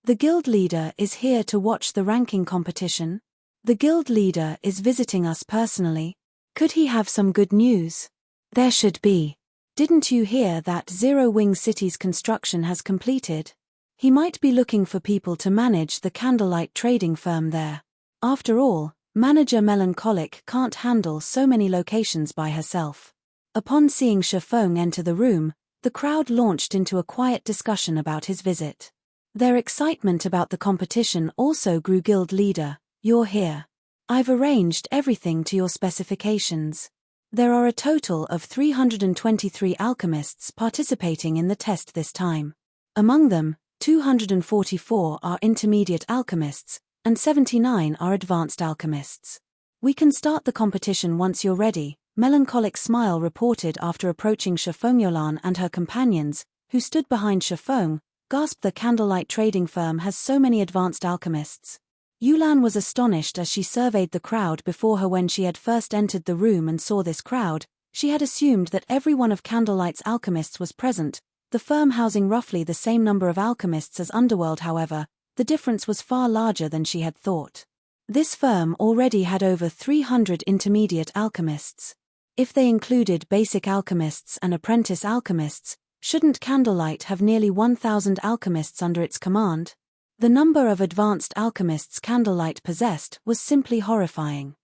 The guild leader is here to watch the ranking competition. The guild leader is visiting us personally. Could he have some good news? There should be. Didn't you hear that Zero Wing City's construction has completed? He might be looking for people to manage the Candlelight trading firm there. After all, Manager Melancholic can't handle so many locations by herself. Upon seeing Feng enter the room, The crowd launched into a quiet discussion about his visit. Their excitement about the competition also grew. Guild leader, you're here. I've arranged everything to your specifications. There are a total of 323 alchemists participating in the test this time. Among them, 244 are intermediate alchemists, and 79 are advanced alchemists. We can start the competition once you're ready, Melancholic Smile reported after approaching Feng. Yolan and her companions, who stood behind Feng, gasped. The Candlelight trading firm has so many advanced alchemists. Yulan was astonished as she surveyed the crowd before her. When she had first entered the room and saw this crowd, she had assumed that every one of Candlelight's alchemists was present, the firm housing roughly the same number of alchemists as Underworld. However, the difference was far larger than she had thought. This firm already had over 300 intermediate alchemists. If they included basic alchemists and apprentice alchemists, shouldn't Candlelight have nearly 1,000 alchemists under its command? The number of advanced alchemists Candlelight possessed was simply horrifying.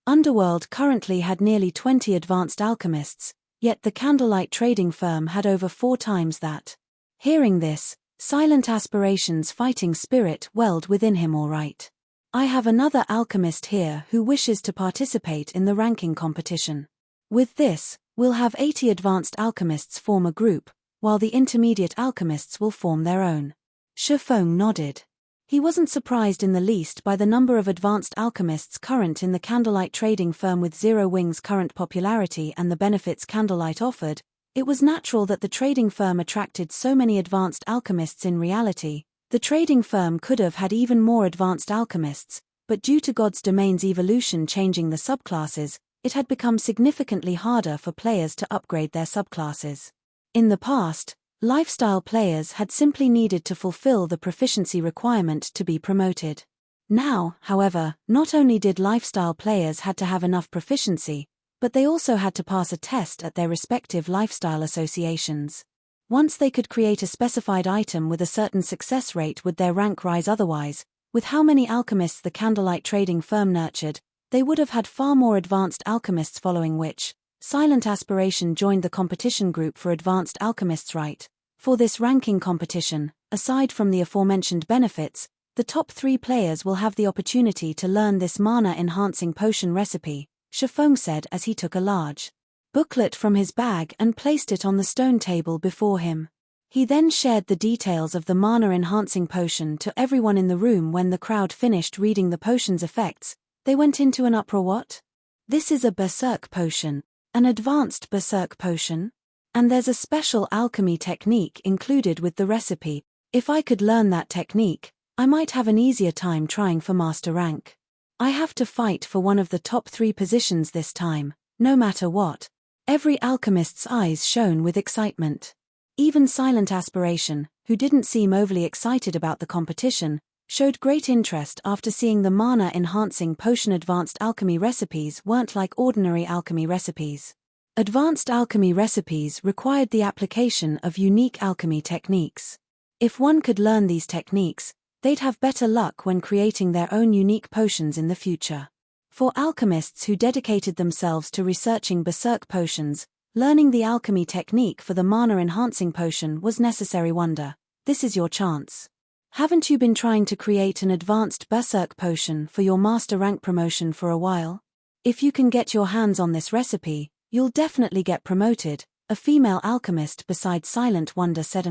Underworld currently had nearly 20 advanced alchemists, yet the Candlelight trading firm had over 4 times that. Hearing this, Silent Aspiration's fighting spirit welled within him. All right. I have another alchemist here who wishes to participate in the ranking competition. With this, we'll have 80 advanced alchemists form a group, while the intermediate alchemists will form their own. Feng nodded. He wasn't surprised in the least by the number of advanced alchemists current in the Candlelight trading firm. With Zero Wing's current popularity and the benefits Candlelight offered, it was natural that the trading firm attracted so many advanced alchemists. In reality, the trading firm could have had even more advanced alchemists, but due to God's domain's evolution changing the subclasses, it had become significantly harder for players to upgrade their subclasses. In the past, lifestyle players had simply needed to fulfill the proficiency requirement to be promoted. Now, however, not only did lifestyle players had to have enough proficiency, but they also had to pass a test at their respective lifestyle associations. Once they could create a specified item with a certain success rate, would their rank rise. Otherwise, with how many alchemists the Candlelight trading firm nurtured, they would have had far more advanced alchemists. Following which, Silent Aspiration joined the competition group for advanced alchemists. Right. For this ranking competition, aside from the aforementioned benefits, the top 3 players will have the opportunity to learn this mana-enhancing potion recipe, Feng said as he took a large booklet from his bag and placed it on the stone table before him. He then shared the details of the mana-enhancing potion to everyone in the room. When the crowd finished reading the potion's effects, they went into an uproar. What? This is a berserk potion, an advanced berserk potion? And there's a special alchemy technique included with the recipe. If I could learn that technique, I might have an easier time trying for master rank. I have to fight for one of the top 3 positions this time, no matter what. Every alchemist's eyes shone with excitement. Even Silent Aspiration, who didn't seem overly excited about the competition, showed great interest after seeing the mana-enhancing potion. Advanced alchemy recipes weren't like ordinary alchemy recipes. Advanced alchemy recipes required the application of unique alchemy techniques. If one could learn these techniques, they'd have better luck when creating their own unique potions in the future. For alchemists who dedicated themselves to researching berserk potions, learning the alchemy technique for the mana-enhancing potion was necessary. Wonder, this is your chance. Haven't you been trying to create an advanced berserk potion for your master rank promotion for a while? If you can get your hands on this recipe, you'll definitely get promoted, a female alchemist beside Silent Wonder said.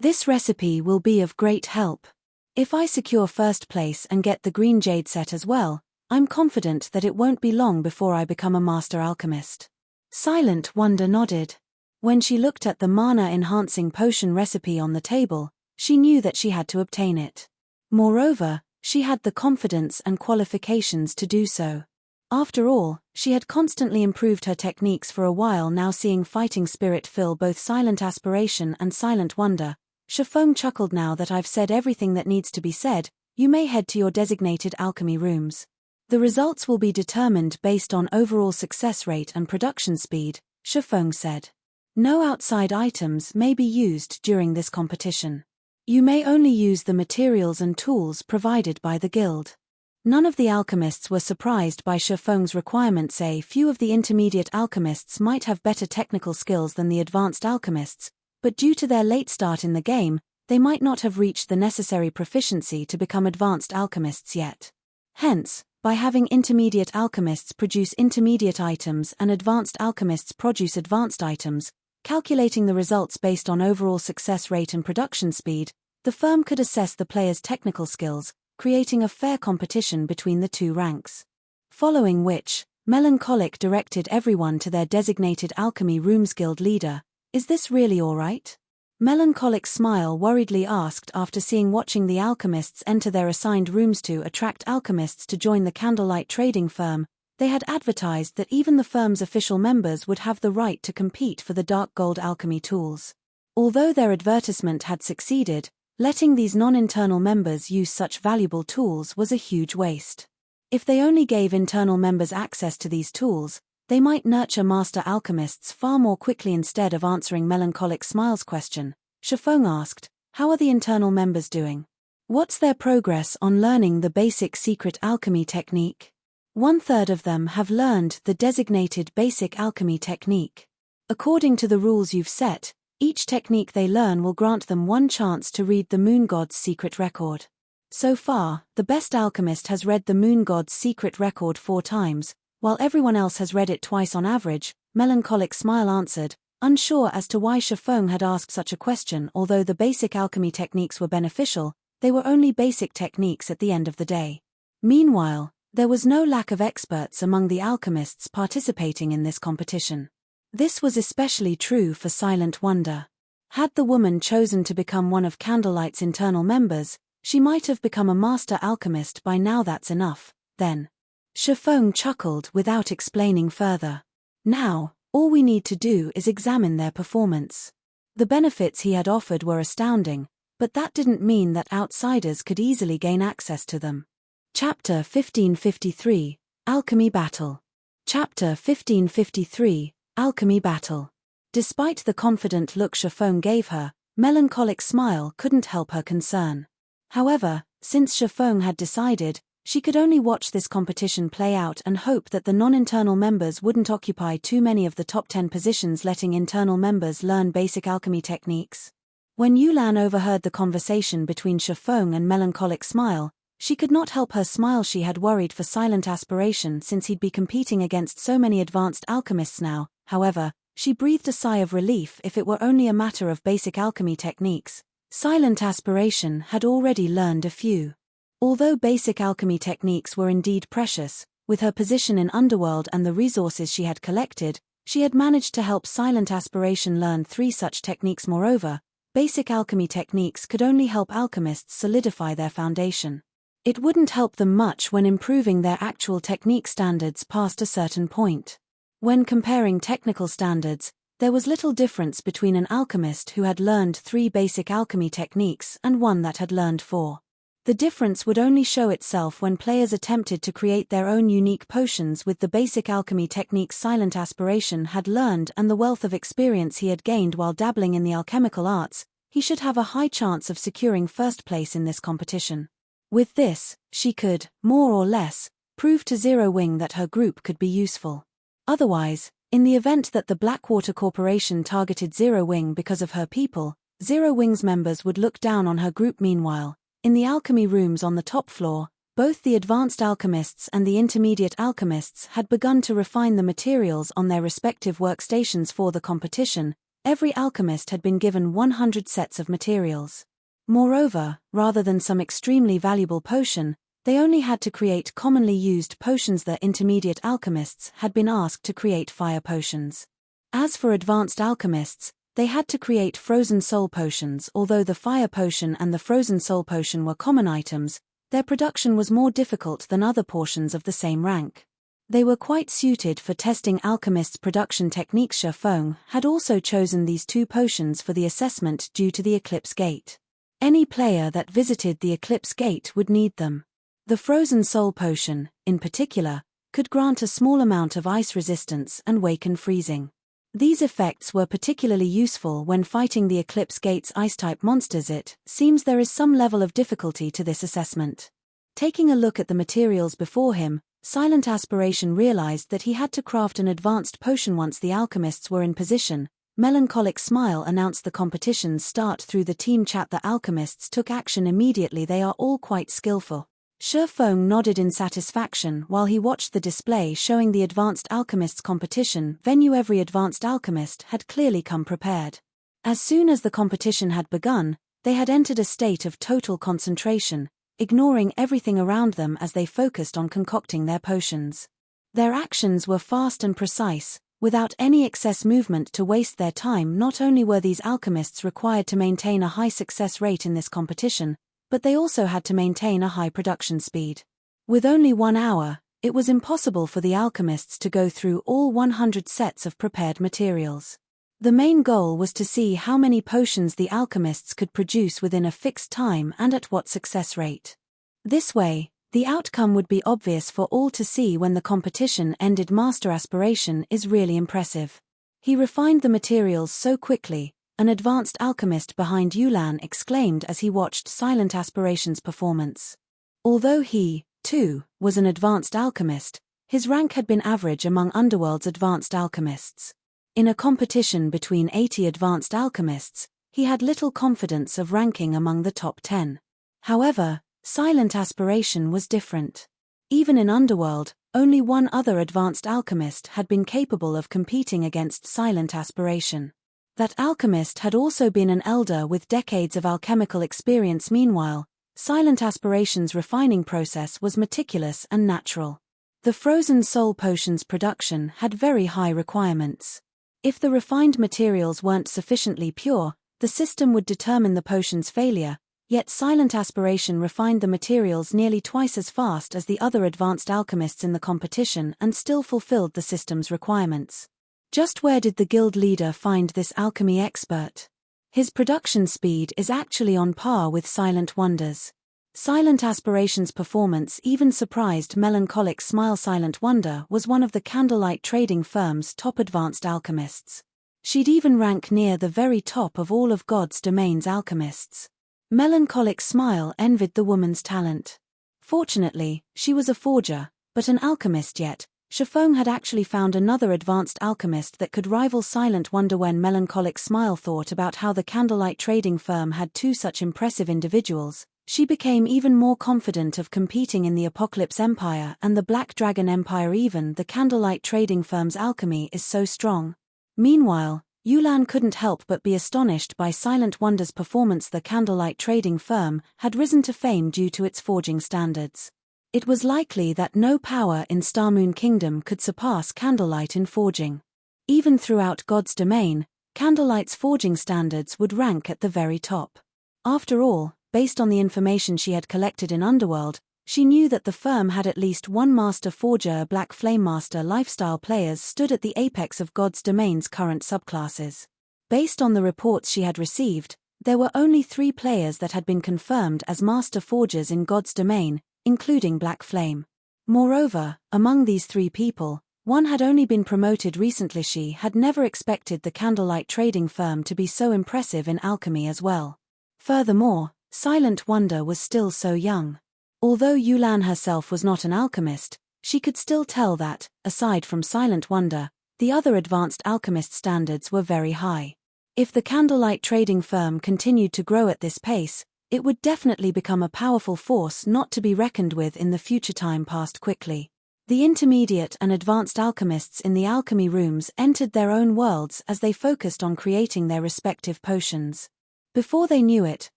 This recipe will be of great help. If I secure first place and get the green jade set as well, I'm confident that it won't be long before I become a master alchemist. Silent Wonder nodded. When she looked at the mana-enhancing potion recipe on the table, she knew that she had to obtain it. Moreover, she had the confidence and qualifications to do so. After all, she had constantly improved her techniques for a while now. Seeing fighting spirit fill both Silent Aspiration and Silent Wonder, Feng chuckled. Now that I've said everything that needs to be said, you may head to your designated alchemy rooms. The results will be determined based on overall success rate and production speed, Feng said. No outside items may be used during this competition. You may only use the materials and tools provided by the guild. None of the alchemists were surprised by Feng's requirements. A few of the intermediate alchemists might have better technical skills than the advanced alchemists, but due to their late start in the game, they might not have reached the necessary proficiency to become advanced alchemists yet. Hence, by having intermediate alchemists produce intermediate items and advanced alchemists produce advanced items, calculating the results based on overall success rate and production speed, the firm could assess the player's technical skills, creating a fair competition between the two ranks. Following which, Melancholic directed everyone to their designated Alchemy Rooms Guild leader. "Is this really all right?" Melancholic's smile worriedly asked after watching the alchemists enter their assigned rooms. To attract alchemists to join the Candlelight trading firm, they had advertised that even the firm's official members would have the right to compete for the dark gold alchemy tools. Although their advertisement had succeeded, letting these non-internal members use such valuable tools was a huge waste. If they only gave internal members access to these tools, they might nurture master alchemists far more quickly. Instead of answering Melancholic Smile's question, Feng asked, "How are the internal members doing? What's their progress on learning the basic secret alchemy technique?" 1/3 of them have learned the designated basic alchemy technique. According to the rules you've set, each technique they learn will grant them one chance to read the Moon God's secret record. So far, the best alchemist has read the Moon God's secret record 4 times, while everyone else has read it twice on average. Melancholic Smile answered, unsure as to why Feng had asked such a question. Although the basic alchemy techniques were beneficial, they were only basic techniques at the end of the day. Meanwhile, there was no lack of experts among the alchemists participating in this competition. This was especially true for Silent Wonder. Had the woman chosen to become one of Candlelight's internal members, she might have become a master alchemist by now. That's enough, then. Feng chuckled without explaining further. Now, all we need to do is examine their performance. The benefits he had offered were astounding, but that didn't mean that outsiders could easily gain access to them. Chapter 1553, Alchemy Battle. Chapter 1553, Alchemy Battle. Despite the confident look Feng gave her, Melancholic Smile couldn't help her concern. However, since Feng had decided, she could only watch this competition play out and hope that the non-internal members wouldn't occupy too many of the top 10 positions, letting internal members learn basic alchemy techniques. When Yulan overheard the conversation between Feng and Melancholic Smile, she could not help her smile. She had worried for Silent Aspiration since he'd be competing against so many advanced alchemists now. However, she breathed a sigh of relief. If it were only a matter of basic alchemy techniques, Silent Aspiration had already learned a few. Although basic alchemy techniques were indeed precious, with her position in Underworld and the resources she had collected, she had managed to help Silent Aspiration learn 3 such techniques. Moreover, basic alchemy techniques could only help alchemists solidify their foundation. It wouldn't help them much when improving their actual technique standards past a certain point. When comparing technical standards, there was little difference between an alchemist who had learned 3 basic alchemy techniques and one that had learned 4. The difference would only show itself when players attempted to create their own unique potions with the basic alchemy techniques Silent Aspiration had learned and the wealth of experience he had gained while dabbling in the alchemical arts. He should have a high chance of securing first place in this competition. With this, she could, more or less, prove to Zero Wing that her group could be useful. Otherwise, in the event that the Blackwater Corporation targeted Zero Wing because of her people, Zero Wing's members would look down on her group. Meanwhile, in the alchemy rooms on the top floor, both the advanced alchemists and the intermediate alchemists had begun to refine the materials on their respective workstations for the competition. Every alchemist had been given 100 sets of materials. Moreover, rather than some extremely valuable potion, they only had to create commonly used potions. The intermediate alchemists had been asked to create fire potions. As for advanced alchemists, they had to create frozen soul potions. Although the fire potion and the frozen soul potion were common items, their production was more difficult than other portions of the same rank. They were quite suited for testing alchemists' production techniques. Feng had also chosen these 2 potions for the assessment due to the Eclipse Gate. Any player that visited the Eclipse Gate would need them. The frozen soul potion, in particular, could grant a small amount of ice resistance and waken freezing. These effects were particularly useful when fighting the Eclipse Gate's ice-type monsters. It seems there is some level of difficulty to this assessment. Taking a look at the materials before him, Silent Aspiration realized that he had to craft an advanced potion. Once the alchemists were in position, Melancholic Smile announced the competition's start through the team chat. The alchemists took action immediately. They are all quite skillful. Feng nodded in satisfaction while he watched the display showing the Advanced Alchemists competition venue. Every advanced alchemist had clearly come prepared. As soon as the competition had begun, they had entered a state of total concentration, ignoring everything around them as they focused on concocting their potions. Their actions were fast and precise, without any excess movement to waste their time. Not only were these alchemists required to maintain a high success rate in this competition, but they also had to maintain a high production speed. With only 1 hour, it was impossible for the alchemists to go through all 100 sets of prepared materials. The main goal was to see how many potions the alchemists could produce within a fixed time and at what success rate. This way, the outcome would be obvious for all to see when the competition ended. Master Aspiration is really impressive. He refined the materials so quickly, an advanced alchemist behind Yulan exclaimed as he watched Silent Aspiration's performance. Although he, too, was an advanced alchemist, his rank had been average among Underworld's advanced alchemists. In a competition between 80 advanced alchemists, he had little confidence of ranking among the top 10. However, Silent Aspiration was different. Even in Underworld, only one other advanced alchemist had been capable of competing against Silent Aspiration. That alchemist had also been an elder with decades of alchemical experience. Meanwhile, Silent Aspiration's refining process was meticulous and natural. The frozen soul potions production had very high requirements. If the refined materials weren't sufficiently pure, the system would determine the potion's failure, yet Silent Aspiration refined the materials nearly twice as fast as the other advanced alchemists in the competition and still fulfilled the system's requirements. Just where did the guild leader find this alchemy expert? His production speed is actually on par with Silent Wonder's. Silent Aspiration's performance even surprised Melancholic Smile. Silent Wonder was one of the Candlelight trading firm's top advanced alchemists. She'd even rank near the very top of all of God's Domain's alchemists. Melancholic Smile envied the woman's talent. Fortunately, she was a forger, but an alchemist yet. Feng had actually found another advanced alchemist that could rival Silent Wonder. When Melancholic Smile thought about how the Candlelight trading firm had two such impressive individuals, she became even more confident of competing in the Apocalypse Empire and the Black Dragon Empire. Even the Candlelight trading firm's alchemy is so strong. Meanwhile, Yulan couldn't help but be astonished by Silent Wonder's performance. The Candlelight trading firm had risen to fame due to its forging standards. It was likely that no power in Starmoon Kingdom could surpass Candlelight in forging. Even throughout God's Domain, Candlelight's forging standards would rank at the very top. After all, based on the information she had collected in Underworld, she knew that the firm had at least one master forger. Black Flame Master lifestyle players stood at the apex of God's Domain's current subclasses. Based on the reports she had received, there were only 3 players that had been confirmed as master forgers in God's Domain, including Black Flame. Moreover, among these 3 people, one had only been promoted recently. She had never expected the Candlelight trading firm to be so impressive in alchemy as well. Furthermore, Silent Wonder was still so young. Although Yulan herself was not an alchemist, she could still tell that, aside from Silent Wonder, the other advanced alchemist standards were very high. If the Candlelight trading firm continued to grow at this pace, it would definitely become a powerful force not to be reckoned with in the future. Time passed quickly. The intermediate and advanced alchemists in the alchemy rooms entered their own worlds as they focused on creating their respective potions. Before they knew it,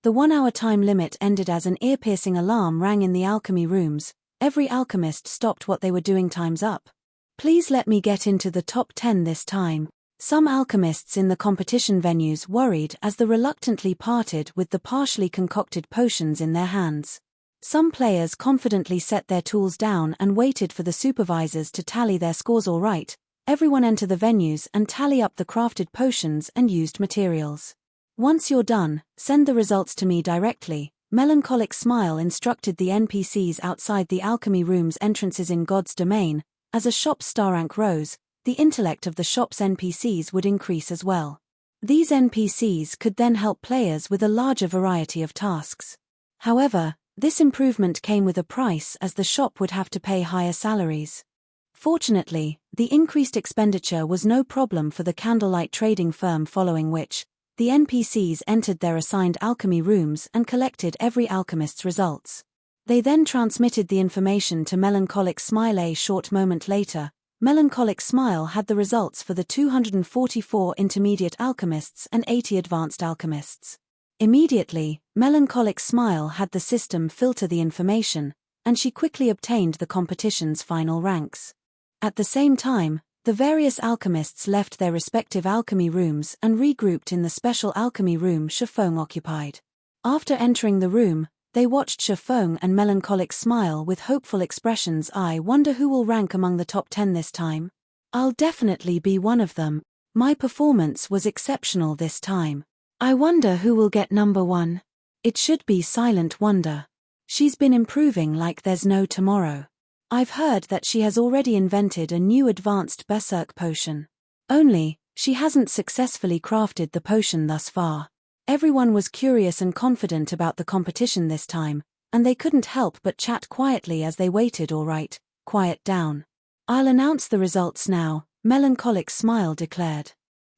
the 1-hour time limit ended as an ear-piercing alarm rang in the alchemy rooms. Every alchemist stopped what they were doing. Time's up. Please let me get into the top 10 this time. Some alchemists in the competition venues worried as they reluctantly parted with the partially concocted potions in their hands. Some players confidently set their tools down and waited for the supervisors to tally their scores. All right, everyone enter the venues and tally up the crafted potions and used materials. Once you're done, send the results to me directly. Melancholic Smile instructed the NPCs outside the alchemy room's entrances in God's Domain. As a shop's star rank rose, the intellect of the shop's NPCs would increase as well. These NPCs could then help players with a larger variety of tasks. However, this improvement came with a price as the shop would have to pay higher salaries. Fortunately, The increased expenditure was no problem for the Candlelight trading firm, following which, the NPCs entered their assigned alchemy rooms and collected every alchemist's results. They then transmitted the information to Melancholic Smile. A short moment later, Melancholic Smile had the results for the 244 intermediate alchemists and 80 advanced alchemists. Immediately, Melancholic Smile had the system filter the information, and she quickly obtained the competition's final ranks. At the same time, the various alchemists left their respective alchemy rooms and regrouped in the special alchemy room Feng occupied. After entering the room, they watched Feng and Melancholic Smile with hopeful expressions. I wonder who will rank among the top 10 this time. I'll definitely be one of them. My performance was exceptional this time. I wonder who will get number 1. It should be Silent Wonder. She's been improving like there's no tomorrow. I've heard that she has already invented a new advanced berserk potion. Only, she hasn't successfully crafted the potion thus far. Everyone was curious and confident about the competition this time, and they couldn't help but chat quietly as they waited. All right, quiet down. I'll announce the results now, Melancholic Smile declared.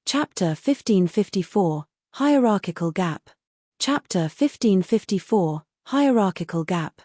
Chapter 1554, Hierarchical Gap. Chapter 1554, Hierarchical Gap.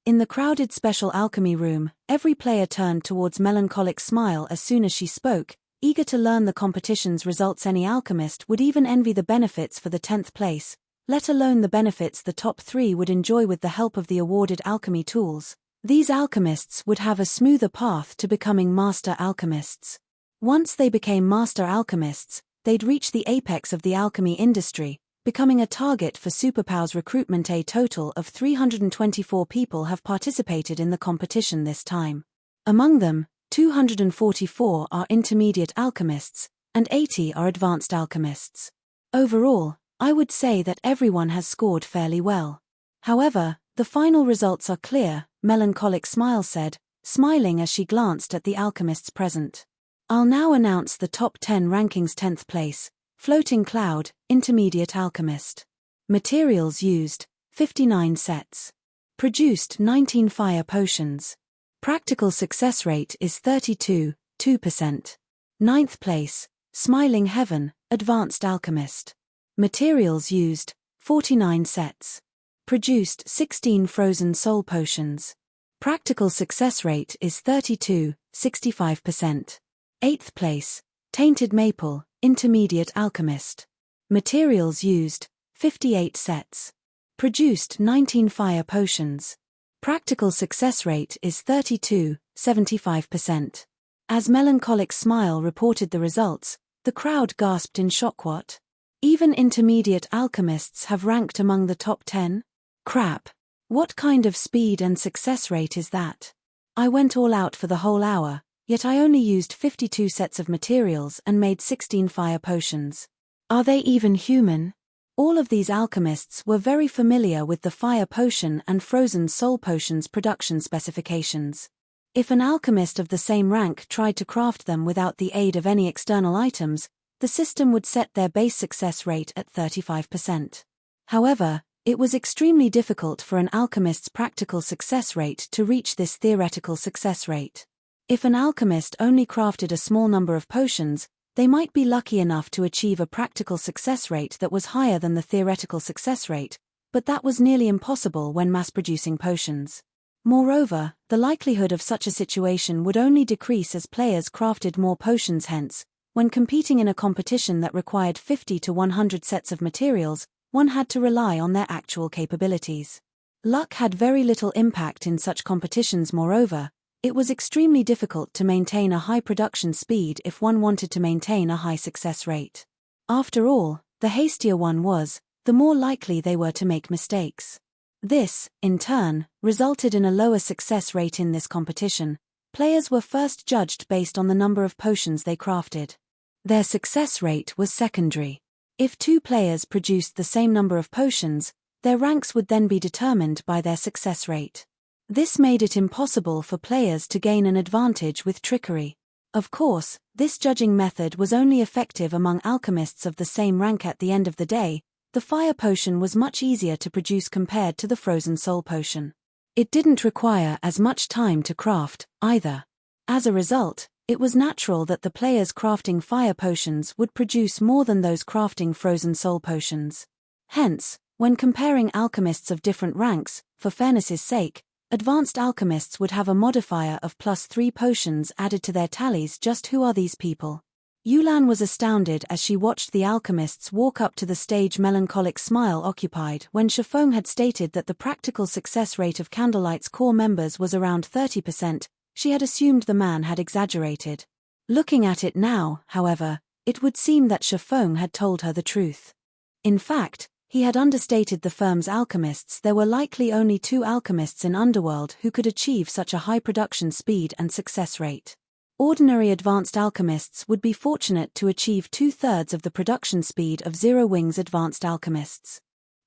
In the crowded special alchemy room, every player turned towards Melancholic Smile as soon as she spoke, eager to learn the competition's results. Any alchemist would even envy the benefits for the 10th place, let alone the benefits the top 3 would enjoy with the help of the awarded alchemy tools. These alchemists would have a smoother path to becoming master alchemists. Once they became master alchemists, they'd reach the apex of the alchemy industry, becoming a target for superpowers recruitment. A total of 324 people have participated in the competition this time. Among them, 244 are intermediate alchemists, and 80 are advanced alchemists. Overall, I would say that everyone has scored fairly well. However, the final results are clear, Melancholic Smile said, smiling as she glanced at the alchemists present. I'll now announce the top 10 rankings. 10th place, Floating Cloud, Intermediate Alchemist. Materials used, 59 sets. Produced 19 fire potions. Practical success rate is 32.2%. 9th place, Smiling Heaven, Advanced Alchemist. Materials used, 49 sets. Produced 16 frozen soul potions. Practical success rate is 32.65%. 8th place, Tainted Maple, Intermediate Alchemist. Materials used, 58 sets. Produced 19 fire potions. Practical success rate is 32.75%. As Melancholic Smile reported the results, the crowd gasped in shock. What? Even intermediate alchemists have ranked among the top 10? Crap. What kind of speed and success rate is that? I went all out for the whole hour, yet I only used 52 sets of materials and made 16 fire potions. Are they even human? All of these alchemists were very familiar with the fire potion and frozen soul potions production specifications. If an alchemist of the same rank tried to craft them without the aid of any external items, the system would set their base success rate at 35%. However, it was extremely difficult for an alchemist's practical success rate to reach this theoretical success rate. If an alchemist only crafted a small number of potions, they might be lucky enough to achieve a practical success rate that was higher than the theoretical success rate, but that was nearly impossible when mass-producing potions. Moreover, the likelihood of such a situation would only decrease as players crafted more potions. Hence, when competing in a competition that required 50 to 100 sets of materials, one had to rely on their actual capabilities. Luck had very little impact in such competitions. Moreover, it was extremely difficult to maintain a high production speed if one wanted to maintain a high success rate. After all, the hastier one was, the more likely they were to make mistakes. This, in turn, resulted in a lower success rate in this competition. Players were first judged based on the number of potions they crafted. Their success rate was secondary. If 2 players produced the same number of potions, their ranks would then be determined by their success rate. This made it impossible for players to gain an advantage with trickery. Of course, this judging method was only effective among alchemists of the same rank. At the end of the day, the fire potion was much easier to produce compared to the frozen soul potion. It didn't require as much time to craft, either. As a result, It was natural that the players crafting fire potions would produce more than those crafting frozen soul potions. Hence, when comparing alchemists of different ranks, for fairness's sake, advanced alchemists would have a modifier of +3 potions added to their tallies. Just who are these people? Yulan was astounded as she watched the alchemists walk up to the stage, melancholic smile occupied when Feng had stated that the practical success rate of Candlelight's core members was around 30%. She had assumed the man had exaggerated. Looking at it now, however, it would seem that Feng had told her the truth. In fact, he had understated the firm's alchemists. There were likely only 2 alchemists in Underworld who could achieve such a high production speed and success rate. Ordinary advanced alchemists would be fortunate to achieve 2/3 of the production speed of Zero Wing's advanced alchemists.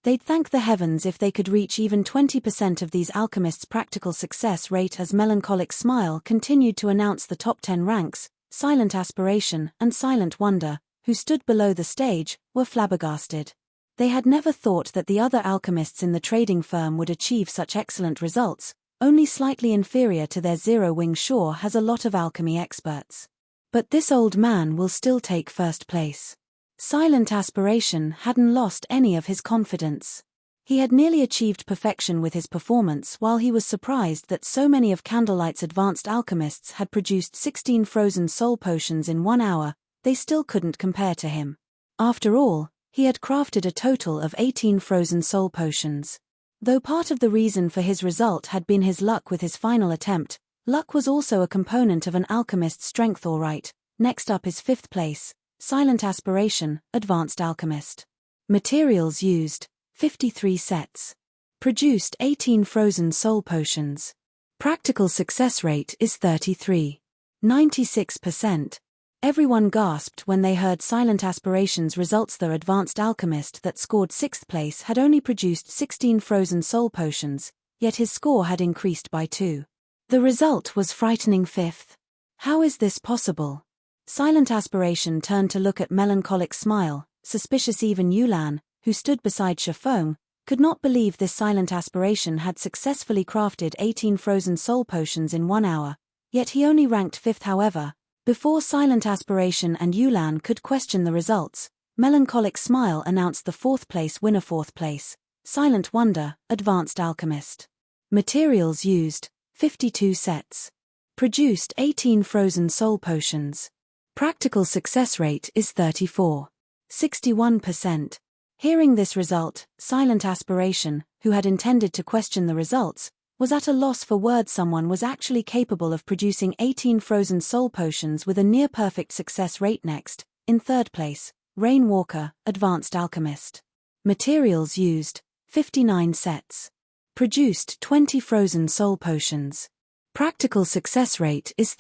They'd thank the heavens if they could reach even 20% of these alchemists' practical success rate. As melancholic smile continued to announce the top 10 ranks, Silent Aspiration and Silent Wonder, who stood below the stage, were flabbergasted. They had never thought that the other alchemists in the trading firm would achieve such excellent results, only slightly inferior to their Zero Wing. Sure has a lot of alchemy experts. But this old man will still take first place. Silent Aspiration hadn't lost any of his confidence. He had nearly achieved perfection with his performance. While he was surprised that so many of Candlelight's advanced alchemists had produced 16 frozen soul potions in 1 hour, they still couldn't compare to him. After all, he had crafted a total of 18 frozen soul potions. Though part of the reason for his result had been his luck with his final attempt, luck was also a component of an alchemist's strength. Alright, next up is 5th place, Silent Aspiration, Advanced Alchemist. Materials used, 53 sets. Produced 18 frozen soul potions. Practical success rate is 96%. Everyone gasped when they heard Silent Aspiration's results. The advanced alchemist that scored 6th place had only produced 16 frozen soul potions, yet his score had increased by 2. The result was frightening. 5th. How is this possible? Silent Aspiration turned to look at melancholic smile, suspicious. Even Yulan, who stood beside Feng, could not believe this. Silent Aspiration had successfully crafted 18 frozen soul potions in 1 hour, yet he only ranked 5th. However, before Silent Aspiration and Yulan could question the results, Melancholic Smile announced the 4th place winner. 4th place, Silent Wonder, Advanced Alchemist. Materials used, 52 sets. Produced 18 frozen soul potions. Practical success rate is 61%. Hearing this result, Silent Aspiration, who had intended to question the results, was at a loss for words. Someone was actually capable of producing 18 frozen soul potions with a near-perfect success rate. Next, in 3rd place, Rain Walker, Advanced Alchemist. Materials used, 59 sets. Produced 20 frozen soul potions. Practical success rate is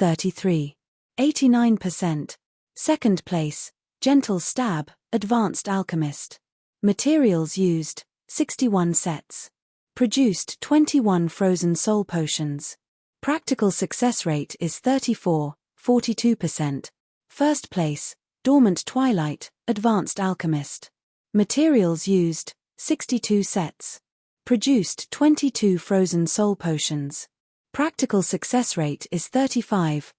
89%. 2nd place, Gentle Stab, Advanced Alchemist. Materials used, 61 sets. Produced 21 frozen soul potions. Practical success rate is 42%. 1st place, Dormant Twilight, Advanced Alchemist. Materials used, 62 sets. Produced 22 frozen soul potions. Practical success rate is 48%.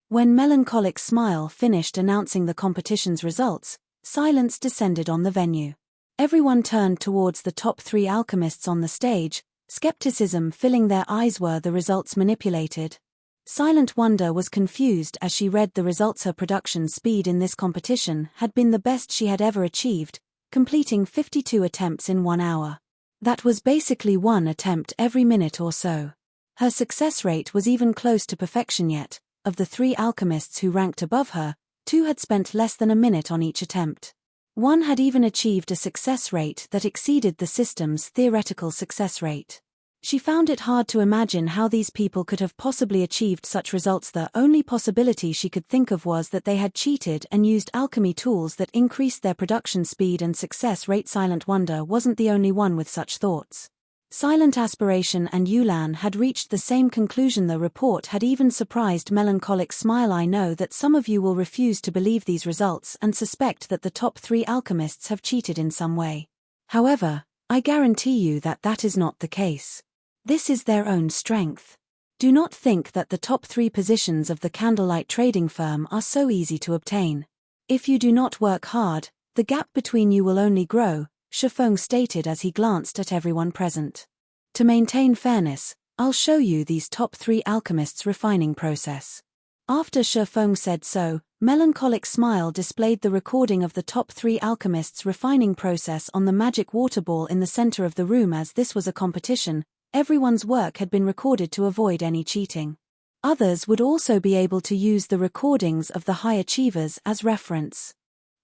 When Melancholic Smile finished announcing the competition's results, silence descended on the venue. Everyone turned towards the top 3 alchemists on the stage, skepticism filling their eyes. Were the results manipulated? Silent Wonder was confused as she read the results. Her production speed in this competition had been the best she had ever achieved, completing 52 attempts in 1 hour. That was basically 1 attempt every minute or so. Her success rate was even close to perfection. Yet, of the 3 alchemists who ranked above her, 2 had spent less than a minute on each attempt. One had even achieved a success rate that exceeded the system's theoretical success rate. She found it hard to imagine how these people could have possibly achieved such results. The only possibility she could think of was that they had cheated and used alchemy tools that increased their production speed and success rate. Silent Wonder wasn't the only one with such thoughts. Silent Aspiration and Yulan had reached the same conclusion. The report had even surprised Melancholic Smile. I know that some of you will refuse to believe these results and suspect that the top 3 alchemists have cheated in some way. However, I guarantee you that that is not the case. This is their own strength. Do not think that the top 3 positions of the Candlelight trading firm are so easy to obtain. If you do not work hard, the gap between you will only grow, Feng stated as he glanced at everyone present. To maintain fairness, I'll show you these top 3 alchemists' refining process. After Feng said so, melancholic smile displayed the recording of the top 3 alchemists' refining process on the magic water ball in the center of the room. As this was a competition, everyone's work had been recorded to avoid any cheating. Others would also be able to use the recordings of the high achievers as reference.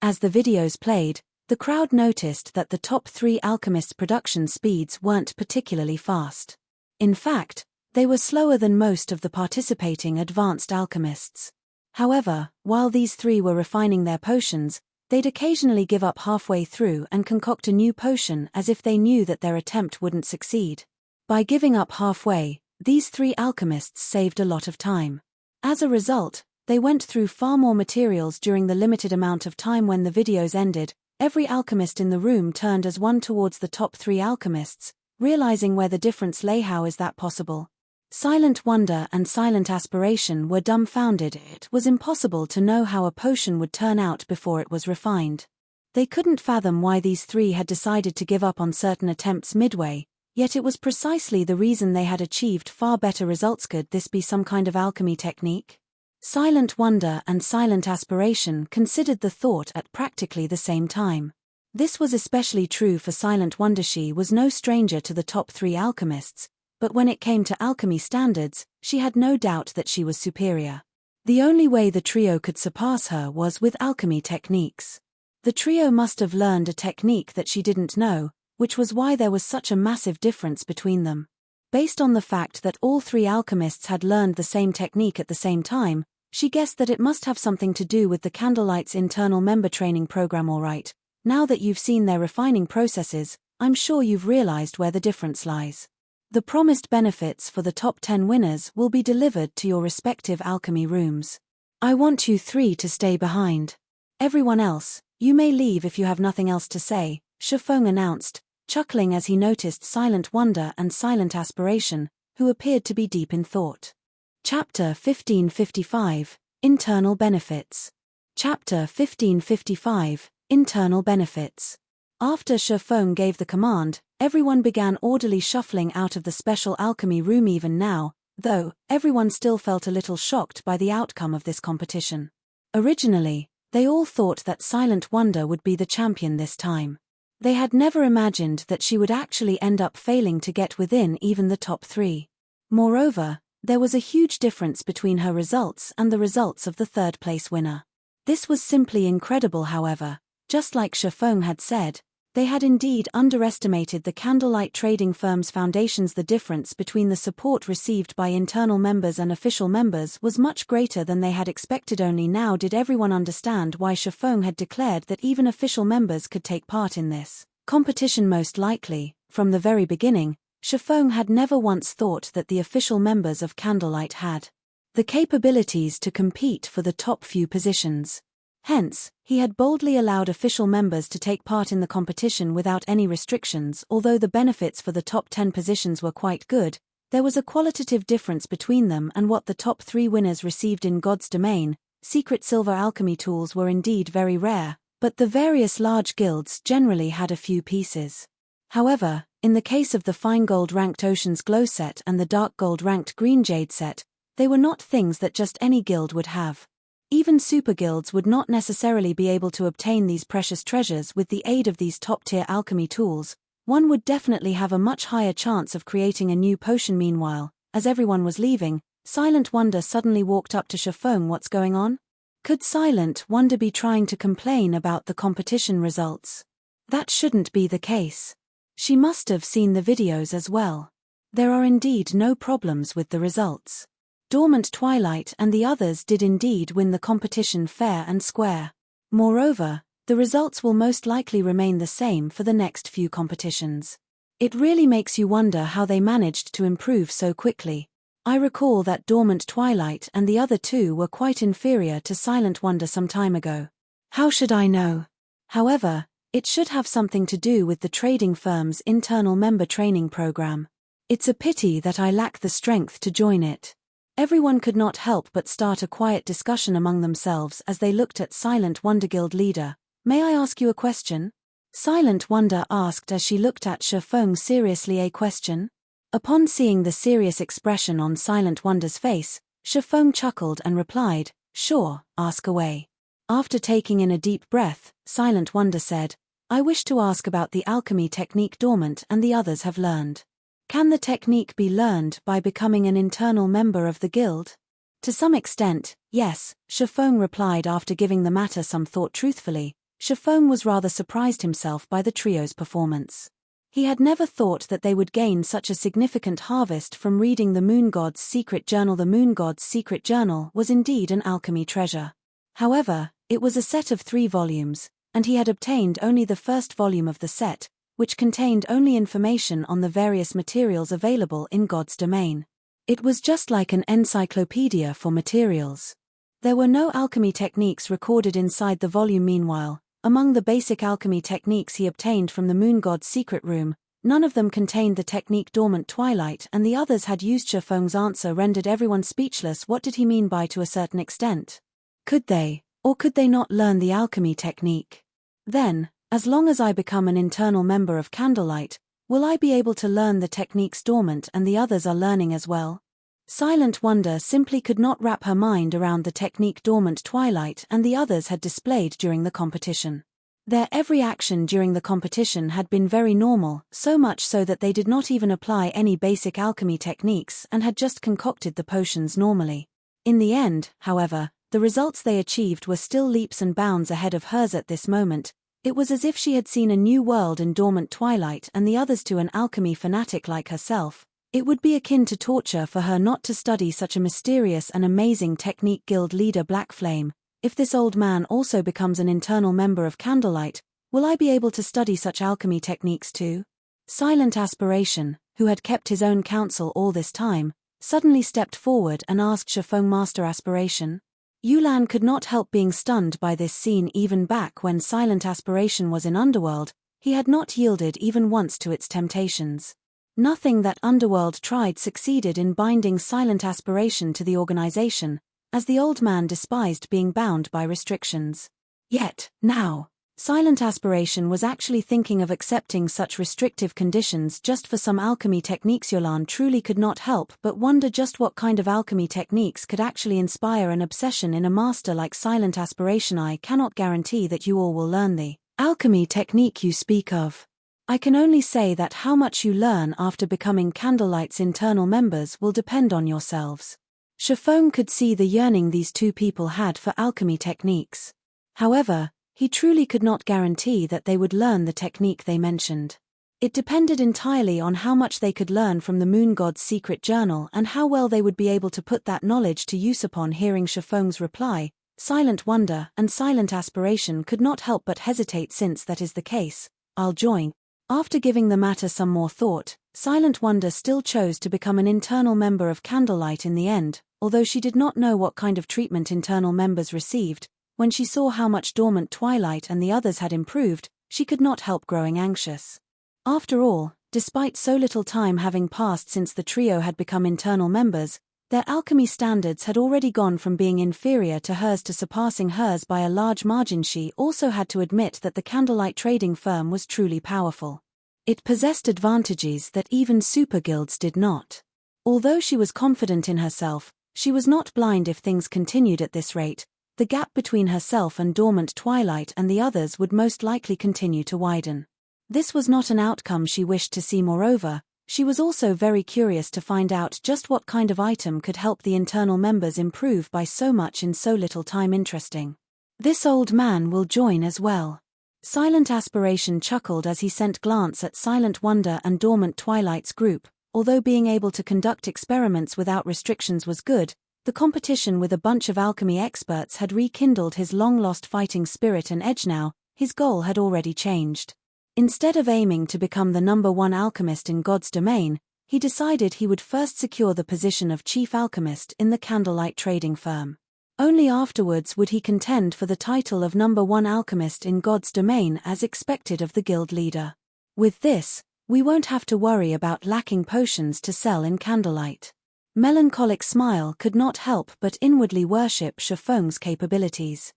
As the videos played, the crowd noticed that the top 3 alchemists' production speeds weren't particularly fast. In fact, they were slower than most of the participating advanced alchemists. However, while these 3 were refining their potions, they'd occasionally give up halfway through and concoct a new potion as if they knew that their attempt wouldn't succeed. By giving up halfway, these 3 alchemists saved a lot of time. As a result, they went through far more materials during the limited amount of time. When the videos ended, every alchemist in the room turned as one towards the top 3 alchemists, realizing where the difference lay. How is that possible? Silent wonder and silent aspiration were dumbfounded. It was impossible to know how a potion would turn out before it was refined. They couldn't fathom why these 3 had decided to give up on certain attempts midway, yet it was precisely the reason they had achieved far better results. Could this be some kind of alchemy technique? Silent wonder and silent aspiration considered the thought at practically the same time. This was especially true for Silent Wonder. She was no stranger to the top 3 alchemists, but when it came to alchemy standards, she had no doubt that she was superior. The only way the trio could surpass her was with alchemy techniques. The trio must have learned a technique that she didn't know, which was why there was such a massive difference between them. Based on the fact that all 3 alchemists had learned the same technique at the same time, she guessed that it must have something to do with the Candlelight's internal member training program. Alright, now that you've seen their refining processes, I'm sure you've realized where the difference lies. The promised benefits for the top 10 winners will be delivered to your respective alchemy rooms. I want you 3 to stay behind. Everyone else, you may leave if you have nothing else to say, Feng announced, chuckling as he noticed Silent Wonder and Silent Aspiration, who appeared to be deep in thought. Chapter 1555, Internal Benefits. Chapter 1555, Internal Benefits. After Feng gave the command, everyone began orderly shuffling out of the special alchemy room. Even now, though, everyone still felt a little shocked by the outcome of this competition. Originally, they all thought that Silent Wonder would be the champion this time. They had never imagined that she would actually end up failing to get within even the top 3. Moreover, there was a huge difference between her results and the results of the third-place winner. This was simply incredible. However, just like Feng had said, they had indeed underestimated the Candlelight trading firm's foundations. The difference between the support received by internal members and official members was much greater than they had expected. Only now did everyone understand why Feng had declared that even official members could take part in this competition. Most likely, from the very beginning, Feng had never once thought that the official members of Candlelight had the capabilities to compete for the top few positions. Hence, he had boldly allowed official members to take part in the competition without any restrictions. Although the benefits for the top 10 positions were quite good, there was a qualitative difference between them and what the top 3 winners received. In God's domain, secret silver alchemy tools were indeed very rare, but the various large guilds generally had a few pieces. However, in the case of the fine gold ranked Ocean's Glow set and the dark gold ranked Green Jade set, they were not things that just any guild would have. Even super guilds would not necessarily be able to obtain these precious treasures. With the aid of these top-tier alchemy tools, one would definitely have a much higher chance of creating a new potion. Meanwhile, as everyone was leaving, Silent Wonder suddenly walked up to Feng. What's going on? Could Silent Wonder be trying to complain about the competition results? That shouldn't be the case. She must have seen the videos as well. There are indeed no problems with the results. Dormant Twilight and the others did indeed win the competition fair and square. Moreover, the results will most likely remain the same for the next few competitions. It really makes you wonder how they managed to improve so quickly. I recall that Dormant Twilight and the other 2 were quite inferior to Silent Wonder some time ago. How should I know? However, it should have something to do with the trading firm's internal member training program. It's a pity that I lack the strength to join it. Everyone could not help but start a quiet discussion among themselves as they looked at Silent Wonder Guild leader. May I ask you a question? Silent Wonder asked as she looked at Feng seriously. A question? Upon seeing the serious expression on Silent Wonder's face, Feng chuckled and replied, sure, ask away. After taking in a deep breath, Silent Wonder said, I wish to ask about the alchemy technique dormant and the others have learned. Can the technique be learned by becoming an internal member of the guild? To some extent, yes, Feng replied after giving the matter some thought truthfully. Feng was rather surprised himself by the trio's performance. He had never thought that they would gain such a significant harvest from reading the Moon God's secret journal. The Moon God's secret journal was indeed an alchemy treasure. However, it was a set of 3 volumes, and he had obtained only the first volume of the set, which contained only information on the various materials available in God's domain. It was just like an encyclopedia for materials. There were no alchemy techniques recorded inside the volume. Meanwhile, among the basic alchemy techniques he obtained from the Moon God's secret room, none of them contained the technique Dormant Twilight, and the others had used. Feng's answer rendered everyone speechless. What did he mean by to a certain extent? Could they, or could they not learn the alchemy technique? Then, as long as I become an internal member of Candlelight, will I be able to learn the techniques Dormant and the others are learning as well? Silent Wonder simply could not wrap her mind around the technique Dormant Twilight and the others had displayed during the competition. Their every action during the competition had been very normal, so much so that they did not even apply any basic alchemy techniques and had just concocted the potions normally. In the end, however, the results they achieved were still leaps and bounds ahead of hers at this moment. It was as if she had seen a new world in Dormant Twilight and the others. To an alchemy fanatic like herself, it would be akin to torture for her not to study such a mysterious and amazing technique. Guild leader Black Flame, if this old man also becomes an internal member of Candlelight, will I be able to study such alchemy techniques too? Silent Aspiration, who had kept his own counsel all this time, suddenly stepped forward and asked Feng, Master Aspiration. Yulan could not help being stunned by this scene. Even back when Silent Aspiration was in Underworld, he had not yielded even once to its temptations. Nothing that Underworld tried succeeded in binding Silent Aspiration to the organization, as the old man despised being bound by restrictions. Yet, now, Silent Aspiration was actually thinking of accepting such restrictive conditions just for some alchemy techniques. Yulan truly could not help but wonder just what kind of alchemy techniques could actually inspire an obsession in a master like Silent Aspiration. I cannot guarantee that you all will learn the alchemy technique you speak of. I can only say that how much you learn after becoming Candlelight's internal members will depend on yourselves. Feng could see the yearning these two people had for alchemy techniques. However, he truly could not guarantee that they would learn the technique they mentioned. It depended entirely on how much they could learn from the Moon God's secret journal and how well they would be able to put that knowledge to use. Upon hearing Feng's reply, Silent Wonder and Silent Aspiration could not help but hesitate. Since that is the case, I'll join. After giving the matter some more thought, Silent Wonder still chose to become an internal member of Candlelight in the end, although she did not know what kind of treatment internal members received. When she saw how much Dormant Twilight and the others had improved, she could not help growing anxious. After all, despite so little time having passed since the trio had become internal members, their alchemy standards had already gone from being inferior to hers to surpassing hers by a large margin. She also had to admit that the Candlelight trading firm was truly powerful. It possessed advantages that even super guilds did not. Although she was confident in herself, she was not blind. If things continued at this rate, the gap between herself and Dormant Twilight and the others would most likely continue to widen. This was not an outcome she wished to see. Moreover, she was also very curious to find out just what kind of item could help the internal members improve by so much in so little time. Interesting. This old man will join as well. Silent Aspiration chuckled as he sent glance at Silent Wonder and Dormant Twilight's group. Although being able to conduct experiments without restrictions was good, the competition with a bunch of alchemy experts had rekindled his long-lost fighting spirit and edge. Now, his goal had already changed. Instead of aiming to become the #1 alchemist in God's domain, he decided he would first secure the position of chief alchemist in the Candlelight trading firm. Only afterwards would he contend for the title of #1 alchemist in God's domain as expected of the guild leader. With this, We won't have to worry about lacking potions to sell in Candlelight. Melancholic Smile could not help but inwardly worship Feng's capabilities.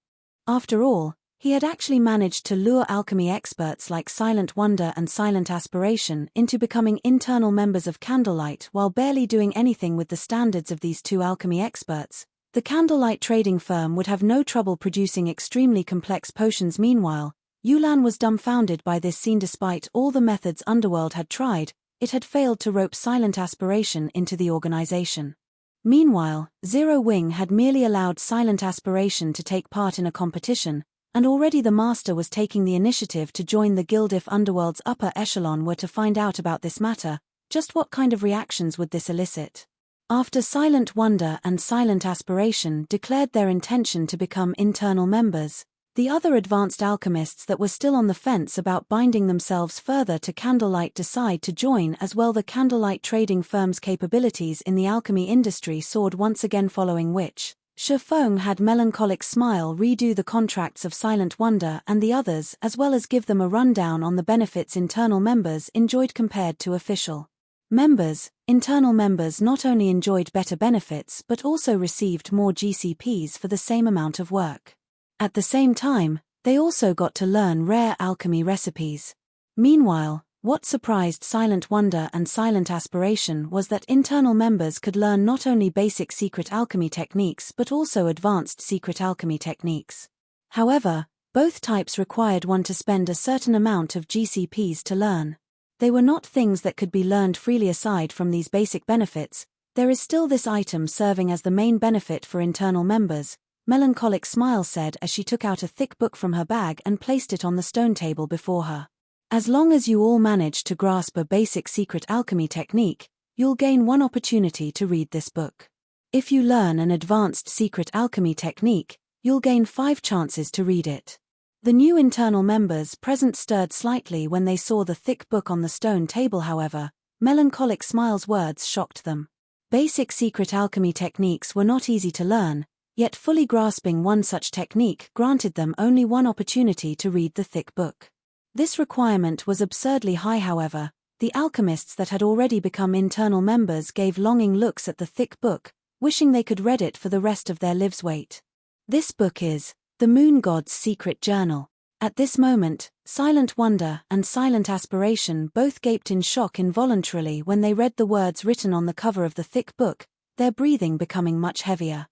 After all, he had actually managed to lure alchemy experts like Silent Wonder and Silent Aspiration into becoming internal members of Candlelight while barely doing anything with the standards of these two alchemy experts. The Candlelight trading firm would have no trouble producing extremely complex potions. Meanwhile, Yulan was dumbfounded by this scene. Despite all the methods Underworld had tried, it had failed to rope Silent Aspiration into the organization. Meanwhile, Zero Wing had merely allowed Silent Aspiration to take part in a competition, and already the Master was taking the initiative to join the guild. If Underworld's upper echelon were to find out about this matter, just what kind of reactions would this elicit? After Silent Wonder and Silent Aspiration declared their intention to become internal members, the other advanced alchemists that were still on the fence about binding themselves further to Candlelight decide to join as well. The Candlelight trading firm's capabilities in the alchemy industry soared once again, following which Feng had Melancholic Smile redo the contracts of Silent Wonder and the others, as well as give them a rundown on the benefits internal members enjoyed compared to official members. Internal members not only enjoyed better benefits but also received more GCPs for the same amount of work. At the same time, they also got to learn rare alchemy recipes. Meanwhile, what surprised Silent Wonder and Silent Aspiration was that internal members could learn not only basic secret alchemy techniques but also advanced secret alchemy techniques. However, both types required one to spend a certain amount of GCPs to learn. They were not things that could be learned freely. Aside from these basic benefits, there is still this item serving as the main benefit for internal members, Melancholic Smile said as she took out a thick book from her bag and placed it on the stone table before her. As long as you all manage to grasp a basic secret alchemy technique, you'll gain one opportunity to read this book. If you learn an advanced secret alchemy technique, you'll gain 5 chances to read it. The new internal members present stirred slightly when they saw the thick book on the stone table. However, Melancholic Smile's words shocked them. Basic secret alchemy techniques were not easy to learn, yet fully grasping one such technique granted them only one opportunity to read the thick book. This requirement was absurdly high. However, the alchemists that had already become internal members gave longing looks at the thick book, wishing they could read it for the rest of their lives. Wait. This book is The Moon God's Secret Journal. At this moment, Silent Wonder and Silent Aspiration both gaped in shock involuntarily when they read the words written on the cover of the thick book, their breathing becoming much heavier.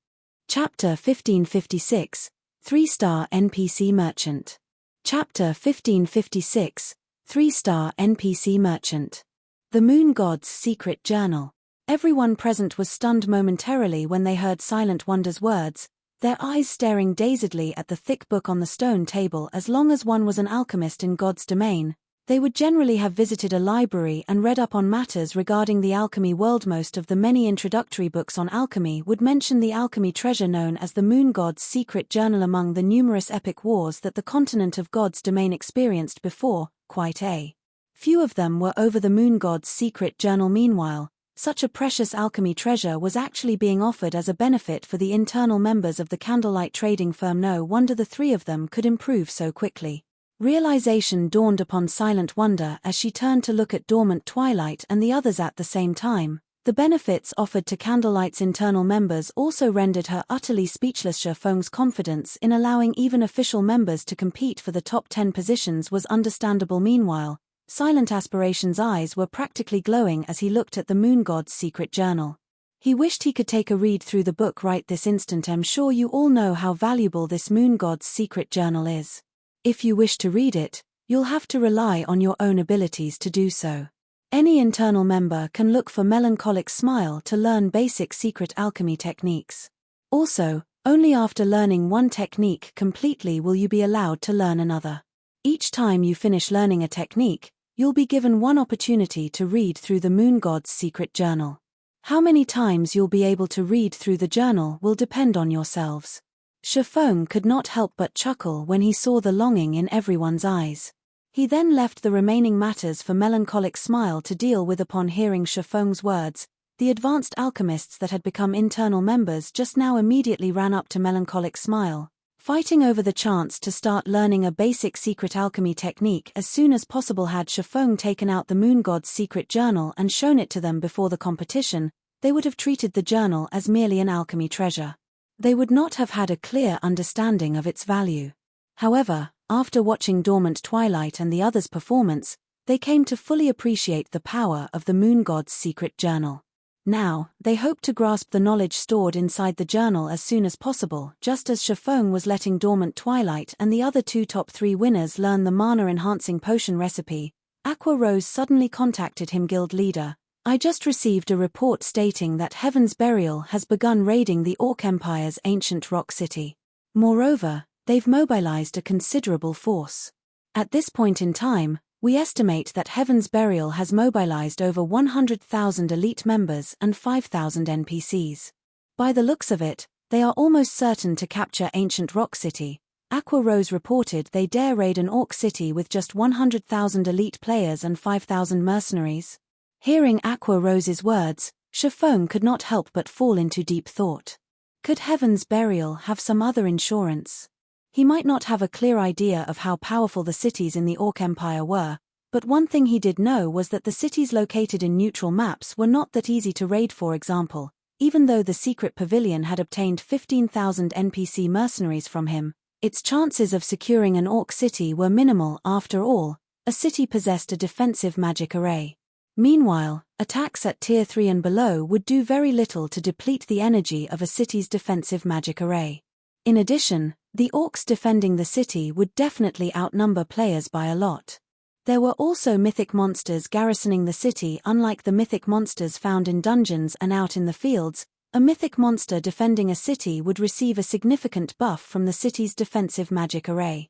Chapter 1556, 3-star NPC Merchant. Chapter 1556, 3-star NPC Merchant. The Moon God's Secret Journal. Everyone present was stunned momentarily when they heard Silent Wonder's words, their eyes staring dazedly at the thick book on the stone table. As long as one was an alchemist in God's domain, they would generally have visited a library and read up on matters regarding the alchemy world. Most of the many introductory books on alchemy would mention the alchemy treasure known as the Moon God's Secret Journal. Among the numerous epic wars that the continent of God's domain experienced before, quite a few of them were over the Moon God's Secret Journal. Meanwhile, such a precious alchemy treasure was actually being offered as a benefit for the internal members of the Candlelight trading firm. No wonder the 3 of them could improve so quickly. Realization dawned upon Silent Wonder as she turned to look at Dormant Twilight and the others at the same time. The benefits offered to Candlelight's internal members also rendered her utterly speechless. Feng's confidence in allowing even official members to compete for the top 10 positions was understandable. Meanwhile, Silent Aspiration's eyes were practically glowing as he looked at the Moon God's Secret Journal. He wished he could take a read through the book right this instant. I'm sure you all know how valuable this Moon God's Secret Journal is. If you wish to read it, you'll have to rely on your own abilities to do so. Any internal member can look for Melancholic Smile to learn basic secret alchemy techniques. Also, only after learning one technique completely will you be allowed to learn another. Each time you finish learning a technique, you'll be given one opportunity to read through the Moon God's Secret Journal. How many times you'll be able to read through the journal will depend on yourselves. Feng could not help but chuckle when he saw the longing in everyone's eyes. He then left the remaining matters for Melancholic Smile to deal with. Upon hearing Feng's words, the advanced alchemists that had become internal members just now immediately ran up to Melancholic Smile, Fighting over the chance to start learning a basic secret alchemy technique as soon as possible. Had Feng taken out the moon god's secret journal and shown it to them before the competition, they would have treated the journal as merely an alchemy treasure. They would not have had a clear understanding of its value. However, after watching Dormant Twilight and the others' performance, they came to fully appreciate the power of the moon god's secret journal. Now, they hoped to grasp the knowledge stored inside the journal as soon as possible. Just as Feng was letting Dormant Twilight and the other two top 3 winners learn the mana-enhancing potion recipe, Aqua Rose suddenly contacted him. Guild leader, I just received a report stating that Heaven's Burial has begun raiding the Orc Empire's ancient rock city. Moreover, they've mobilized a considerable force. At this point in time, we estimate that Heaven's Burial has mobilized over 100,000 elite members and 5,000 NPCs. By the looks of it, they are almost certain to capture ancient rock city. Aqua Rose reported they dare raid an orc city with just 100,000 elite players and 5,000 mercenaries. Hearing Aqua Rose's words, Feng could not help but fall into deep thought. Could Heaven's Burial have some other insurance? He might not have a clear idea of how powerful the cities in the Orc Empire were, but one thing he did know was that the cities located in neutral maps were not that easy to raid. For example, even though the secret pavilion had obtained 15,000 NPC mercenaries from him, its chances of securing an orc city were minimal. After all, a city possessed a defensive magic array. Meanwhile, attacks at Tier 3 and below would do very little to deplete the energy of a city's defensive magic array. In addition, the orcs defending the city would definitely outnumber players by a lot. There were also mythic monsters garrisoning the city. Unlike the mythic monsters found in dungeons and out in the fields, a mythic monster defending a city would receive a significant buff from the city's defensive magic array.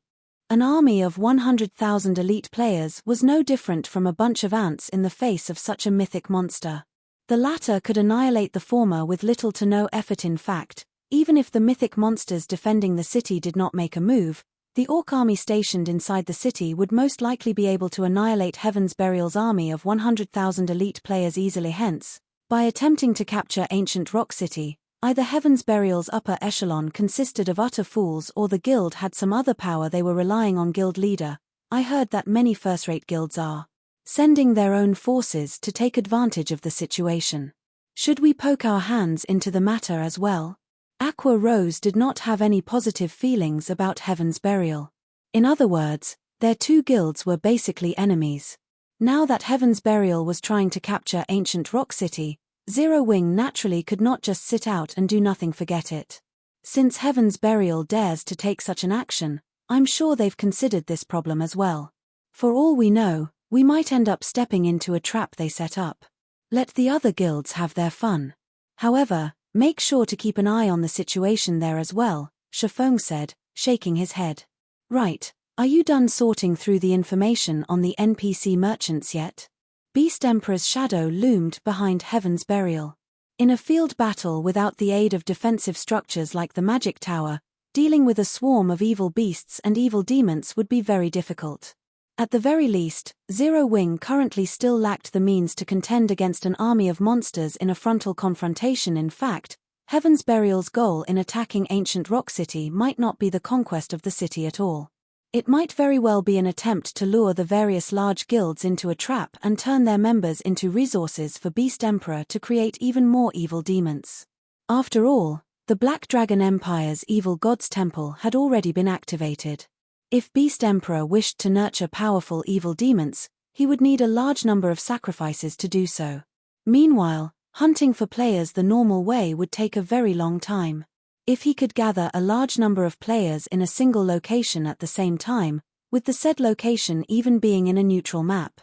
An army of 100,000 elite players was no different from a bunch of ants in the face of such a mythic monster. The latter could annihilate the former with little to no effort. In fact, even if the mythic monsters defending the city did not make a move, the orc army stationed inside the city would most likely be able to annihilate Heaven's Burial's army of 100,000 elite players easily. Hence, by attempting to capture ancient rock city, either Heaven's Burial's upper echelon consisted of utter fools or the guild had some other power they were relying on. Guild leader, I heard that many first-rate guilds are sending their own forces to take advantage of the situation. Should we poke our hands into the matter as well? Aqua Rose did not have any positive feelings about Heaven's Burial. In other words, their two guilds were basically enemies. Now that Heaven's Burial was trying to capture ancient rock city, Zero Wing naturally could not just sit out and do nothing. Forget it. Since Heaven's Burial dares to take such an action, I'm sure they've considered this problem as well. For all we know, we might end up stepping into a trap they set up. Let the other guilds have their fun. However, make sure to keep an eye on the situation there as well, Feng said, shaking his head. Right, are you done sorting through the information on the NPC merchants yet? Beast Emperor's shadow loomed behind Heaven's Burial. In a field battle without the aid of defensive structures like the Magic Tower, dealing with a swarm of evil beasts and evil demons would be very difficult. At the very least, Zero Wing currently still lacked the means to contend against an army of monsters in a frontal confrontation. In fact, Heaven's Burial's goal in attacking ancient rock city might not be the conquest of the city at all. It might very well be an attempt to lure the various large guilds into a trap and turn their members into resources for Beast Emperor to create even more evil demons. After all, the Black Dragon Empire's Evil Gods Temple had already been activated. If Beast Emperor wished to nurture powerful evil demons, he would need a large number of sacrifices to do so. Meanwhile, hunting for players the normal way would take a very long time. If he could gather a large number of players in a single location at the same time, with the said location even being in a neutral map.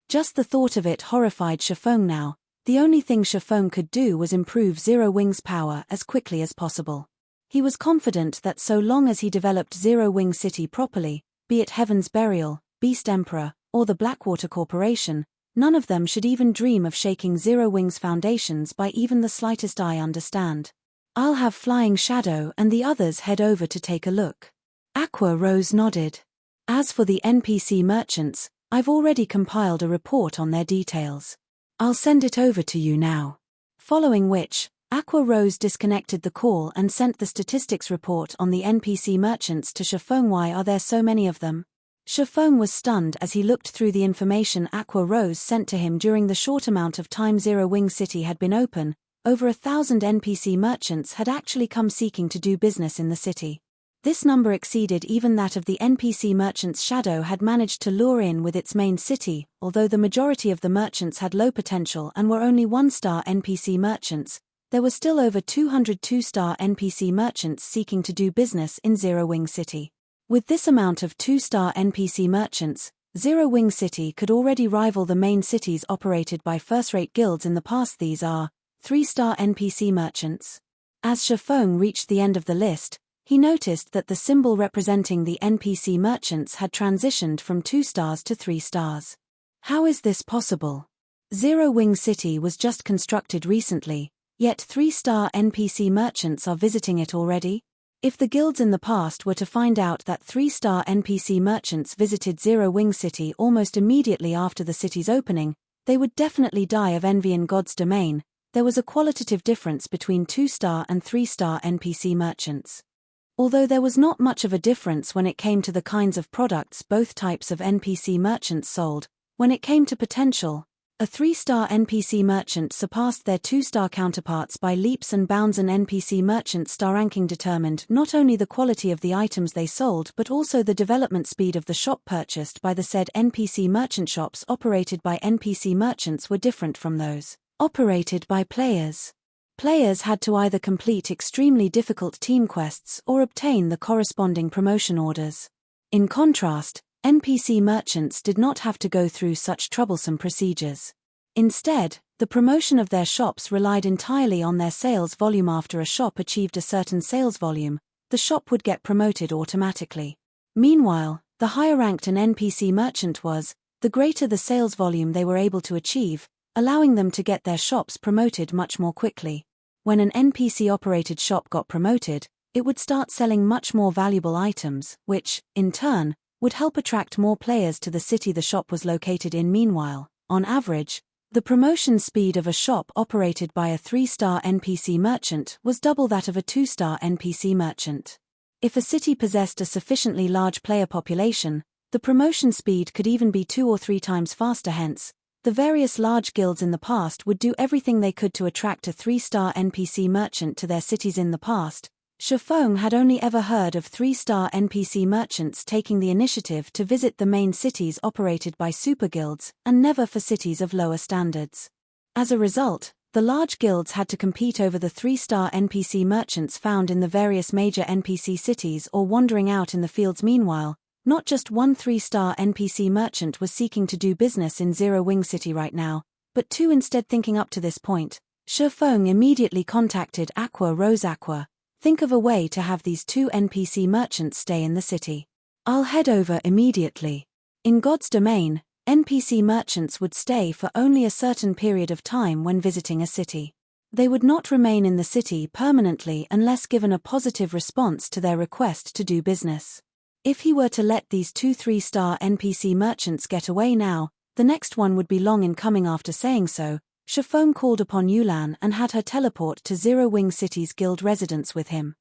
Just the thought of it horrified Feng now. The only thing Feng could do was improve Zero Wing's power as quickly as possible. He was confident that so long as he developed Zero Wing City properly, be it Heaven's Burial, Beast Emperor, or the Blackwater Corporation, none of them should even dream of shaking Zero Wing's foundations by even the slightest. I understand. I'll have Flying Shadow and the others head over to take a look. Aqua Rose nodded. As for the NPC merchants, I've already compiled a report on their details. I'll send it over to you now. Following which, Aqua Rose disconnected the call and sent the statistics report on the NPC merchants to Feng. Why are there so many of them? Feng was stunned as he looked through the information Aqua Rose sent to him. During the short amount of time Zero Wing City had been open, over 1,000 NPC merchants had actually come seeking to do business in the city. This number exceeded even that of the NPC merchants Shadow had managed to lure in with its main city. Although the majority of the merchants had low potential and were only 1-star NPC merchants, there were still over 200 2-star NPC merchants seeking to do business in Zero Wing City. With this amount of 2-star NPC merchants, Zero Wing City could already rival the main cities operated by first-rate guilds in the past. These are 3-star NPC merchants. As Feng reached the end of the list, he noticed that the symbol representing the NPC merchants had transitioned from 2 stars to 3 stars. How is this possible? Zero Wing City was just constructed recently, yet 3-star NPC merchants are visiting it already? If the guilds in the past were to find out that 3-star NPC merchants visited Zero Wing City almost immediately after the city's opening, they would definitely die of envy. In God's domain, there was a qualitative difference between 2-star and 3-star NPC merchants. Although there was not much of a difference when it came to the kinds of products both types of NPC merchants sold, when it came to potential, a 3-star NPC merchant surpassed their 2-star counterparts by leaps and bounds. An NPC merchant star ranking determined not only the quality of the items they sold but also the development speed of the shop purchased by the said NPC merchant. Shops operated by NPC merchants were different from those operated by players. Players had to either complete extremely difficult team quests or obtain the corresponding promotion orders. In contrast, NPC merchants did not have to go through such troublesome procedures. Instead, the promotion of their shops relied entirely on their sales volume. After a shop achieved a certain sales volume, the shop would get promoted automatically. Meanwhile, the higher ranked an NPC merchant was, the greater the sales volume they were able to achieve, allowing them to get their shops promoted much more quickly. When an NPC-operated shop got promoted, it would start selling much more valuable items, which, in turn, would help attract more players to the city the shop was located in. Meanwhile, on average, the promotion speed of a shop operated by a 3-star NPC merchant was double that of a 2-star NPC merchant. If a city possessed a sufficiently large player population, the promotion speed could even be 2 or 3 times faster. Hence, the various large guilds in the past would do everything they could to attract a 3-star NPC merchant to their cities. In the past, Feng had only ever heard of 3-star NPC merchants taking the initiative to visit the main cities operated by super guilds, and never for cities of lower standards. As a result, the large guilds had to compete over the 3-star NPC merchants found in the various major NPC cities or wandering out in the fields. Meanwhile, not just one 3-star NPC merchant was seeking to do business in Zero Wing City right now, but 2 instead. Thinking up to this point, Feng immediately contacted Aqua Rose. Aqua, think of a way to have these 2 NPC merchants stay in the city. I'll head over immediately. In God's domain, NPC merchants would stay for only a certain period of time when visiting a city. They would not remain in the city permanently unless given a positive response to their request to do business. If he were to let these 2 3-star NPC merchants get away now, the next one would be long in coming. After saying so, Feng called upon Yulan and had her teleport to Zero Wing City's guild residence with him.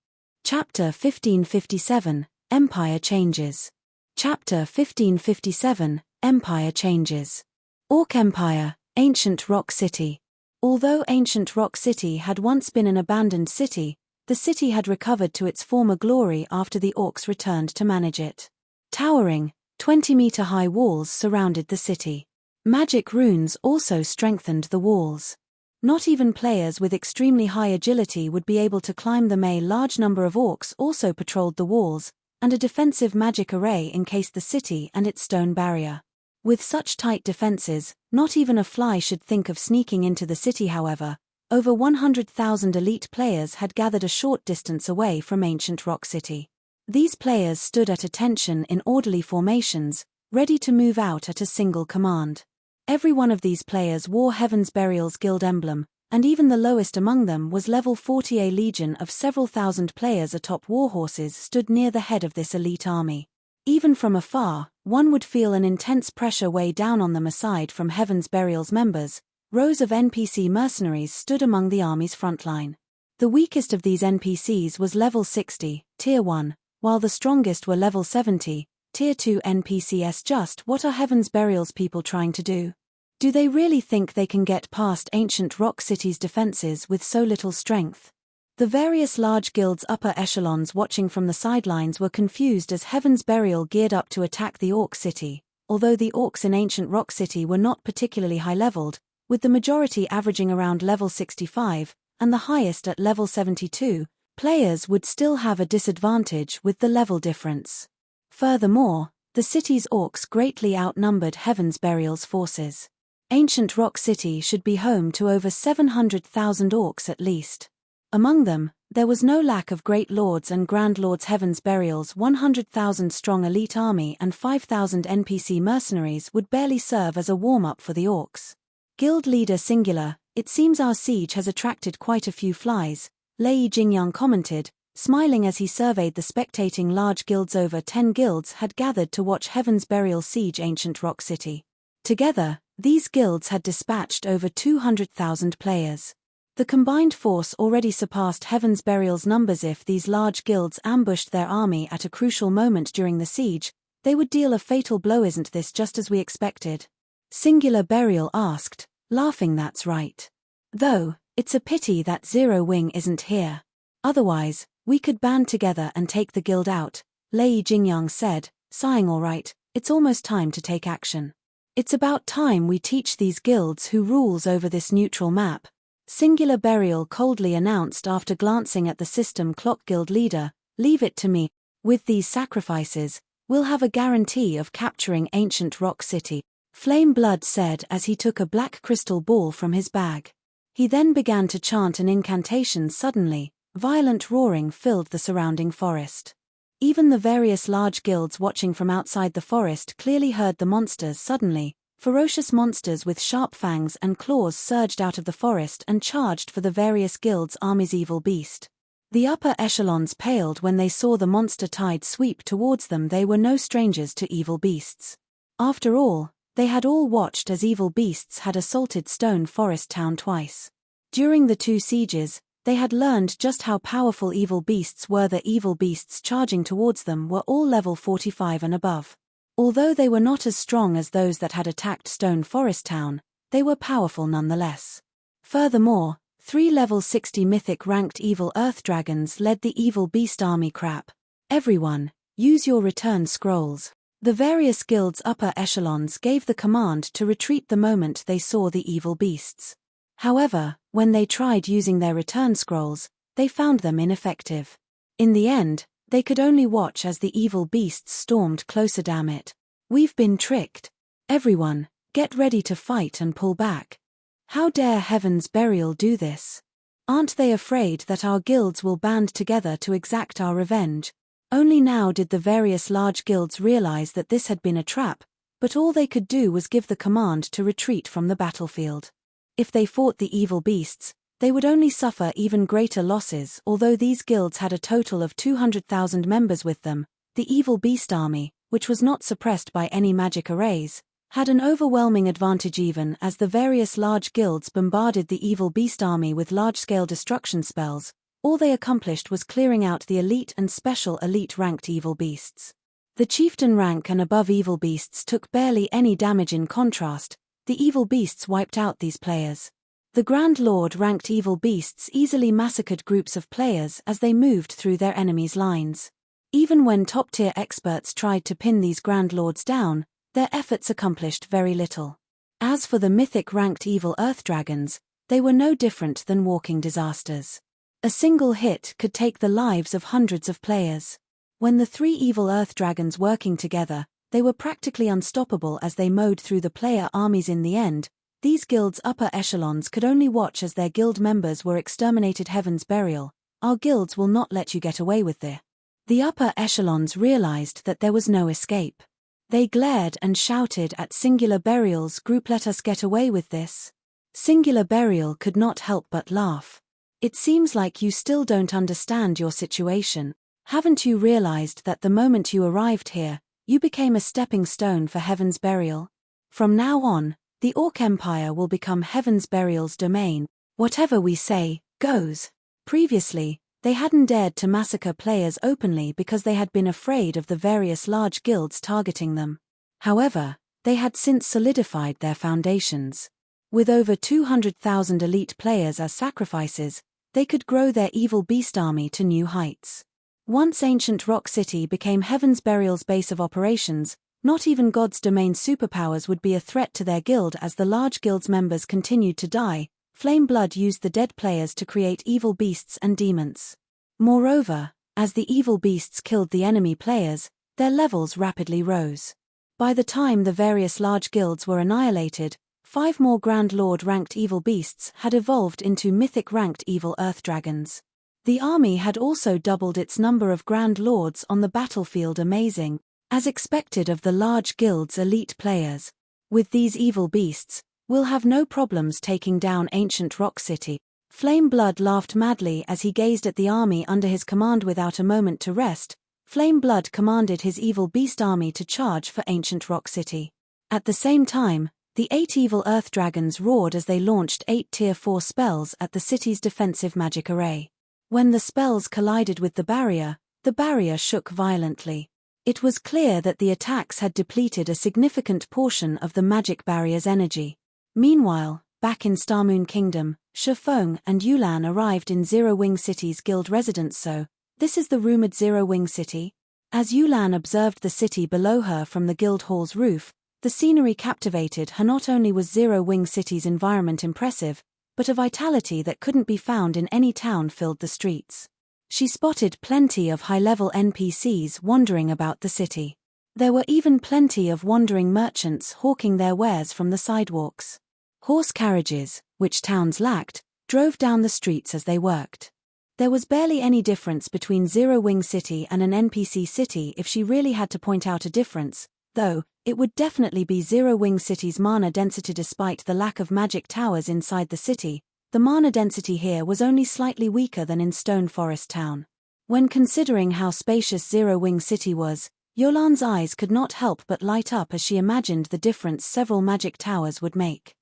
Chapter 1557, Empire Changes. Chapter 1557, Empire Changes. Orc Empire, Ancient Rock City. Although Ancient Rock City had once been an abandoned city, the city had recovered to its former glory after the orcs returned to manage it. Towering, 20-meter-high walls surrounded the city. Magic runes also strengthened the walls. Not even players with extremely high agility would be able to climb them. A large number of orcs also patrolled the walls, and a defensive magic array encased the city and its stone barrier. With such tight defenses, not even a fly should think of sneaking into the city. However, over 100,000 elite players had gathered a short distance away from Ancient Rock City. These players stood at attention in orderly formations, ready to move out at a single command. Every one of these players wore Heaven's Burial's guild emblem, and even the lowest among them was level 40. A legion of several thousand players atop warhorses stood near the head of this elite army. Even from afar, one would feel an intense pressure weigh down on them. Aside from Heaven's Burial's members, rows of NPC mercenaries stood among the army's front line. The weakest of these NPCs was level 60, Tier 1, while the strongest were level 70, Tier 2 NPCs. Just what are Heaven's Burial's people trying to do? Do they really think they can get past ancient rock city's defenses with so little strength? The various large guilds' upper echelons watching from the sidelines were confused as Heaven's Burial geared up to attack the Orc city, although the Orcs in ancient rock city were not particularly high-leveled, with the majority averaging around level 65, and the highest at level 72, players would still have a disadvantage with the level difference. Furthermore, the city's Orcs greatly outnumbered Heaven's Burial's forces. Ancient Rock City should be home to over 700,000 Orcs at least. Among them, there was no lack of Great Lords and Grand Lords. Heaven's Burial's 100,000-strong elite army and 5,000 NPC mercenaries would barely serve as a warm-up for the Orcs. Guild Leader Singular, it seems our siege has attracted quite a few flies, Lei Jingyang commented, smiling as he surveyed the spectating large guilds. Over 10 guilds had gathered to watch Heaven's Burial siege ancient Rock City. Together, these guilds had dispatched over 200,000 players. The combined force already surpassed Heaven's Burial's numbers. If these large guilds ambushed their army at a crucial moment during the siege, they would deal a fatal blow. Isn't this just as we expected? Singular Burial asked, laughing. That's right. Though, it's a pity that Zero Wing isn't here. Otherwise, we could band together and take the guild out, Lei Jingyang said, sighing. All right, it's almost time to take action. It's about time we teach these guilds who rules over this neutral map, Singular Burial coldly announced after glancing at the system clock. Guild Leader, leave it to me. With these sacrifices, we'll have a guarantee of capturing ancient Rock City, Flame Blood said as he took a black crystal ball from his bag. He then began to chant an incantation. Suddenly, violent roaring filled the surrounding forest. Even the various large guilds watching from outside the forest clearly heard the monsters. Suddenly, ferocious monsters with sharp fangs and claws surged out of the forest and charged for the various guilds' armies. Evil beast. The upper echelons paled when they saw the monster tide sweep towards them. They were no strangers to evil beasts. After all, they had all watched as evil beasts had assaulted Stone Forest Town twice. During the two sieges, they had learned just how powerful evil beasts were. The evil beasts charging towards them were all level 45 and above. Although they were not as strong as those that had attacked Stone Forest Town, they were powerful nonetheless. Furthermore, 3 level 60 mythic ranked evil earth dragons led the evil beast army. Crap. Everyone, use your return scrolls. The various guilds' upper echelons gave the command to retreat the moment they saw the evil beasts. However, when they tried using their return scrolls, they found them ineffective. In the end, they could only watch as the evil beasts stormed closer. Damn it. We've been tricked. Everyone, get ready to fight and pull back. How dare Heaven's Burial do this? Aren't they afraid that our guilds will band together to exact our revenge? Only now did the various large guilds realize that this had been a trap, but all they could do was give the command to retreat from the battlefield. If they fought the evil beasts, they would only suffer even greater losses. Although these guilds had a total of 200,000 members with them, the evil beast army, which was not suppressed by any magic arrays, had an overwhelming advantage. Even as the various large guilds bombarded the evil beast army with large-scale destruction spells, all they accomplished was clearing out the elite and special elite ranked evil beasts. The chieftain rank and above evil beasts took barely any damage. In contrast, the evil beasts wiped out these players. The Grand Lord ranked evil beasts easily massacred groups of players as they moved through their enemies' lines. Even when top-tier experts tried to pin these Grand Lords down, their efforts accomplished very little. As for the mythic ranked evil earth dragons, they were no different than walking disasters. A single hit could take the lives of hundreds of players. When the 3 evil earth dragons working together, they were practically unstoppable as they mowed through the player armies. In the end, these guilds' upper echelons could only watch as their guild members were exterminated. Heaven's Burial, our guilds will not let you get away with this. The upper echelons realized that there was no escape. They glared and shouted at Singular Burial's group, let us get away with this. Singular Burial could not help but laugh. It seems like you still don't understand your situation. Haven't you realized that the moment you arrived here, you became a stepping stone for Heaven's Burial? From now on, The Orc Empire will become Heaven's Burial's domain. Whatever we say, goes. Previously, they hadn't dared to massacre players openly because they had been afraid of the various large guilds targeting them. However, they had since solidified their foundations. With over 200,000 elite players as sacrifices, they could grow their evil beast army to new heights. Once Ancient Rock City became Heaven's Burial's base of operations, not even God's domain superpowers would be a threat to their guild as the large guild's members continued to die. Flame Blood used the dead players to create evil beasts and demons. Moreover, as the evil beasts killed the enemy players, their levels rapidly rose. By the time the various large guilds were annihilated, 5 more Grand Lord-ranked evil beasts had evolved into Mythic-ranked evil Earth Dragons. The army had also doubled its number of Grand Lords on the battlefield, amazing, as expected of the large guild's elite players. With these evil beasts, we'll have no problems taking down Ancient Rock City. Flame Blood laughed madly as he gazed at the army under his command without a moment to rest. Flame Blood commanded his evil beast army to charge for Ancient Rock City. At the same time, the 8 evil Earth Dragons roared as they launched 8 Tier 4 spells at the city's defensive magic array. When the spells collided with the barrier shook violently. It was clear that the attacks had depleted a significant portion of the magic barrier's energy. Meanwhile, back in Starmoon Kingdom, Feng and Yulan arrived in Zero Wing City's guild residence. So, this is the rumored Zero Wing City? As Yulan observed the city below her from the guild hall's roof, the scenery captivated her. Not only was Zero Wing City's environment impressive, but a vitality that couldn't be found in any town filled the streets. She spotted plenty of high-level NPCs wandering about the city. There were even plenty of wandering merchants hawking their wares from the sidewalks. Horse carriages, which towns lacked, drove down the streets as they worked. There was barely any difference between Zero Wing City and an NPC city. If she really had to point out a difference, though, it would definitely be Zero Wing City's mana density. Despite the lack of magic towers inside the city, the mana density here was only slightly weaker than in Stone Forest Town. When considering how spacious Zero Wing City was, Yolan's eyes could not help but light up as she imagined the difference several magic towers would make.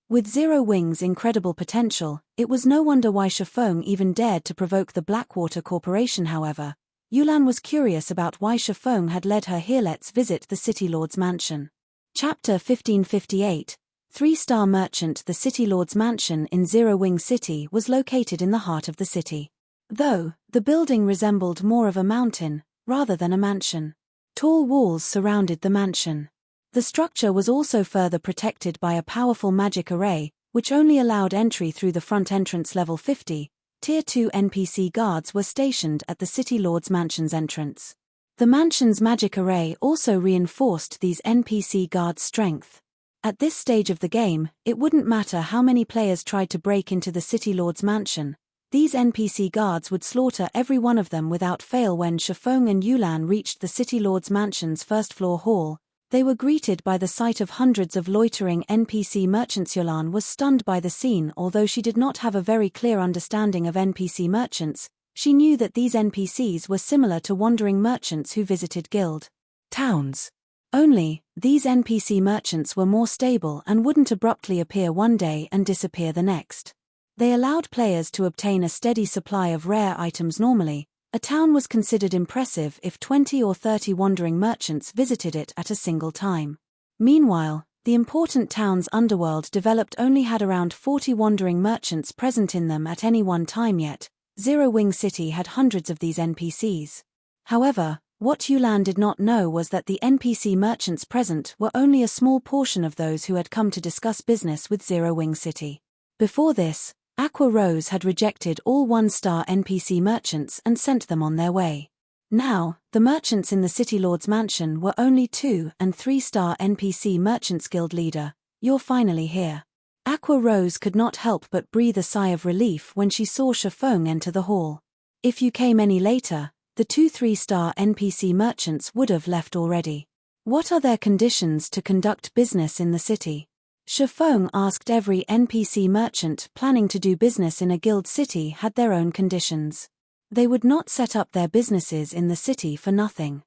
With Zero Wing's incredible potential, it was no wonder why Feng even dared to provoke the Blackwater Corporation. However, Yulan was curious about why Feng had led her here. Let's visit the City Lord's mansion. Chapter 1558. 3-star merchant. The City Lord's mansion in Zero Wing City was located in the heart of the city. Though, the building resembled more of a mountain, rather than a mansion. Tall walls surrounded the mansion. The structure was also further protected by a powerful magic array, which only allowed entry through the front entrance. Level 50, Tier 2 NPC guards were stationed at the City Lord's mansion's entrance. The mansion's magic array also reinforced these NPC guards' strength. At this stage of the game, it wouldn't matter how many players tried to break into the City Lord's mansion. These NPC guards would slaughter every one of them without fail. When Feng and Yulan reached the City Lord's mansion's first-floor hall, they were greeted by the sight of hundreds of loitering NPC merchants. Yulan was stunned by the scene. Although she did not have a very clear understanding of NPC merchants, she knew that these NPCs were similar to wandering merchants who visited guild towns. Only, these NPC merchants were more stable and wouldn't abruptly appear one day and disappear the next. They allowed players to obtain a steady supply of rare items. Normally, a town was considered impressive if 20 or 30 wandering merchants visited it at a single time. Meanwhile, the important town's underworld developed only had around 40 wandering merchants present in them at any one time. Yet, Zero Wing City had hundreds of these NPCs. However, what Yulan did not know was that the NPC merchants present were only a small portion of those who had come to discuss business with Zero Wing City. Before this, Aqua Rose had rejected all 1-star NPC merchants and sent them on their way. Now, the merchants in the City Lord's mansion were only 2 and 3-star NPC merchants. Guild leader, you're finally here. Aqua Rose could not help but breathe a sigh of relief when she saw Feng enter the hall. If you came any later, the 2 3-star NPC merchants would have left already. What are their conditions to conduct business in the city? Feng asked. Every NPC merchant planning to do business in a guild city had their own conditions. They would not set up their businesses in the city for nothing.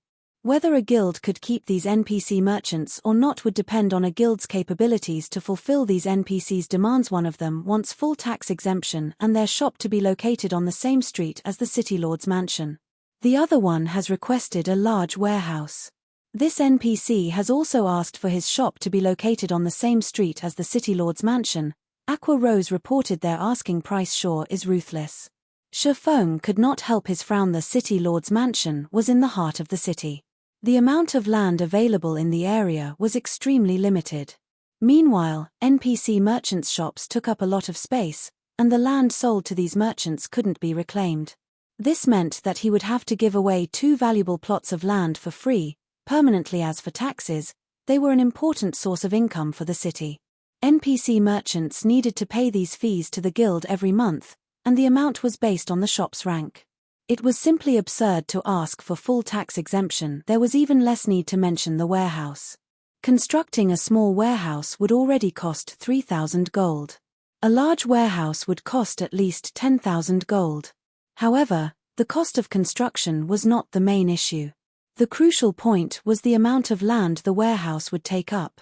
Whether a guild could keep these NPC merchants or not would depend on a guild's capabilities to fulfill these NPCs' demands. One of them wants full tax exemption and their shop to be located on the same street as the City Lord's mansion. The other one has requested a large warehouse. This NPC has also asked for his shop to be located on the same street as the City Lord's mansion. Aqua Rose reported their asking price sure is ruthless. Feng could not help his frown. The City Lord's mansion was in the heart of the city. The amount of land available in the area was extremely limited. Meanwhile, NPC merchants' shops took up a lot of space, and the land sold to these merchants couldn't be reclaimed. This meant that he would have to give away 2 valuable plots of land for free, permanently. As for taxes, they were an important source of income for the city. NPC merchants needed to pay these fees to the guild every month, and the amount was based on the shop's rank. It was simply absurd to ask for full tax exemption. There was even less need to mention the warehouse. Constructing a small warehouse would already cost 3,000 gold. A large warehouse would cost at least 10,000 gold. However, the cost of construction was not the main issue. The crucial point was the amount of land the warehouse would take up.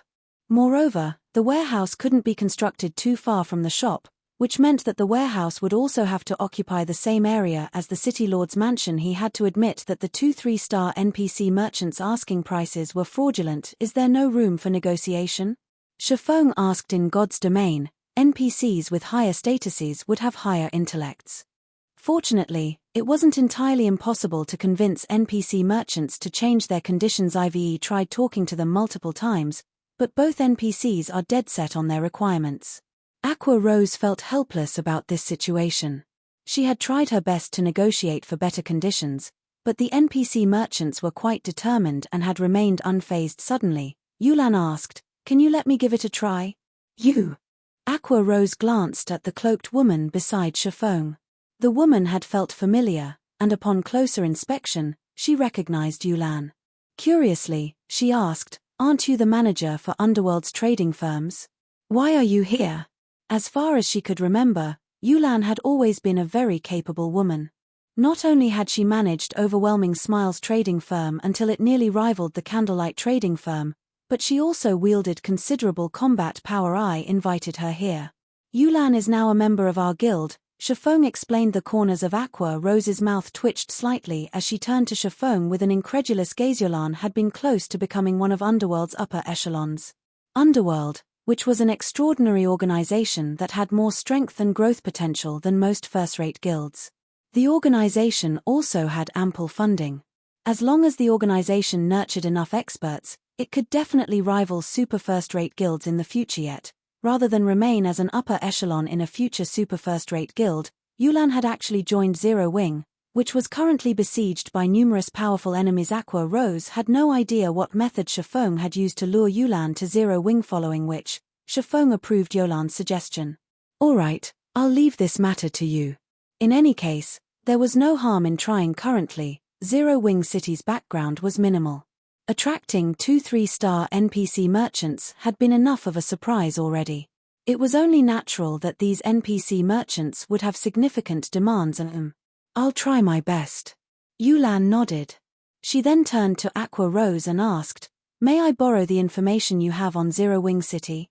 Moreover, the warehouse couldn't be constructed too far from the shop, which meant that the warehouse would also have to occupy the same area as the City Lord's mansion. He had to admit that the 2 3-star NPC merchants' asking prices were fraudulent. Is there no room for negotiation? Feng asked. In God's domain, NPCs with higher statuses would have higher intellects. Fortunately, it wasn't entirely impossible to convince NPC merchants to change their conditions. I've tried talking to them multiple times, but both NPCs are dead set on their requirements. Aqua Rose felt helpless about this situation. She had tried her best to negotiate for better conditions, but the NPC merchants were quite determined and had remained unfazed. Suddenly, Yulan asked, "Can you let me give it a try?" "You?" Aqua Rose glanced at the cloaked woman beside Feng. The woman had felt familiar, and upon closer inspection, she recognized Yulan. Curiously, she asked, "Aren't you the manager for Underworld's trading firms? Why are you here?" As far as she could remember, Yulan had always been a very capable woman. Not only had she managed Overwhelming Smiles trading firm until it nearly rivaled the Candlelight trading firm, but she also wielded considerable combat power. I invited her here. Yulan is now a member of our guild, Feng explained. The corners of Aqua Rose's mouth twitched slightly as she turned to Feng with an incredulous gaze. Yulan had been close to becoming one of Underworld's upper echelons. Underworld, which was an extraordinary organization that had more strength and growth potential than most first-rate guilds. The organization also had ample funding. As long as the organization nurtured enough experts, it could definitely rival super first-rate guilds in the future. Yet, rather than remain as an upper echelon in a future super first-rate guild, Yulan had actually joined Zero Wing, which was currently besieged by numerous powerful enemies. Aqua Rose had no idea what method Feng had used to lure Yulan to Zero Wing, following which, Feng approved Yulan's suggestion. "Alright, I'll leave this matter to you. In any case, there was no harm in trying. Currently, Zero Wing City's background was minimal. Attracting 2 3-star NPC merchants had been enough of a surprise already. It was only natural that these NPC merchants would have significant demands and I'll try my best." Yulan nodded. She then turned to Aqua Rose and asked, "May I borrow the information you have on Zero Wing City?"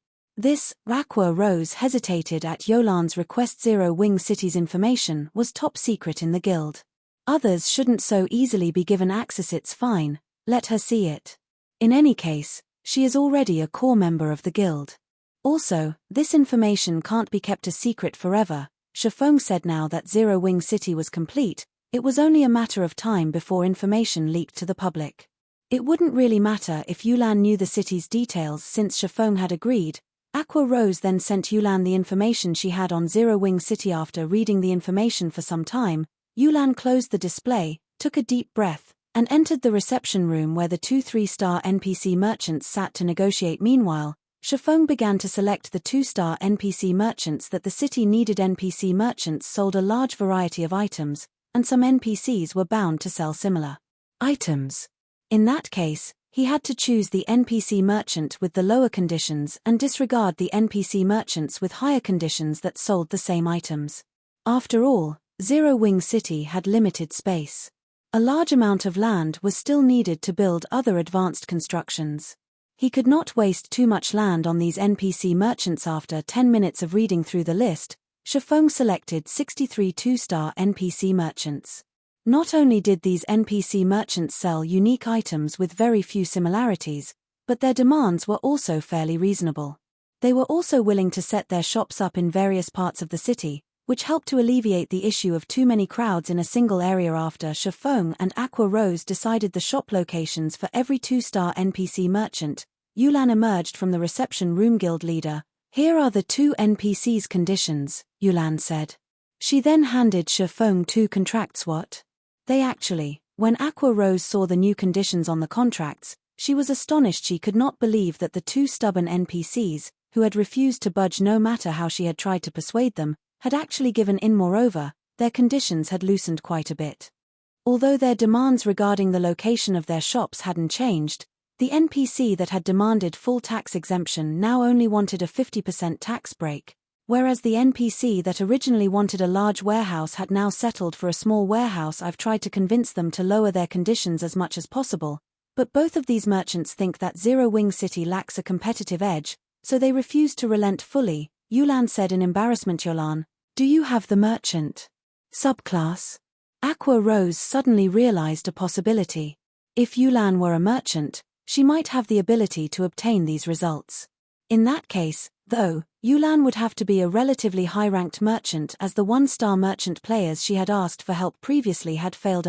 Aqua Rose hesitated at Yulan's request. Zero Wing City's information was top secret in the guild. Others shouldn't so easily be given access. It's fine, let her see it. In any case, she is already a core member of the guild. Also, this information can't be kept a secret forever. Feng said now that Zero Wing City was complete, it was only a matter of time before information leaked to the public. It wouldn't really matter if Yulan knew the city's details since Feng had agreed. Aqua Rose then sent Yulan the information she had on Zero Wing City. After reading the information for some time, Yulan closed the display, took a deep breath, and entered the reception room where the 2 3-star NPC merchants sat to negotiate. Meanwhile, Feng began to select the 2-star NPC merchants that the city needed. NPC merchants sold a large variety of items, and some NPCs were bound to sell similar items. In that case, he had to choose the NPC merchant with the lower conditions and disregard the NPC merchants with higher conditions that sold the same items. After all, Zero Wing City had limited space. A large amount of land was still needed to build other advanced constructions. He could not waste too much land on these NPC merchants. After 10 minutes of reading through the list, Feng selected 63 2-star NPC merchants. Not only did these NPC merchants sell unique items with very few similarities, but their demands were also fairly reasonable. They were also willing to set their shops up in various parts of the city, which helped to alleviate the issue of too many crowds in a single area. After Feng and Aqua Rose decided the shop locations for every 2-star NPC merchant, Yulan emerged from the reception room. Guild leader, here are the 2 NPCs' conditions, Yulan said. She then handed Feng 2 contracts. What? When Aqua Rose saw the new conditions on the contracts, she was astonished. She could not believe that the 2 stubborn NPCs, who had refused to budge no matter how she had tried to persuade them, had actually given in. Moreover, their conditions had loosened quite a bit. Although their demands regarding the location of their shops hadn't changed, the NPC that had demanded full tax exemption now only wanted a 50% tax break, whereas the NPC that originally wanted a large warehouse had now settled for a small warehouse. I've tried to convince them to lower their conditions as much as possible, but both of these merchants think that Zero Wing City lacks a competitive edge, so they refuse to relent fully, Yulan said in embarrassment. Yulan, do you have the merchant subclass? Aqua Rose suddenly realized a possibility. If Yulan were a merchant, she might have the ability to obtain these results. In that case, though, Yulan would have to be a relatively high-ranked merchant, as the 1-star merchant players she had asked for help previously had failed.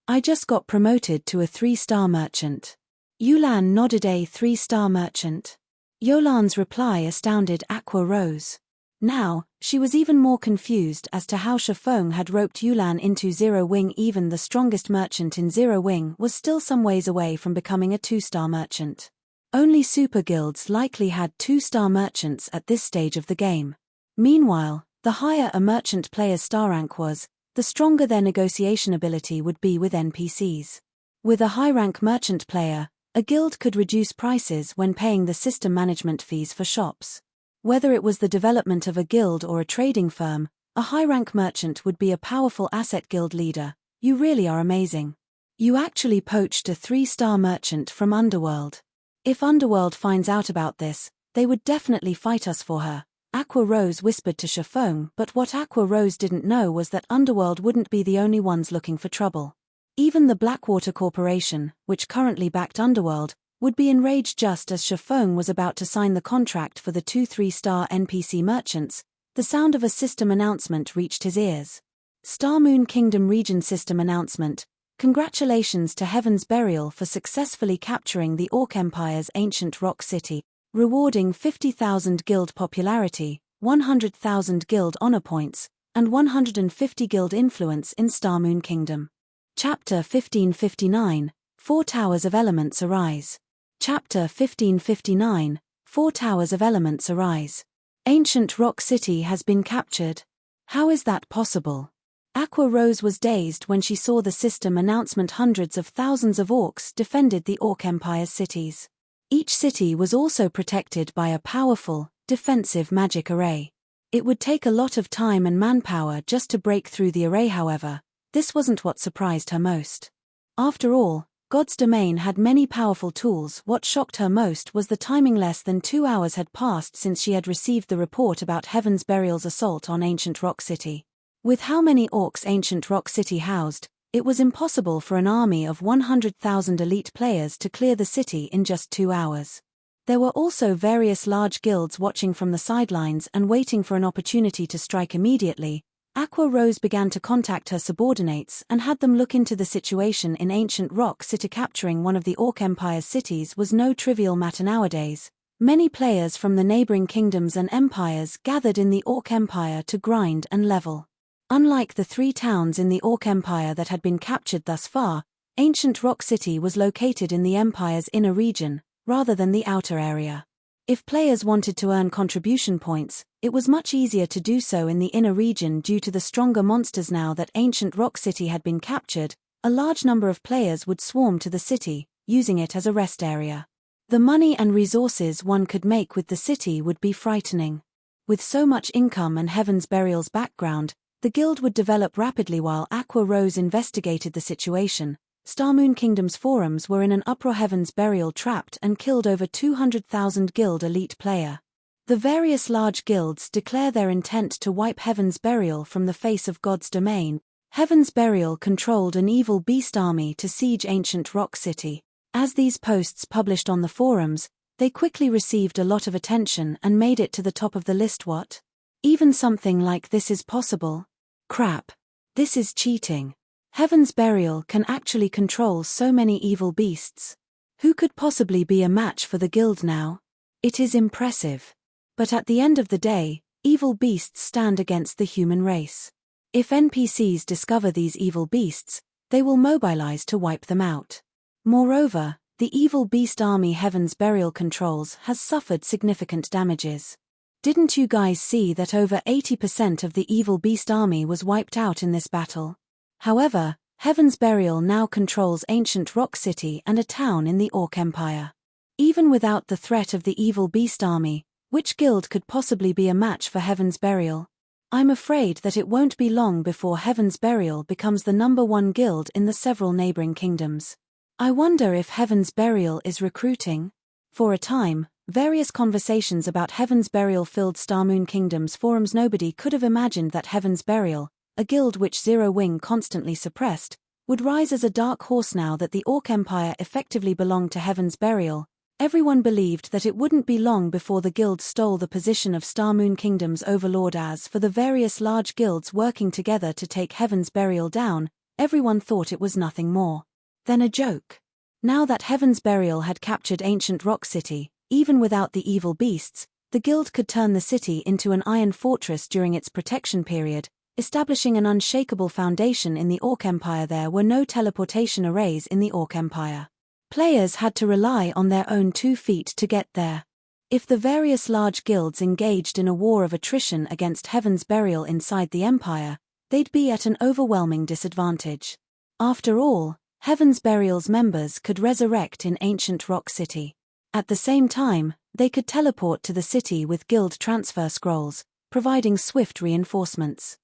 I just got promoted to a 3-star merchant. Yulan nodded. A 3-star merchant? Yulan's reply astounded Aqua Rose. Now, she was even more confused as to how Feng had roped Yulan into Zero Wing. Even the strongest merchant in Zero Wing was still some ways away from becoming a 2-star merchant. Only super guilds likely had 2-star merchants at this stage of the game. Meanwhile, the higher a merchant player's star rank was, the stronger their negotiation ability would be with NPCs. With a high-rank merchant player, a guild could reduce prices when paying the system management fees for shops. Whether it was the development of a guild or a trading firm, a high-rank merchant would be a powerful asset. Guild leader, you really are amazing. You actually poached a 3-star merchant from Underworld. If Underworld finds out about this, they would definitely fight us for her, Aqua Rose whispered to Feng. But what Aqua Rose didn't know was that Underworld wouldn't be the only ones looking for trouble. Even the Blackwater Corporation, which currently backed Underworld, would be enraged. Just as Feng was about to sign the contract for the 2 3-star NPC merchants, the sound of a system announcement reached his ears. Star Moon Kingdom Region System Announcement. Congratulations to Heaven's Burial for successfully capturing the Orc Empire's ancient rock city, rewarding 50,000 guild popularity, 100,000 guild honor points, and 150 guild influence in Star Moon Kingdom. Chapter 1559, 4 Towers of Elements Arise. Chapter 1559, 4 Towers of Elements Arise. Ancient Rock City has been captured. How is that possible? Aqua Rose was dazed when she saw the system announcement. Hundreds of thousands of orcs defended the Orc Empire's cities. Each city was also protected by a powerful, defensive magic array. It would take a lot of time and manpower just to break through the array. However, this wasn't what surprised her most. After all, God's domain had many powerful tools. What shocked her most was the timing. Less than 2 hours had passed since she had received the report about Heaven's Burial's assault on Ancient Rock City. With how many orcs Ancient Rock City housed, it was impossible for an army of 100,000 elite players to clear the city in just 2 hours. There were also various large guilds watching from the sidelines and waiting for an opportunity to strike immediately. Aqua Rose began to contact her subordinates and had them look into the situation in Ancient Rock City. Capturing one of the Orc Empire's cities was no trivial matter nowadays. Many players from the neighboring kingdoms and empires gathered in the Orc Empire to grind and level. Unlike the 3 towns in the Orc Empire that had been captured thus far, Ancient Rock City was located in the Empire's inner region, rather than the outer area. If players wanted to earn contribution points, it was much easier to do so in the inner region due to the stronger monsters. Now that Ancient Rock City had been captured, a large number of players would swarm to the city, using it as a rest area. The money and resources one could make with the city would be frightening. With so much income and Heaven's Burial's background, The guild would develop rapidly while Aqua Rose investigated the situation. Starmoon Kingdom's forums were in an uproar. Heaven's Burial trapped and killed over 200,000 guild elite player. The various large guilds declare their intent to wipe Heaven's Burial from the face of God's domain. Heaven's Burial controlled an evil beast army to siege ancient Rock City. As these posts published on the forums, they quickly received a lot of attention and made it to the top of the list. What? Even something like this is possible? Crap. This is cheating. Heaven's Burial can actually control so many evil beasts. Who could possibly be a match for the guild now? It is impressive. But at the end of the day, evil beasts stand against the human race. If NPCs discover these evil beasts, they will mobilize to wipe them out. Moreover, the evil beast army Heaven's Burial controls has suffered significant damages. Didn't you guys see that over 80% of the evil beast army was wiped out in this battle? However, Heaven's Burial now controls ancient Rock City and a town in the Orc Empire. Even without the threat of the evil beast army, which guild could possibly be a match for Heaven's Burial? I'm afraid that it won't be long before Heaven's Burial becomes the #1 guild in the several neighboring kingdoms. I wonder if Heaven's Burial is recruiting? For a time, various conversations about Heaven's Burial filled Starmoon Kingdom's forums. Nobody could have imagined that Heaven's Burial, a guild which Zero Wing constantly suppressed, would rise as a dark horse now that the Orc Empire effectively belonged to Heaven's Burial. Everyone believed that it wouldn't be long before the guild stole the position of Starmoon Kingdom's overlord. As for the various large guilds working together to take Heaven's Burial down, everyone thought it was nothing more than a joke. Now that Heaven's Burial had captured ancient Rock City, even without the evil beasts, the guild could turn the city into an iron fortress during its protection period, establishing an unshakable foundation in the Orc Empire. There were no teleportation arrays in the Orc Empire. Players had to rely on their own 2 feet to get there. If the various large guilds engaged in a war of attrition against Heaven's Burial inside the Empire, they'd be at an overwhelming disadvantage. After all, Heaven's Burial's members could resurrect in ancient Rock City. At the same time, they could teleport to the city with guild transfer scrolls, providing swift reinforcements.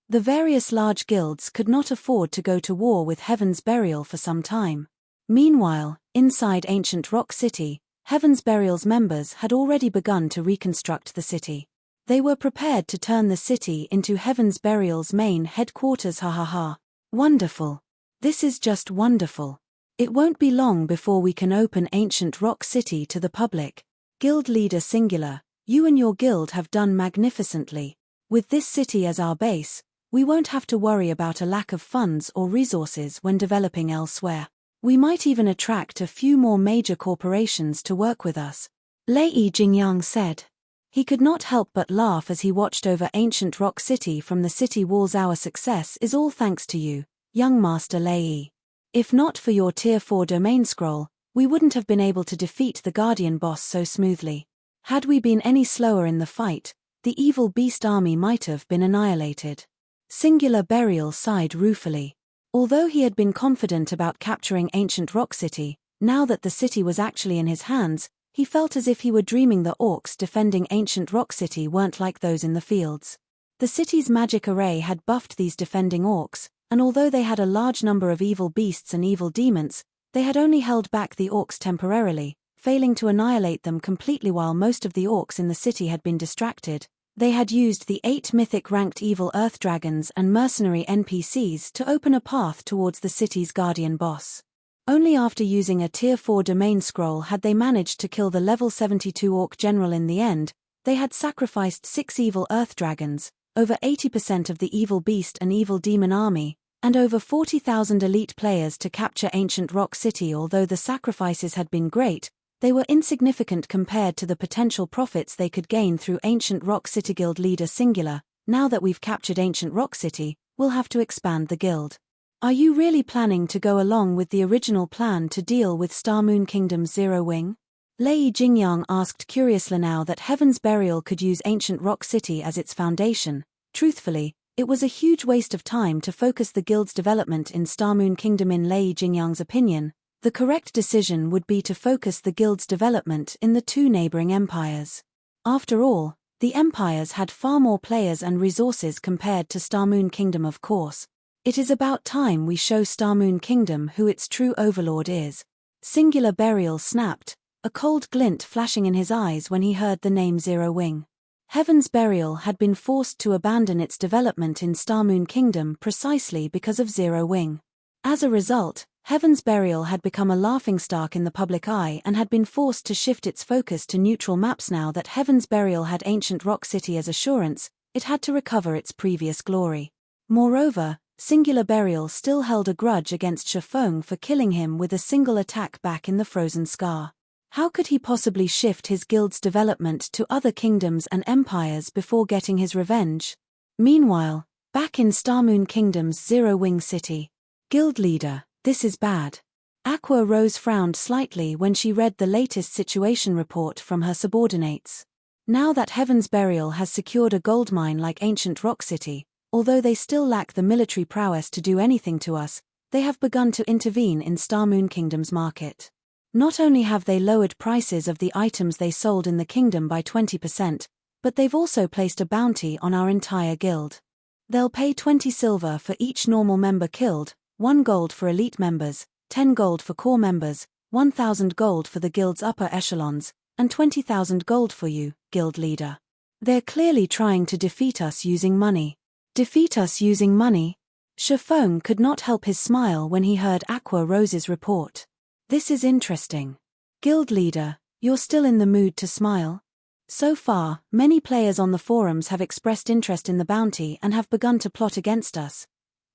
The various large guilds could not afford to go to war with Heaven's Burial for some time. Meanwhile, inside ancient Rock City, Heaven's Burial's members had already begun to reconstruct the city. They were prepared to turn the city into Heaven's Burial's main headquarters. Ha ha ha. Wonderful. This is just wonderful. It won't be long before we can open ancient Rock City to the public. Guild Leader Singular, you and your guild have done magnificently. With this city as our base, we won't have to worry about a lack of funds or resources when developing elsewhere. We might even attract a few more major corporations to work with us, Lei Jingyang said. He could not help but laugh as he watched over ancient Rock City from the city walls. Our success is all thanks to you, young Master Lei. If not for your Tier 4 domain scroll, we wouldn't have been able to defeat the Guardian boss so smoothly. Had we been any slower in the fight, the evil beast army might have been annihilated. Singular Burial sighed ruefully. Although he had been confident about capturing ancient Rock City, now that the city was actually in his hands, he felt as if he were dreaming. The orcs defending ancient Rock City weren't like those in the fields. The city's magic array had buffed these defending orcs, and although they had a large number of evil beasts and evil demons, they had only held back the orcs temporarily, failing to annihilate them completely. While most of the orcs in the city had been distracted, they had used the 8 mythic-ranked evil earth dragons and mercenary NPCs to open a path towards the city's guardian boss. Only after using a Tier 4 domain scroll had they managed to kill the level 72 orc general. In the end, they had sacrificed 6 evil earth dragons, over 80% of the evil beast and evil demon army, and over 40,000 elite players to capture ancient Rock City. Although the sacrifices had been great, they were insignificant compared to the potential profits they could gain through ancient Rock City. Guild Leader Singular, now that we've captured ancient Rock City, we'll have to expand the guild. Are you really planning to go along with the original plan to deal with Starmoon Kingdom's Zero Wing? Lei Jingyang asked curiously. Now that Heaven's Burial could use ancient Rock City as its foundation, truthfully, it was a huge waste of time to focus the guild's development in Starmoon Kingdom. In Lei Jingyang's opinion, the correct decision would be to focus the guild's development in the 2 neighboring empires. After all, The empires had far more players and resources compared to Star Moon Kingdom, of course. It is about time we show Star Moon Kingdom who its true overlord is. Singular Burial snapped, a cold glint flashing in his eyes when he heard the name Zero Wing. Heaven's Burial had been forced to abandon its development in Star Moon Kingdom precisely because of Zero Wing. As a result, Heaven's Burial had become a laughingstock in the public eye and had been forced to shift its focus to neutral maps. Now that Heaven's Burial had ancient Rock City as assurance, it had to recover its previous glory. Moreover, Singular Burial still held a grudge against Feng for killing him with a single attack back in the Frozen Scar. How could he possibly shift his guild's development to other kingdoms and empires before getting his revenge? Meanwhile, back in Star Moon Kingdom's Zero Wing City. Guild leader, this is bad. Aqua Rose frowned slightly when she read the latest situation report from her subordinates. Now that Heaven's Burial has secured a gold mine like ancient Rock City, although they still lack the military prowess to do anything to us, they have begun to intervene in Star Moon Kingdom's market. Not only have they lowered prices of the items they sold in the kingdom by 20%, but they've also placed a bounty on our entire guild. They'll pay 20 silver for each normal member killed, 1 gold for elite members, 10 gold for core members, 1,000 gold for the guild's upper echelons, and 20,000 gold for you, guild leader. They're clearly trying to defeat us using money. Defeat us using money? Feng could not help his smile when he heard Aqua Rose's report. This is interesting. Guild leader, you're still in the mood to smile? So far, many players on the forums have expressed interest in the bounty and have begun to plot against us.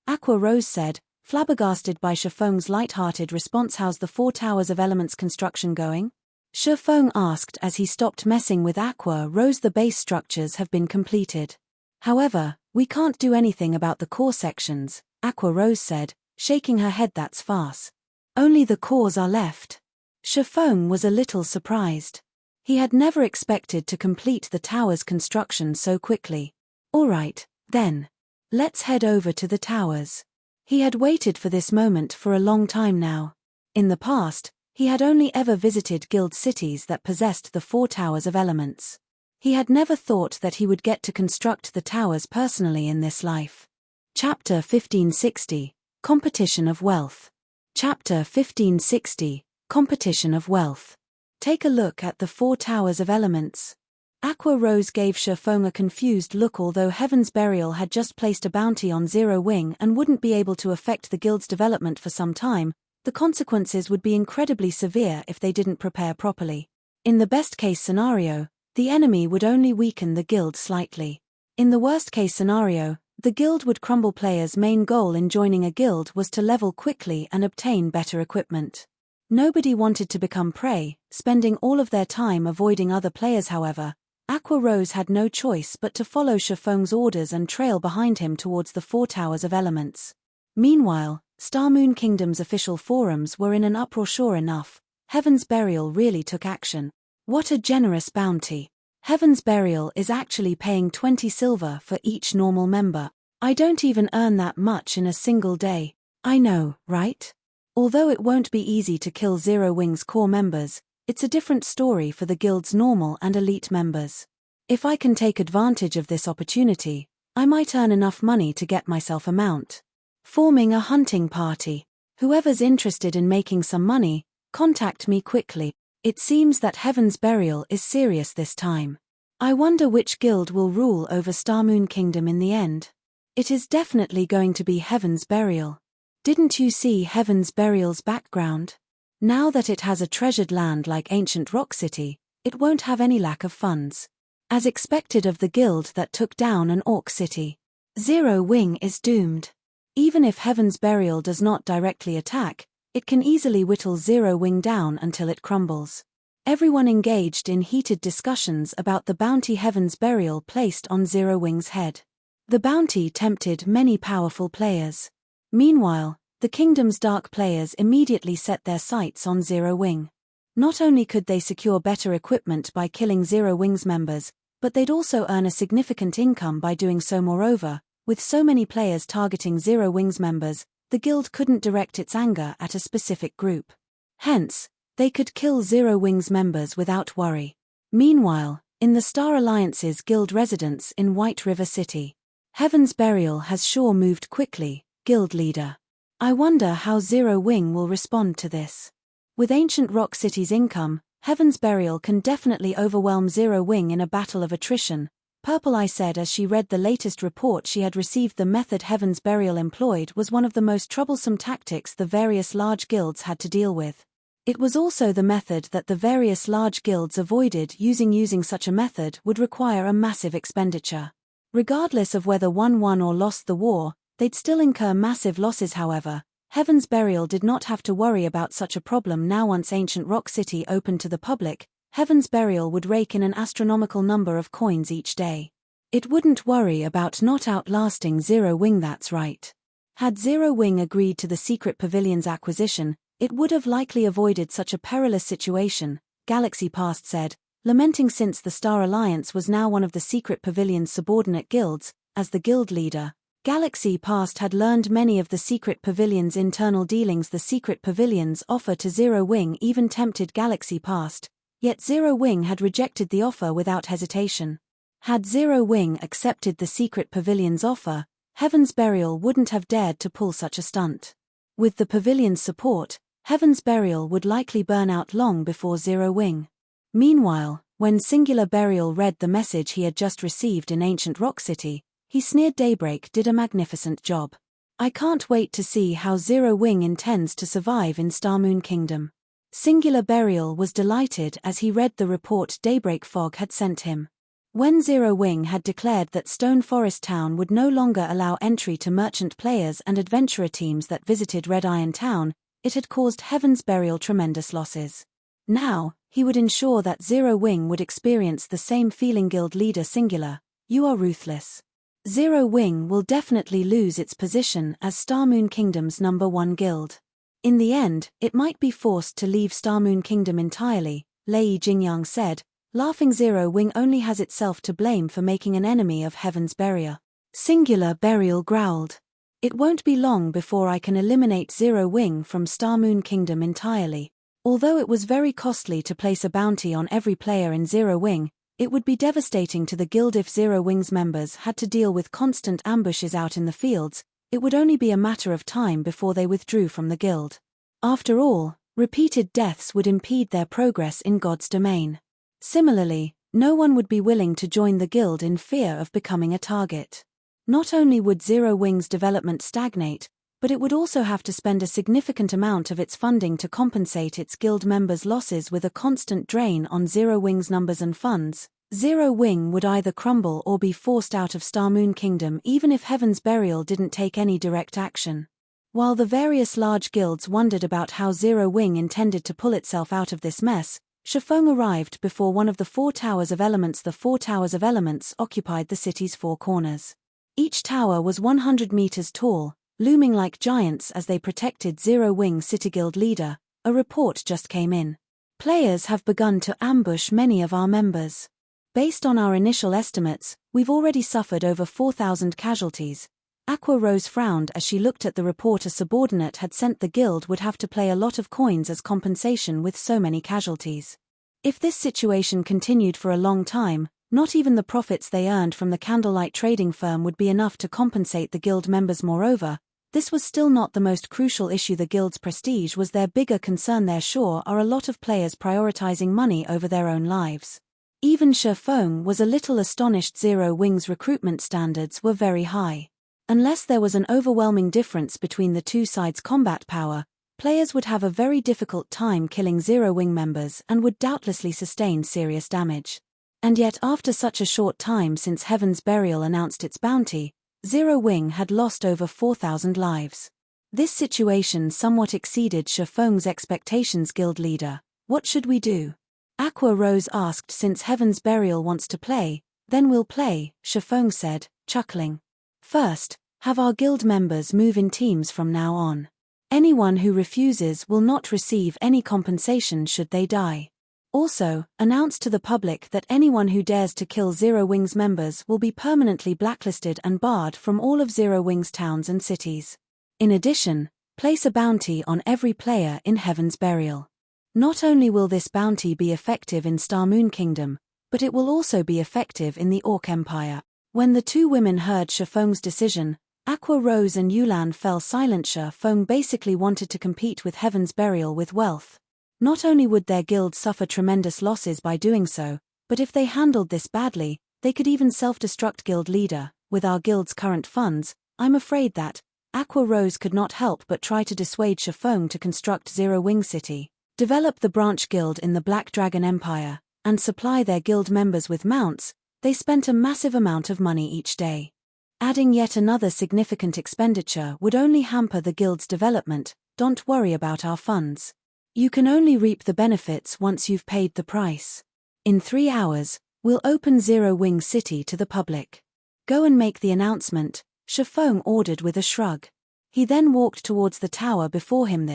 Aqua Rose said, flabbergasted by Feng's light-hearted response. How's the 4 Towers of Elements construction going? Feng asked as he stopped messing with Aqua Rose. The base structures have been completed. However, we can't do anything about the core sections, Aqua Rose said, shaking her head. That's farce. Only the cores are left. Feng was a little surprised. He had never expected to complete the tower's construction so quickly. Alright, then. Let's head over to the towers. He had waited for this moment for a long time now. In the past, he had only ever visited guild cities that possessed the 4 Towers of Elements. He had never thought that he would get to construct the towers personally in this life. Chapter 1560, Competition of Wealth. Chapter 1560, Competition of Wealth. Take a look at the 4 Towers of Elements. Aqua Rose gave Feng a confused look. Although Heaven's Burial had just placed a bounty on Zero Wing and wouldn't be able to affect the guild's development for some time, the consequences would be incredibly severe if they didn't prepare properly. In the best-case scenario, the enemy would only weaken the guild slightly. In the worst-case scenario, the guild would crumble. Players' main goal in joining a guild was to level quickly and obtain better equipment. Nobody wanted to become prey, spending all of their time avoiding other players. However, Aqua Rose had no choice but to follow Feng's orders and trail behind him towards the 4 Towers of Elements. Meanwhile, Star Moon Kingdom's official forums were in an uproar. Sure enough, Heaven's Burial really took action. What a generous bounty. Heaven's Burial is actually paying 20 silver for each normal member. I don't even earn that much in a single day. I know, right? Although it won't be easy to kill Zero Wing's core members, it's a different story for the guild's normal and elite members. If I can take advantage of this opportunity, I might earn enough money to get myself a mount. Forming a hunting party. Whoever's interested in making some money, contact me quickly. It seems that Heaven's Burial is serious this time. I wonder which guild will rule over Star Moon Kingdom in the end. It is definitely going to be Heaven's Burial. Didn't you see Heaven's Burial's background? Now that it has a treasured land like ancient Rock City, it won't have any lack of funds. As expected of the guild that took down an Orc city. Zero Wing is doomed. Even if Heaven's Burial does not directly attack, it can easily whittle Zero Wing down until it crumbles. Everyone engaged in heated discussions about the bounty Heaven's Burial placed on Zero Wing's head. The bounty tempted many powerful players. Meanwhile, the kingdom's dark players immediately set their sights on Zero Wing. Not only could they secure better equipment by killing Zero Wing's members, but they'd also earn a significant income by doing so. Moreover, with so many players targeting Zero Wing's members, the guild couldn't direct its anger at a specific group. Hence, they could kill Zero Wing's members without worry. Meanwhile, In the Star Alliance's guild residence in White River City. Heaven's Burial has sure moved quickly, guild leader. I wonder how Zero Wing will respond to this. With Ancient Rock City's income, Heaven's Burial can definitely overwhelm Zero Wing in a battle of attrition, Purple Eye said as she read the latest report she had received. The method Heaven's Burial employed was one of the most troublesome tactics the various large guilds had to deal with. It was also the method that the various large guilds avoided using. Using such a method would require a massive expenditure. Regardless of whether one won or lost the war, they'd still incur massive losses. However, Heaven's Burial did not have to worry about such a problem now. Once Ancient Rock City opened to the public, Heaven's Burial would rake in an astronomical number of coins each day. It wouldn't worry about not outlasting Zero Wing, that's right. Had Zero Wing agreed to the Secret Pavilion's acquisition, it would have likely avoided such a perilous situation, Galaxy Past said, lamenting since the Star Alliance was now one of the Secret Pavilion's subordinate guilds. As the guild leader, Galaxy Past had learned many of the Secret Pavilion's internal dealings. The Secret Pavilion's offer to Zero Wing even tempted Galaxy Past, yet Zero Wing had rejected the offer without hesitation. Had Zero Wing accepted the Secret Pavilion's offer, Heaven's Burial wouldn't have dared to pull such a stunt. With the Pavilion's support, Heaven's Burial would likely burn out long before Zero Wing. Meanwhile, when Singular Burial read the message he had just received in Ancient Rock City, he sneered. Daybreak did a magnificent job. I can't wait to see how Zero Wing intends to survive in Starmoon Kingdom. Singular Burial was delighted as he read the report Daybreak Fog had sent him. When Zero Wing had declared that Stone Forest Town would no longer allow entry to merchant players and adventurer teams that visited Red Iron Town, it had caused Heaven's Burial tremendous losses. Now, he would ensure that Zero Wing would experience the same feeling. Guild leader Singular, you are ruthless. Zero Wing will definitely lose its position as Starmoon Kingdom's #1 guild. In the end, it might be forced to leave Starmoon Kingdom entirely, Lei Jingyang said, laughing. Zero Wing only has itself to blame for making an enemy of Heaven's Burial. Singular Burial growled. It won't be long before I can eliminate Zero Wing from Starmoon Kingdom entirely. Although it was very costly to place a bounty on every player in Zero Wing, it would be devastating to the guild if Zero Wing's members had to deal with constant ambushes out in the fields. It would only be a matter of time before they withdrew from the guild. After all, repeated deaths would impede their progress in God's domain. Similarly, no one would be willing to join the guild in fear of becoming a target. Not only would Zero Wing's development stagnate, but it would also have to spend a significant amount of its funding to compensate its guild members' losses. With a constant drain on Zero Wing's numbers and funds, Zero Wing would either crumble or be forced out of Starmoon Kingdom even if Heaven's Burial didn't take any direct action. While the various large guilds wondered about how Zero Wing intended to pull itself out of this mess, Feng arrived before one of the 4 Towers of Elements. The 4 Towers of Elements occupied the city's 4 corners. Each tower was 100 meters tall, looming like giants as they protected Zero Wing City. Guild leader, a report just came in. Players have begun to ambush many of our members. Based on our initial estimates, we've already suffered over 4,000 casualties. Aqua Rose frowned as she looked at the report a subordinate had sent. The guild would have to pay a lot of coins as compensation with so many casualties. If this situation continued for a long time, not even the profits they earned from the Candlelight trading firm would be enough to compensate the guild members. Moreover, this was still not the most crucial issue. The guild's prestige was their bigger concern. There sure are a lot of players prioritizing money over their own lives. Even Feng was a little astonished. Zero Wing's recruitment standards were very high. Unless there was an overwhelming difference between the two sides' combat power, players would have a very difficult time killing Zero Wing members and would doubtlessly sustain serious damage. And yet after such a short time since Heaven's Burial announced its bounty, Zero Wing had lost over 4,000 lives. This situation somewhat exceeded Feng's expectations. Guild leader, what should we do? Aqua Rose asked. Since Heaven's Burial wants to play, then we'll play, Feng said, chuckling. First, have our guild members move in teams from now on. Anyone who refuses will not receive any compensation should they die. Also, announce to the public that anyone who dares to kill Zero Wing's members will be permanently blacklisted and barred from all of Zero Wing's towns and cities. In addition, place a bounty on every player in Heaven's Burial. Not only will this bounty be effective in Starmoon Kingdom, but it will also be effective in the Orc Empire. When the two women heard Feng's decision, Aqua rose and Yulan fell silent. Feng basically wanted to compete with Heaven's Burial with wealth. Not only would their guild suffer tremendous losses by doing so, but if they handled this badly, they could even self-destruct. Guild leader, with our guild's current funds, I'm afraid that Aqua Rose could not help but try to dissuade Feng to construct Zero Wing City, develop the branch guild in the Black Dragon Empire, and supply their guild members with mounts. They spent a massive amount of money each day. Adding yet another significant expenditure would only hamper the guild's development. Don't worry about our funds. You can only reap the benefits once you've paid the price. In 3 hours, we'll open Zero Wing City to the public. Go and make the announcement, Feng ordered with a shrug. He then walked towards the tower before him.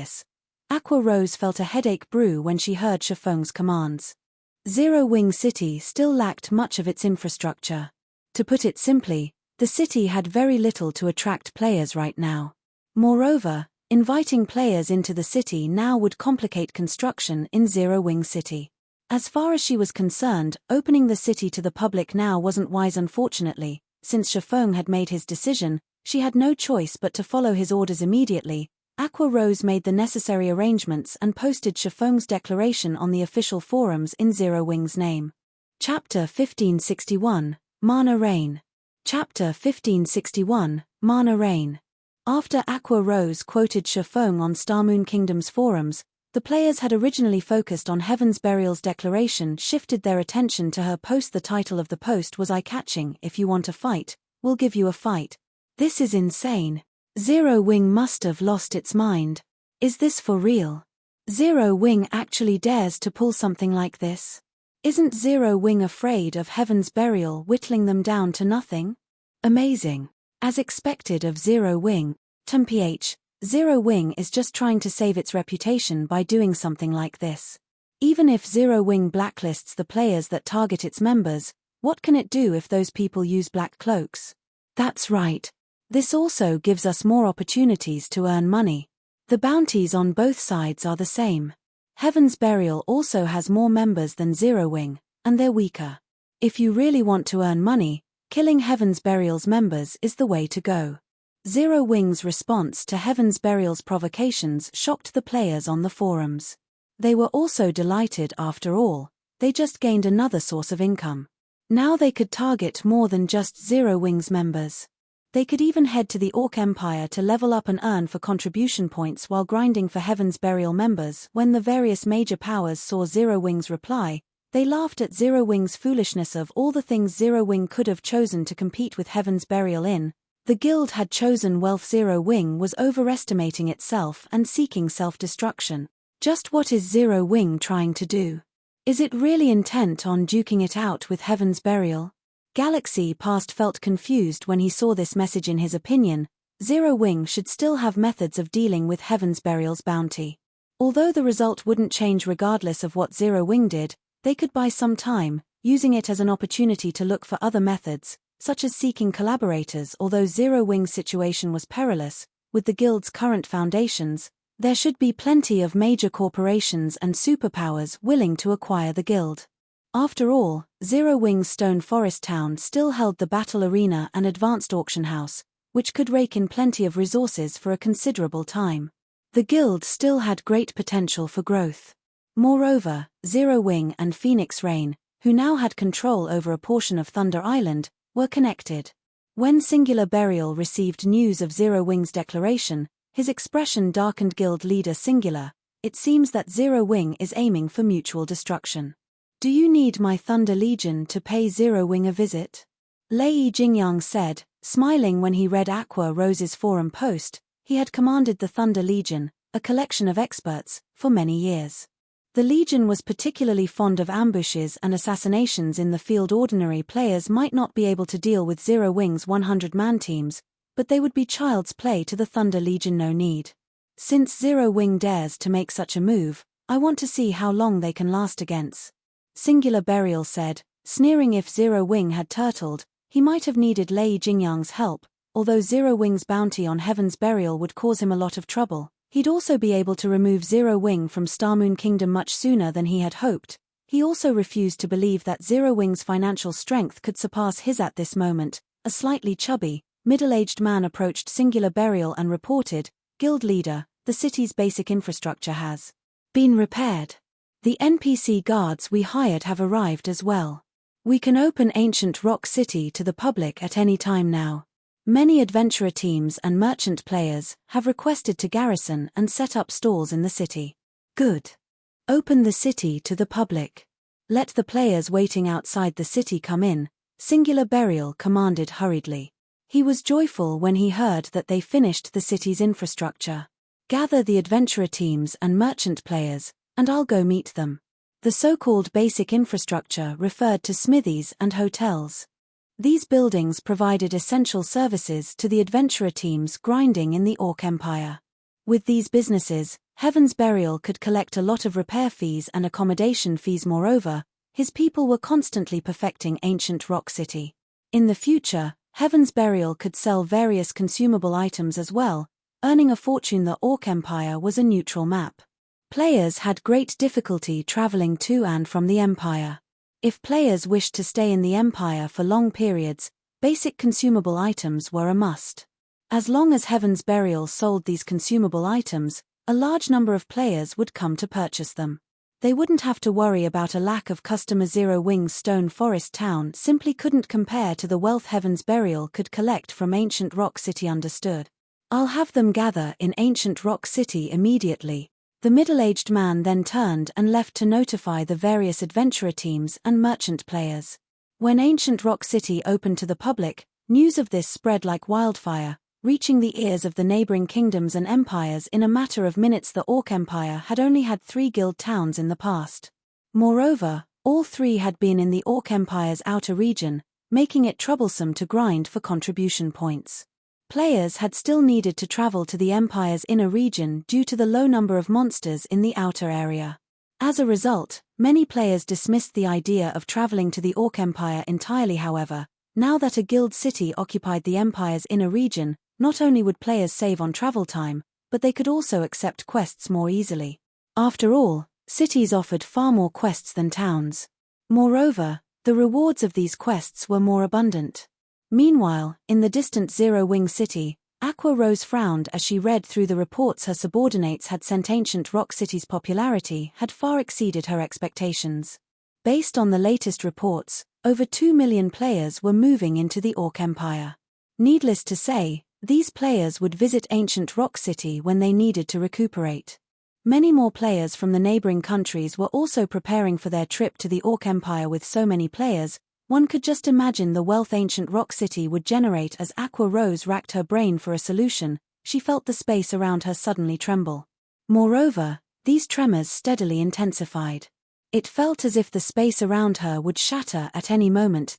Aqua Rose felt a headache brew when she heard Feng's commands. Zero Wing City still lacked much of its infrastructure. To put it simply, the city had very little to attract players right now. Moreover, inviting players into the city now would complicate construction in Zero Wing City. As far as she was concerned, opening the city to the public now wasn't wise. Unfortunately, since Feng had made his decision, she had no choice but to follow his orders immediately. Aqua Rose made the necessary arrangements and posted Feng's declaration on the official forums in Zero Wing's name. Chapter 1561, Mana Rain. Chapter 1561, Mana Rain. After Aqua Rose quoted Feng on Starmoon Kingdom's forums, the players had originally focused on Heaven's Burial's declaration shifted their attention to her post. The title of the post was eye-catching. If you want a fight, we'll give you a fight. This is insane. Zero Wing must have lost its mind. Is this for real? Zero Wing actually dares to pull something like this? Isn't Zero Wing afraid of Heaven's Burial whittling them down to nothing? Amazing. As expected of Zero Wing, TMPH, Zero Wing is just trying to save its reputation by doing something like this. Even if Zero Wing blacklists the players that target its members, what can it do if those people use black cloaks? That's right. This also gives us more opportunities to earn money. The bounties on both sides are the same. Heaven's Burial also has more members than Zero Wing, and they're weaker. If you really want to earn money, killing Heaven's Burial's members is the way to go. Zero Wing's response to Heaven's Burial's provocations shocked the players on the forums. They were also delighted. After all, they just gained another source of income. Now they could target more than just Zero Wing's members. They could even head to the Orc Empire to level up and earn for contribution points while grinding for Heaven's Burial members. When the various major powers saw Zero Wing's reply, they laughed at Zero Wing's foolishness. Of all the things Zero Wing could have chosen to compete with Heaven's Burial in, the guild had chosen wealth. Zero Wing was overestimating itself and seeking self-destruction. Just what is Zero Wing trying to do? Is it really intent on duking it out with Heaven's Burial? Galaxy Past felt confused when he saw this message. In his opinion, Zero Wing should still have methods of dealing with Heaven's Burial's bounty. Although the result wouldn't change regardless of what Zero Wing did, they could buy some time, using it as an opportunity to look for other methods, such as seeking collaborators. Although Zero Wing's situation was perilous, with the guild's current foundations, there should be plenty of major corporations and superpowers willing to acquire the guild. After all, Zero Wing's Stone Forest Town still held the battle arena and advanced auction house, which could rake in plenty of resources for a considerable time. The guild still had great potential for growth. Moreover, Zero Wing and Phoenix Rain, who now had control over a portion of Thunder Island, were connected. When Singular Burial received news of Zero Wing's declaration, his expression darkened. Guild leader Singular, it seems that Zero Wing is aiming for mutual destruction. Do you need my Thunder Legion to pay Zero Wing a visit? Lei Jingyang said, smiling when he read Aqua Rose's forum post. He had commanded the Thunder Legion, a collection of experts, for many years. The Legion was particularly fond of ambushes and assassinations in the field. Ordinary players might not be able to deal with Zero Wing's 100-man teams, but they would be child's play to the Thunder Legion. No need. Since Zero Wing dares to make such a move, I want to see how long they can last against. Singular Burial said, sneering. If Zero Wing had turtled, he might have needed Lei Jingyang's help. Although Zero Wing's bounty on Heaven's Burial would cause him a lot of trouble, he'd also be able to remove Zero Wing from Starmoon Kingdom much sooner than he had hoped. He also refused to believe that Zero Wing's financial strength could surpass his at this moment. A slightly chubby, middle-aged man approached Singular Burial and reported, "Guild leader, the city's basic infrastructure has been repaired. The NPC guards we hired have arrived as well. We can open Ancient Rock City to the public at any time now. Many adventurer teams and merchant players have requested to garrison and set up stalls in the city." Good. Open the city to the public. Let the players waiting outside the city come in, Singular Burial commanded hurriedly. He was joyful when he heard that they finished the city's infrastructure. "Gather the adventurer teams and merchant players, and I'll go meet them." The so-called basic infrastructure referred to smithies and hotels. These buildings provided essential services to the adventurer teams grinding in the Orc Empire. With these businesses, Heaven's Burial could collect a lot of repair fees and accommodation fees. Moreover, his people were constantly perfecting Ancient Rock City. In the future, Heaven's Burial could sell various consumable items as well, earning a fortune. The Orc Empire was a neutral map. Players had great difficulty traveling to and from the Empire. If players wished to stay in the Empire for long periods, basic consumable items were a must. As long as Heaven's Burial sold these consumable items, a large number of players would come to purchase them. They wouldn't have to worry about a lack of customer. Zero Wing's Stone Forest town simply couldn't compare to the wealth Heaven's Burial could collect from Ancient Rock City. Understood. I'll have them gather in Ancient Rock City immediately. The middle-aged man then turned and left to notify the various adventurer teams and merchant players. When Ancient Rock City opened to the public, news of this spread like wildfire, reaching the ears of the neighboring kingdoms and empires in a matter of minutes. The Orc Empire had only had 3 guild towns in the past. Moreover, all 3 had been in the Orc Empire's outer region, making it troublesome to grind for contribution points. Players had still needed to travel to the Empire's inner region due to the low number of monsters in the outer area. As a result, many players dismissed the idea of traveling to the Orc Empire entirely. However, now that a guild city occupied the Empire's inner region, not only would players save on travel time, but they could also accept quests more easily. After all, cities offered far more quests than towns. Moreover, the rewards of these quests were more abundant. Meanwhile, in the distant Zero Wing City, Aqua Rose frowned as she read through the reports her subordinates had sent. Ancient Rock City's popularity had far exceeded her expectations. Based on the latest reports, over 2 million players were moving into the Orc Empire. Needless to say, these players would visit Ancient Rock City when they needed to recuperate. Many more players from the neighboring countries were also preparing for their trip to the Orc Empire. With so many players, one could just imagine the wealth Ancient Rock City would generate. As Aqua Rose racked her brain for a solution, she felt the space around her suddenly tremble. Moreover, these tremors steadily intensified. It felt as if the space around her would shatter at any moment.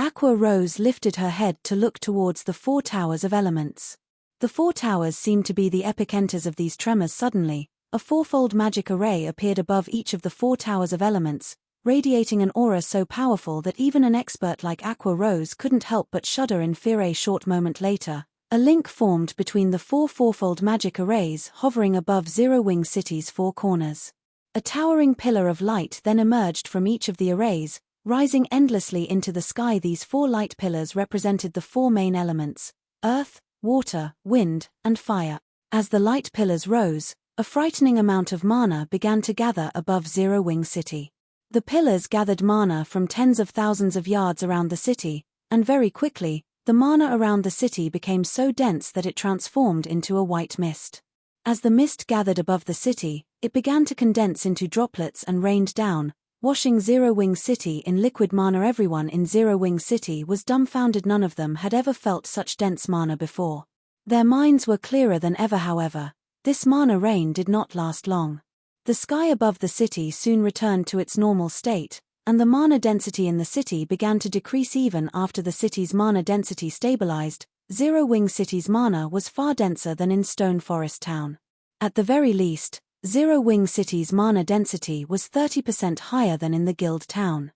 Aqua Rose lifted her head to look towards the 4 towers of elements. The 4 towers seemed to be the epicenters of these tremors. Suddenly, a 4-fold magic array appeared above each of the 4 towers of elements, radiating an aura so powerful that even an expert like Aqua Rose couldn't help but shudder in fear. A short moment later, a link formed between the 4 fourfold magic arrays hovering above Zero Wing City's 4 corners. A towering pillar of light then emerged from each of the arrays, rising endlessly into the sky. These 4 light pillars represented the 4 main elements: earth, water, wind, and fire. As the light pillars rose, a frightening amount of mana began to gather above Zero Wing City. The pillars gathered mana from tens of thousands of yards around the city, and very quickly, the mana around the city became so dense that it transformed into a white mist. As the mist gathered above the city, it began to condense into droplets and rained down, washing Zero Wing City in liquid mana. Everyone in Zero Wing City was dumbfounded. None of them had ever felt such dense mana before. Their minds were clearer than ever. However, this mana rain did not last long. The sky above the city soon returned to its normal state, and the mana density in the city began to decrease. Even after the city's mana density stabilized, Zero Wing City's mana was far denser than in Stone Forest Town. At the very least, Zero Wing City's mana density was 30% higher than in the Guild Town.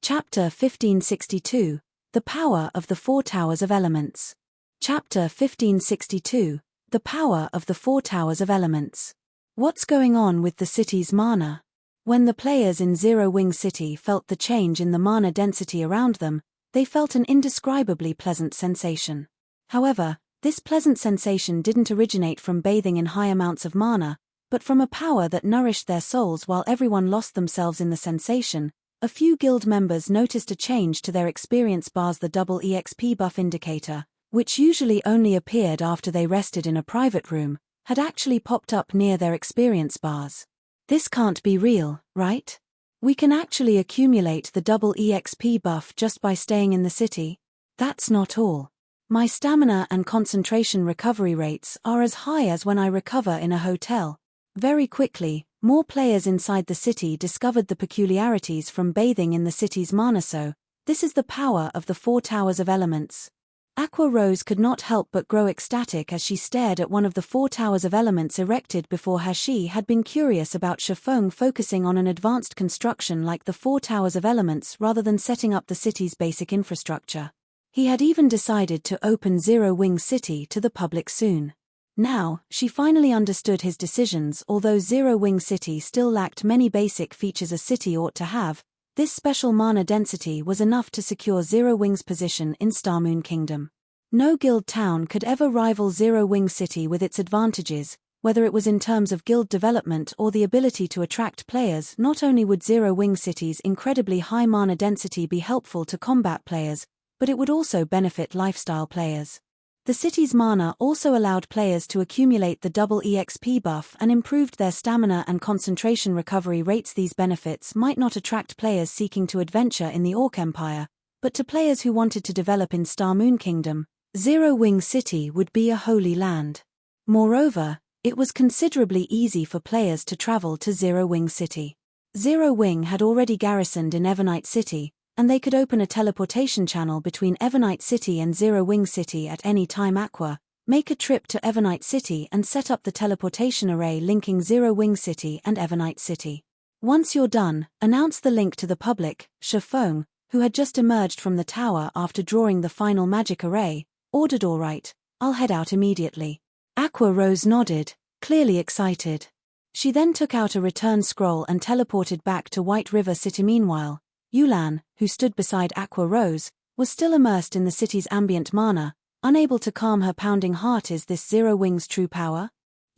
Chapter 1562, The Power of the 4 Towers of Elements. Chapter 1562, The Power of the 4 Towers of Elements. What's going on with the city's mana? When the players in Zero Wing City felt the change in the mana density around them, they felt an indescribably pleasant sensation. However, this pleasant sensation didn't originate from bathing in high amounts of mana, but from a power that nourished their souls. While everyone lost themselves in the sensation, a few guild members noticed a change to their experience bars. The double EXP buff indicator, which usually only appeared after they rested in a private room, had actually popped up near their experience bars. This can't be real, right? We can actually accumulate the double EXP buff just by staying in the city? That's not all. My stamina and concentration recovery rates are as high as when I recover in a hotel. Very quickly, more players inside the city discovered the peculiarities from bathing in the city's mana. So, this is the power of the 4 towers of elements. Aqua Rose could not help but grow ecstatic as she stared at one of the 4 towers of elements erected before her. She had been curious about Feng focusing on an advanced construction like the 4 towers of elements rather than setting up the city's basic infrastructure. He had even decided to open Zero Wing City to the public soon. Now, she finally understood his decisions. Although Zero Wing City still lacked many basic features a city ought to have, this special mana density was enough to secure Zero Wing's position in Starmoon Kingdom. No guild town could ever rival Zero Wing City with its advantages, whether it was in terms of guild development or the ability to attract players. Not only would Zero Wing City's incredibly high mana density be helpful to combat players, but it would also benefit lifestyle players. The city's mana also allowed players to accumulate the double EXP buff and improved their stamina and concentration recovery rates. These benefits might not attract players seeking to adventure in the Orc Empire, but to players who wanted to develop in Starmoon Kingdom, Zero Wing City would be a holy land. Moreover, it was considerably easy for players to travel to Zero Wing City. Zero Wing had already garrisoned in Evernight City, and they could open a teleportation channel between Evernight City and Zero Wing City at any time. Aqua, make a trip to Evernight City and set up the teleportation array linking Zero Wing City and Evernight City. Once you're done, announce the link to the public. Feng, who had just emerged from the tower after drawing the final magic array, ordered. All right, I'll head out immediately. Aqua Rose nodded, clearly excited. She then took out a return scroll and teleported back to White River City. Meanwhile, Yulan, who stood beside Aqua Rose, was still immersed in the city's ambient mana, unable to calm her pounding heart. Is this Zero Wing's true power?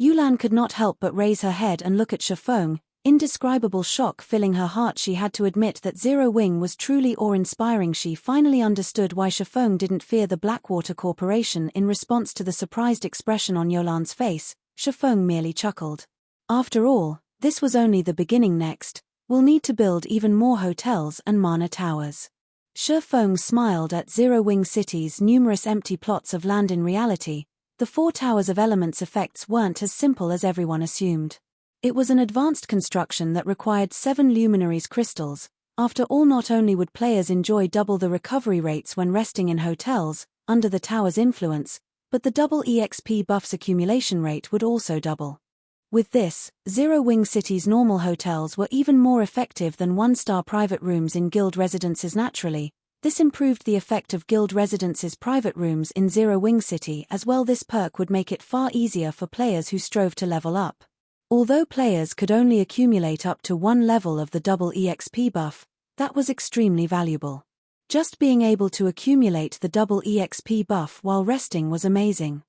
Yulan could not help but raise her head and look at Feng, indescribable shock filling her heart. She had to admit that Zero Wing was truly awe-inspiring. She finally understood why Feng didn't fear the Blackwater Corporation. In response to the surprised expression on Yulan's face, Feng merely chuckled. After all, this was only the beginning. Next, we'll need to build even more hotels and mana towers. Feng smiled at Zero Wing City's numerous empty plots of land. In reality, the 4 towers of elements effects weren't as simple as everyone assumed. It was an advanced construction that required 7 luminaries crystals. After all, not only would players enjoy double the recovery rates when resting in hotels, under the tower's influence, but the double EXP buff's accumulation rate would also double. With this, Zero Wing City's normal hotels were even more effective than 1-star private rooms in guild residences. Naturally, this improved the effect of guild residences' private rooms in Zero Wing City as well. This perk would make it far easier for players who strove to level up. Although players could only accumulate up to 1 level of the double EXP buff, that was extremely valuable. Just being able to accumulate the double EXP buff while resting was amazing.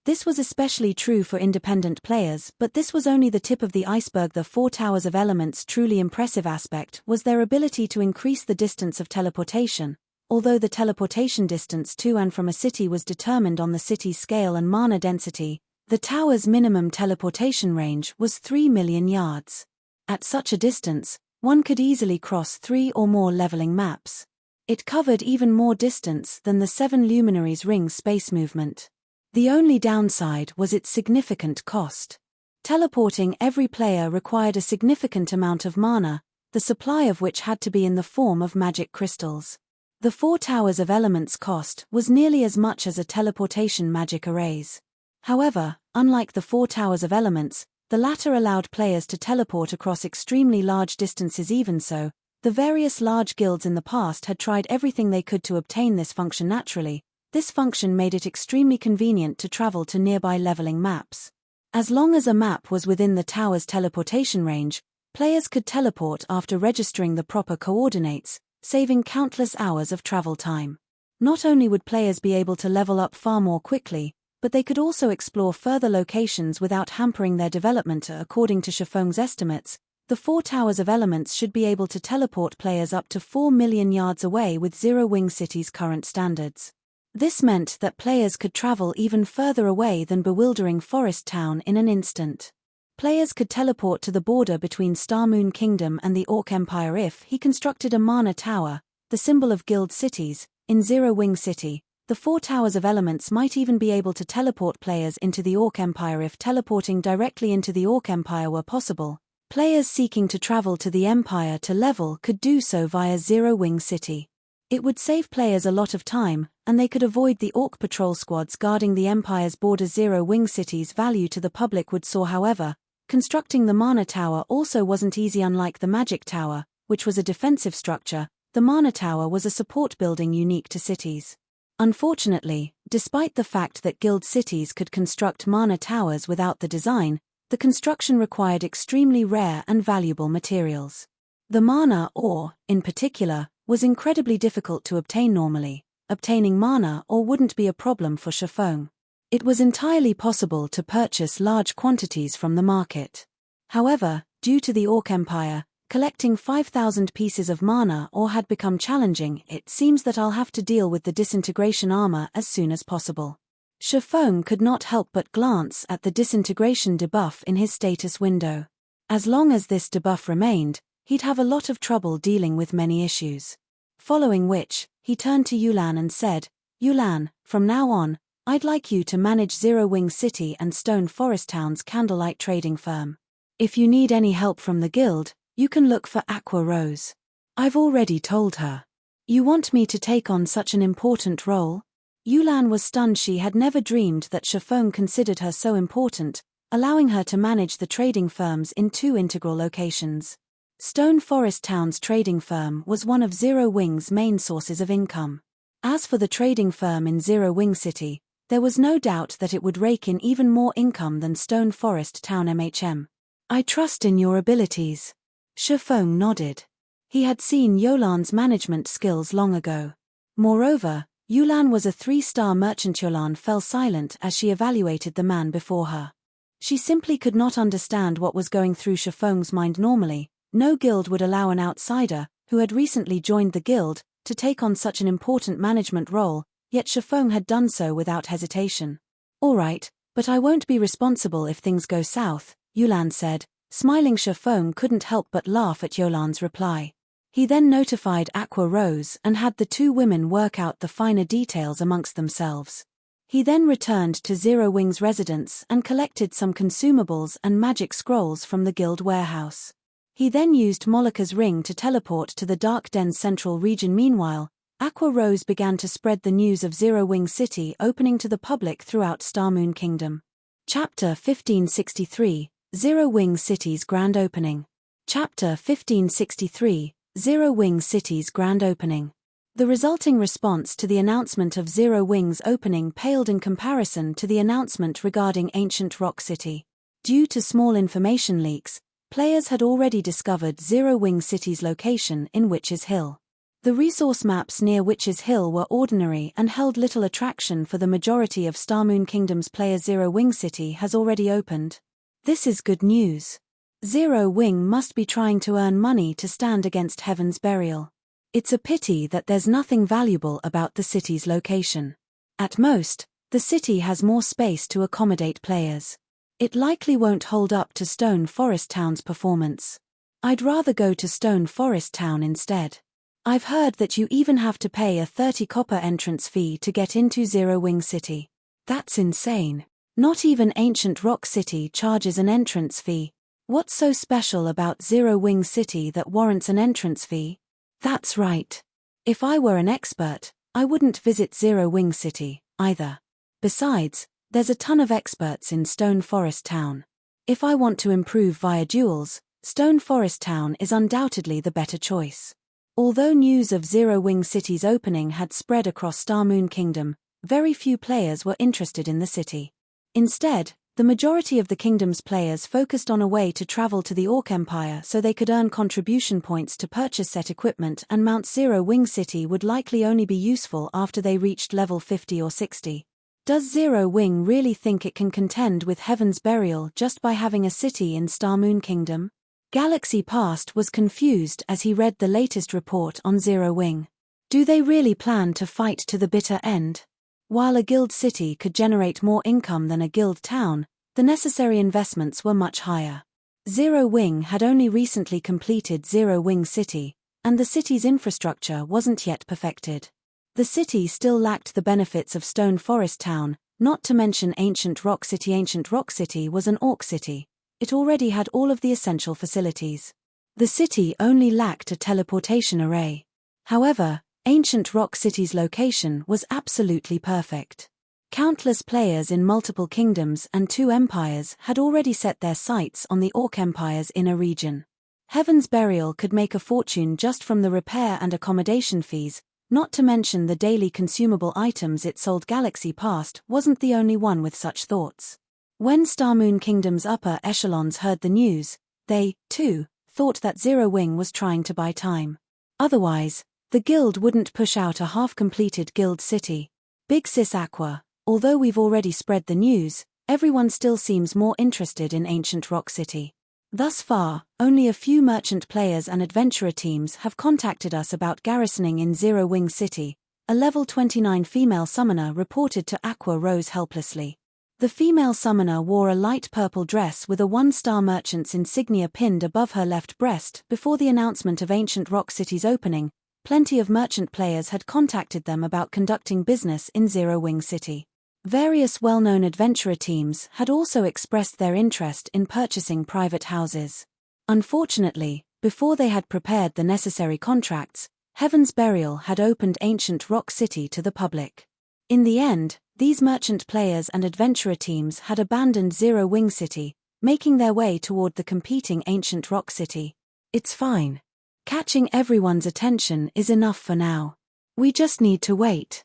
This was especially true for independent players, but this was only the tip of the iceberg. The 4 towers of elements' truly impressive aspect was their ability to increase the distance of teleportation. Although the teleportation distance to and from a city was determined on the city's scale and mana density, the tower's minimum teleportation range was 3 million yards. At such a distance, one could easily cross 3 or more leveling maps. It covered even more distance than the 7 luminaries ring space movement. The only downside was its significant cost. Teleporting every player required a significant amount of mana, the supply of which had to be in the form of magic crystals. The 4 towers of elements cost was nearly as much as a teleportation magic arrays. However, unlike the 4 towers of elements, the latter allowed players to teleport across extremely large distances. Even so, the various large guilds in the past had tried everything they could to obtain this function. Naturally, this function made it extremely convenient to travel to nearby leveling maps. As long as a map was within the tower's teleportation range, Players could teleport after registering the proper coordinates, saving countless hours of travel time. Not only would players be able to level up far more quickly, but they could also explore further locations without hampering their development. According to Feng's estimates, the 4 Towers of Elements should be able to teleport players up to 4 million yards away with Zero Wing City's current standards. This meant that players could travel even further away than bewildering Forest Town in an instant. Players could teleport to the border between Starmoon Kingdom and the Orc Empire if he constructed a Mana Tower, the symbol of guild cities, in Zero Wing City. The 4 Towers of Elements might even be able to teleport players into the Orc Empire if teleporting directly into the Orc Empire were possible. Players seeking to travel to the Empire to level could do so via Zero Wing City. It would save players a lot of time, and they could avoid the Orc patrol squads guarding the Empire's border. Zero Wing City's value to the public would soar. However, constructing the Mana Tower also wasn't easy. Unlike the Magic Tower, which was a defensive structure, the Mana Tower was a support building unique to cities. Unfortunately, despite the fact that guild cities could construct Mana Towers without the design, the construction required extremely rare and valuable materials. The mana ore, in particular, was incredibly difficult to obtain normally. Obtaining mana ore wouldn't be a problem for Feng. It was entirely possible to purchase large quantities from the market. However, due to the Orc Empire, collecting 5,000 pieces of mana ore had become challenging. It seems that I'll have to deal with the disintegration armor as soon as possible. Feng could not help but glance at the disintegration debuff in his status window. As long as this debuff remained, he'd have a lot of trouble dealing with many issues. Following which, he turned to Yulan and said, "Yulan, from now on, I'd like you to manage Zero Wing City and Stone Forest Town's Candlelight trading firm. If you need any help from the guild, you can look for Aqua Rose. I've already told her. You want me to take on such an important role?" Yulan was stunned. She had never dreamed that Feng considered her so important, allowing her to manage the trading firms in 2 integral locations. Stone Forest Town's trading firm was one of Zero Wing's main sources of income. As for the trading firm in Zero Wing City, there was no doubt that it would rake in even more income than Stone Forest Town MHM. "I trust in your abilities." Feng nodded. He had seen Yulan's management skills long ago. Moreover, Yulan was a 3-star merchant. Yulan fell silent as she evaluated the man before her. She simply could not understand what was going through Feng's mind. Normally, no guild would allow an outsider, who had recently joined the guild, to take on such an important management role, yet Feng had done so without hesitation. "All right, but I won't be responsible if things go south," Yulan said. Smiling, Feng couldn't help but laugh at Yulan's reply. He then notified Aqua Rose and had the 2 women work out the finer details amongst themselves. He then returned to Zero Wing's residence and collected some consumables and magic scrolls from the guild warehouse. He then used Molika's ring to teleport to the Dark Den's central region. Meanwhile, Aqua Rose began to spread the news of Zero Wing City opening to the public throughout Starmoon Kingdom. Chapter 1563, Zero Wing City's Grand Opening. Chapter 1563, Zero Wing City's Grand Opening. The resulting response to the announcement of Zero Wing's opening paled in comparison to the announcement regarding Ancient Rock City. Due to small information leaks, players had already discovered Zero Wing City's location in Witch's Hill. The resource maps near Witch's Hill were ordinary and held little attraction for the majority of Starmoon Kingdom's players. Zero Wing City has already opened. This is good news. Zero Wing must be trying to earn money to stand against Heaven's Burial. It's a pity that there's nothing valuable about the city's location. At most, the city has more space to accommodate players. It likely won't hold up to Stone Forest Town's performance. I'd rather go to Stone Forest Town instead. I've heard that you even have to pay a 30 copper entrance fee to get into Zero Wing City. That's insane. Not even Ancient Rock City charges an entrance fee. What's so special about Zero Wing City that warrants an entrance fee? That's right. If I were an expert, I wouldn't visit Zero Wing City, either. Besides, there's a ton of experts in Stone Forest Town. If I want to improve via duels, Stone Forest Town is undoubtedly the better choice. Although news of Zero Wing City's opening had spread across Starmoon Kingdom, very few players were interested in the city. Instead, the The majority of the kingdom's players focused on a way to travel to the Orc Empire so they could earn contribution points to purchase set equipment, and Mount Zero Wing City would likely only be useful after they reached level 50 or 60. Does Zero Wing really think it can contend with Heaven's Burial just by having a city in Starmoon Kingdom? Galaxy Past was confused as he read the latest report on Zero Wing. Do they really plan to fight to the bitter end? While a guild city could generate more income than a guild town, the necessary investments were much higher. Zero Wing had only recently completed Zero Wing City, and the city's infrastructure wasn't yet perfected. The city still lacked the benefits of Stone Forest Town, not to mention Ancient Rock City. Ancient Rock City was an orc city. It already had all of the essential facilities. The city only lacked a teleportation array. However, Ancient Rock City's location was absolutely perfect. Countless players in multiple kingdoms and 2 empires had already set their sights on the Orc Empire's inner region. Heaven's Burial could make a fortune just from the repair and accommodation fees, not to mention the daily consumable items it sold. Galaxy Past wasn't the only one with such thoughts. When Starmoon Kingdom's upper echelons heard the news, they, too, thought that Zero Wing was trying to buy time. Otherwise, the guild wouldn't push out a half-completed guild city. Big Sis Aqua, although we've already spread the news, everyone still seems more interested in Ancient Rock City. Thus far, only a few merchant players and adventurer teams have contacted us about garrisoning in Zero Wing City. A level 29 female summoner reported to Aqua Rose helplessly. The female summoner wore a light purple dress with a 1-star merchant's insignia pinned above her left breast. Before the announcement of Ancient Rock City's opening, plenty of merchant players had contacted them about conducting business in Zero Wing City. Various well-known adventurer teams had also expressed their interest in purchasing private houses. Unfortunately, before they had prepared the necessary contracts, Heaven's Burial had opened Ancient Rock City to the public. In the end, these merchant players and adventurer teams had abandoned Zero Wing City, making their way toward the competing Ancient Rock City. It's fine. Catching everyone's attention is enough for now. We just need to wait.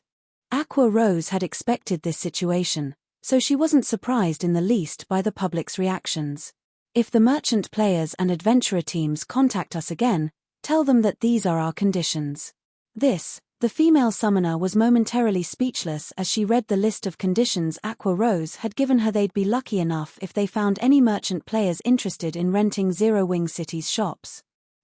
Aqua Rose had expected this situation, so she wasn't surprised in the least by the public's reactions. If the merchant players and adventurer teams contact us again, tell them that these are our conditions. The female summoner was momentarily speechless as she read the list of conditions Aqua Rose had given her. They'd be lucky enough if they found any merchant players interested in renting Zero Wing City's shops.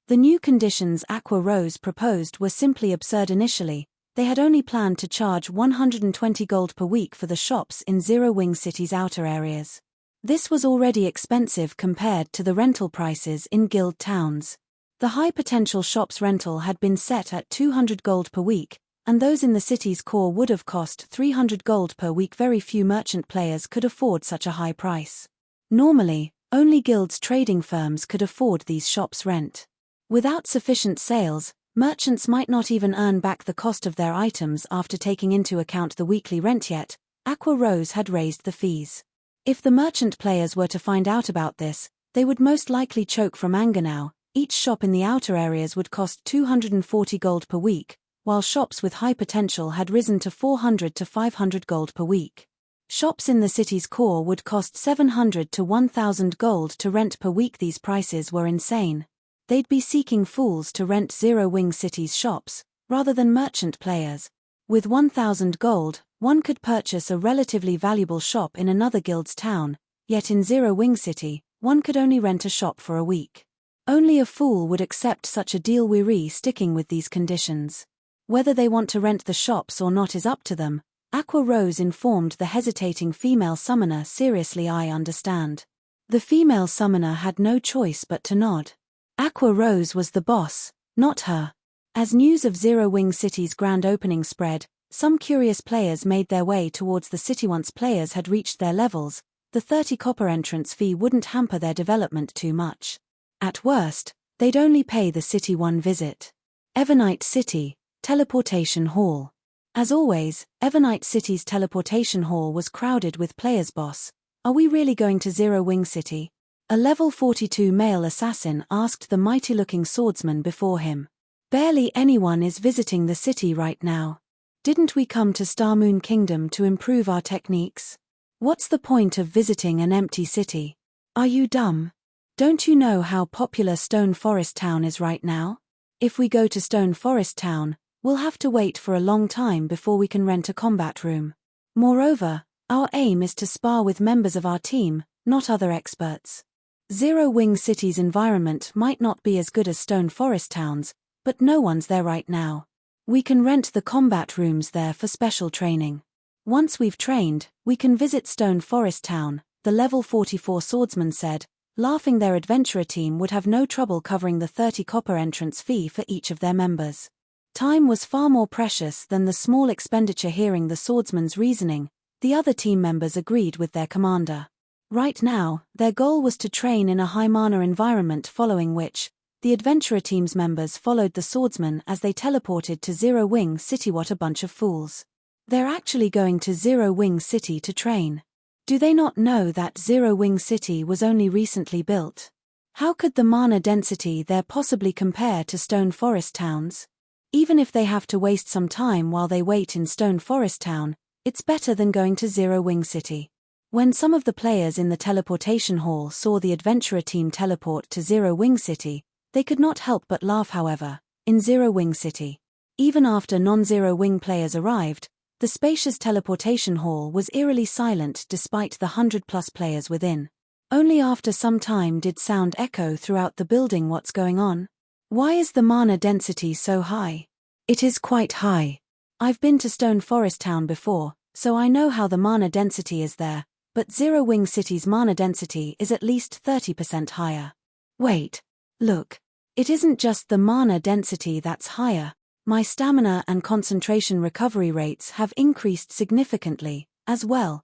The new conditions Aqua Rose proposed were simply absurd. Initially, they had only planned to charge 120 gold per week for the shops in Zero Wing City's outer areas. This was already expensive compared to the rental prices in guild towns. The high-potential shops rental had been set at 200 gold per week, and those in the city's core would have cost 300 gold per week. Very few merchant players could afford such a high price. Normally, only guilds' trading firms could afford these shops' rent. Without sufficient sales, merchants might not even earn back the cost of their items after taking into account the weekly rent. Yet, Aqua Rose had raised the fees. If the merchant players were to find out about this, they would most likely choke from anger. Now, each shop in the outer areas would cost 240 gold per week, while shops with high potential had risen to 400 to 500 gold per week. Shops in the city's core would cost 700 to 1,000 gold to rent per week. These prices were insane. They'd be seeking fools to rent Zero Wing City's shops, rather than merchant players. With 1,000 gold, one could purchase a relatively valuable shop in another guild's town, yet in Zero Wing City, one could only rent a shop for a week. Only a fool would accept such a deal. We're sticking with these conditions. Whether they want to rent the shops or not is up to them, Aqua Rose informed the hesitating female summoner. Seriously, I understand. The female summoner had no choice but to nod. Aqua Rose was the boss, not her. As news of Zero Wing City's grand opening spread, some curious players made their way towards the city. Once players had reached their levels, the 30 copper entrance fee wouldn't hamper their development too much. At worst, they'd only pay the city one visit. Evernight City, Teleportation Hall. As always, Evernight City's teleportation hall was crowded with players. Boss, are we really going to Zero Wing City? A level 42 male assassin asked the mighty-looking swordsman before him. Barely anyone is visiting the city right now. Didn't we come to Starmoon Kingdom to improve our techniques? What's the point of visiting an empty city? Are you dumb? Don't you know how popular Stone Forest Town is right now? If we go to Stone Forest Town, we'll have to wait for a long time before we can rent a combat room. Moreover, our aim is to spar with members of our team, not other experts. Zero Wing City's environment might not be as good as Stone Forest Town's, but no one's there right now. We can rent the combat rooms there for special training. Once we've trained, we can visit Stone Forest Town, the level 44 swordsman said, laughing. Their adventurer team would have no trouble covering the 30 copper entrance fee for each of their members. Time was far more precious than the small expenditure. Hearing the swordsman's reasoning, the other team members agreed with their commander. Right now, their goal was to train in a high-mana environment, following which, the adventurer team's members followed the swordsman as they teleported to Zero Wing City. What a bunch of fools. They're actually going to Zero Wing City to train. Do they not know that Zero Wing City was only recently built? How could the mana density there possibly compare to Stone Forest Towns? Even if they have to waste some time while they wait in Stone Forest Town, it's better than going to Zero Wing City. When some of the players in the teleportation hall saw the adventurer team teleport to Zero Wing City, they could not help but laugh. However, in Zero Wing City, even after non-Zero Wing players arrived, the spacious teleportation hall was eerily silent despite the 100+ players within. Only after some time did sound echo throughout the building. What's going on? Why is the mana density so high? It is quite high. I've been to Stone Forest Town before, so I know how the mana density is there, but Zero Wing City's mana density is at least 30% higher. Wait. Look. It isn't just the mana density that's higher. My stamina and concentration recovery rates have increased significantly, as well.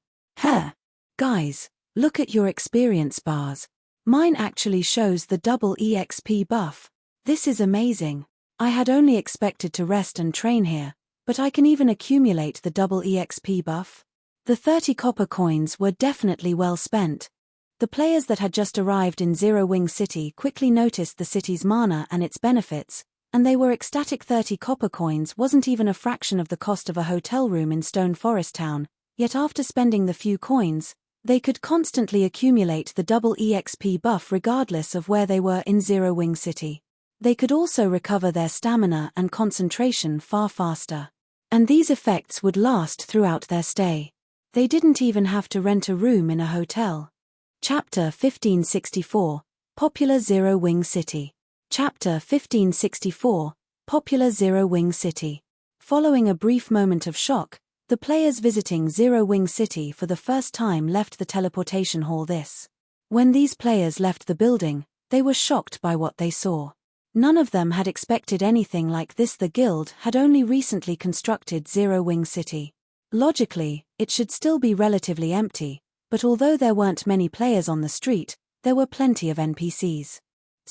Guys, look at your experience bars. Mine actually shows the double EXP buff. This is amazing. I had only expected to rest and train here, but I can even accumulate the double EXP buff. The 30 copper coins were definitely well spent. The players that had just arrived in Zero Wing City quickly noticed the city's mana and its benefits, and they were ecstatic. 30 copper coins wasn't even a fraction of the cost of a hotel room in Stone Forest Town, yet after spending the few coins, they could constantly accumulate the double EXP buff regardless of where they were in Zero Wing City. They could also recover their stamina and concentration far faster. And these effects would last throughout their stay. They didn't even have to rent a room in a hotel. Chapter 1564, Popular Zero Wing City. Chapter 1564, Popular Zero Wing City. Following a brief moment of shock, the players visiting Zero Wing City for the first time left the teleportation hall. When these players left the building, they were shocked by what they saw. None of them had expected anything like this. The guild had only recently constructed Zero Wing City. Logically, it should still be relatively empty, but although there weren't many players on the street, there were plenty of NPCs.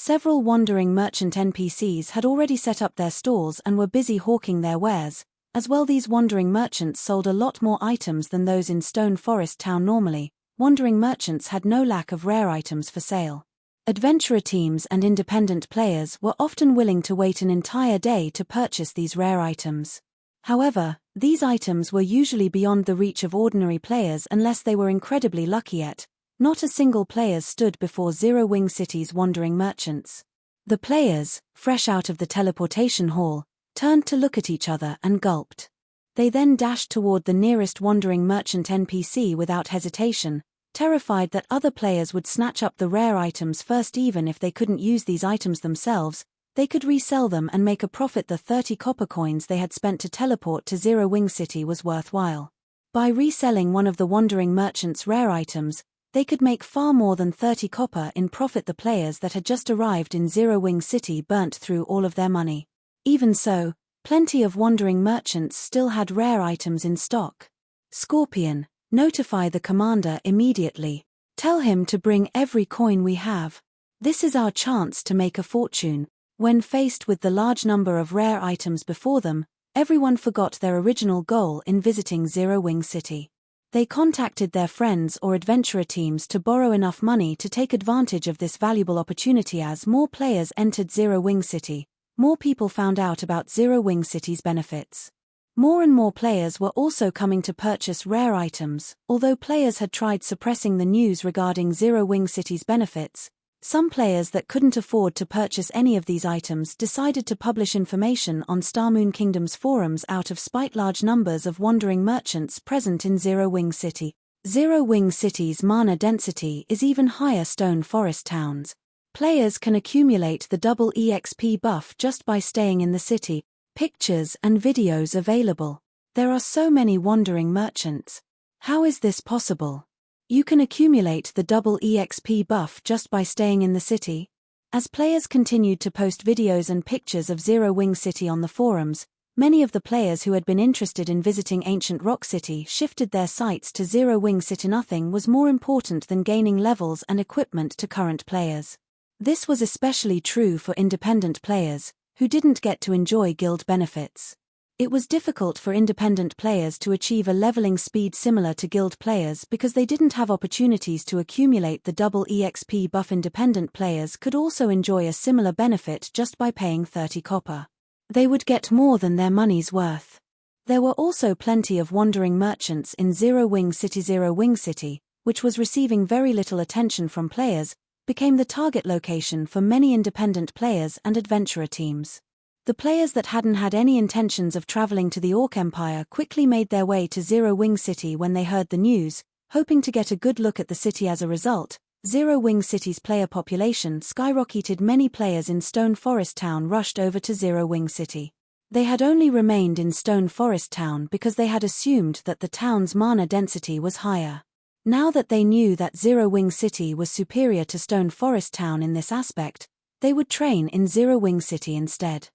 Several wandering merchant NPCs had already set up their stalls and were busy hawking their wares. As well, these wandering merchants sold a lot more items than those in Stone Forest Town. Normally, wandering merchants had no lack of rare items for sale. Adventurer teams and independent players were often willing to wait an entire day to purchase these rare items. However, these items were usually beyond the reach of ordinary players unless they were incredibly lucky. Yet, not a single player stood before Zero Wing City's wandering merchants. The players, fresh out of the teleportation hall, turned to look at each other and gulped. They then dashed toward the nearest wandering merchant NPC without hesitation, terrified that other players would snatch up the rare items first. Even if they couldn't use these items themselves, they could resell them and make a profit. The 30 copper coins they had spent to teleport to Zero Wing City was worthwhile. By reselling one of the wandering merchant's rare items, they could make far more than 30 copper in profit. The players that had just arrived in Zero Wing City burnt through all of their money. Even so, plenty of wandering merchants still had rare items in stock. Scorpion, notify the commander immediately. Tell him to bring every coin we have. This is our chance to make a fortune. When faced with the large number of rare items before them, everyone forgot their original goal in visiting Zero Wing City. They contacted their friends or adventurer teams to borrow enough money to take advantage of this valuable opportunity. As more players entered Zero Wing City, more people found out about Zero Wing City's benefits. More and more players were also coming to purchase rare items. Although players had tried suppressing the news regarding Zero Wing City's benefits, some players that couldn't afford to purchase any of these items decided to publish information on Starmoon Kingdom's forums out of spite large numbers of wandering merchants present in Zero Wing City. Zero Wing City's mana density is even higher. Stone Forest towns. Players can accumulate the double EXP buff just by staying in the city. Pictures and videos available. There are so many wandering merchants. How is this possible? You can accumulate the double EXP buff just by staying in the city. As players continued to post videos and pictures of Zero Wing City on the forums, many of the players who had been interested in visiting Ancient Rock City shifted their sights to Zero Wing City. Nothing was more important than gaining levels and equipment to current players. This was especially true for independent players, who didn't get to enjoy guild benefits. It was difficult for independent players to achieve a leveling speed similar to guild players because they didn't have opportunities to accumulate the double EXP buff. Independent players could also enjoy a similar benefit just by paying 30 copper. They would get more than their money's worth. There were also plenty of wandering merchants in Zero Wing City. Zero Wing City, which was receiving very little attention from players, became the target location for many independent players and adventurer teams. The players that hadn't had any intentions of traveling to the Orc Empire quickly made their way to Zero Wing City when they heard the news, hoping to get a good look at the city. As a result, Zero Wing City's player population skyrocketed. Many players in Stone Forest Town rushed over to Zero Wing City. They had only remained in Stone Forest Town because they had assumed that the town's mana density was higher. Now that they knew that Zero Wing City was superior to Stone Forest Town in this aspect, they would train in Zero Wing City instead.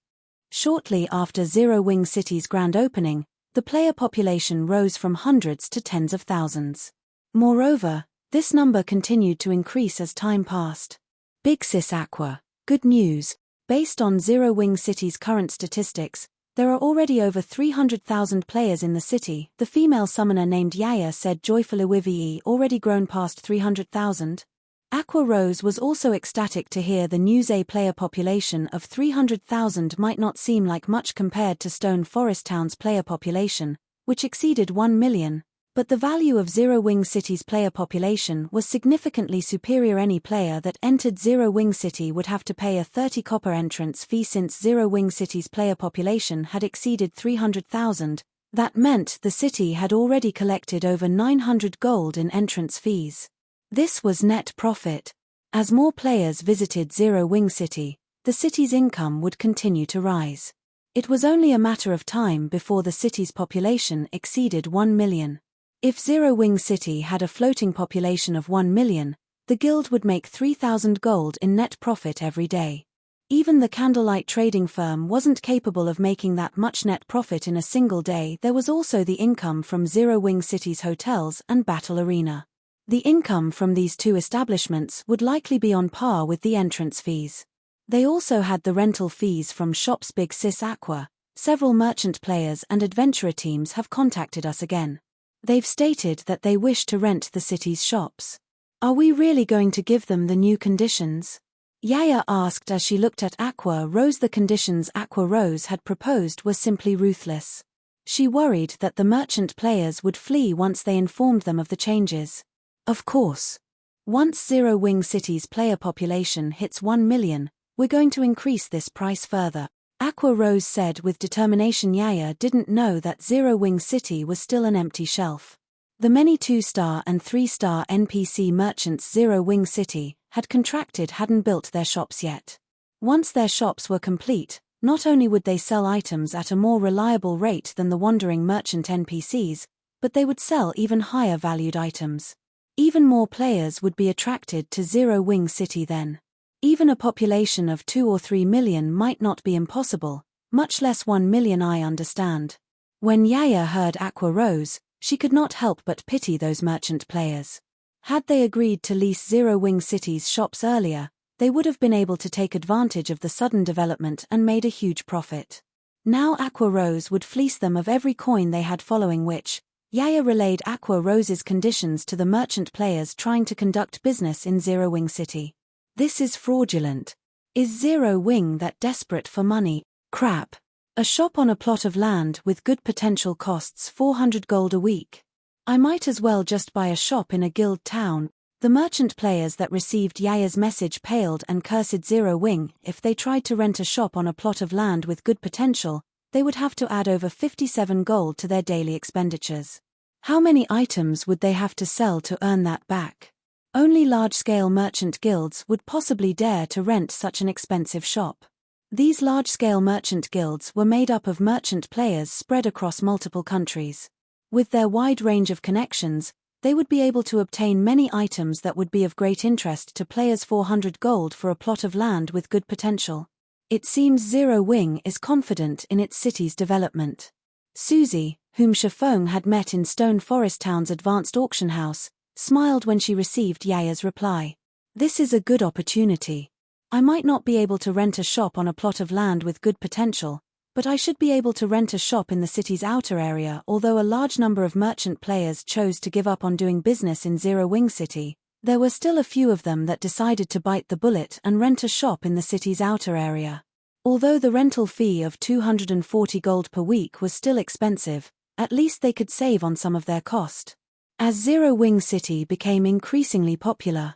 Shortly after Zero Wing City's grand opening, the player population rose from hundreds to tens of thousands. Moreover, this number continued to increase as time passed. Big Sis Aqua. Good news. Based on Zero Wing City's current statistics, there are already over 300,000 players in the city. The female summoner named Yaya said joyfully. We've already grown past 300,000. Aqua Rose was also ecstatic to hear the news. A player population of 300,000 might not seem like much compared to Stone Forest Town's player population, which exceeded 1 million, but the value of Zero Wing City's player population was significantly superior. Any player that entered Zero Wing City would have to pay a 30 copper entrance fee. Since Zero Wing City's player population had exceeded 300,000, that meant the city had already collected over 900 gold in entrance fees. This was net profit. As more players visited Zero Wing City, the city's income would continue to rise. It was only a matter of time before the city's population exceeded 1 million. If Zero Wing City had a floating population of 1 million, the guild would make 3,000 gold in net profit every day. Even the Candlelight trading firm wasn't capable of making that much net profit in a single day. There was also the income from Zero Wing City's hotels and battle arena. The income from these two establishments would likely be on par with the entrance fees. They also had the rental fees from shops. Big Sis Aqua. Several merchant players and adventurer teams have contacted us again. They've stated that they wish to rent the city's shops. Are we really going to give them the new conditions? Yaya asked as she looked at Aqua Rose. The conditions Aqua Rose had proposed were simply ruthless. She worried that the merchant players would flee once they informed them of the changes. Of course. Once Zero Wing City's player population hits 1 million, we're going to increase this price further. Aqua Rose said with determination. Yaya didn't know that Zero Wing City was still an empty shelf. The many 2-star and 3-star NPC merchants Zero Wing City had contracted hadn't built their shops yet. Once their shops were complete, not only would they sell items at a more reliable rate than the wandering merchant NPCs, but they would sell even higher valued items. Even more players would be attracted to Zero Wing City then. Even a population of 2 or 3 million might not be impossible, much less 1 million. I understand. When Yaya heard Aqua Rose, she could not help but pity those merchant players. Had they agreed to lease Zero Wing City's shops earlier, they would have been able to take advantage of the sudden development and made a huge profit. Now Aqua Rose would fleece them of every coin they had, following which, Yaya relayed Aqua Rose's conditions to the merchant players trying to conduct business in Zero Wing City. This is fraudulent. Is Zero Wing that desperate for money? Crap. A shop on a plot of land with good potential costs 400 gold a week. I might as well just buy a shop in a guild town. The merchant players that received Yaya's message paled and cursed Zero Wing. If they tried to rent a shop on a plot of land with good potential, they would have to add over 57 gold to their daily expenditures. How many items would they have to sell to earn that back? Only large-scale merchant guilds would possibly dare to rent such an expensive shop. These large-scale merchant guilds were made up of merchant players spread across multiple countries. With their wide range of connections, they would be able to obtain many items that would be of great interest to players. 400 gold for a plot of land with good potential. It seems Zero Wing is confident in its city's development. Susie, whom Feng had met in Stone Forest Town's advanced auction house, smiled when she received Yaya's reply. This is a good opportunity. I might not be able to rent a shop on a plot of land with good potential, but I should be able to rent a shop in the city's outer area. Although a large number of merchant players chose to give up on doing business in Zero Wing City, there were still a few of them that decided to bite the bullet and rent a shop in the city's outer area. Although the rental fee of 240 gold per week was still expensive, at least they could save on some of their cost. As Zero Wing City became increasingly popular,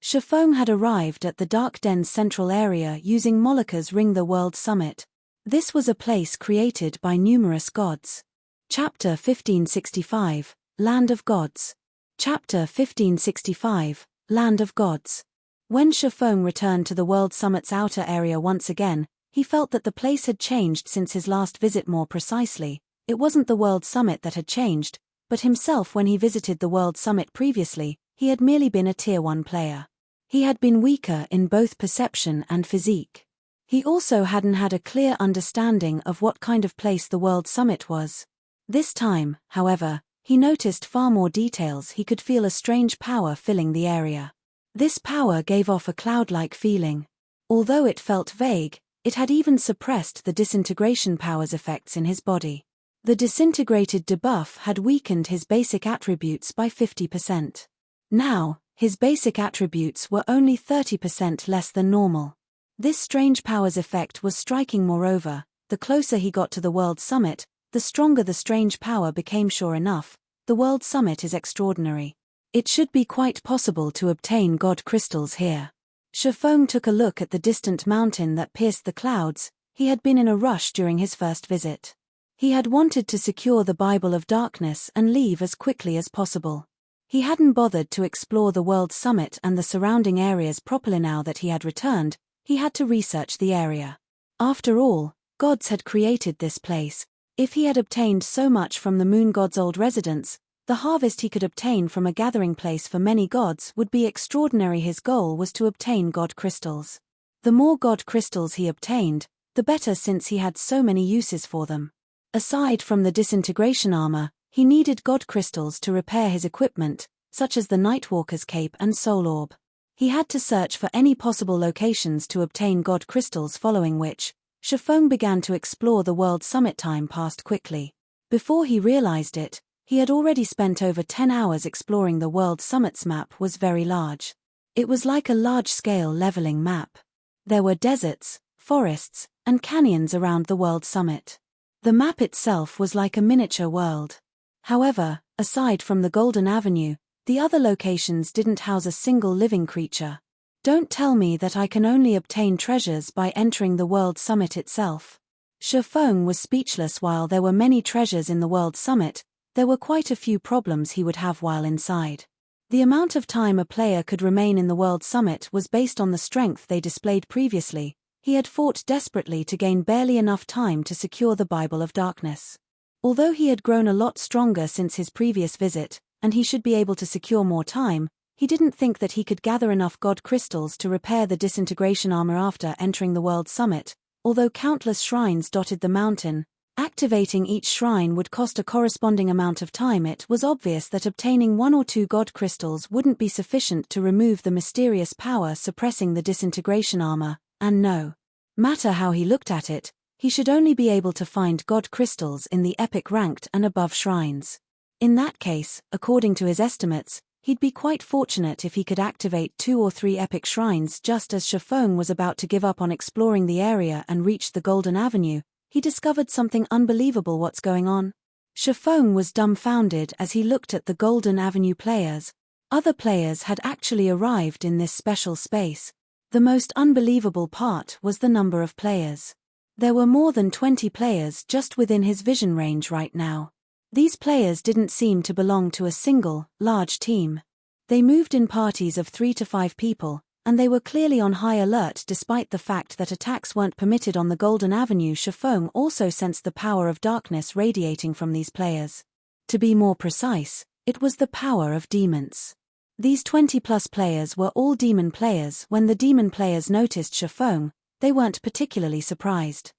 Feng had arrived at the Dark Den's central area using Moloka's Ring the World Summit. This was a place created by numerous gods. Chapter 1565, Land of Gods. Chapter 1565, Land of Gods. When Feng returned to the World Summit's outer area once again, he felt that the place had changed since his last visit. More precisely, it wasn't the World Summit that had changed, but himself. When he visited the World Summit previously, he had merely been a Tier 1 player. He had been weaker in both perception and physique. He also hadn't had a clear understanding of what kind of place the World Summit was. This time, however, he noticed far more details. He could feel a strange power filling the area. This power gave off a cloud-like feeling. Although it felt vague, it had even suppressed the disintegration power's effects in his body. The disintegrated debuff had weakened his basic attributes by 50%. Now, his basic attributes were only 30% less than normal. This strange power's effect was striking. Moreover, the closer he got to the World Summit, the stronger the strange power became. Sure enough, the World Summit is extraordinary. It should be quite possible to obtain god crystals here. Feng took a look at the distant mountain that pierced the clouds. He had been in a rush during his first visit. He had wanted to secure the Bible of Darkness and leave as quickly as possible. He hadn't bothered to explore the World Summit and the surrounding areas properly. Now that he had returned, he had to research the area. After all, gods had created this place. If he had obtained so much from the moon god's old residence, the harvest he could obtain from a gathering place for many gods would be extraordinary. His goal was to obtain god crystals. The more god crystals he obtained, the better, since he had so many uses for them. Aside from the disintegration armor, he needed god crystals to repair his equipment, such as the Nightwalker's cape and soul orb. He had to search for any possible locations to obtain god crystals, following which, Feng began to explore the World Summit. Time passed quickly. Before he realized it, he had already spent over 10 hours exploring. The World Summit's map was very large. It was like a large-scale leveling map. There were deserts, forests, and canyons around the World Summit. The map itself was like a miniature world. However, aside from the Golden Avenue, the other locations didn't house a single living creature. Don't tell me that I can only obtain treasures by entering the World Summit itself. Feng was speechless. While there were many treasures in the World Summit, there were quite a few problems he would have while inside. The amount of time a player could remain in the World Summit was based on the strength they displayed previously. He had fought desperately to gain barely enough time to secure the Bible of Darkness. Although he had grown a lot stronger since his previous visit, and he should be able to secure more time, he didn't think that he could gather enough god crystals to repair the disintegration armor after entering the World Summit. Although countless shrines dotted the mountain, activating each shrine would cost a corresponding amount of time. It was obvious that obtaining 1 or 2 god crystals wouldn't be sufficient to remove the mysterious power suppressing the disintegration armor, and no matter how he looked at it, he should only be able to find god crystals in the epic ranked and above shrines. In that case, according to his estimates, he'd be quite fortunate if he could activate 2 or 3 epic shrines. Just as Feng was about to give up on exploring the area and reach the Golden Avenue, he discovered something unbelievable. What's going on? Feng was dumbfounded as he looked at the Golden Avenue players. Other players had actually arrived in this special space. The most unbelievable part was the number of players. There were more than 20 players just within his vision range right now. These players didn't seem to belong to a single, large team. They moved in parties of 3 to 5 people, and they were clearly on high alert despite the fact that attacks weren't permitted on the Golden Avenue. Feng also sensed the power of darkness radiating from these players. To be more precise, it was the power of demons. These 20-plus players were all demon players. When the demon players noticed Feng, they weren't particularly surprised.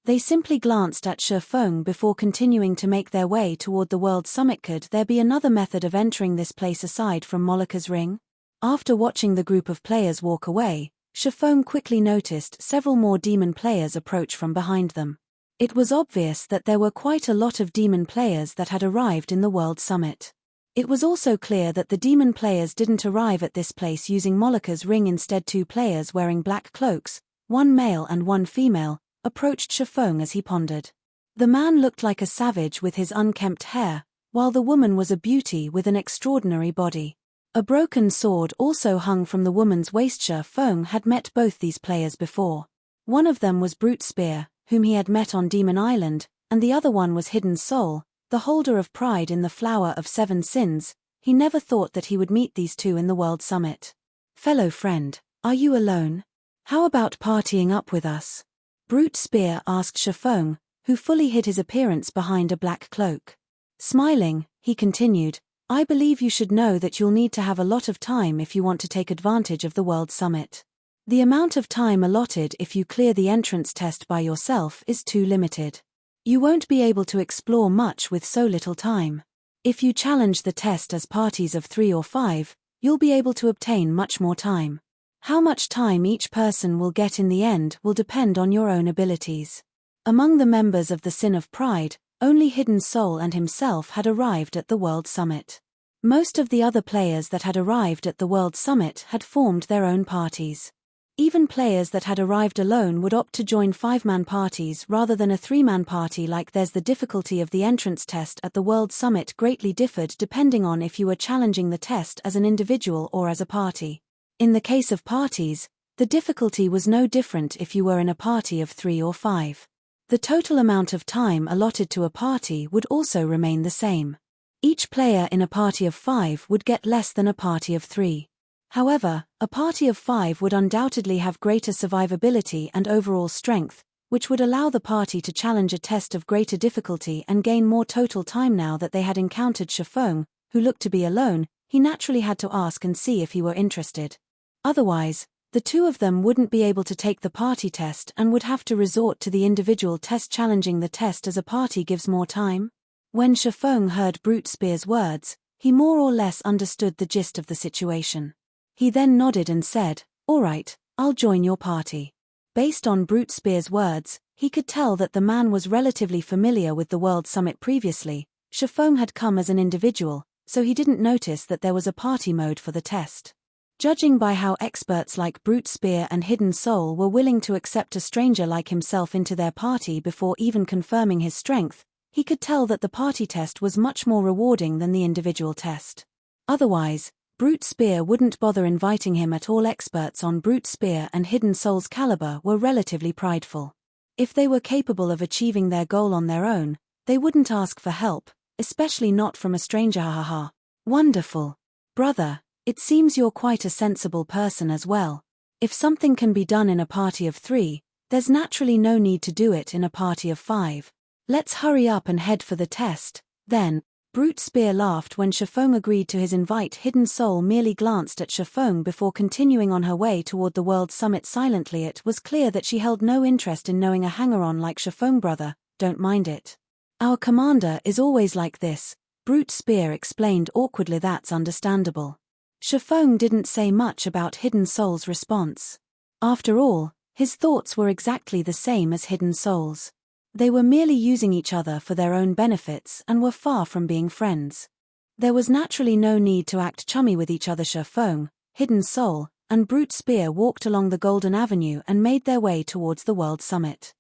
They simply glanced at Feng before continuing to make their way toward the World Summit. Could there be another method of entering this place aside from Moloka's ring? After watching the group of players walk away, Feng quickly noticed several more demon players approach from behind them. It was obvious that there were quite a lot of demon players that had arrived in the World Summit. It was also clear that the demon players didn't arrive at this place using Moloka's ring. Instead, 2 players wearing black cloaks, one male and one female, approached Feng as he pondered. The man looked like a savage with his unkempt hair, while the woman was a beauty with an extraordinary body. A broken sword also hung from the woman's waist. Feng had met both these players before. One of them was Brute Spear, whom he had met on Demon Island, and the other one was Hidden Soul, the holder of pride in the Flower of 7 Sins. He never thought that he would meet these two in the World Summit. "Fellow friend, are you alone? How about partying up with us?" Brute Spear asked Feng, who fully hid his appearance behind a black cloak. Smiling, he continued, "I believe you should know that you'll need to have a lot of time if you want to take advantage of the World Summit. The amount of time allotted if you clear the entrance test by yourself is too limited. You won't be able to explore much with so little time. If you challenge the test as parties of 3 or 5, you'll be able to obtain much more time. How much time each person will get in the end will depend on your own abilities." Among the members of the Sin of Pride, only Hidden Soul and himself had arrived at the World Summit. Most of the other players that had arrived at the World Summit had formed their own parties. Even players that had arrived alone would opt to join 5-man parties rather than a 3-man party. There's the difficulty of the entrance test at the World Summit greatly differed depending on if you were challenging the test as an individual or as a party. In the case of parties, the difficulty was no different if you were in a party of 3 or 5. The total amount of time allotted to a party would also remain the same. Each player in a party of 5 would get less than a party of 3. However, a party of 5 would undoubtedly have greater survivability and overall strength, which would allow the party to challenge a test of greater difficulty and gain more total time. Now that they had encountered Feng, who looked to be alone, he naturally had to ask and see if he were interested. Otherwise, the two of them wouldn't be able to take the party test and would have to resort to the individual test. Challenging the test as a party gives more time. When Feng heard Brute Spear's words, he more or less understood the gist of the situation. He then nodded and said, "All right, I'll join your party." Based on Brute Spear's words, he could tell that the man was relatively familiar with the World Summit previously. Feng had come as an individual, so he didn't notice that there was a party mode for the test. Judging by how experts like Brute Spear and Hidden Soul were willing to accept a stranger like himself into their party before even confirming his strength, he could tell that the party test was much more rewarding than the individual test. Otherwise, Brute Spear wouldn't bother inviting him at all. Experts on Brute Spear and Hidden Soul's caliber were relatively prideful. If they were capable of achieving their goal on their own, they wouldn't ask for help, especially not from a stranger. Hahaha. Wonderful. Brother, it seems you're quite a sensible person as well. If something can be done in a party of 3, there's naturally no need to do it in a party of 5. Let's hurry up and head for the test, then. Brute Spear laughed when Feng agreed to his invite. Hidden Soul merely glanced at Feng before continuing on her way toward the World Summit silently. It was clear that she held no interest in knowing a hanger-on like Feng. "Brother, don't mind it. Our commander is always like this," Brute Spear explained awkwardly. "That's understandable." Feng didn't say much about Hidden Soul's response. After all, his thoughts were exactly the same as Hidden Soul's. They were merely using each other for their own benefits and were far from being friends. There was naturally no need to act chummy with each other. Feng, Hidden Soul, and Brute Spear walked along the Golden Avenue and made their way towards the World Summit.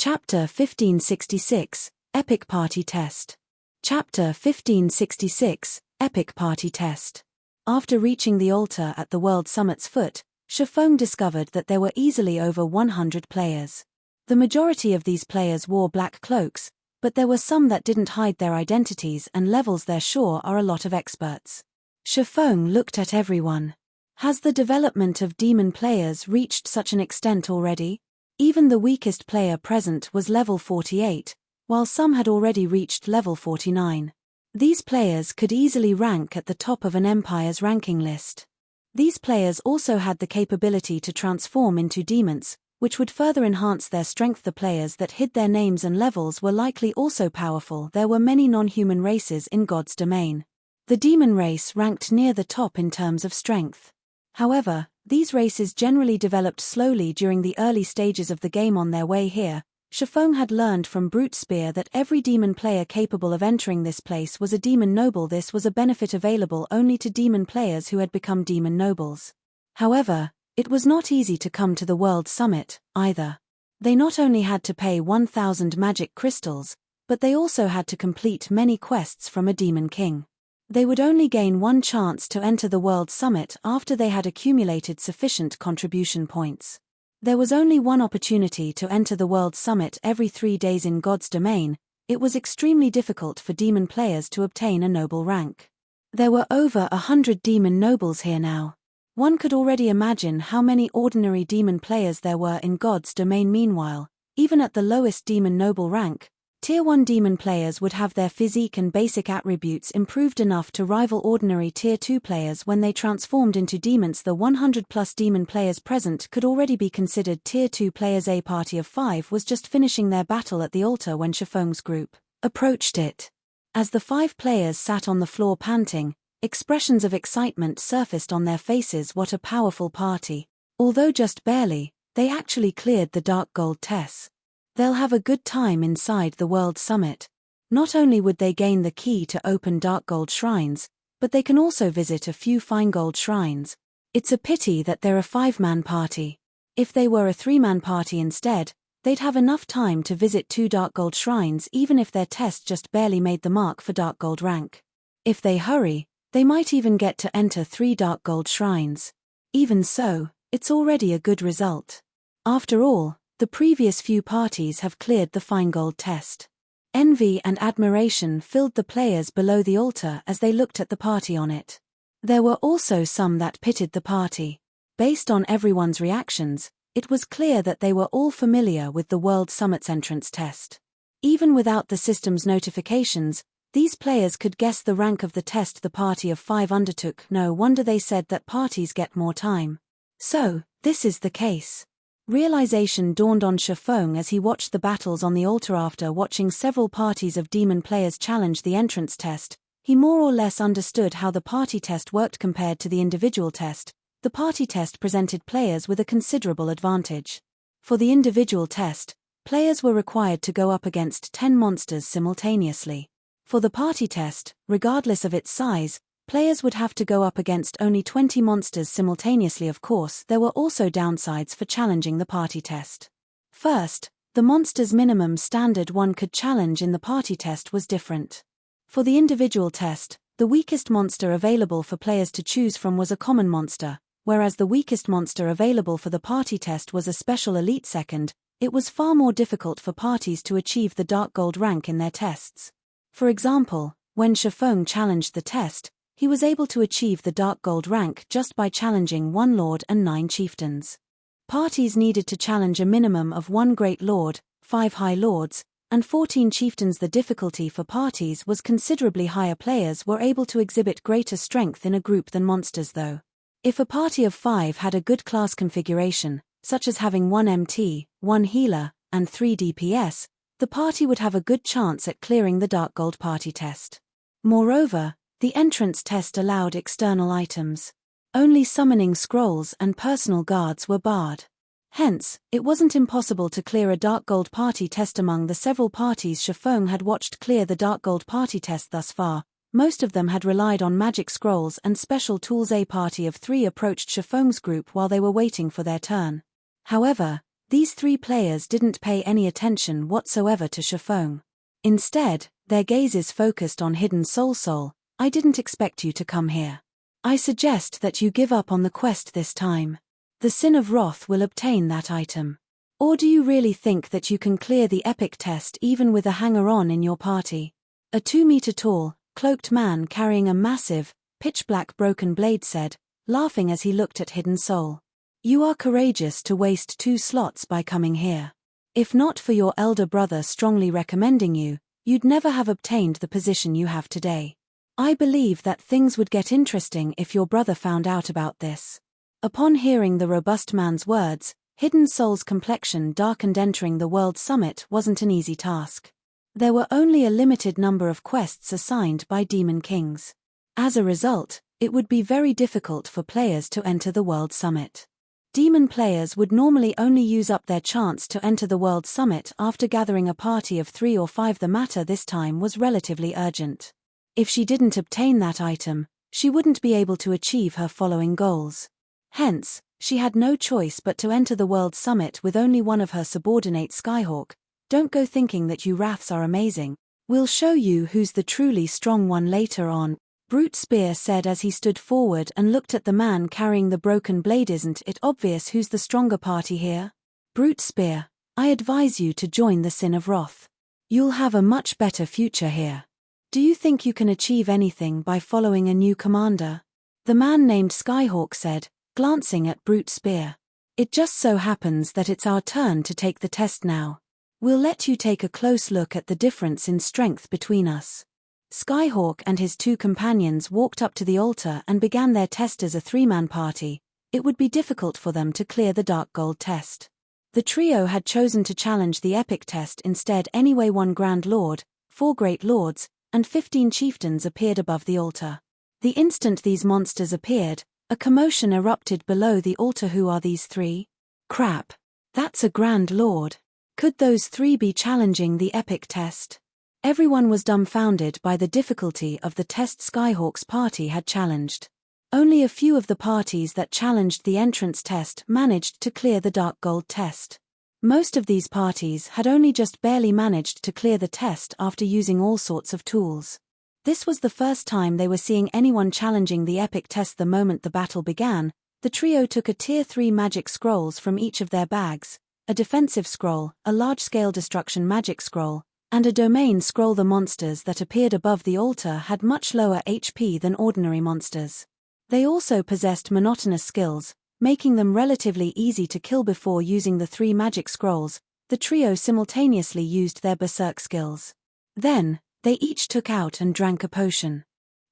Chapter 1566, Epic Party Test. Chapter 1566, Epic Party Test. After reaching the altar at the World Summit's foot, Feng discovered that there were easily over 100 players. The majority of these players wore black cloaks, but there were some that didn't hide their identities and levels there sure are a lot of experts. Feng looked at everyone. Has the development of demon players reached such an extent already? Even the weakest player present was level 48, while some had already reached level 49. These players could easily rank at the top of an empire's ranking list. These players also had the capability to transform into demons, which would further enhance their strength. The players that hid their names and levels were likely also powerful. There were many non-human races in God's domain. The demon race ranked near the top in terms of strength. However, these races generally developed slowly during the early stages of the game. On their way here, Feng had learned from Brute Spear that every demon player capable of entering this place was a demon noble. This was a benefit available only to demon players who had become demon nobles. However, it was not easy to come to the World Summit, either. They not only had to pay 1,000 magic crystals, but they also had to complete many quests from a demon king. They would only gain one chance to enter the World Summit after they had accumulated sufficient contribution points. There was only one opportunity to enter the World Summit every 3 days in God's domain. It was extremely difficult for demon players to obtain a noble rank. There were over 100 demon nobles here now. One could already imagine how many ordinary demon players there were in God's domain. Meanwhile, even at the lowest demon noble rank, Tier 1 demon players would have their physique and basic attributes improved enough to rival ordinary Tier 2 players when they transformed into demons. The 100+ demon players present could already be considered Tier 2 players. A party of 5 was just finishing their battle at the altar when Feng's group approached it. As the 5 players sat on the floor panting, expressions of excitement surfaced on their faces. What a powerful party. Although just barely, they actually cleared the Dark Gold test. They'll have a good time inside the World Summit. Not only would they gain the key to open Dark Gold shrines, but they can also visit a few Fine Gold shrines. It's a pity that they're a 5-man party. If they were a 3-man party instead, they'd have enough time to visit 2 Dark Gold shrines even if their test just barely made the mark for Dark Gold rank. If they hurry, they might even get to enter 3 Dark Gold shrines. Even so, it's already a good result. After all, the previous few parties have cleared the Fine Gold test. Envy and admiration filled the players below the altar as they looked at the party on it. There were also some that pitied the party. Based on everyone's reactions, it was clear that they were all familiar with the World Summit's entrance test. Even without the system's notifications, these players could guess the rank of the test the party of 5 undertook. No wonder they said that parties get more time. So, this is the case. Realization dawned on Feng as he watched the battles on the altar. After watching several parties of demon players challenge the entrance test, he more or less understood how the party test worked compared to the individual test. The party test presented players with a considerable advantage. For the individual test, players were required to go up against 10 monsters simultaneously. For the party test, regardless of its size, players would have to go up against only 20 monsters simultaneously. Of course, there were also downsides for challenging the party test. First, the monster's minimum standard one could challenge in the party test was different. For the individual test, the weakest monster available for players to choose from was a common monster, whereas the weakest monster available for the party test was a special elite. Second, it was far more difficult for parties to achieve the Dark Gold rank in their tests. For example, when Feng challenged the test, he was able to achieve the Dark Gold rank just by challenging 1 Lord and 9 Chieftains. Parties needed to challenge a minimum of 1 Great Lord, 5 High Lords, and 14 Chieftains. The difficulty for parties was considerably higher. Players were able to exhibit greater strength in a group than monsters though. If a party of 5 had a good class configuration, such as having 1 MT, 1 Healer, and 3 DPS, the party would have a good chance at clearing the Dark Gold party test. Moreover, the entrance test allowed external items. Only summoning scrolls and personal guards were barred. Hence, it wasn't impossible to clear a Dark Gold party test. Among the several parties Feng had watched clear the Dark Gold party test thus far, most of them had relied on magic scrolls and special tools. A party of 3 approached Feng's group while they were waiting for their turn. However, These 3 players didn't pay any attention whatsoever to Feng. Instead, their gazes focused on Hidden Soul. I didn't expect you to come here. I suggest that you give up on the quest this time. The Sin of Wrath will obtain that item. Or do you really think that you can clear the epic test even with a hanger-on in your party? A 2-meter-tall, cloaked man carrying a massive, pitch-black broken blade said, laughing as he looked at Hidden Soul. You are courageous to waste 2 slots by coming here. If not for your elder brother strongly recommending you, you'd never have obtained the position you have today. I believe that things would get interesting if your brother found out about this. Upon hearing the robust man's words, Hidden Soul's complexion darkened. Entering the World Summit wasn't an easy task. There were only a limited number of quests assigned by Demon Kings. As a result, it would be very difficult for players to enter the World Summit. Demon players would normally only use up their chance to enter the World Summit after gathering a party of 3 or 5. The matter this time was relatively urgent. If she didn't obtain that item, she wouldn't be able to achieve her following goals. Hence, she had no choice but to enter the World Summit with only one of her subordinates. Skyhawk, don't go thinking that you Wraths are amazing. We'll show you who's the truly strong one later on, Brute Spear said as he stood forward and looked at the man carrying the broken blade. Isn't it obvious who's the stronger party here? Brute Spear, I advise you to join the Sin of Wrath. You'll have a much better future here. Do you think you can achieve anything by following a new commander? The man named Skyhawk said, glancing at Brute Spear. It just so happens that it's our turn to take the test now. We'll let you take a close look at the difference in strength between us. Skyhawk and his 2 companions walked up to the altar and began their test. As a 3-man party, it would be difficult for them to clear the Dark Gold test. The trio had chosen to challenge the epic test instead anyway. 1 Grand Lord, 4 Great Lords, and 15 chieftains appeared above the altar. The instant these monsters appeared, a commotion erupted below the altar. Who are these 3? Crap. That's a Grand Lord. Could those 3 be challenging the epic test? Everyone was dumbfounded by the difficulty of the test Skyhawk's party had challenged. Only a few of the parties that challenged the entrance test managed to clear the Dark Gold test. Most of these parties had only just barely managed to clear the test after using all sorts of tools. This was the first time they were seeing anyone challenging the epic test. The moment the battle began, the trio took a Tier 3 magic scrolls from each of their bags, a defensive scroll, a large-scale destruction magic scroll, and a domain scroll. The monsters that appeared above the altar had much lower HP than ordinary monsters. They also possessed monotonous skills, making them relatively easy to kill. Before using the 3 magic scrolls, the trio simultaneously used their berserk skills. Then, they each took out and drank a potion.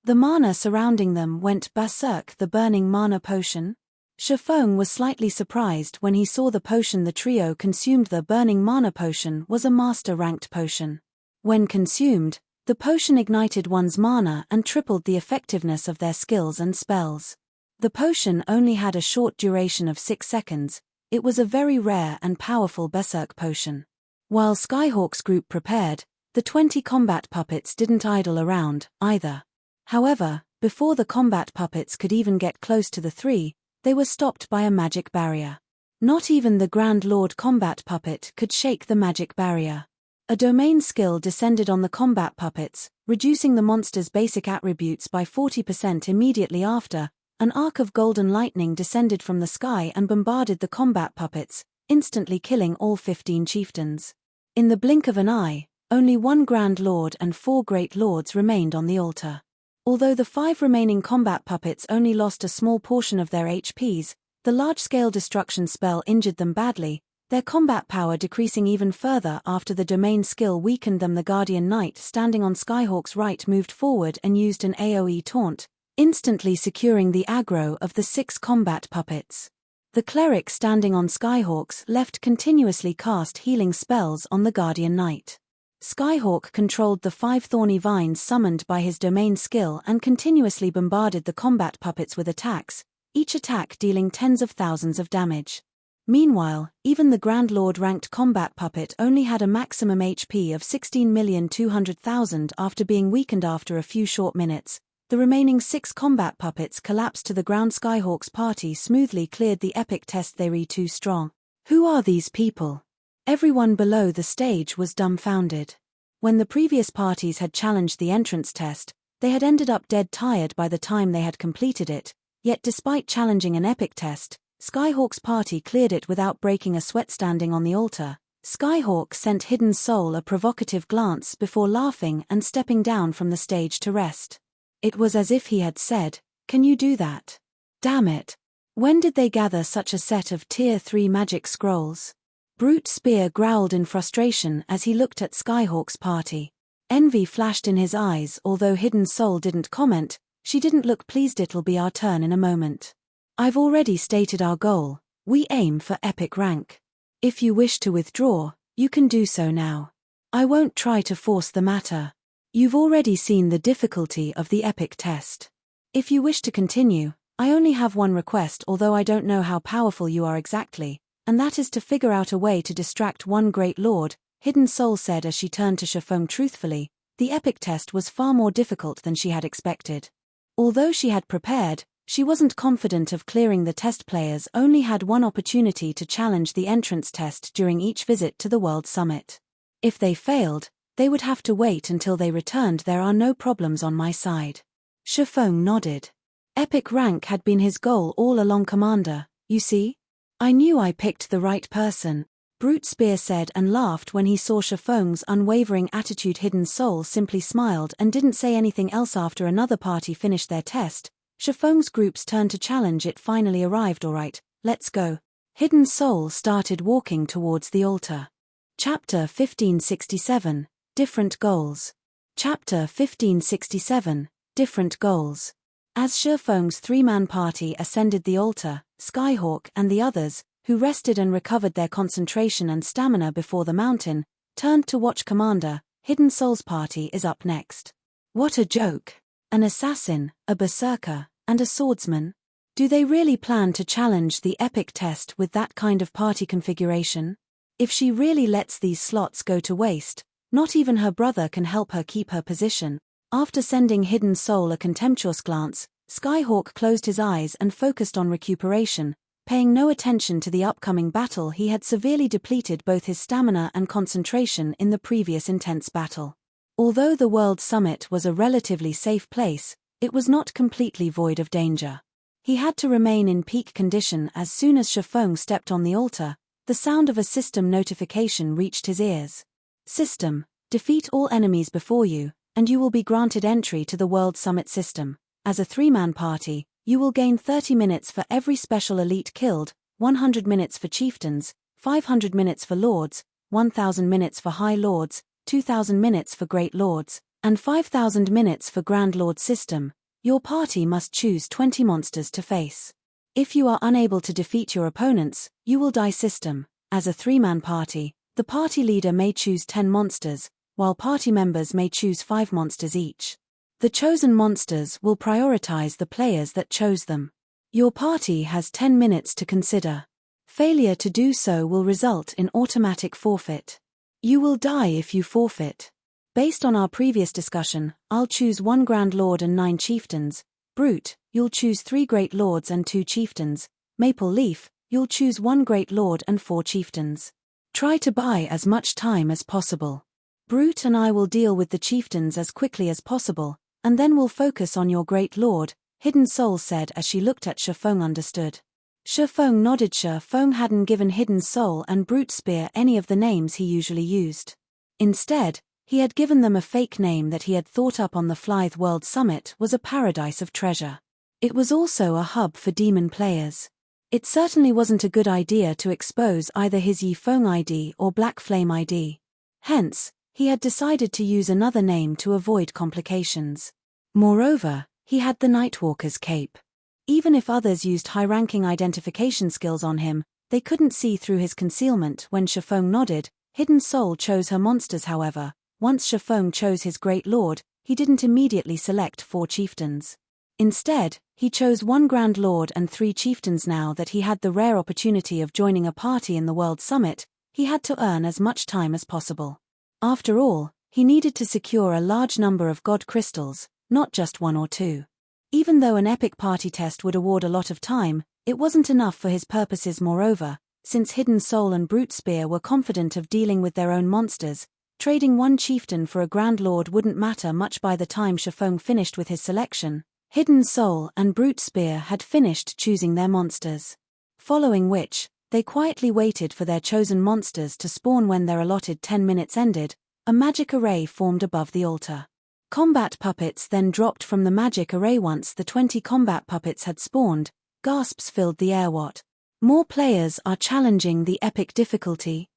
The mana surrounding them went berserk. The burning mana potion? Feng was slightly surprised when he saw the potion the trio consumed. The burning mana potion was a master-ranked potion. When consumed, the potion ignited one's mana and tripled the effectiveness of their skills and spells. The potion only had a short duration of 6 seconds, it was a very rare and powerful berserk potion. While Skyhawk's group prepared, the 20 combat puppets didn't idle around, either. However, before the combat puppets could even get close to the 3, they were stopped by a magic barrier. Not even the Grand Lord combat puppet could shake the magic barrier. A domain skill descended on the combat puppets, reducing the monster's basic attributes by 40%. Immediately after, an arc of golden lightning descended from the sky and bombarded the combat puppets, instantly killing all 15 chieftains. In the blink of an eye, only 1 Grand Lord and 4 Great Lords remained on the altar. Although the 5 remaining combat puppets only lost a small portion of their HPs, the large-scale destruction spell injured them badly, their combat power decreasing even further after the domain skill weakened them. The Guardian Knight standing on Skyhawk's right moved forward and used an AoE taunt, instantly securing the aggro of the 6 combat puppets. The cleric standing on Skyhawk's left continuously cast healing spells on the Guardian Knight. Skyhawk controlled the 5 thorny vines summoned by his domain skill and continuously bombarded the combat puppets with attacks, each attack dealing tens of thousands of damage. Meanwhile, even the Grand Lord ranked combat puppet only had a maximum HP of 16,200,000 after being weakened after a few short minutes. The remaining 6 combat puppets collapsed to the ground. Skyhawk's party smoothly cleared the epic test. They were too strong. Who are these people? Everyone below the stage was dumbfounded. When the previous parties had challenged the entrance test, they had ended up dead tired by the time they had completed it, yet despite challenging an epic test, Skyhawk's party cleared it without breaking a sweat. Standing on the altar, Skyhawk sent Hidden Soul a provocative glance before laughing and stepping down from the stage to rest. It was as if he had said, "Can you do that? Damn it. When did they gather such a set of Tier 3 magic scrolls?" Brute Spear growled in frustration as he looked at Skyhawk's party. Envy flashed in his eyes. Although Hidden Soul didn't comment, she didn't look pleased. "It'll be our turn in a moment. I've already stated our goal. We aim for epic rank. If you wish to withdraw, you can do so now. I won't try to force the matter. You've already seen the difficulty of the epic test. If you wish to continue, I only have one request, although I don't know how powerful you are exactly, and that is to figure out a way to distract one great lord," Hidden Soul said as she turned to Feng. Truthfully, the epic test was far more difficult than she had expected. Although she had prepared, she wasn't confident of clearing the test. Players only had one opportunity to challenge the entrance test during each visit to the World Summit. If they failed, they would have to wait until they returned. "There are no problems on my side." Feng nodded. Epic rank had been his goal all along, Commander, you see? "I knew I picked the right person," Brute Spear said and laughed when he saw Feng's unwavering attitude. Hidden Soul simply smiled and didn't say anything else. After another party finished their test, Feng's group's turn to challenge. It finally arrived. "All right, let's go." Hidden Soul started walking towards the altar. Chapter 1567, Different Goals. Chapter 1567, Different Goals. As Feng's three-man party ascended the altar, Skyhawk and the others, who rested and recovered their concentration and stamina before the mountain, turned to watch. "Commander, Hidden Soul's party is up next." "What a joke. An assassin, a berserker, and a swordsman? Do they really plan to challenge the epic test with that kind of party configuration? If she really lets these slots go to waste, not even her brother can help her keep her position." After sending Hidden Soul a contemptuous glance, Skyhawk closed his eyes and focused on recuperation, paying no attention to the upcoming battle. He had severely depleted both his stamina and concentration in the previous intense battle. Although the World Summit was a relatively safe place, it was not completely void of danger. He had to remain in peak condition. As soon as Feng stepped on the altar, the sound of a system notification reached his ears. "System, defeat all enemies before you, and you will be granted entry to the World Summit system. As a three-man party, you will gain 30 minutes for every special elite killed, 100 minutes for chieftains, 500 minutes for lords, 1,000 minutes for high lords, 2,000 minutes for great lords, and 5,000 minutes for grand lord. System, your party must choose 20 monsters to face. If you are unable to defeat your opponents, you will die. System, as a three-man party, the party leader may choose 10 monsters, while party members may choose 5 monsters each. The chosen monsters will prioritize the players that chose them. Your party has 10 minutes to consider. Failure to do so will result in automatic forfeit. You will die if you forfeit. Based on our previous discussion, I'll choose 1 Grand Lord and 9 chieftains. Brute, you'll choose 3 Great Lords and 2 chieftains. Maple Leaf, you'll choose 1 Great Lord and 4 chieftains. Try to buy as much time as possible. Brute and I will deal with the chieftains as quickly as possible, and then we'll focus on your Great Lord, Hidden Soul said as she looked at Feng. Understood. Feng nodded. Feng hadn't given Hidden Soul and Brute Spear any of the names he usually used. Instead, he had given them a fake name that he had thought up on the Flythe World Summit was a paradise of treasure. It was also a hub for demon players. It certainly wasn't a good idea to expose either his Yi Feng ID or Black Flame ID. Hence, he had decided to use another name to avoid complications. Moreover, he had the Nightwalker's cape. Even if others used high-ranking identification skills on him, they couldn't see through his concealment. When Feng nodded, Hidden Soul chose her monsters. However, once Feng chose his Great Lord, he didn't immediately select 4 chieftains. Instead, he chose 1 Grand Lord and 3 chieftains. Now that he had the rare opportunity of joining a party in the World Summit, he had to earn as much time as possible. After all, he needed to secure a large number of God crystals, not just 1 or 2. Even though an epic party test would award a lot of time, it wasn't enough for his purposes. Moreover, since Hidden Soul and Brute Spear were confident of dealing with their own monsters. Trading one chieftain for a Grand Lord wouldn't matter much by the time Feng finished with his selection. Hidden Soul and Brute Spear had finished choosing their monsters. Following which, they quietly waited for their chosen monsters to spawn. When their allotted 10 minutes ended, a magic array formed above the altar. Combat puppets then dropped from the magic array. Once the 20 combat puppets had spawned, gasps filled the air. What? More players are challenging the epic difficulty?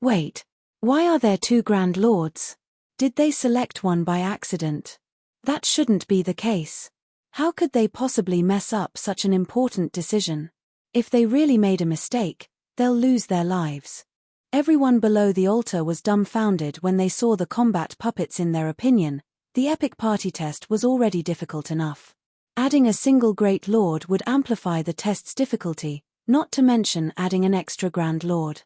Wait. Why are there 2 Grand Lords? Did they select one by accident? That shouldn't be the case. How could they possibly mess up such an important decision? If they really made a mistake, they'll lose their lives. Everyone below the altar was dumbfounded when they saw the combat puppets. In their opinion, the epic party test was already difficult enough. Adding a single Great Lord would amplify the test's difficulty, not to mention adding an extra Grand Lord.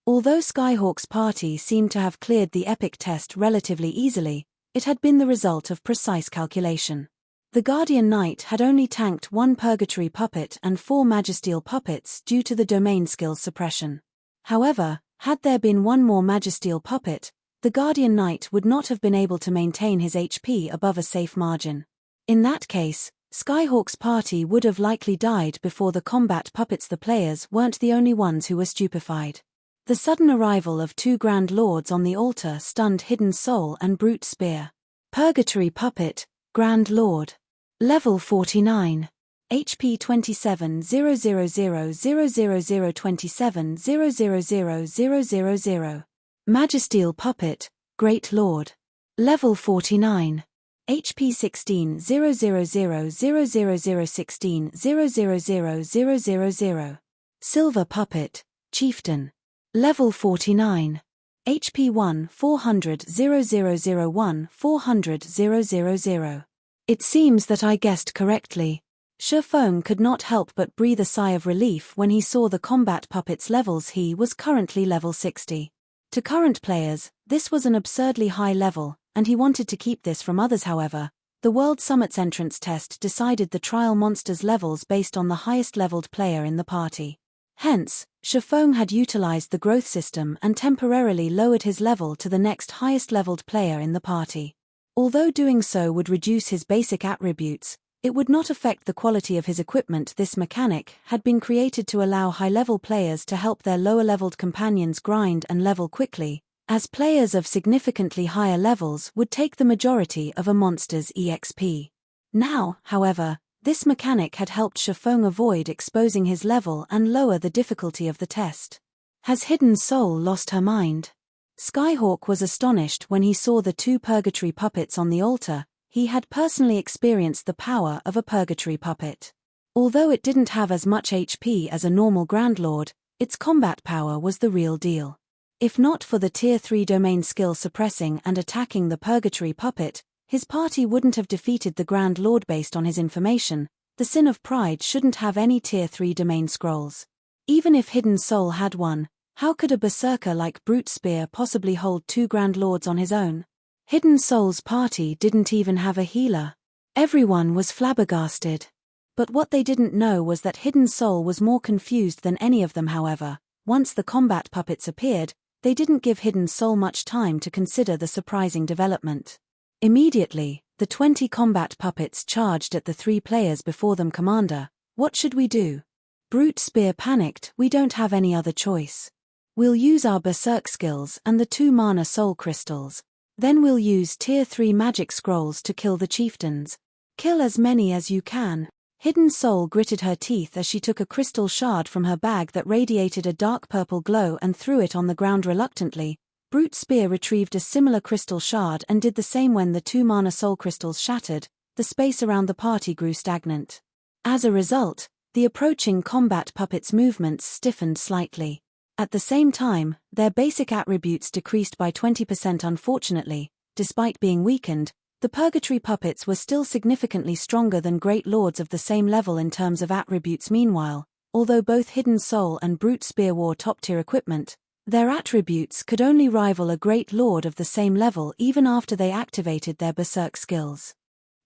Although Skyhawk's party seemed to have cleared the epic test relatively easily, it had been the result of precise calculation. The Guardian Knight had only tanked 1 Purgatory puppet and 4 Magisteel puppets due to the domain skill's suppression. However, had there been 1 more Magisteel puppet, the Guardian Knight would not have been able to maintain his HP above a safe margin. In that case, Skyhawk's party would have likely died before the combat puppets. The players weren't the only ones who were stupefied. The sudden arrival of 2 Grand Lords on the altar stunned Hidden Soul and Brute Spear. Purgatory puppet, Grand Lord. Level 49. HP 27 000 27 000. Magisteel puppet, Great Lord. Level 49. HP 16 000 16 000. Silver puppet, Chieftain. Level 49. HP 1 400 0001 400 000. It seems that I guessed correctly. Feng could not help but breathe a sigh of relief when he saw the combat puppet's levels. He was currently level 60. To current players, this was an absurdly high level, and he wanted to keep this from others. However, the World Summit's entrance test decided the trial monster's levels based on the highest leveled player in the party. Hence, Feng had utilized the growth system and temporarily lowered his level to the next highest leveled player in the party. Although doing so would reduce his basic attributes, it would not affect the quality of his equipment. This mechanic had been created to allow high-level players to help their lower-leveled companions grind and level quickly, as players of significantly higher levels would take the majority of a monster's EXP. Now, however, this mechanic had helped Feng avoid exposing his level and lower the difficulty of the test. Has Hidden Soul lost her mind? Skyhawk was astonished when he saw the 2 Purgatory puppets on the altar. He had personally experienced the power of a Purgatory puppet. Although it didn't have as much HP as a normal Grand Lord, its combat power was the real deal. If not for the Tier 3 domain skill suppressing and attacking the Purgatory puppet, his party wouldn't have defeated the Grand Lord. Based on his information, the Sin of Pride shouldn't have any Tier 3 domain scrolls. Even if Hidden Soul had one, how could a berserker like Brute Spear possibly hold 2 Grand Lords on his own? Hidden Soul's party didn't even have a healer. Everyone was flabbergasted. But what they didn't know was that Hidden Soul was more confused than any of them. However, once the combat puppets appeared, they didn't give Hidden Soul much time to consider the surprising development. Immediately, the 20 combat puppets charged at the 3 players before them. Commander, what should we do? Brute Spear panicked. We don't have any other choice. We'll use our berserk skills and the 2 mana soul crystals. Then we'll use Tier 3 magic scrolls to kill the chieftains. Kill as many as you can. Hidden Soul gritted her teeth as she took a crystal shard from her bag that radiated a dark purple glow and threw it on the ground reluctantly. Brute Spear retrieved a similar crystal shard and did the same. When the 2 mana soul crystals shattered, the space around the party grew stagnant. As a result, the approaching combat puppets' movements stiffened slightly. At the same time, their basic attributes decreased by 20%. Unfortunately, despite being weakened, the Purgatory puppets were still significantly stronger than Great Lords of the same level in terms of attributes. Meanwhile, although both Hidden Soul and Brute Spear wore top-tier equipment, their attributes could only rival a Great Lord of the same level even after they activated their berserk skills.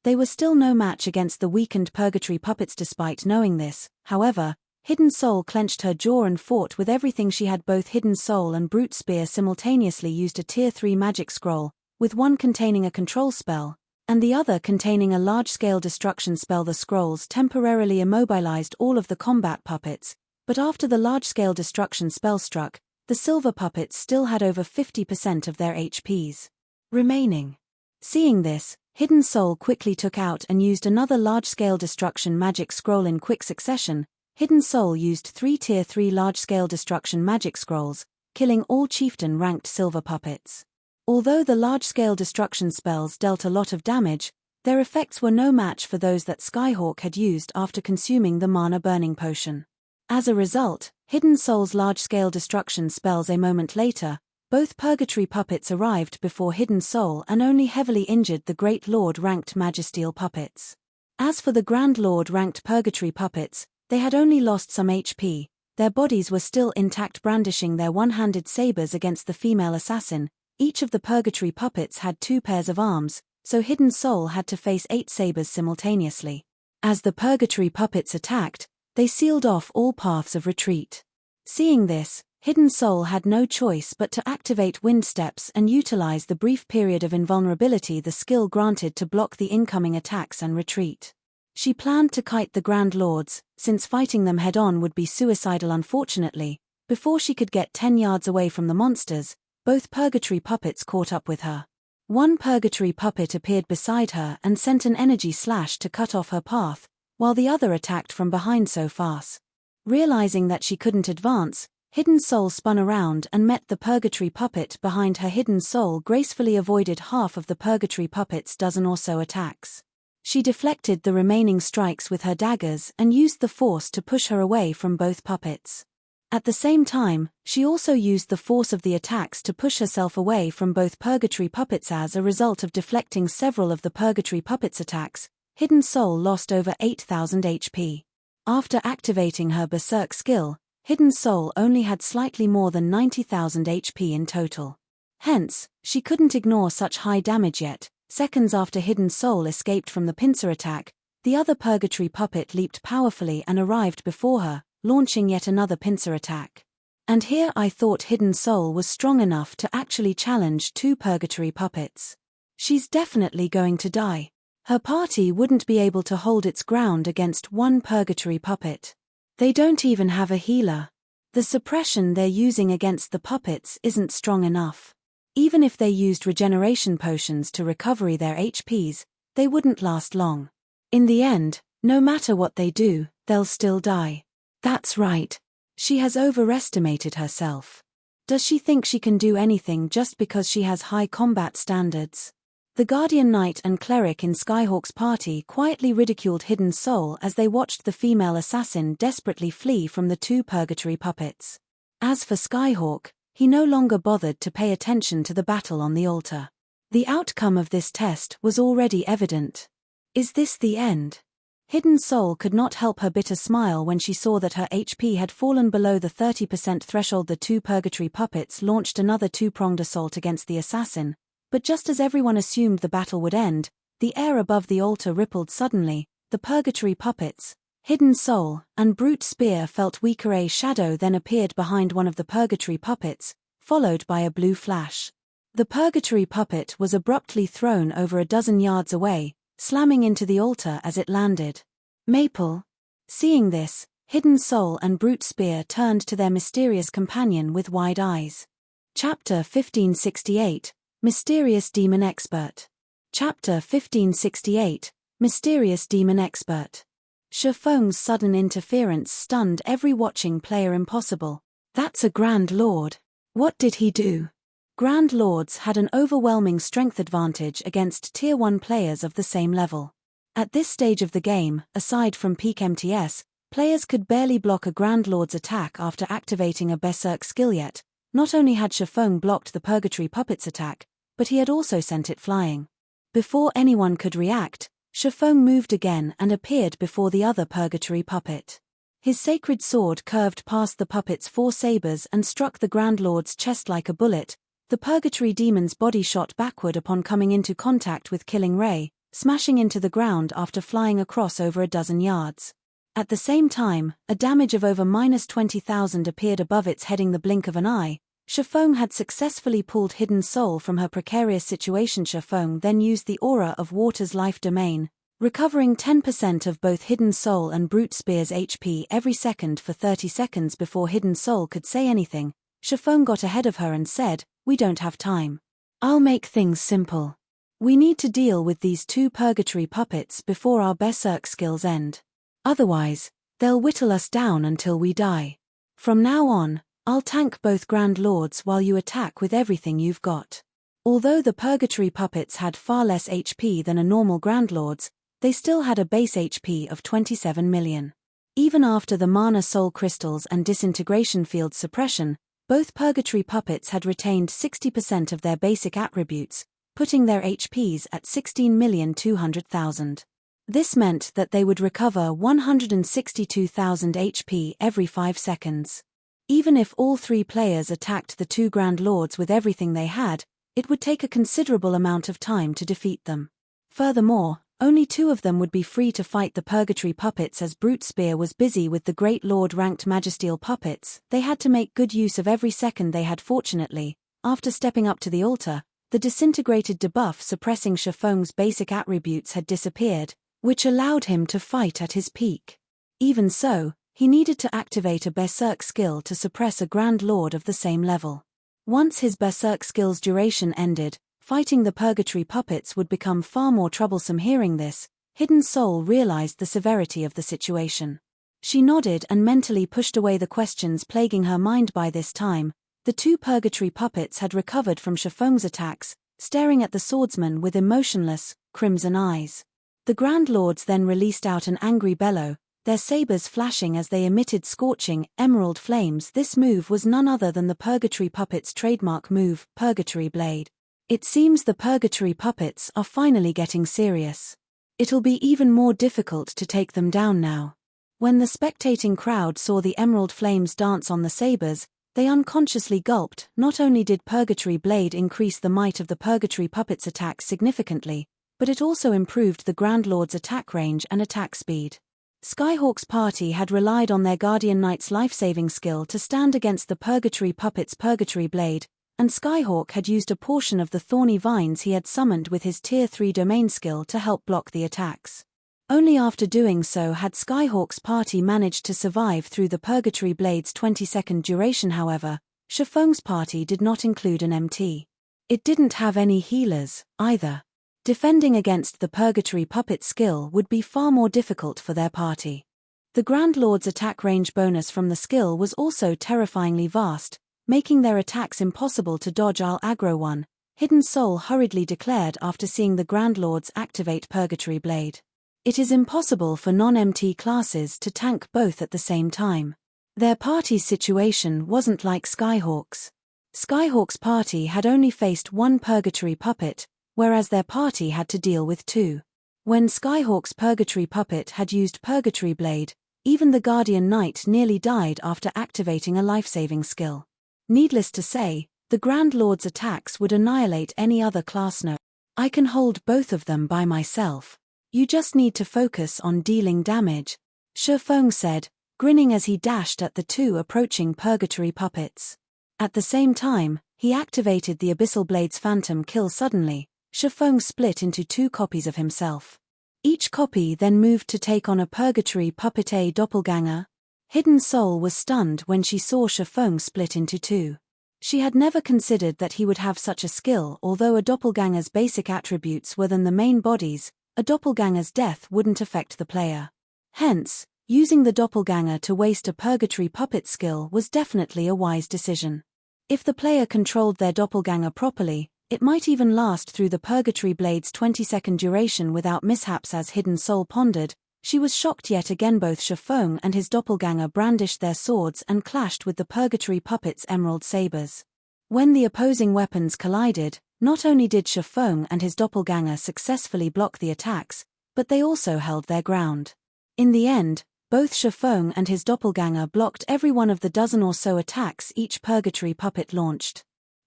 They were still no match against the weakened Purgatory puppets. Despite knowing this, however, Hidden Soul clenched her jaw and fought with everything she had. Both Hidden Soul and Brute Spear simultaneously used a Tier 3 magic scroll, with one containing a control spell, and the other containing a large-scale destruction spell. The scrolls temporarily immobilized all of the combat puppets, but after the large-scale destruction spell struck, the silver puppets still had over 50% of their HPs remaining. Seeing this, Hidden Soul quickly took out and used another large-scale destruction magic scroll in quick succession. Hidden Soul used 3 Tier 3 large-scale destruction magic scrolls, killing all chieftain-ranked silver puppets. Although the large-scale destruction spells dealt a lot of damage, their effects were no match for those that Skyhawk had used after consuming the mana burning potion. As a result, Hidden Soul's large-scale destruction spells. A moment later, both Purgatory puppets arrived before Hidden Soul and only heavily injured the Great Lord-ranked Magisteel puppets. As for the Grand Lord-ranked Purgatory puppets, they had only lost some HP. Their bodies were still intact, brandishing their one-handed sabers against the female assassin. Each of the Purgatory puppets had 2 pairs of arms, so Hidden Soul had to face 8 sabers simultaneously. As the Purgatory puppets attacked, they sealed off all paths of retreat. Seeing this, Hidden Soul had no choice but to activate Wind Steps and utilize the brief period of invulnerability the skill granted to block the incoming attacks and retreat. She planned to kite the Grand Lords, since fighting them head-on would be suicidal. Unfortunately, before she could get 10 yards away from the monsters, both Purgatory puppets caught up with her. One Purgatory puppet appeared beside her and sent an energy slash to cut off her path, while the other attacked from behind so fast. Realizing that she couldn't advance, Hidden Soul spun around and met the Purgatory puppet behind her. Hidden Soul gracefully avoided half of the Purgatory puppet's dozen or so attacks. She deflected the remaining strikes with her daggers and used the force to push her away from both puppets. At the same time, she also used the force of the attacks to push herself away from both Purgatory puppets. As a result of deflecting several of the Purgatory puppets' attacks, Hidden Soul lost over 8,000 HP. After activating her Berserk skill, Hidden Soul only had slightly more than 90,000 HP in total. Hence, she couldn't ignore such high damage yet. Seconds after Hidden Soul escaped from the pincer attack, the other Purgatory puppet leaped powerfully and arrived before her, launching yet another pincer attack. And here I thought Hidden Soul was strong enough to actually challenge 2 Purgatory puppets. She's definitely going to die. Her party wouldn't be able to hold its ground against 1 Purgatory puppet. They don't even have a healer. The suppression they're using against the puppets isn't strong enough. Even if they used regeneration potions to recover their HPs, they wouldn't last long. In the end, no matter what they do, they'll still die. That's right. She has overestimated herself. Does she think she can do anything just because she has high combat standards? The Guardian Knight and Cleric in Skyhawk's party quietly ridiculed Hidden Soul as they watched the female assassin desperately flee from the 2 Purgatory puppets. As for Skyhawk, he no longer bothered to pay attention to the battle on the altar. The outcome of this test was already evident. Is this the end? Hidden Soul could not help her bitter smile when she saw that her HP had fallen below the 30% threshold. The 2 Purgatory puppets launched another 2-pronged assault against the assassin, but just as everyone assumed the battle would end, the air above the altar rippled suddenly. The Purgatory puppets, Hidden Soul, and Brute Spear felt weaker. A shadow then appeared behind one of the Purgatory puppets, followed by a blue flash. The Purgatory puppet was abruptly thrown over a dozen yards away, slamming into the altar as it landed. Maple. Seeing this, Hidden Soul and Brute Spear turned to their mysterious companion with wide eyes. Chapter 1568, Mysterious Demon Expert. Chapter 1568, Mysterious Demon Expert. Feng's sudden interference stunned every watching player. Impossible. That's a Grand Lord. What did he do? Grand Lords had an overwhelming strength advantage against Tier 1 players of the same level. At this stage of the game, aside from peak MTS, players could barely block a Grand Lord's attack after activating a Berserk skill. Yet, not only had Feng blocked the Purgatory puppet's attack, but he had also sent it flying. Before anyone could react, Feng moved again and appeared before the other Purgatory puppet. His sacred sword curved past the puppet's 4 sabers and struck the Grand Lord's chest like a bullet. The Purgatory demon's body shot backward upon coming into contact with Killing Ray, smashing into the ground after flying across over a dozen yards. At the same time, a damage of over -20,000 appeared above its heading the blink of an eye. Feng had successfully pulled Hidden Soul from her precarious situation. Feng then used the aura of Water's life domain, recovering 10% of both Hidden Soul and Brute Spear's HP every second for 30 seconds before Hidden Soul could say anything. Feng got ahead of her and said, "We don't have time. I'll make things simple. We need to deal with these two purgatory puppets before our berserk skills end. Otherwise, they'll whittle us down until we die. From now on, I'll tank both Grand Lords while you attack with everything you've got." Although the purgatory puppets had far less HP than a normal Grand Lord's, they still had a base HP of 27 million. Even after the Mana Soul Crystals and Disintegration Field Suppression, both purgatory puppets had retained 60% of their basic attributes, putting their HPs at 16,200,000. This meant that they would recover 162,000 HP every 5 seconds. Even if all three players attacked the two Grand Lords with everything they had, it would take a considerable amount of time to defeat them. Furthermore, only two of them would be free to fight the purgatory puppets as Brute Spear was busy with the Great Lord-ranked Magisteel puppets. They had to make good use of every second they had. Fortunately, after stepping up to the altar, the disintegrated debuff suppressing Feng's basic attributes had disappeared, which allowed him to fight at his peak. Even so, he needed to activate a berserk skill to suppress a Grand Lord of the same level. Once his berserk skill's duration ended, fighting the purgatory puppets would become far more troublesome. Hearing this, Hidden Soul realized the severity of the situation. She nodded and mentally pushed away the questions plaguing her mind. By this time, the two purgatory puppets had recovered from Feng's attacks, staring at the swordsman with emotionless, crimson eyes. The Grand Lords then released out an angry bellow, their sabers flashing as they emitted scorching, emerald flames. This move was none other than the purgatory puppets' trademark move, Purgatory Blade. It seems the purgatory puppets are finally getting serious. It'll be even more difficult to take them down now. When the spectating crowd saw the emerald flames dance on the sabers, they unconsciously gulped. Not only did Purgatory Blade increase the might of the purgatory puppets' attacks significantly, but it also improved the Grand Lord's attack range and attack speed. Skyhawk's party had relied on their Guardian Knight's life-saving skill to stand against the purgatory puppets' Purgatory Blade, and Skyhawk had used a portion of the thorny vines he had summoned with his Tier 3 domain skill to help block the attacks. Only after doing so had Skyhawk's party managed to survive through the Purgatory Blade's 20-second duration. However, Feng's party did not include an MT. It didn't have any healers, either. Defending against the Purgatory Puppet skill would be far more difficult for their party. The Grand Lord's attack range bonus from the skill was also terrifyingly vast, making their attacks impossible to dodge. "I'll aggro one," Hidden Soul hurriedly declared after seeing the Grand Lords activate Purgatory Blade. It is impossible for non-MT classes to tank both at the same time. Their party's situation wasn't like Skyhawk's. Skyhawk's party had only faced one Purgatory Puppet, whereas their party had to deal with two. When Skyhawk's Purgatory Puppet had used Purgatory Blade, even the Guardian Knight nearly died after activating a life-saving skill. Needless to say, the Grand Lord's attacks would annihilate any other class. "No, I can hold both of them by myself. You just need to focus on dealing damage," Feng said, grinning as he dashed at the two approaching purgatory puppets. At the same time, he activated the Abyssal Blade's Phantom Kill. Suddenly, Feng split into two copies of himself. Each copy then moved to take on a purgatory puppet, a doppelganger. Hidden Soul was stunned when she saw Feng split into two. She had never considered that he would have such a skill. Although a doppelganger's basic attributes were than the main bodies, a doppelganger's death wouldn't affect the player. Hence, using the doppelganger to waste a purgatory puppet skill was definitely a wise decision. If the player controlled their doppelganger properly, it might even last through the Purgatory Blade's 20-second duration without mishaps. As Hidden Soul pondered, she was shocked yet again. Both Feng and his doppelganger brandished their swords and clashed with the purgatory puppet's emerald sabers. When the opposing weapons collided, not only did Feng and his doppelganger successfully block the attacks, but they also held their ground. In the end, both Feng and his doppelganger blocked every one of the dozen or so attacks each purgatory puppet launched.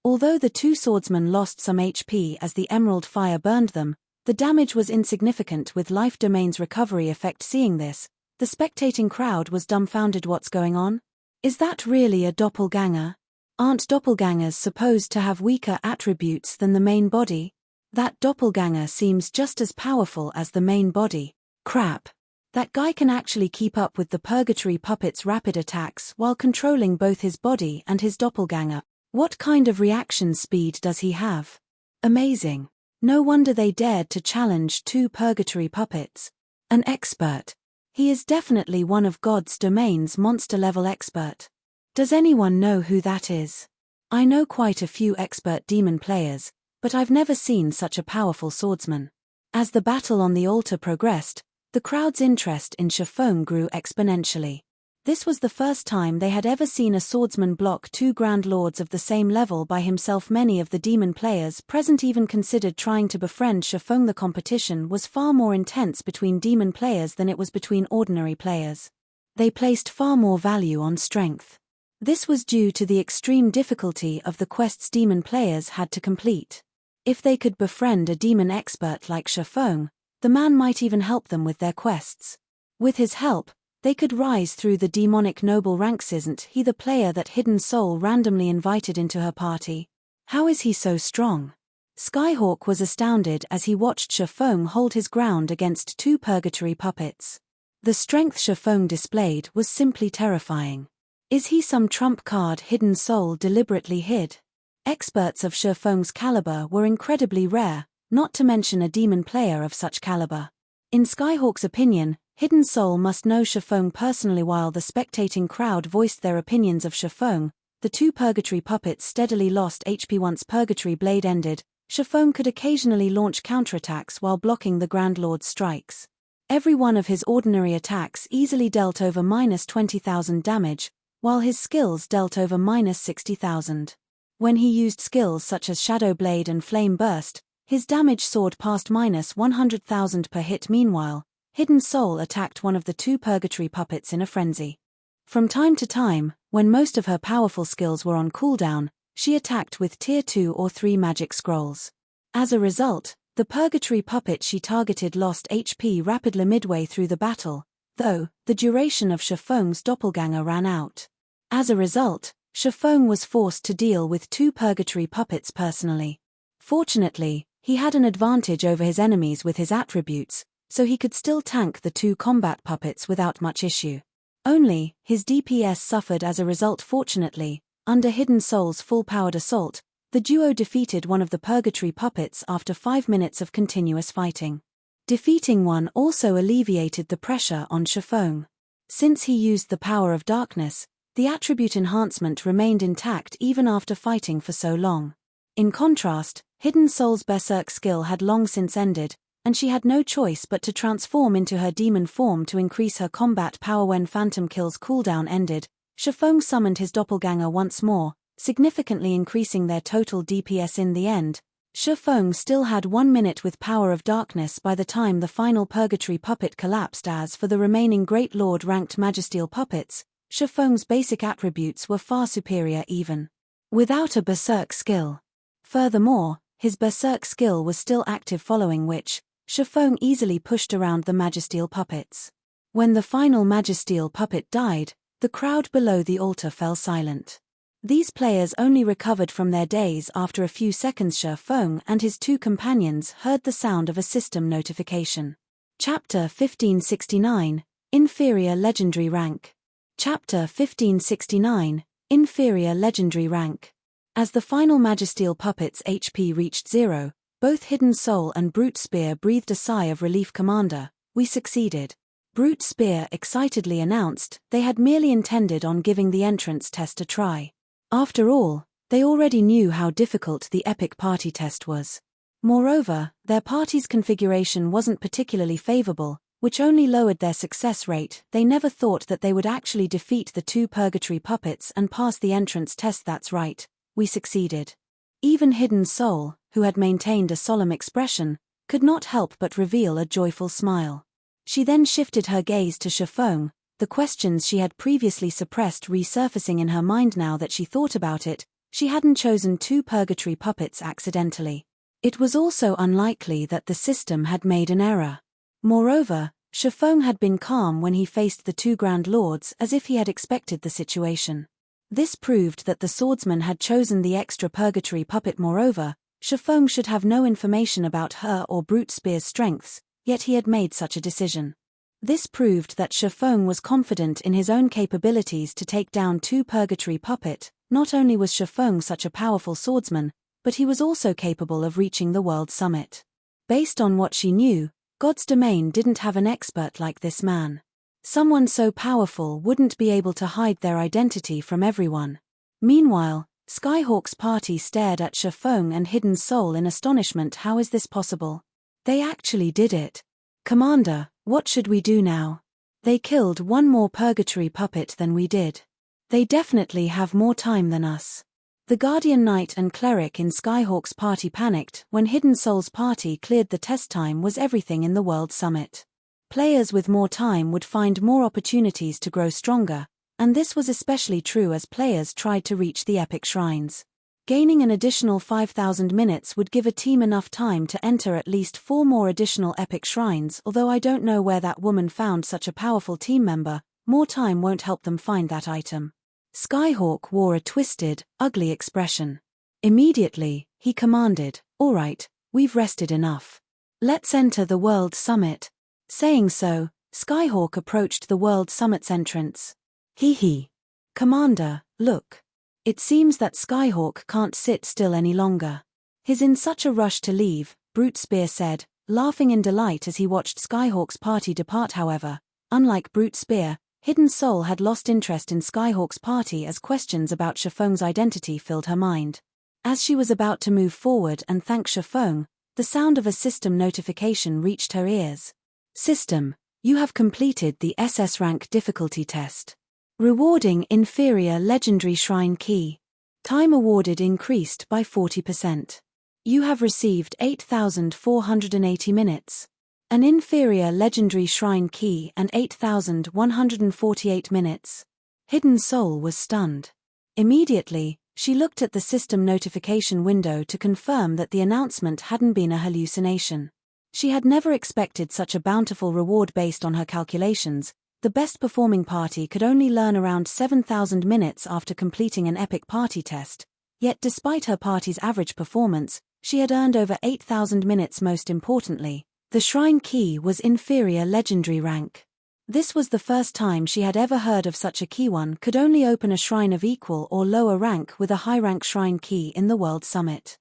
Although the two swordsmen lost some HP as the emerald fire burned them, the damage was insignificant with Life Domain's recovery effect. Seeing this, the The spectating crowd was dumbfounded. What's going on? Is that really a doppelganger? Aren't doppelgangers supposed to have weaker attributes than the main body? That doppelganger seems just as powerful as the main body. Crap. That guy can actually keep up with the purgatory puppet's rapid attacks while controlling both his body and his doppelganger. What kind of reaction speed does he have? Amazing. No wonder they dared to challenge 2 purgatory puppets. An expert. He is definitely one of God's domain's monster-level expert. Does anyone know who that is? I know quite a few expert demon players, but I've never seen such a powerful swordsman. As the battle on the altar progressed, the crowd's interest in Feng grew exponentially. This was the first time they had ever seen a swordsman block 2 Grand Lords of the same level by himself. Many of the demon players present even considered trying to befriend Feng. The competition was far more intense between demon players than it was between ordinary players. They placed far more value on strength. This was due to the extreme difficulty of the quests demon players had to complete. If they could befriend a demon expert like Feng, the man might even help them with their quests. With his help, they could rise through the demonic noble ranks. Isn't he the player that Hidden Soul randomly invited into her party? How is he so strong? Skyhawk was astounded as he watched Feng hold his ground against 2 purgatory puppets. The strength Feng displayed was simply terrifying. Is he some trump card Hidden Soul deliberately hid? Experts of Feng's caliber were incredibly rare, not to mention a demon player of such caliber. In Skyhawk's opinion, Hidden Soul must know Feng personally. While the spectating crowd voiced their opinions of Feng, the 2 purgatory puppets steadily lost HP. Once Purgatory Blade ended, Feng could occasionally launch counterattacks while blocking the Grand Lord's strikes. Every one of his ordinary attacks easily dealt over -20,000 damage, while his skills dealt over -60,000. When he used skills such as Shadow Blade and Flame Burst, his damage soared past -100,000 per hit. Meanwhile, Hidden Soul attacked one of the 2 purgatory puppets in a frenzy. From time to time, when most of her powerful skills were on cooldown, she attacked with Tier 2 or 3 magic scrolls. As a result, the purgatory puppet she targeted lost HP rapidly midway through the battle, though the duration of Feng's doppelganger ran out. As a result, Feng was forced to deal with 2 purgatory puppets personally. Fortunately, he had an advantage over his enemies with his attributes, so he could still tank the 2 combat puppets without much issue. Only, his DPS suffered as a result. Fortunately, under Hidden Soul's full-powered assault, the duo defeated one of the purgatory puppets after 5 minutes of continuous fighting. Defeating one also alleviated the pressure on Feng. Since he used the power of darkness, the attribute enhancement remained intact even after fighting for so long. In contrast, Hidden Soul's Berserk skill had long since ended, and she had no choice but to transform into her demon form to increase her combat power. When Phantom Kill's cooldown ended, Feng summoned his doppelganger once more, significantly increasing their total DPS. In the end, Feng still had 1 minute with Power of Darkness by the time the final purgatory puppet collapsed. As for the remaining Great Lord ranked Magisteel puppets, Feng's basic attributes were far superior even without a Berserk skill. Furthermore, his Berserk skill was still active, following which, Feng easily pushed around the Magisteel puppets. When the final Magisteel puppet died, the crowd below the altar fell silent. These players only recovered from their daze after a few seconds. Feng and his 2 companions heard the sound of a system notification. Chapter 1569, Inferior Legendary Rank. Chapter 1569, Inferior Legendary Rank. As the final Magisteel puppet's HP reached 0, both Hidden Soul and Brute Spear breathed a sigh of relief. Commander, we succeeded. Brute Spear excitedly announced they had merely intended on giving the entrance test a try. After all, they already knew how difficult the epic party test was. Moreover, their party's configuration wasn't particularly favorable, which only lowered their success rate. They never thought that they would actually defeat the 2 purgatory puppets and pass the entrance test. That's right, we succeeded. Even Hidden Soul, who had maintained a solemn expression, could not help but reveal a joyful smile. She then shifted her gaze to Feng, the questions she had previously suppressed resurfacing in her mind. Now that she thought about it, she hadn't chosen 2 purgatory puppets accidentally. It was also unlikely that the system had made an error. Moreover, Feng had been calm when he faced the two Grand Lords, as if he had expected the situation. This proved that the swordsman had chosen the extra purgatory puppet. Moreover, Feng should have no information about her or Brute Spear's strengths, yet he had made such a decision. This proved that Feng was confident in his own capabilities to take down two purgatory puppet. Not only was Feng such a powerful swordsman, but he was also capable of reaching the world summit. Based on what she knew, God's domain didn't have an expert like this man. Someone so powerful wouldn't be able to hide their identity from everyone. Meanwhile, Skyhawk's party stared at Feng and Hidden Soul in astonishment. How is this possible? They actually did it. Commander, what should we do now? They killed one more purgatory puppet than we did. They definitely have more time than us. The Guardian Knight and Cleric in Skyhawk's party panicked when Hidden Soul's party cleared the test. Time was everything in the World Summit. Players with more time would find more opportunities to grow stronger, and this was especially true as players tried to reach the epic shrines. Gaining an additional 5,000 minutes would give a team enough time to enter at least 4 more additional epic shrines. Although I don't know where that woman found such a powerful team member, more time won't help them find that item. Skyhawk wore a twisted, ugly expression. Immediately, he commanded, "All right, we've rested enough. Let's enter the World Summit." Saying so, Skyhawk approached the World Summit's entrance. Hee. Commander, look. It seems that Skyhawk can't sit still any longer. He's in such a rush to leave, Brute Spear said, laughing in delight as he watched Skyhawk's party depart. However, unlike Brute Spear, Hidden Soul had lost interest in Skyhawk's party as questions about Feng's identity filled her mind. As she was about to move forward and thank Feng, the sound of a system notification reached her ears. System, you have completed the SS rank difficulty test. Rewarding Inferior Legendary Shrine Key. Time awarded increased by 40%. You have received 8,480 minutes. An Inferior Legendary Shrine Key and 8,148 minutes. Hidden Soul was stunned. Immediately, she looked at the system notification window to confirm that the announcement hadn't been a hallucination. She had never expected such a bountiful reward. Based on her calculations, the best performing party could only learn around 7,000 minutes after completing an epic party test, yet despite her party's average performance, she had earned over 8,000 minutes. Most importantly, the shrine key was inferior legendary rank. This was the first time she had ever heard of such a key. One could only open a shrine of equal or lower rank with a high-rank shrine key in the World Summit.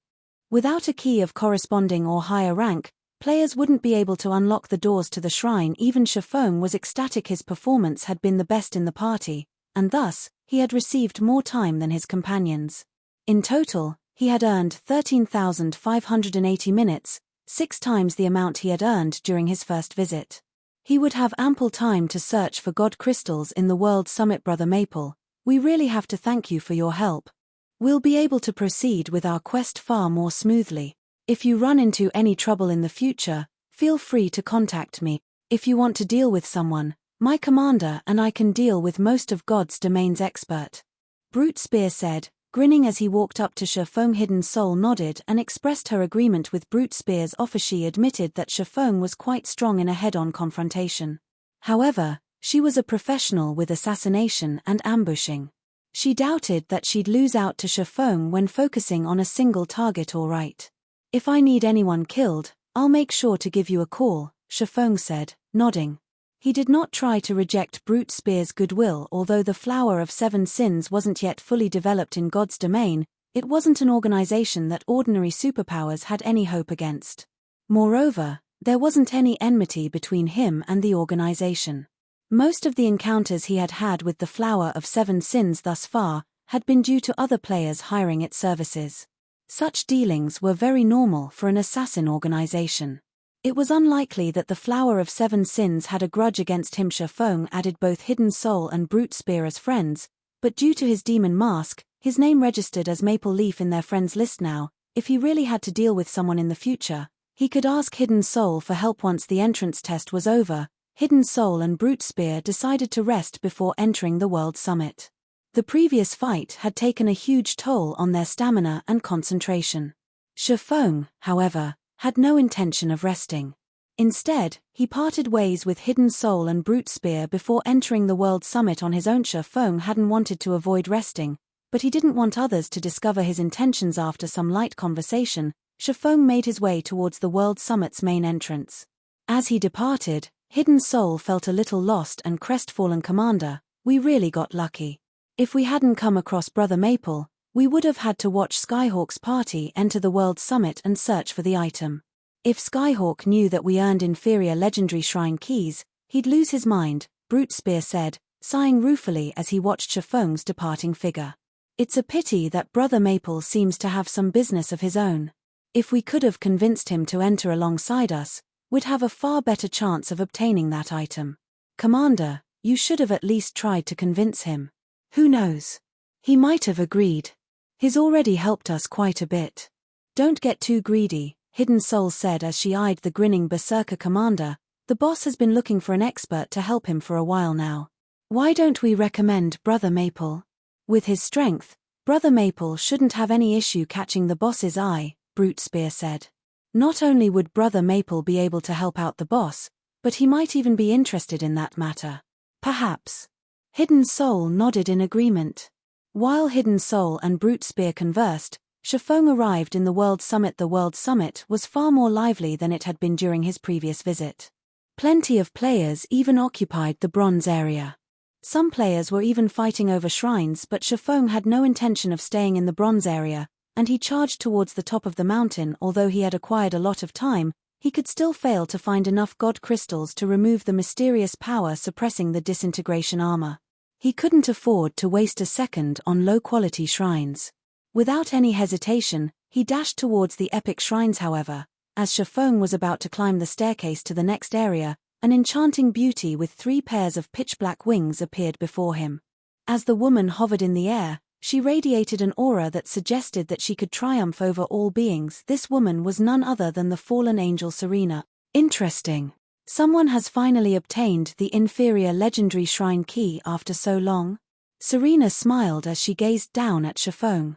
Without a key of corresponding or higher rank, players wouldn't be able to unlock the doors to the shrine. Even Feng was ecstatic. His performance had been the best in the party, and thus, he had received more time than his companions. In total, he had earned 13,580 minutes, 6 times the amount he had earned during his first visit. He would have ample time to search for God crystals in the World Summit. Brother Maple, we really have to thank you for your help. We'll be able to proceed with our quest far more smoothly. If you run into any trouble in the future, feel free to contact me. If you want to deal with someone, my commander and I can deal with most of God's domain's expert. Brute Spear said, grinning as he walked up to Feng. Hidden Soul nodded and expressed her agreement with Brute Spear's offer. She admitted that Feng was quite strong in a head-on confrontation. However, she was a professional with assassination and ambushing. She doubted that she'd lose out to Feng when focusing on a single target. All right. If I need anyone killed, I'll make sure to give you a call, Feng said, nodding. He did not try to reject Brute Spear's goodwill. Although the Flower of 7 Sins wasn't yet fully developed in God's domain, it wasn't an organization that ordinary superpowers had any hope against. Moreover, there wasn't any enmity between him and the organization. Most of the encounters he had had with the Flower of 7 Sins thus far had been due to other players hiring its services. Such dealings were very normal for an assassin organization. It was unlikely that the Flower of 7 Sins had a grudge against him. Feng added both Hidden Soul and Brute Spear as friends, but due to his demon mask, his name registered as Maple Leaf in their friends list now. If he really had to deal with someone in the future, he could ask Hidden Soul for help. Once the entrance test was over, Hidden Soul and Brute Spear decided to rest before entering the World Summit. The previous fight had taken a huge toll on their stamina and concentration. Feng, however, had no intention of resting. Instead, he parted ways with Hidden Soul and Brute Spear before entering the World Summit on his own. Feng hadn't wanted to avoid resting, but he didn't want others to discover his intentions. After some light conversation, Feng made his way towards the World Summit's main entrance. As he departed, Hidden Soul felt a little lost and crestfallen. Commander, we really got lucky. If we hadn't come across Brother Maple, we would have had to watch Skyhawk's party enter the World Summit and search for the item. If Skyhawk knew that we earned inferior legendary shrine keys, he'd lose his mind, Brute Spear said, sighing ruefully as he watched Feng's departing figure. It's a pity that Brother Maple seems to have some business of his own. If we could have convinced him to enter alongside us, we'd have a far better chance of obtaining that item. Commander, you should have at least tried to convince him. Who knows? He might have agreed. He's already helped us quite a bit. Don't get too greedy, Hidden Soul said as she eyed the grinning berserker. Commander, the boss has been looking for an expert to help him for a while now. Why don't we recommend Brother Maple? With his strength, Brother Maple shouldn't have any issue catching the boss's eye, Brute Spear said. Not only would Brother Maple be able to help out the boss, but he might even be interested in that matter. Perhaps. Hidden Soul nodded in agreement. While Hidden Soul and Brute Spear conversed, Feng arrived in the World Summit. The World Summit was far more lively than it had been during his previous visit. Plenty of players even occupied the bronze area. Some players were even fighting over shrines, but Feng had no intention of staying in the bronze area, and he charged towards the top of the mountain. Although he had acquired a lot of time, he could still fail to find enough god crystals to remove the mysterious power suppressing the disintegration armor. He couldn't afford to waste a second on low-quality shrines. Without any hesitation, he dashed towards the epic shrines. However, as Feng was about to climb the staircase to the next area, an enchanting beauty with 3 pairs of pitch-black wings appeared before him. As the woman hovered in the air, she radiated an aura that suggested that she could triumph over all beings. This woman was none other than the fallen angel Serena. Interesting. Someone has finally obtained the inferior legendary shrine key after so long. Serena smiled as she gazed down at Feng.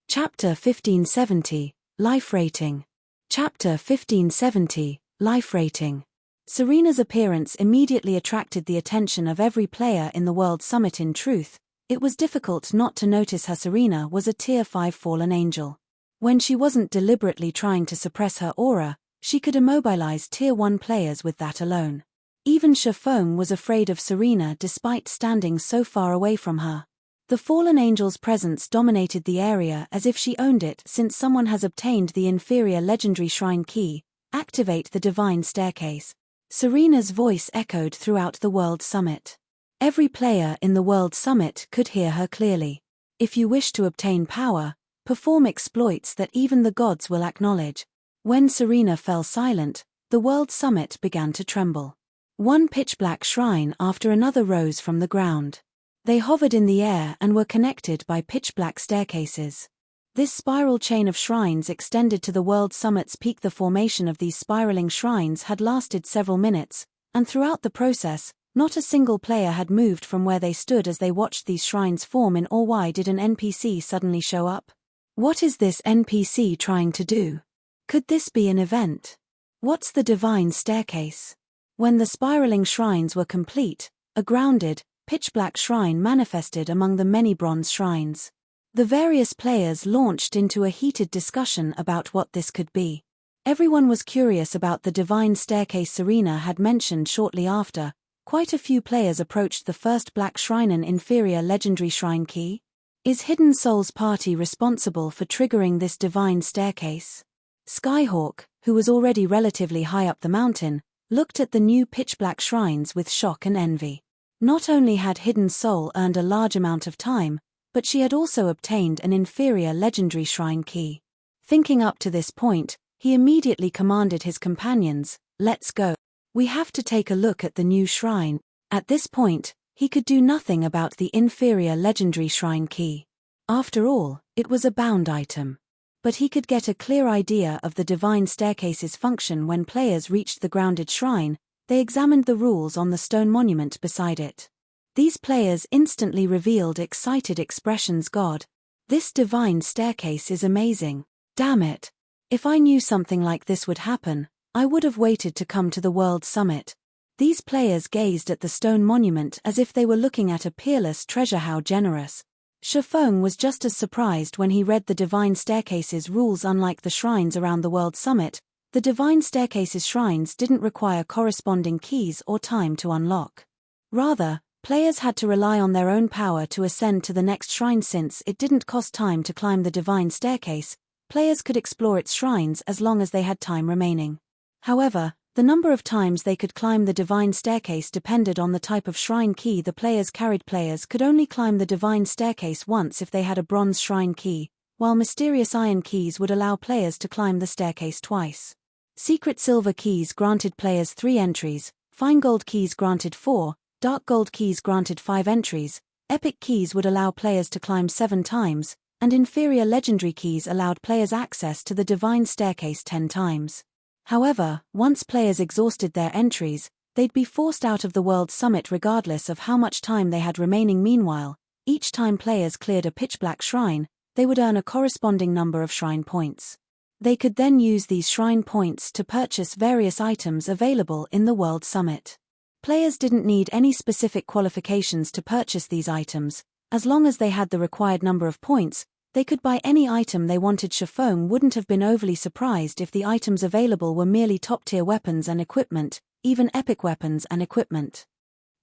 Chapter 1570, Life Rating. Chapter 1570, Life Rating. Serena's appearance immediately attracted the attention of every player in the World Summit. In truth, it was difficult not to notice her. Serena was a Tier 5 fallen angel. When she wasn't deliberately trying to suppress her aura, she could immobilize Tier 1 players with that alone. Even Feng was afraid of Serena despite standing so far away from her. The fallen angel's presence dominated the area as if she owned it. Since someone has obtained the inferior legendary shrine key, activate the divine staircase. Serena's voice echoed throughout the World Summit. Every player in the World Summit could hear her clearly. If you wish to obtain power, perform exploits that even the gods will acknowledge. When Serena fell silent, the World Summit began to tremble. One pitch-black shrine after another rose from the ground. They hovered in the air and were connected by pitch-black staircases. This spiral chain of shrines extended to the World Summit's peak. The formation of these spiraling shrines had lasted several minutes, and throughout the process, not a single player had moved from where they stood as they watched these shrines form in awe. Why did an NPC suddenly show up? What is this NPC trying to do? Could this be an event? What's the divine staircase? When the spiraling shrines were complete, a grounded, pitch-black shrine manifested among the many bronze shrines. The various players launched into a heated discussion about what this could be. Everyone was curious about the divine staircase Serena had mentioned. Shortly after, quite a few players approached the first black shrine. An inferior legendary shrine key? Is Hidden Soul's party responsible for triggering this divine staircase? Skyhawk, who was already relatively high up the mountain, looked at the new pitch-black shrines with shock and envy. Not only had Hidden Soul earned a large amount of time, but she had also obtained an inferior legendary shrine key. Thinking up to this point, he immediately commanded his companions, "Let's go. We have to take a look at the new shrine." At this point, he could do nothing about the inferior legendary shrine key. After all, it was a bound item. But he could get a clear idea of the divine staircase's function. When players reached the grounded shrine, they examined the rules on the stone monument beside it. These players instantly revealed excited expressions. God, this divine staircase is amazing. Damn it. If I knew something like this would happen, I would have waited to come to the World Summit. These players gazed at the stone monument as if they were looking at a peerless treasure. How generous. Feng was just as surprised when he read the Divine Staircase's rules. Unlike the shrines around the World Summit, the Divine Staircase's shrines didn't require corresponding keys or time to unlock. Rather, players had to rely on their own power to ascend to the next shrine. Since it didn't cost time to climb the Divine Staircase, players could explore its shrines as long as they had time remaining. However, the number of times they could climb the Divine Staircase depended on the type of shrine key the players carried. Players could only climb the Divine Staircase once if they had a bronze shrine key, while mysterious iron keys would allow players to climb the staircase twice. Secret silver keys granted players 3 entries, fine gold keys granted 4, dark gold keys granted 5 entries, epic keys would allow players to climb 7 times, and inferior legendary keys allowed players access to the Divine Staircase 10 times. However, once players exhausted their entries, they'd be forced out of the World Summit regardless of how much time they had remaining. Meanwhile, each time players cleared a pitch-black shrine, they would earn a corresponding number of shrine points. They could then use these shrine points to purchase various items available in the World Summit. Players didn't need any specific qualifications to purchase these items. As long as they had the required number of points, they could buy any item they wanted. Feng wouldn't have been overly surprised if the items available were merely top-tier weapons and equipment, even epic weapons and equipment.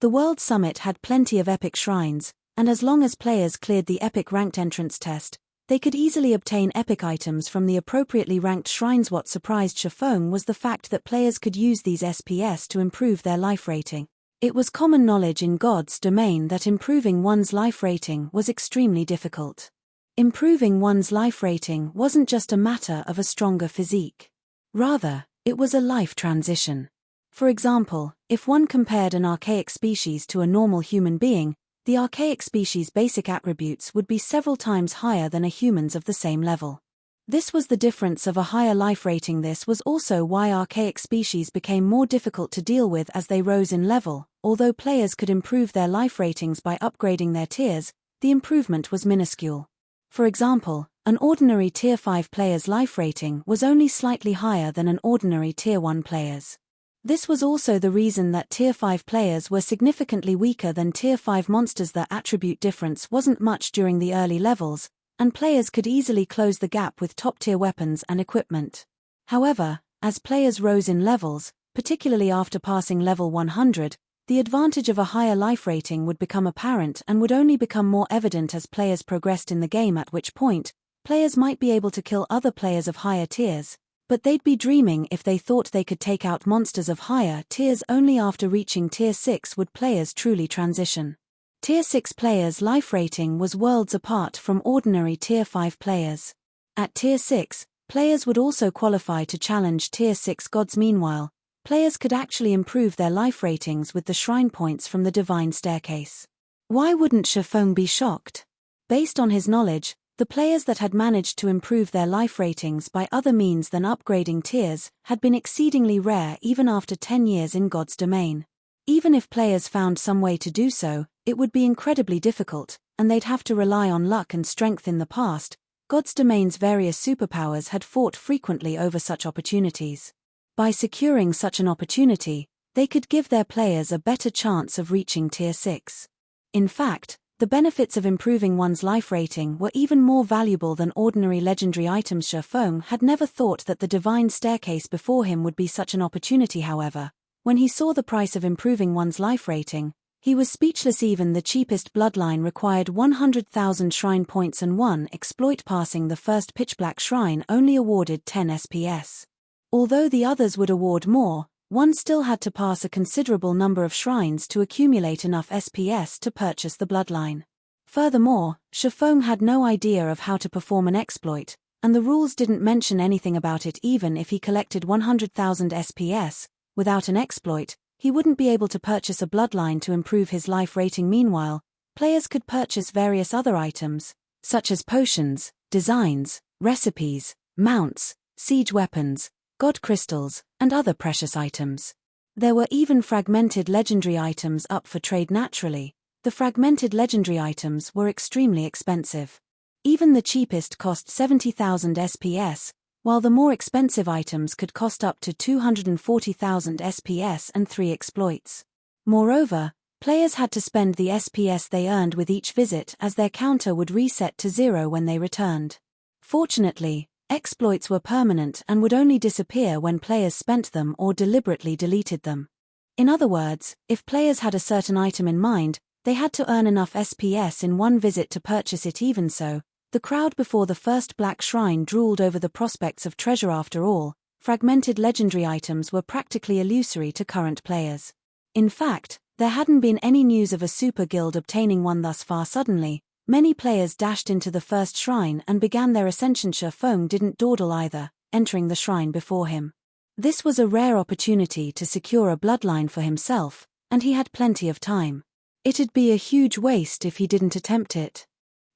The World Summit had plenty of epic shrines, and as long as players cleared the epic ranked entrance test, they could easily obtain epic items from the appropriately ranked shrines. What surprised Feng was the fact that players could use these SPS to improve their life rating. It was common knowledge in God's domain that improving one's life rating was extremely difficult. Improving one's life rating wasn't just a matter of a stronger physique. Rather, it was a life transition. For example, if one compared an archaic species to a normal human being, the archaic species' basic attributes would be several times higher than a human's of the same level. This was the difference of a higher life rating. This was also why archaic species became more difficult to deal with as they rose in level. Although players could improve their life ratings by upgrading their tiers, the improvement was minuscule. For example, an ordinary Tier 5 player's life rating was only slightly higher than an ordinary Tier 1 player's. This was also the reason that Tier 5 players were significantly weaker than Tier 5 monsters. The attribute difference wasn't much during the early levels, and players could easily close the gap with top-tier weapons and equipment. However, as players rose in levels, particularly after passing level 100, the advantage of a higher life rating would become apparent and would only become more evident as players progressed in the game, at which point, players might be able to kill other players of higher tiers, but they'd be dreaming if they thought they could take out monsters of higher tiers. Only after reaching Tier 6 would players truly transition. Tier 6 players' life rating was worlds apart from ordinary Tier 5 players. At Tier 6, players would also qualify to challenge Tier 6 gods. Meanwhile, players could actually improve their life ratings with the shrine points from the Divine Staircase. Why wouldn't Feng be shocked? Based on his knowledge, the players that had managed to improve their life ratings by other means than upgrading tiers had been exceedingly rare even after 10 years in God's domain. Even if players found some way to do so, it would be incredibly difficult, and they'd have to rely on luck and strength. In the past, God's domain's various superpowers had fought frequently over such opportunities. By securing such an opportunity, they could give their players a better chance of reaching Tier 6. In fact, the benefits of improving one's life rating were even more valuable than ordinary legendary items. Feng had never thought that the Divine Staircase before him would be such an opportunity. However, when he saw the price of improving one's life rating, he was speechless. Even the cheapest Bloodline required 100,000 shrine points, and one exploit passing the first pitch-black shrine only awarded 10 SPS. Although the others would award more, one still had to pass a considerable number of shrines to accumulate enough SPS to purchase the Bloodline. Furthermore, Feng had no idea of how to perform an exploit, and the rules didn't mention anything about it. Even if he collected 100,000 SPS, without an exploit, he wouldn't be able to purchase a Bloodline to improve his life rating. Meanwhile, players could purchase various other items, such as potions, designs, recipes, mounts, siege weapons, god crystals, and other precious items. There were even fragmented legendary items up for trade. Naturally, the fragmented legendary items were extremely expensive. Even the cheapest cost 70,000 SPS, while the more expensive items could cost up to 240,000 SPS and 3 exploits. Moreover, players had to spend the SPS they earned with each visit, as their counter would reset to 0 when they returned. Fortunately, exploits were permanent and would only disappear when players spent them or deliberately deleted them. In other words, if players had a certain item in mind, they had to earn enough SPS in one visit to purchase it. Even so, the crowd before the first Black Shrine drooled over the prospects of treasure. After all, fragmented legendary items were practically illusory to current players. In fact, there hadn't been any news of a super guild obtaining one thus far. Suddenly, many players dashed into the first shrine and began their ascension. Feng didn't dawdle either, entering the shrine before him. This was a rare opportunity to secure a bloodline for himself, and he had plenty of time. It'd be a huge waste if he didn't attempt it.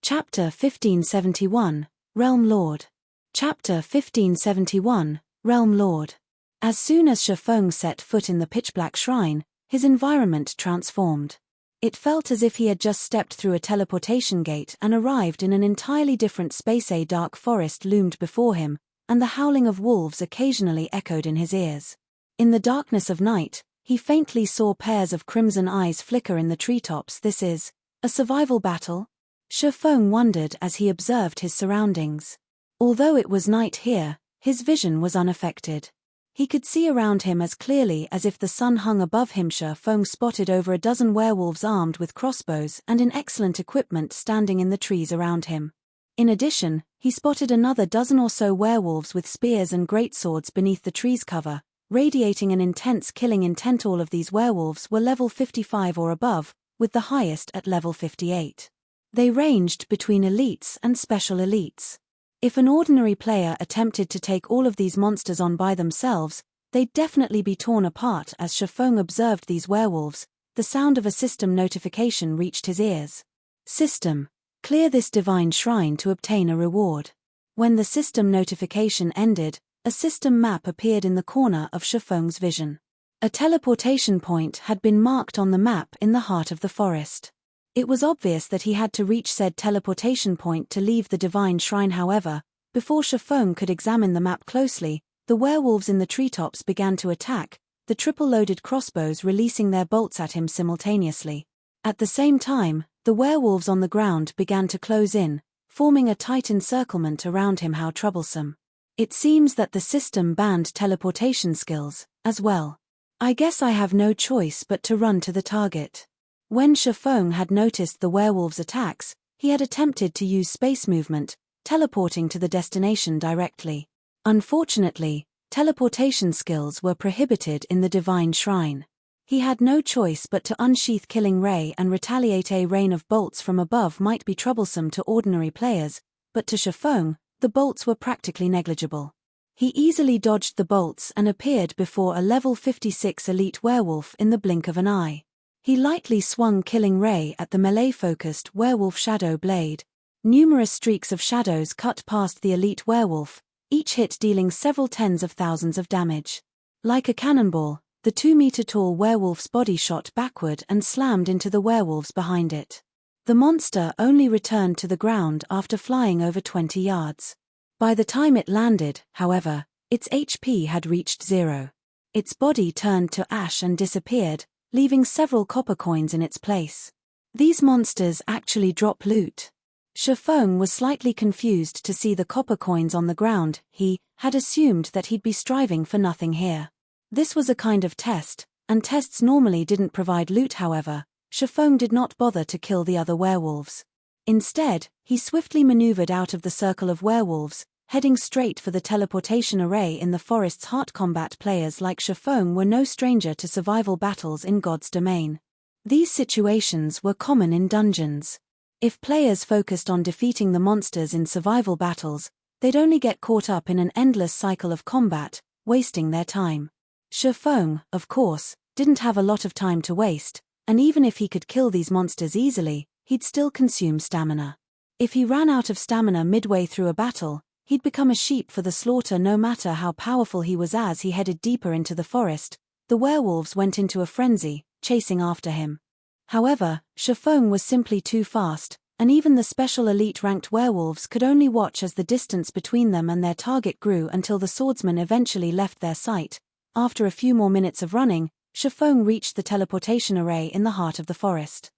Chapter 1571, Realm Lord. Chapter 1571, Realm Lord. As soon as Feng set foot in the pitch-black shrine, his environment transformed. It felt as if he had just stepped through a teleportation gate and arrived in an entirely different space. A dark forest loomed before him, and the howling of wolves occasionally echoed in his ears. In the darkness of night, he faintly saw pairs of crimson eyes flicker in the treetops. This is a survival battle? Feng wondered as he observed his surroundings. Although it was night here, his vision was unaffected. He could see around him as clearly as if the sun hung above him. Feng spotted over a dozen werewolves armed with crossbows and in excellent equipment standing in the trees around him. In addition, he spotted another dozen or so werewolves with spears and greatswords beneath the tree's cover, radiating an intense killing intent. All of these werewolves were level 55 or above, with the highest at level 58. They ranged between elites and special elites. If an ordinary player attempted to take all of these monsters on by themselves, they'd definitely be torn apart. As Feng observed these werewolves, the sound of a system notification reached his ears. System: clear this divine shrine to obtain a reward. When the system notification ended, a system map appeared in the corner of Feng's vision. A teleportation point had been marked on the map in the heart of the forest. It was obvious that he had to reach said teleportation point to leave the divine shrine. However, before Feng could examine the map closely, the werewolves in the treetops began to attack, the triple-loaded crossbows releasing their bolts at him simultaneously. At the same time, the werewolves on the ground began to close in, forming a tight encirclement around him. How troublesome. It seems that the system banned teleportation skills, as well. I guess I have no choice but to run to the target. When Feng had noticed the werewolves' attacks, he had attempted to use space movement, teleporting to the destination directly. Unfortunately, teleportation skills were prohibited in the divine shrine. He had no choice but to unsheath Killing Ray and retaliate. A rain of bolts from above might be troublesome to ordinary players, but to Feng, the bolts were practically negligible. He easily dodged the bolts and appeared before a level 56 elite werewolf in the blink of an eye. He lightly swung Killing Ray at the melee-focused werewolf shadow blade. Numerous streaks of shadows cut past the elite werewolf, each hit dealing several tens of thousands of damage. Like a cannonball, the 2-meter-tall werewolf's body shot backward and slammed into the werewolves behind it. The monster only returned to the ground after flying over 20 yards. By the time it landed, however, its HP had reached 0. Its body turned to ash and disappeared, leaving several copper coins in its place. These monsters actually drop loot. Feng was slightly confused to see the copper coins on the ground. He had assumed that he'd be striving for nothing here. This was a kind of test, and tests normally didn't provide loot. However, Feng did not bother to kill the other werewolves. Instead, he swiftly maneuvered out of the circle of werewolves, heading straight for the teleportation array in the forest's heart. Combat players like Feng were no stranger to survival battles in God's domain. These situations were common in dungeons. If players focused on defeating the monsters in survival battles, they'd only get caught up in an endless cycle of combat, wasting their time. Feng, of course, didn't have a lot of time to waste, and even if he could kill these monsters easily, he'd still consume stamina. If he ran out of stamina midway through a battle, he'd become a sheep for the slaughter no matter how powerful he was. As he headed deeper into the forest, the werewolves went into a frenzy, chasing after him. However, Feng was simply too fast, and even the special elite ranked werewolves could only watch as the distance between them and their target grew until the swordsman eventually left their sight. After a few more minutes of running, Feng reached the teleportation array in the heart of the forest.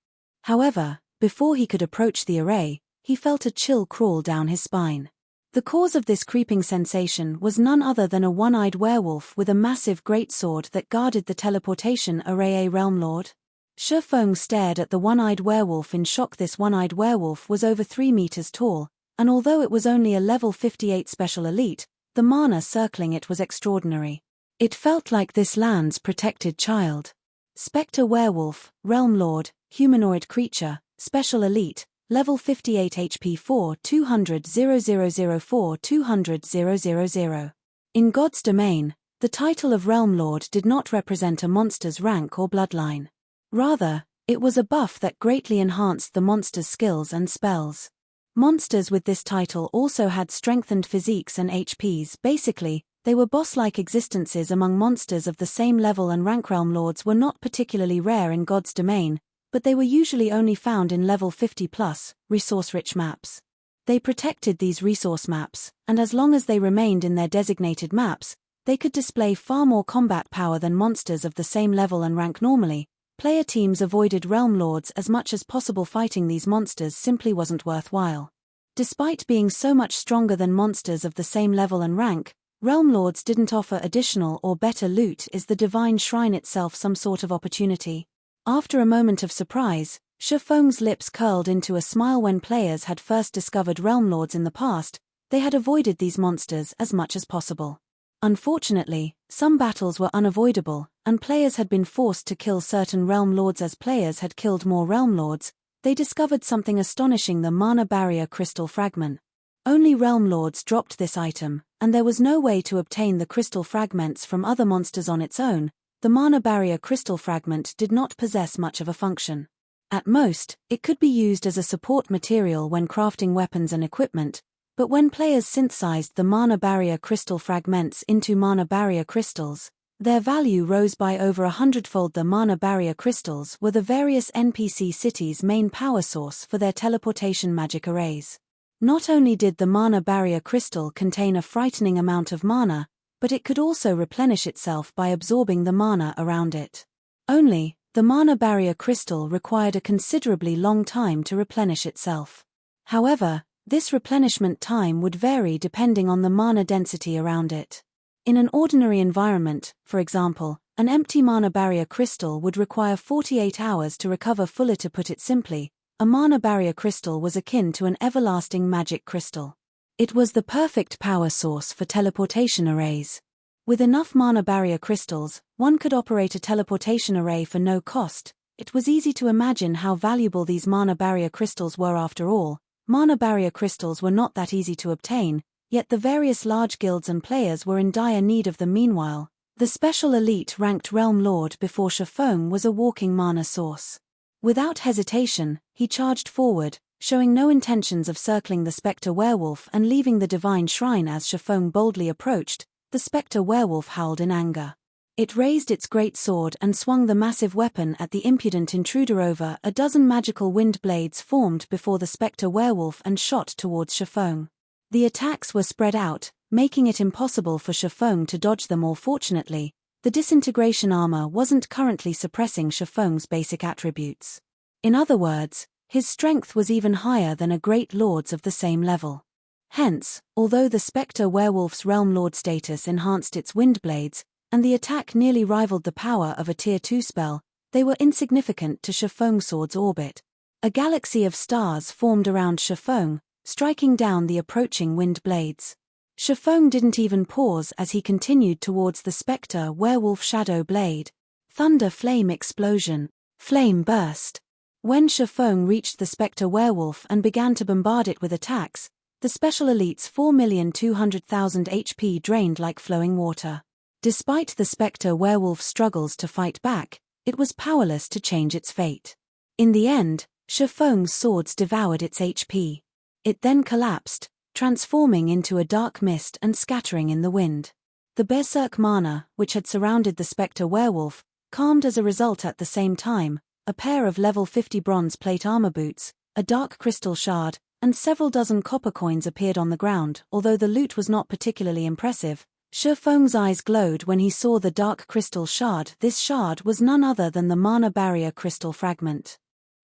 However, before he could approach the array, he felt a chill crawl down his spine. The cause of this creeping sensation was none other than a one-eyed werewolf with a massive greatsword that guarded the teleportation array. A realm lord? Feng stared at the one-eyed werewolf in shock. This one-eyed werewolf was over 3 meters tall, and although it was only a level 58 special elite, the mana circling it was extraordinary. It felt like this land's protected child. Spectre werewolf, realm lord, humanoid creature, special elite, level 58 HP 4 200 0004 200 000. In God's domain, the title of Realm Lord did not represent a monster's rank or bloodline. Rather, it was a buff that greatly enhanced the monster's skills and spells. Monsters with this title also had strengthened physiques and HPs. Basically, they were boss-like existences among monsters of the same level and rank. Realm Lords were not particularly rare in God's domain, but they were usually only found in level 50+, resource-rich maps. They protected these resource maps, and as long as they remained in their designated maps, they could display far more combat power than monsters of the same level and rank. Normally, player teams avoided Realm Lords as much as possible. Fighting these monsters simply wasn't worthwhile. Despite being so much stronger than monsters of the same level and rank, Realm Lords didn't offer additional or better loot. Is the Divine Shrine itself some sort of opportunity? After a moment of surprise, Feng's lips curled into a smile. When players had first discovered Realm Lords in the past, they had avoided these monsters as much as possible. Unfortunately, some battles were unavoidable, and players had been forced to kill certain Realm Lords. As players had killed more Realm Lords, they discovered something astonishing: the Mana Barrier Crystal Fragment. Only Realm Lords dropped this item, and there was no way to obtain the crystal fragments from other monsters on its own. The Mana Barrier Crystal Fragment did not possess much of a function. At most, it could be used as a support material when crafting weapons and equipment, but when players synthesized the Mana Barrier Crystal Fragments into Mana Barrier Crystals, their value rose by over 100-fold. The Mana Barrier Crystals were the various NPC cities' main power source for their teleportation magic arrays. Not only did the Mana Barrier Crystal contain a frightening amount of mana, but it could also replenish itself by absorbing the mana around it. Only, the Mana Barrier Crystal required a considerably long time to replenish itself. However, this replenishment time would vary depending on the mana density around it. In an ordinary environment, for example, an empty Mana Barrier Crystal would require 48 hours to recover fully. To put it simply, a Mana Barrier Crystal was akin to an everlasting magic crystal. It was the perfect power source for teleportation arrays. With enough Mana Barrier Crystals, one could operate a teleportation array for no cost. It was easy to imagine how valuable these Mana Barrier Crystals were. After all, Mana Barrier Crystals were not that easy to obtain, yet the various large guilds and players were in dire need of them. Meanwhile, the special elite ranked Realm Lord before Feng was a walking mana source. Without hesitation, he charged forward, showing no intentions of circling the Spectre Werewolf and leaving the Divine Shrine. As Feng boldly approached, the Spectre Werewolf howled in anger. It raised its great sword and swung the massive weapon at the impudent intruder. Over a dozen magical wind blades formed before the Spectre Werewolf and shot towards Feng. The attacks were spread out, making it impossible for Feng to dodge them all. Fortunately, the disintegration armor wasn't currently suppressing Feng's basic attributes. In other words, his strength was even higher than a great lord's of the same level. Hence, although the Spectre Werewolf's Realm Lord status enhanced its wind blades, and the attack nearly rivaled the power of a Tier 2 spell, they were insignificant to Feng's sword's orbit. A galaxy of stars formed around Feng, striking down the approaching wind blades. Feng didn't even pause as he continued towards the Spectre Werewolf Shadow Blade. Thunder Flame Explosion. Flame Burst. When Feng reached the Spectre Werewolf and began to bombard it with attacks, the Special Elite's 4,200,000 HP drained like flowing water. Despite the Spectre Werewolf's struggles to fight back, it was powerless to change its fate. In the end, Feng's swords devoured its HP. It then collapsed, transforming into a dark mist and scattering in the wind. The berserk mana, which had surrounded the Spectre Werewolf, calmed as a result. At the same time, a pair of level 50 bronze plate armor boots, a dark crystal shard, and several dozen copper coins appeared on the ground. Although the loot was not particularly impressive, Feng's eyes glowed when he saw the dark crystal shard. This shard was none other than the mana barrier crystal fragment.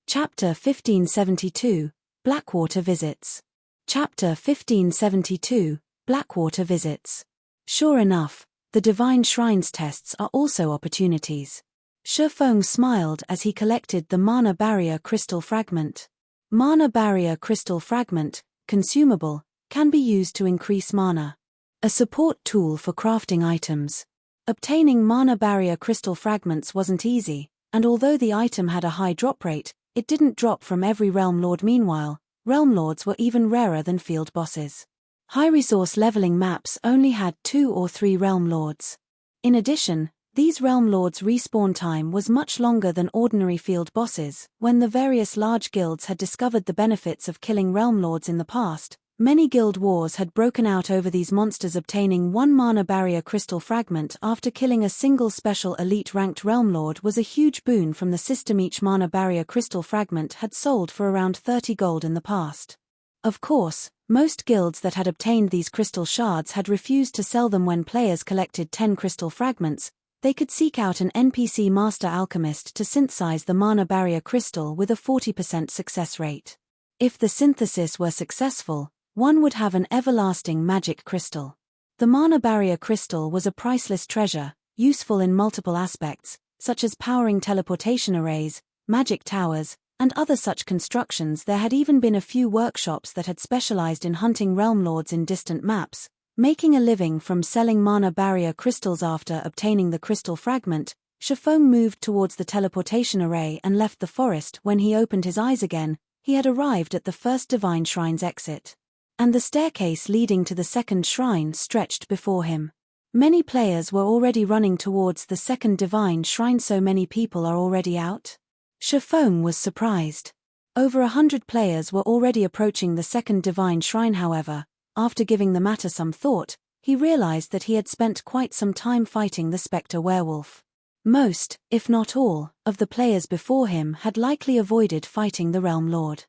Chapter 1572, Blackwater visits. Chapter 1572, Blackwater visits. Sure enough, the Divine Shrines tests are also opportunities. Feng smiled as he collected the mana barrier crystal fragment. Mana barrier crystal fragment, consumable, can be used to increase mana. A support tool for crafting items. Obtaining mana barrier crystal fragments wasn't easy, and although the item had a high drop rate, it didn't drop from every Realm Lord. Meanwhile, Realm Lords were even rarer than field bosses. High resource leveling maps only had 2 or 3 Realm Lords. In addition, these Realm Lords' respawn time was much longer than ordinary field bosses. When the various large guilds had discovered the benefits of killing Realm Lords in the past, many guild wars had broken out over these monsters. Obtaining 1 mana barrier crystal fragment after killing a single special elite ranked Realm Lord was a huge boon from the system. Each mana barrier crystal fragment had sold for around 30 gold in the past. Of course, most guilds that had obtained these crystal shards had refused to sell them. When players collected 10 crystal fragments, they could seek out an NPC master alchemist to synthesize the mana barrier crystal with a 40% success rate. If the synthesis were successful, one would have an everlasting magic crystal. The mana barrier crystal was a priceless treasure, useful in multiple aspects, such as powering teleportation arrays, magic towers, and other such constructions. There had even been a few workshops that had specialized in hunting Realm Lords in distant maps, making a living from selling mana barrier crystals. After obtaining the crystal fragment, Feng moved towards the teleportation array and left the forest. When he opened his eyes again, he had arrived at the first Divine Shrine's exit. And the staircase leading to the second shrine stretched before him. Many players were already running towards the second Divine Shrine. So many people are already out? Feng was surprised. Over 100 players were already approaching the second Divine Shrine. However, after giving the matter some thought, he realized that he had spent quite some time fighting the Spectre Werewolf. Most, if not all, of the players before him had likely avoided fighting the Realm Lord.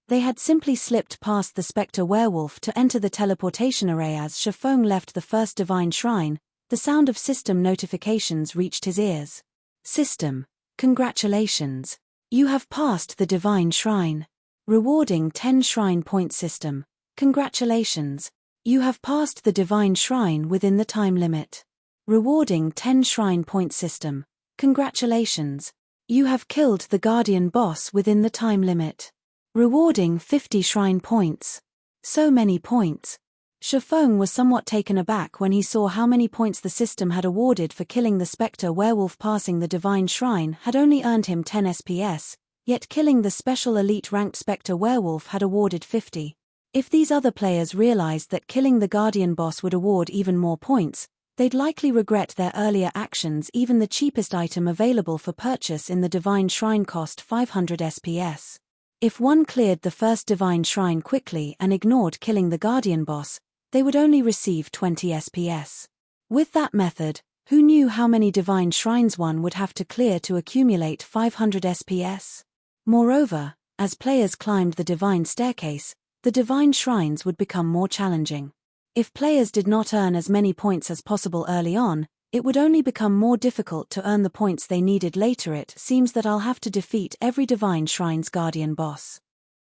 They had simply slipped past the Spectre Werewolf to enter the teleportation array. As Feng left the first Divine Shrine, the sound of system notifications reached his ears. System, congratulations. You have passed the Divine Shrine. Rewarding 10 shrine points. System, congratulations. You have passed the Divine Shrine within the time limit. Rewarding 10 shrine points. System, congratulations. You have killed the Guardian boss within the time limit. Rewarding 50 shrine points. So many points. Feng was somewhat taken aback when he saw how many points the system had awarded for killing the Spectre Werewolf. Passing the Divine Shrine had only earned him 10 SPS, yet killing the special elite ranked Spectre Werewolf had awarded 50. If these other players realized that killing the Guardian boss would award even more points, they'd likely regret their earlier actions. Even the cheapest item available for purchase in the Divine Shrine cost 500 SPS. If one cleared the first Divine Shrine quickly and ignored killing the Guardian boss, they would only receive 20 SPS. With that method, who knew how many Divine Shrines one would have to clear to accumulate 500 SPS? Moreover, as players climbed the Divine Staircase, the Divine Shrines would become more challenging. If players did not earn as many points as possible early on, it would only become more difficult to earn the points they needed later. It seems that I'll have to defeat every Divine Shrine's Guardian boss.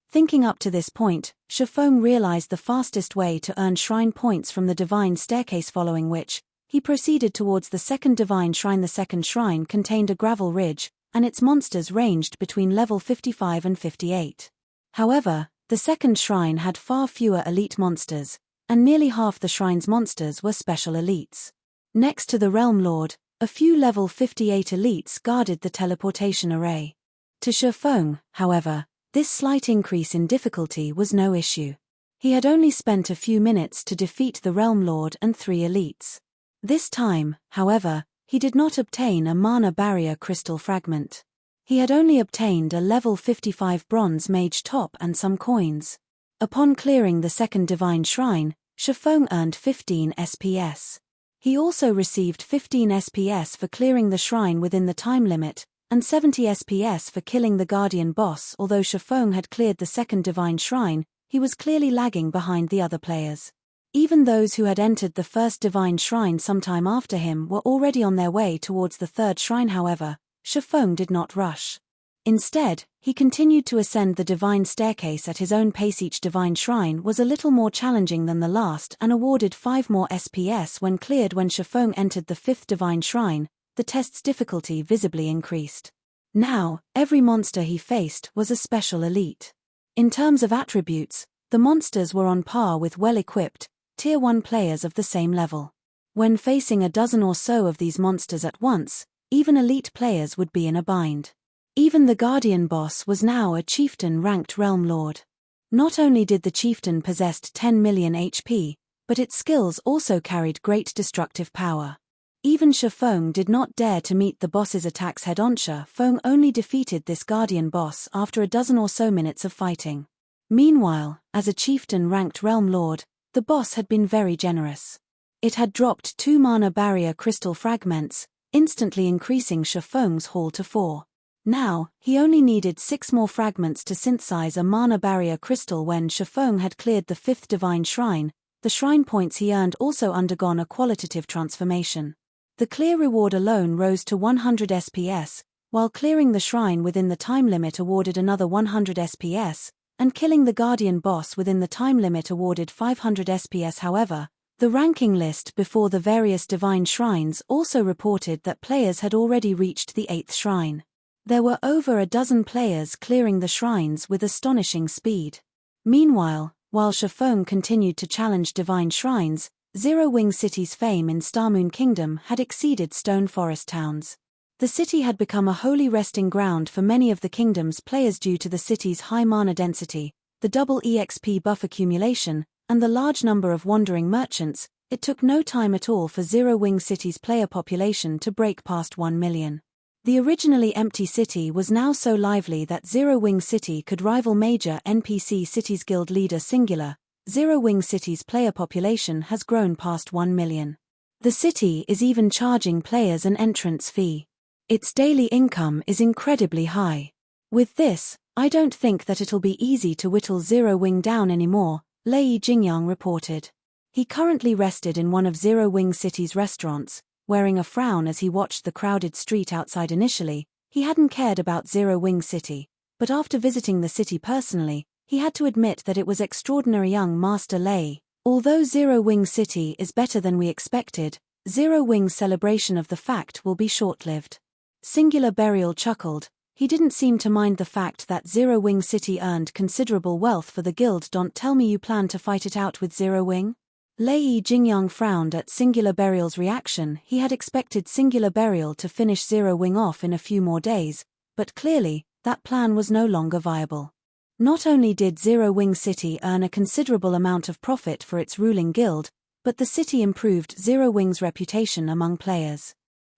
Thinking up to this point, Feng realized the fastest way to earn shrine points from the Divine Staircase, following which, he proceeded towards the second Divine Shrine. The second shrine contained a gravel ridge, and its monsters ranged between level 55 and 58. However, the second shrine had far fewer elite monsters, and nearly half the shrine's monsters were special elites. Next to the Realm Lord, a few level 58 elites guarded the teleportation array. To Feng, however, this slight increase in difficulty was no issue. He had only spent a few minutes to defeat the Realm Lord and 3 elites. This time, however, he did not obtain a mana barrier crystal fragment. He had only obtained a level 55 bronze mage top and some coins. Upon clearing the second Divine Shrine, Feng earned 15 SPS. He also received 15 SPS for clearing the shrine within the time limit, and 70 SPS for killing the Guardian boss. Although Feng had cleared the second Divine Shrine, he was clearly lagging behind the other players. Even those who had entered the first Divine Shrine sometime after him were already on their way towards the third shrine. However, Feng did not rush. Instead, he continued to ascend the Divine Staircase at his own pace. Each Divine Shrine was a little more challenging than the last and awarded 5 more SPS when cleared. When Feng entered the 5th Divine Shrine, the test's difficulty visibly increased. Now, every monster he faced was a special elite. In terms of attributes, the monsters were on par with well-equipped, Tier 1 players of the same level. When facing a dozen or so of these monsters at once, even elite players would be in a bind. Even the Guardian boss was now a chieftain-ranked realm lord. Not only did the chieftain possess 10 million HP, but its skills also carried great destructive power. Even Feng did not dare to meet the boss's attacks head-on. Feng only defeated this Guardian boss after a dozen or so minutes of fighting. Meanwhile, as a chieftain-ranked realm lord, the boss had been very generous. It had dropped 2 mana barrier crystal fragments, instantly increasing Feng's haul to 4. Now, he only needed 6 more fragments to synthesize a mana barrier crystal. When Feng had cleared the 5th Divine Shrine, the shrine points he earned also undergone a qualitative transformation. The clear reward alone rose to 100 SPS, while clearing the shrine within the time limit awarded another 100 SPS, and killing the Guardian boss within the time limit awarded 500 SPS. However, the ranking list before the various Divine Shrines also reported that players had already reached the 8th shrine. There were over a dozen players clearing the shrines with astonishing speed. Meanwhile, while Feng continued to challenge Divine Shrines, Zero Wing City's fame in Starmoon Kingdom had exceeded Stone Forest Town's. The city had become a holy resting ground for many of the kingdom's players due to the city's high mana density, the double EXP buff accumulation, and the large number of wandering merchants. It took no time at all for Zero Wing City's player population to break past 1 million. The originally empty city was now so lively that Zero Wing City could rival major NPC cities. Guild Leader Singular, Zero Wing City's player population has grown past 1 million. The city is even charging players an entrance fee. Its daily income is incredibly high. With this, I don't think that it'll be easy to whittle Zero Wing down anymore, Lei Jingyang reported. He currently rested in one of Zero Wing City's restaurants, wearing a frown as he watched the crowded street outside. Initially, he hadn't cared about Zero Wing City, but after visiting the city personally, he had to admit that it was extraordinary. Young Master Lei, although Zero Wing City is better than we expected, Zero Wing's celebration of the fact will be short-lived. Singular Burial chuckled. He didn't seem to mind the fact that Zero Wing City earned considerable wealth for the guild. Don't tell me you plan to fight it out with Zero Wing? Lei Jingyang frowned at Singular Burial's reaction. He had expected Singular Burial to finish Zero Wing off in a few more days, but clearly, that plan was no longer viable. Not only did Zero Wing City earn a considerable amount of profit for its ruling guild, but the city improved Zero Wing's reputation among players.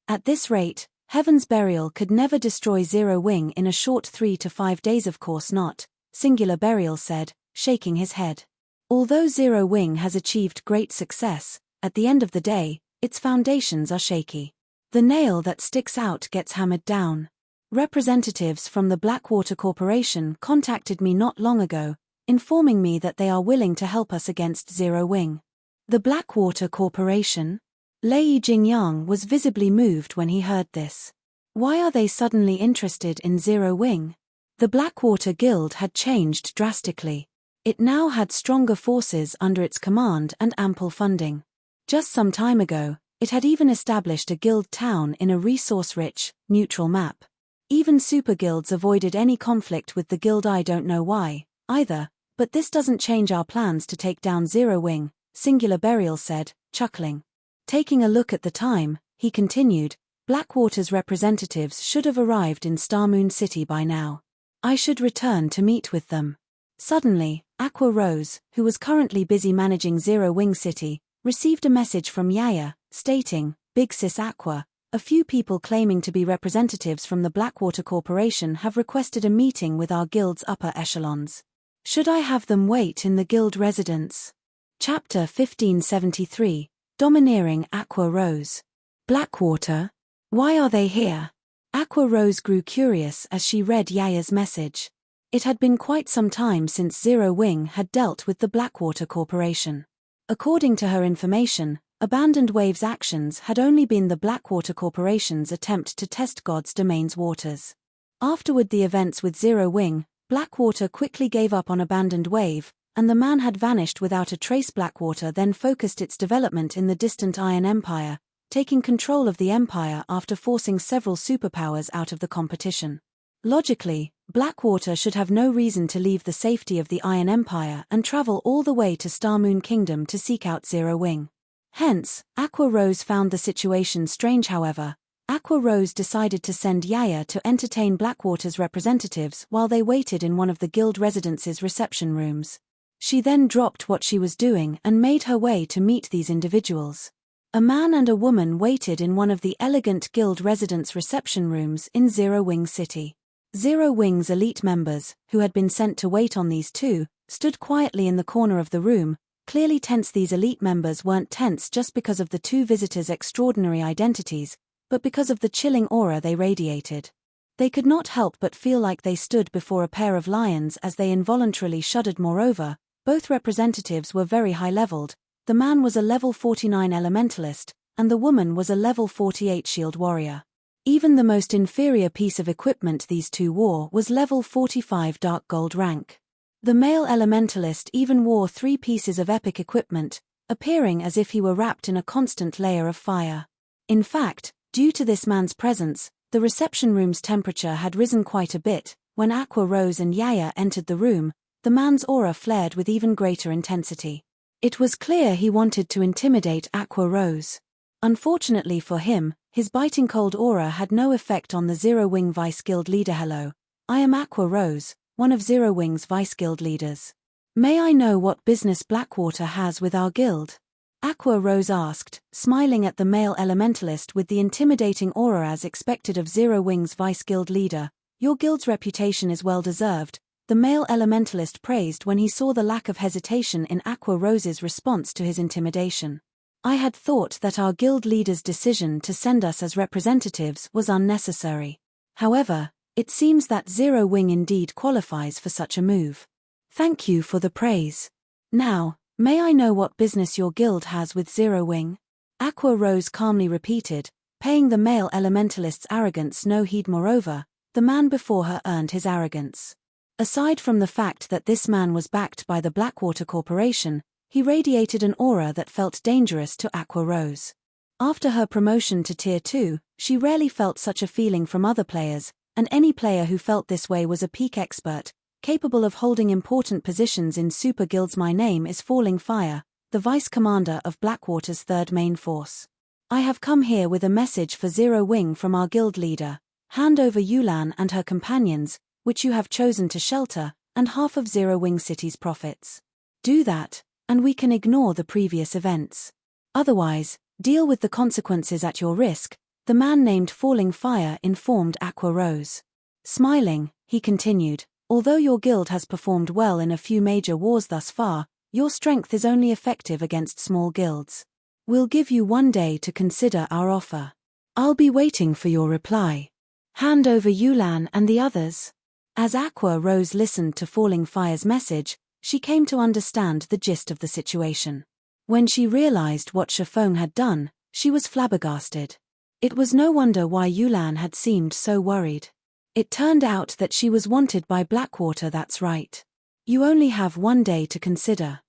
At this rate, Heaven's Burial could never destroy Zero Wing in a short 3 to 5 days. Of course not, Singular Burial said, shaking his head. Although Zero Wing has achieved great success, at the end of the day, its foundations are shaky. The nail that sticks out gets hammered down. Representatives from the Blackwater Corporation contacted me not long ago, informing me that they are willing to help us against Zero Wing. The Blackwater Corporation? Lei Jingyang was visibly moved when he heard this. Why are they suddenly interested in Zero Wing? The Blackwater Guild had changed drastically. It now had stronger forces under its command and ample funding. Just some time ago, it had even established a guild town in a resource-rich, neutral map. Even super guilds avoided any conflict with the guild. I don't know why, either, but this doesn't change our plans to take down Zero Wing, Singular Burial said, chuckling. Taking a look at the time, he continued, Blackwater's representatives should have arrived in Starmoon City by now. I should return to meet with them. Suddenly, Aqua Rose, who was currently busy managing Zero Wing City, received a message from Yaya, stating, Big Sis Aqua, a few people claiming to be representatives from the Blackwater Corporation have requested a meeting with our guild's upper echelons. Should I have them wait in the guild residence? Chapter 1573, Domineering. Aqua Rose. Blackwater? Why are they here? Aqua Rose grew curious as she read Yaya's message. It had been quite some time since Zero Wing had dealt with the Blackwater Corporation. According to her information, Abandoned Wave's actions had only been the Blackwater Corporation's attempt to test God's domain's waters. Afterward, the events with Zero Wing, Blackwater quickly gave up on Abandoned Wave, and the man had vanished without a trace. Blackwater then focused its development in the distant Iron Empire, taking control of the Empire after forcing several superpowers out of the competition. Logically, Blackwater should have no reason to leave the safety of the Iron Empire and travel all the way to Starmoon Kingdom to seek out Zero Wing. Hence, Aqua Rose found the situation strange. However, Aqua Rose decided to send Yaya to entertain Blackwater's representatives while they waited in one of the guild residence's reception rooms. She then dropped what she was doing and made her way to meet these individuals. A man and a woman waited in one of the elegant guild residence reception rooms in Zero Wing City. Zero Wing's elite members, who had been sent to wait on these two, stood quietly in the corner of the room, clearly tense. These elite members weren't tense just because of the two visitors' extraordinary identities, but because of the chilling aura they radiated. They could not help but feel like they stood before a pair of lions as they involuntarily shuddered. Moreover, both representatives were very high-leveled. The man was a level 49 elementalist, and the woman was a level 48 shield warrior. Even the most inferior piece of equipment these two wore was level 45 dark gold rank. The male elementalist even wore 3 pieces of epic equipment, appearing as if he were wrapped in a constant layer of fire. In fact, due to this man's presence, the reception room's temperature had risen quite a bit. When Aqua Rose and Yaya entered the room, the man's aura flared with even greater intensity. It was clear he wanted to intimidate Aqua Rose. Unfortunately for him, his biting cold aura had no effect on the Zero Wing Vice Guild leader. Hello, I am Aqua Rose, one of Zero Wing's Vice Guild leaders. May I know what business Blackwater has with our guild? Aqua Rose asked, smiling at the male elementalist with the intimidating aura as expected of Zero Wing's Vice Guild leader. Your guild's reputation is well deserved, the male elementalist praised when he saw the lack of hesitation in Aqua Rose's response to his intimidation. I had thought that our guild leader's decision to send us as representatives was unnecessary. However, it seems that Zero Wing indeed qualifies for such a move. Thank you for the praise. Now, may I know what business your guild has with Zero Wing? Aqua Rose calmly repeated, paying the male elementalist's arrogance no heed. Moreover, the man before her earned his arrogance. Aside from the fact that this man was backed by the Blackwater Corporation, he radiated an aura that felt dangerous to Aqua Rose. After her promotion to Tier 2, she rarely felt such a feeling from other players, and any player who felt this way was a peak expert, capable of holding important positions in super guilds. My name is Falling Fire, the Vice Commander of Blackwater's 3rd Main Force. I have come here with a message for Zero Wing from our guild leader. Hand over Yulan and her companions, which you have chosen to shelter, and half of Zero Wing City's profits. Do that, and we can ignore the previous events. Otherwise, deal with the consequences at your risk, the man named Falling Fire informed Aqua Rose. Smiling, he continued, although your guild has performed well in a few major wars thus far, your strength is only effective against small guilds. We'll give you 1 day to consider our offer. I'll be waiting for your reply. Hand over Yulan and the others. As Aqua Rose listened to Falling Fire's message, she came to understand the gist of the situation. When she realized what Feng had done, she was flabbergasted. It was no wonder why Yulan had seemed so worried. It turned out that she was wanted by Blackwater. That's right. You only have 1 day to consider.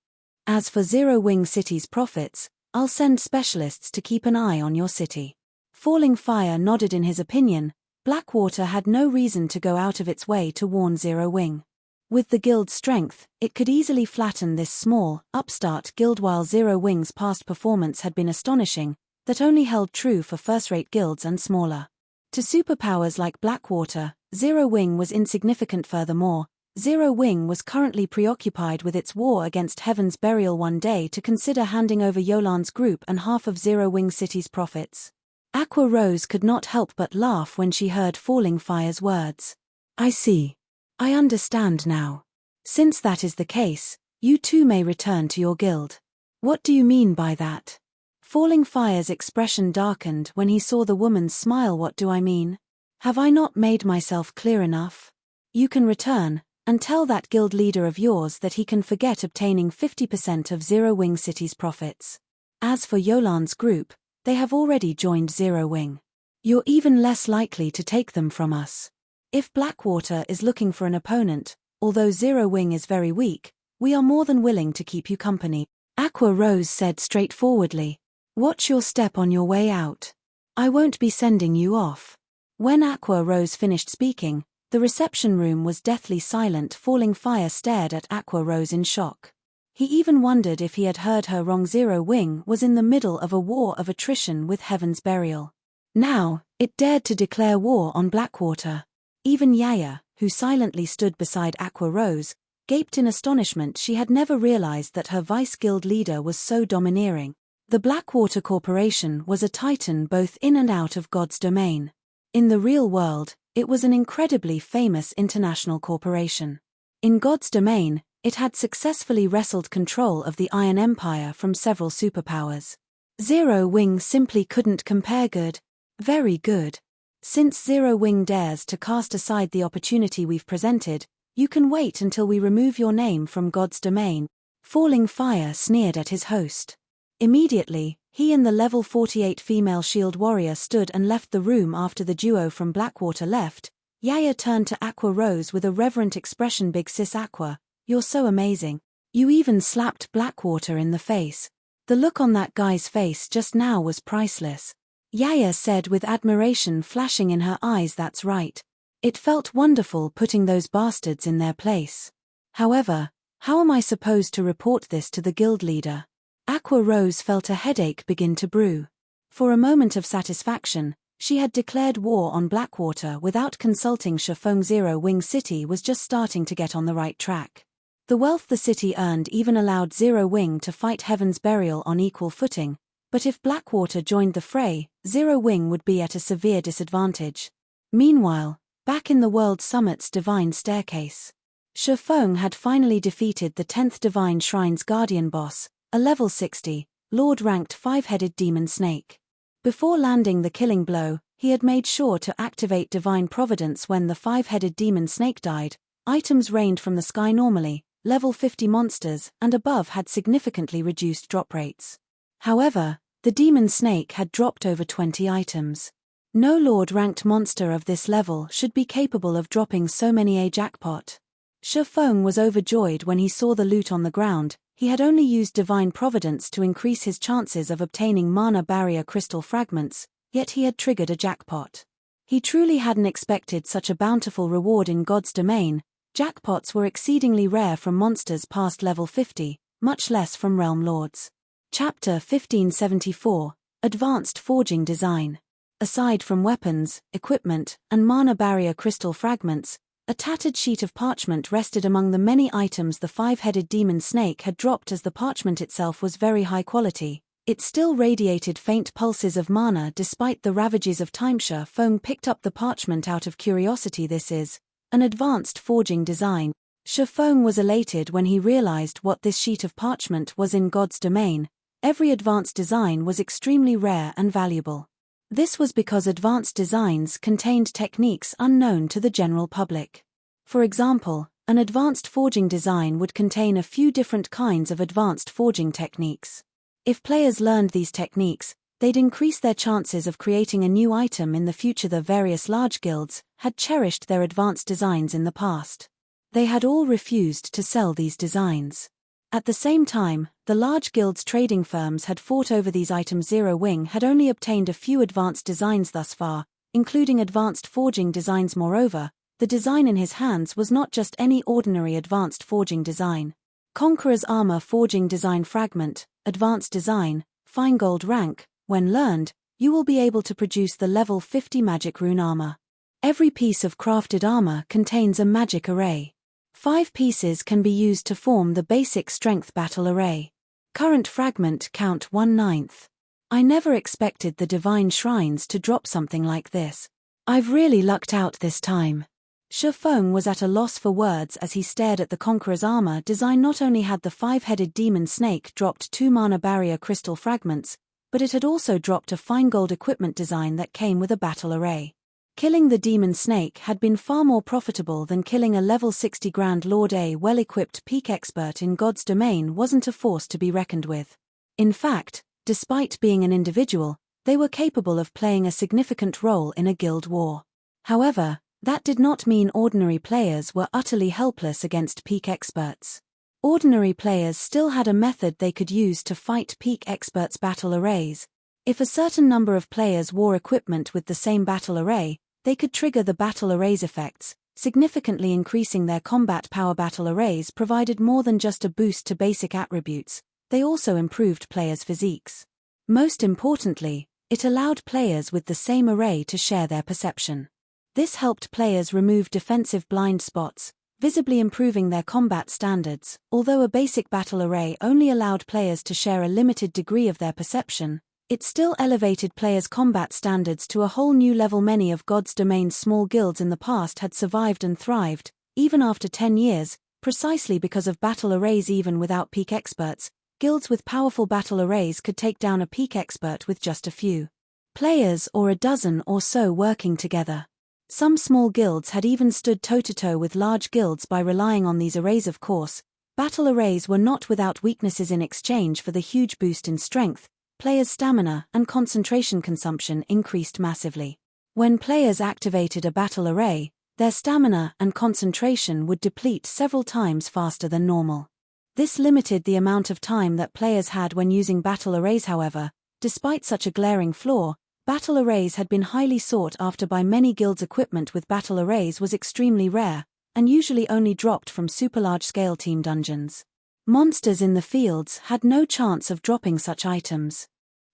As for Zero Wing City's profits, I'll send specialists to keep an eye on your city. Falling Fire nodded in his opinion. Blackwater had no reason to go out of its way to warn Zero Wing. With the guild's strength, it could easily flatten this small, upstart guild. While Zero Wing's past performance had been astonishing, that only held true for first-rate guilds and smaller. To superpowers like Blackwater, Zero Wing was insignificant. Furthermore, Zero Wing was currently preoccupied with its war against Heaven's Burial. 1 day to consider handing over Yolan's group and half of Zero Wing City's profits. Aqua Rose could not help but laugh when she heard Falling Fire's words. I see. I understand now. Since that is the case, you too may return to your guild. What do you mean by that? Falling Fire's expression darkened when he saw the woman's smile. What do I mean? Have I not made myself clear enough? You can return, and tell that guild leader of yours that he can forget obtaining 50% of Zero Wing City's profits. As for Yolan's group, they have already joined Zero Wing. You're even less likely to take them from us. If Blackwater is looking for an opponent, although Zero Wing is very weak, we are more than willing to keep you company. Aqua Rose said straightforwardly. Watch your step on your way out. I won't be sending you off. When Aqua Rose finished speaking, the reception room was deathly silent. Falling Fire stared at Aqua Rose in shock. He even wondered if he had heard her wrong. Zero Wing was in the middle of a war of attrition with Heaven's Burial. Now, it dared to declare war on Blackwater. Even Yaya, who silently stood beside Aqua Rose, gaped in astonishment. She had never realized that her vice-guild leader was so domineering. The Blackwater Corporation was a titan both in and out of God's domain. In the real world, it was an incredibly famous international corporation. In God's domain, it had successfully wrestled control of the Iron Empire from several superpowers. Zero Wing simply couldn't compare. Good. Very good. Since Zero Wing dares to cast aside the opportunity we've presented, you can wait until we remove your name from God's domain. Falling Fire sneered at his host. Immediately, he and the level 48 female shield warrior stood and left the room. After the duo from Blackwater left, Yaya turned to Aqua Rose with a reverent expression. Big sis Aqua, you're so amazing. You even slapped Blackwater in the face. The look on that guy's face just now was priceless. Yaya said with admiration flashing in her eyes. That's right. It felt wonderful putting those bastards in their place. However, how am I supposed to report this to the guild leader? Aqua Rose felt a headache begin to brew. For a moment of satisfaction, she had declared war on Blackwater without consulting Feng. Zero Wing City was just starting to get on the right track. The wealth the city earned even allowed Zero Wing to fight Heaven's Burial on equal footing, but if Blackwater joined the fray, Zero Wing would be at a severe disadvantage. Meanwhile, back in the World Summit's Divine Staircase, Feng had finally defeated the 10th Divine Shrine's Guardian boss, a level 60, Lord-ranked 5-headed demon snake. Before landing the killing blow, he had made sure to activate Divine Providence. When the 5-headed demon snake died, items rained from the sky normally. Level 50 monsters and above had significantly reduced drop rates. However, the demon snake had dropped over 20 items. No Lord-ranked monster of this level should be capable of dropping so many. A jackpot. Feng was overjoyed when he saw the loot on the ground. He had only used Divine Providence to increase his chances of obtaining mana barrier crystal fragments, yet he had triggered a jackpot. He truly hadn't expected such a bountiful reward in God's domain. Jackpots were exceedingly rare from monsters past level 50, much less from realm lords. Chapter 1574, Advanced Forging Design. Aside from weapons, equipment, and mana barrier crystal fragments, a tattered sheet of parchment rested among the many items the 5-headed demon snake had dropped. As the parchment itself was very high quality, it still radiated faint pulses of mana despite the ravages of time. Feng picked up the parchment out of curiosity. This is an advanced forging design. Feng was elated when he realized what this sheet of parchment was in God's domain. Every advanced design was extremely rare and valuable. This was because advanced designs contained techniques unknown to the general public. For example, an advanced forging design would contain a few different kinds of advanced forging techniques. If players learned these techniques, they'd increase their chances of creating a new item in the future. The various large guilds had cherished their advanced designs in the past. They had all refused to sell these designs. At the same time, the large guilds' trading firms had fought over these items. Zero Wing had only obtained a few advanced designs thus far, including advanced forging designs. Moreover, the design in his hands was not just any ordinary advanced forging design. Conqueror's Armor Forging Design Fragment, Advanced Design, Fine Gold Rank. When learned, you will be able to produce the level 50 magic rune armor. Every piece of crafted armor contains a magic array. 5 pieces can be used to form the basic strength battle array. Current fragment count 1/9. I never expected the Divine Shrines to drop something like this. I've really lucked out this time. Feng was at a loss for words as he stared at the Conqueror's Armor design. Not only had the 5-headed demon snake dropped 2 mana barrier crystal fragments, but it had also dropped a fine gold equipment design that came with a battle array. Killing the demon snake had been far more profitable than killing a level 60 Grand Lord. A well-equipped peak expert in God's domain wasn't a force to be reckoned with. In fact, despite being an individual, they were capable of playing a significant role in a guild war. However, that did not mean ordinary players were utterly helpless against peak experts. Ordinary players still had a method they could use to fight peak experts' battle arrays. If a certain number of players wore equipment with the same battle array, they could trigger the battle arrays effects, significantly increasing their combat power. Battle arrays provided more than just a boost to basic attributes, they also improved players' physiques. Most importantly, it allowed players with the same array to share their perception. This helped players remove defensive blind spots, visibly improving their combat standards. Although a basic battle array only allowed players to share a limited degree of their perception, it still elevated players' combat standards to a whole new level. Many of God's domain's small guilds in the past had survived and thrived, even after 10 years, precisely because of battle arrays. Even without peak experts, guilds with powerful battle arrays could take down a peak expert with just a few players or a dozen or so working together. Some small guilds had even stood toe-to-toe with large guilds by relying on these arrays. Of course, battle arrays were not without weaknesses. In exchange for the huge boost in strength, players' stamina and concentration consumption increased massively. When players activated a battle array, their stamina and concentration would deplete several times faster than normal. This limited the amount of time that players had when using battle arrays. However, despite such a glaring flaw, battle arrays had been highly sought after by many guilds. Equipment with battle arrays was extremely rare, and usually only dropped from super large-scale team dungeons. Monsters in the fields had no chance of dropping such items.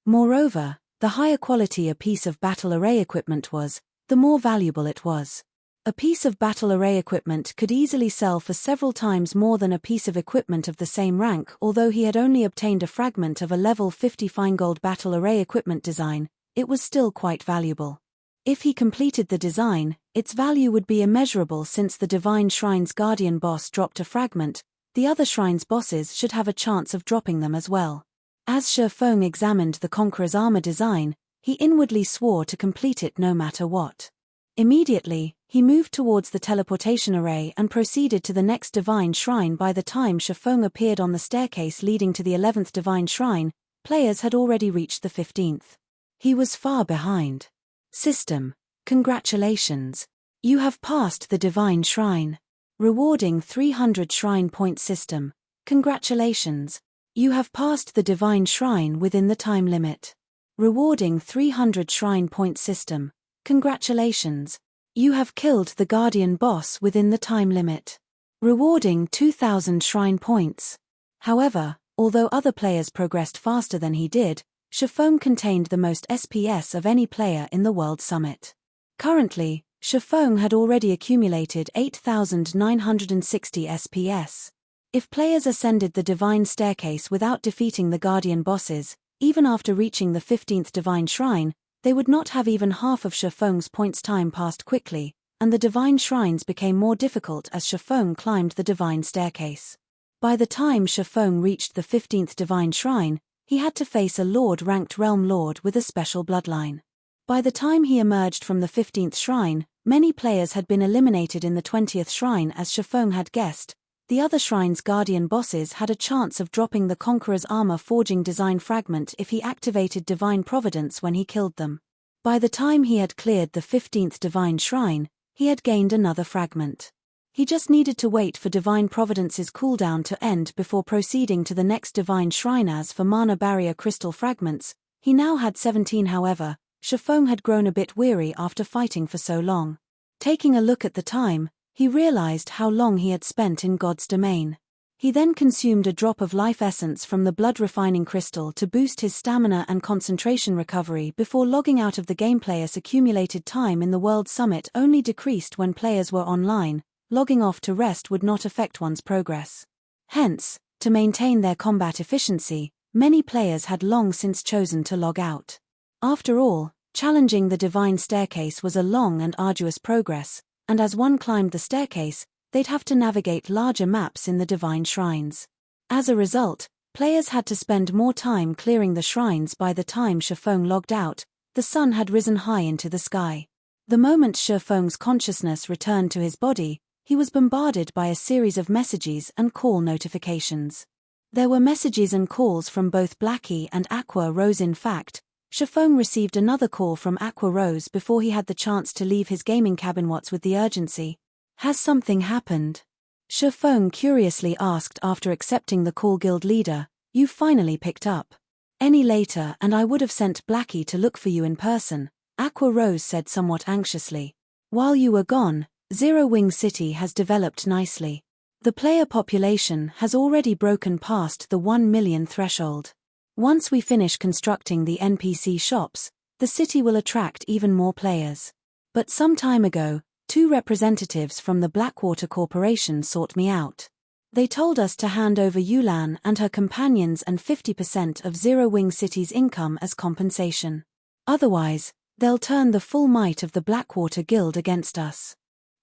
Moreover, the higher quality a piece of battle array equipment was, the more valuable it was. A piece of battle array equipment could easily sell for several times more than a piece of equipment of the same rank. Although he had only obtained a fragment of a level 50 fine-gold battle array equipment design, it was still quite valuable. If he completed the design, its value would be immeasurable. Since the Divine Shrine's Guardian boss dropped a fragment, the other shrines' bosses should have a chance of dropping them as well. As Feng examined the Conqueror's armor design, he inwardly swore to complete it no matter what. Immediately, he moved towards the teleportation array and proceeded to the next Divine Shrine. By the time Feng appeared on the staircase leading to the 11th Divine Shrine, players had already reached the 15th. He was far behind. System: congratulations. You have passed the Divine Shrine. Rewarding 300 shrine points. System: congratulations. You have passed the Divine Shrine within the time limit. Rewarding 300 shrine points. System: congratulations. You have killed the Guardian boss within the time limit. Rewarding 2,000 shrine points. However, although other players progressed faster than he did, Feng contained the most SPS of any player in the World Summit. Currently, Feng had already accumulated 8,960 SPS. If players ascended the Divine Staircase without defeating the Guardian bosses, even after reaching the 15th Divine Shrine, they would not have even half of Feng's points. Time passed quickly, and the Divine Shrines became more difficult as Feng climbed the Divine Staircase. By the time Feng reached the 15th Divine Shrine, he had to face a Lord-ranked Realm Lord with a special bloodline. By the time he emerged from the 15th Shrine, many players had been eliminated in the 20th Shrine. As Feng had guessed, the other shrines' Guardian bosses had a chance of dropping the Conqueror's armor forging design fragment if he activated Divine Providence when he killed them. By the time he had cleared the 15th Divine Shrine, he had gained another fragment. He just needed to wait for Divine Providence's cooldown to end before proceeding to the next Divine Shrine. As for Mana Barrier Crystal fragments, he now had 17. However, Feng had grown a bit weary after fighting for so long. Taking a look at the time, he realized how long he had spent in God's domain. He then consumed a drop of life essence from the blood refining crystal to boost his stamina and concentration recovery before logging out of the game. Players' accumulated time in the World Summit only decreased when players were online. Logging off to rest would not affect one's progress. Hence, to maintain their combat efficiency, many players had long since chosen to log out. After all, challenging the Divine Staircase was a long and arduous progress, and as one climbed the staircase, they'd have to navigate larger maps in the Divine Shrines. As a result, players had to spend more time clearing the shrines. By the time Feng logged out, the sun had risen high into the sky. The moment Feng's consciousness returned to his body, he was bombarded by a series of messages and call notifications. There were messages and calls from both Blackie and Aqua Rose. In fact, Feng received another call from Aqua Rose before he had the chance to leave his gaming cabin. What's with the urgency? Has something happened? Feng curiously asked after accepting the call. Guild leader, you finally picked up. Any later and I would have sent Blackie to look for you in person, Aqua Rose said somewhat anxiously. While you were gone, Zero Wing City has developed nicely. The player population has already broken past the 1 million threshold. Once we finish constructing the NPC shops, the city will attract even more players. But some time ago, 2 representatives from the Blackwater Corporation sought me out. They told us to hand over Yulan and her companions and 50% of Zero Wing City's income as compensation. Otherwise, they'll turn the full might of the Blackwater Guild against us.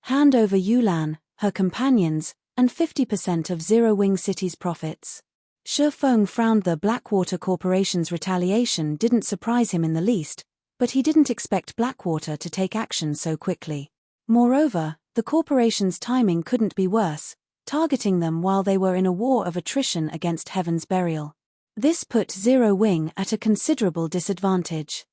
Hand over Yulan, her companions, and 50% of Zero Wing City's profits. Feng frowned. The Blackwater Corporation's retaliation didn't surprise him in the least, but he didn't expect Blackwater to take action so quickly. Moreover, the corporation's timing couldn't be worse, targeting them while they were in a war of attrition against Heaven's Burial. This put Zero Wing at a considerable disadvantage.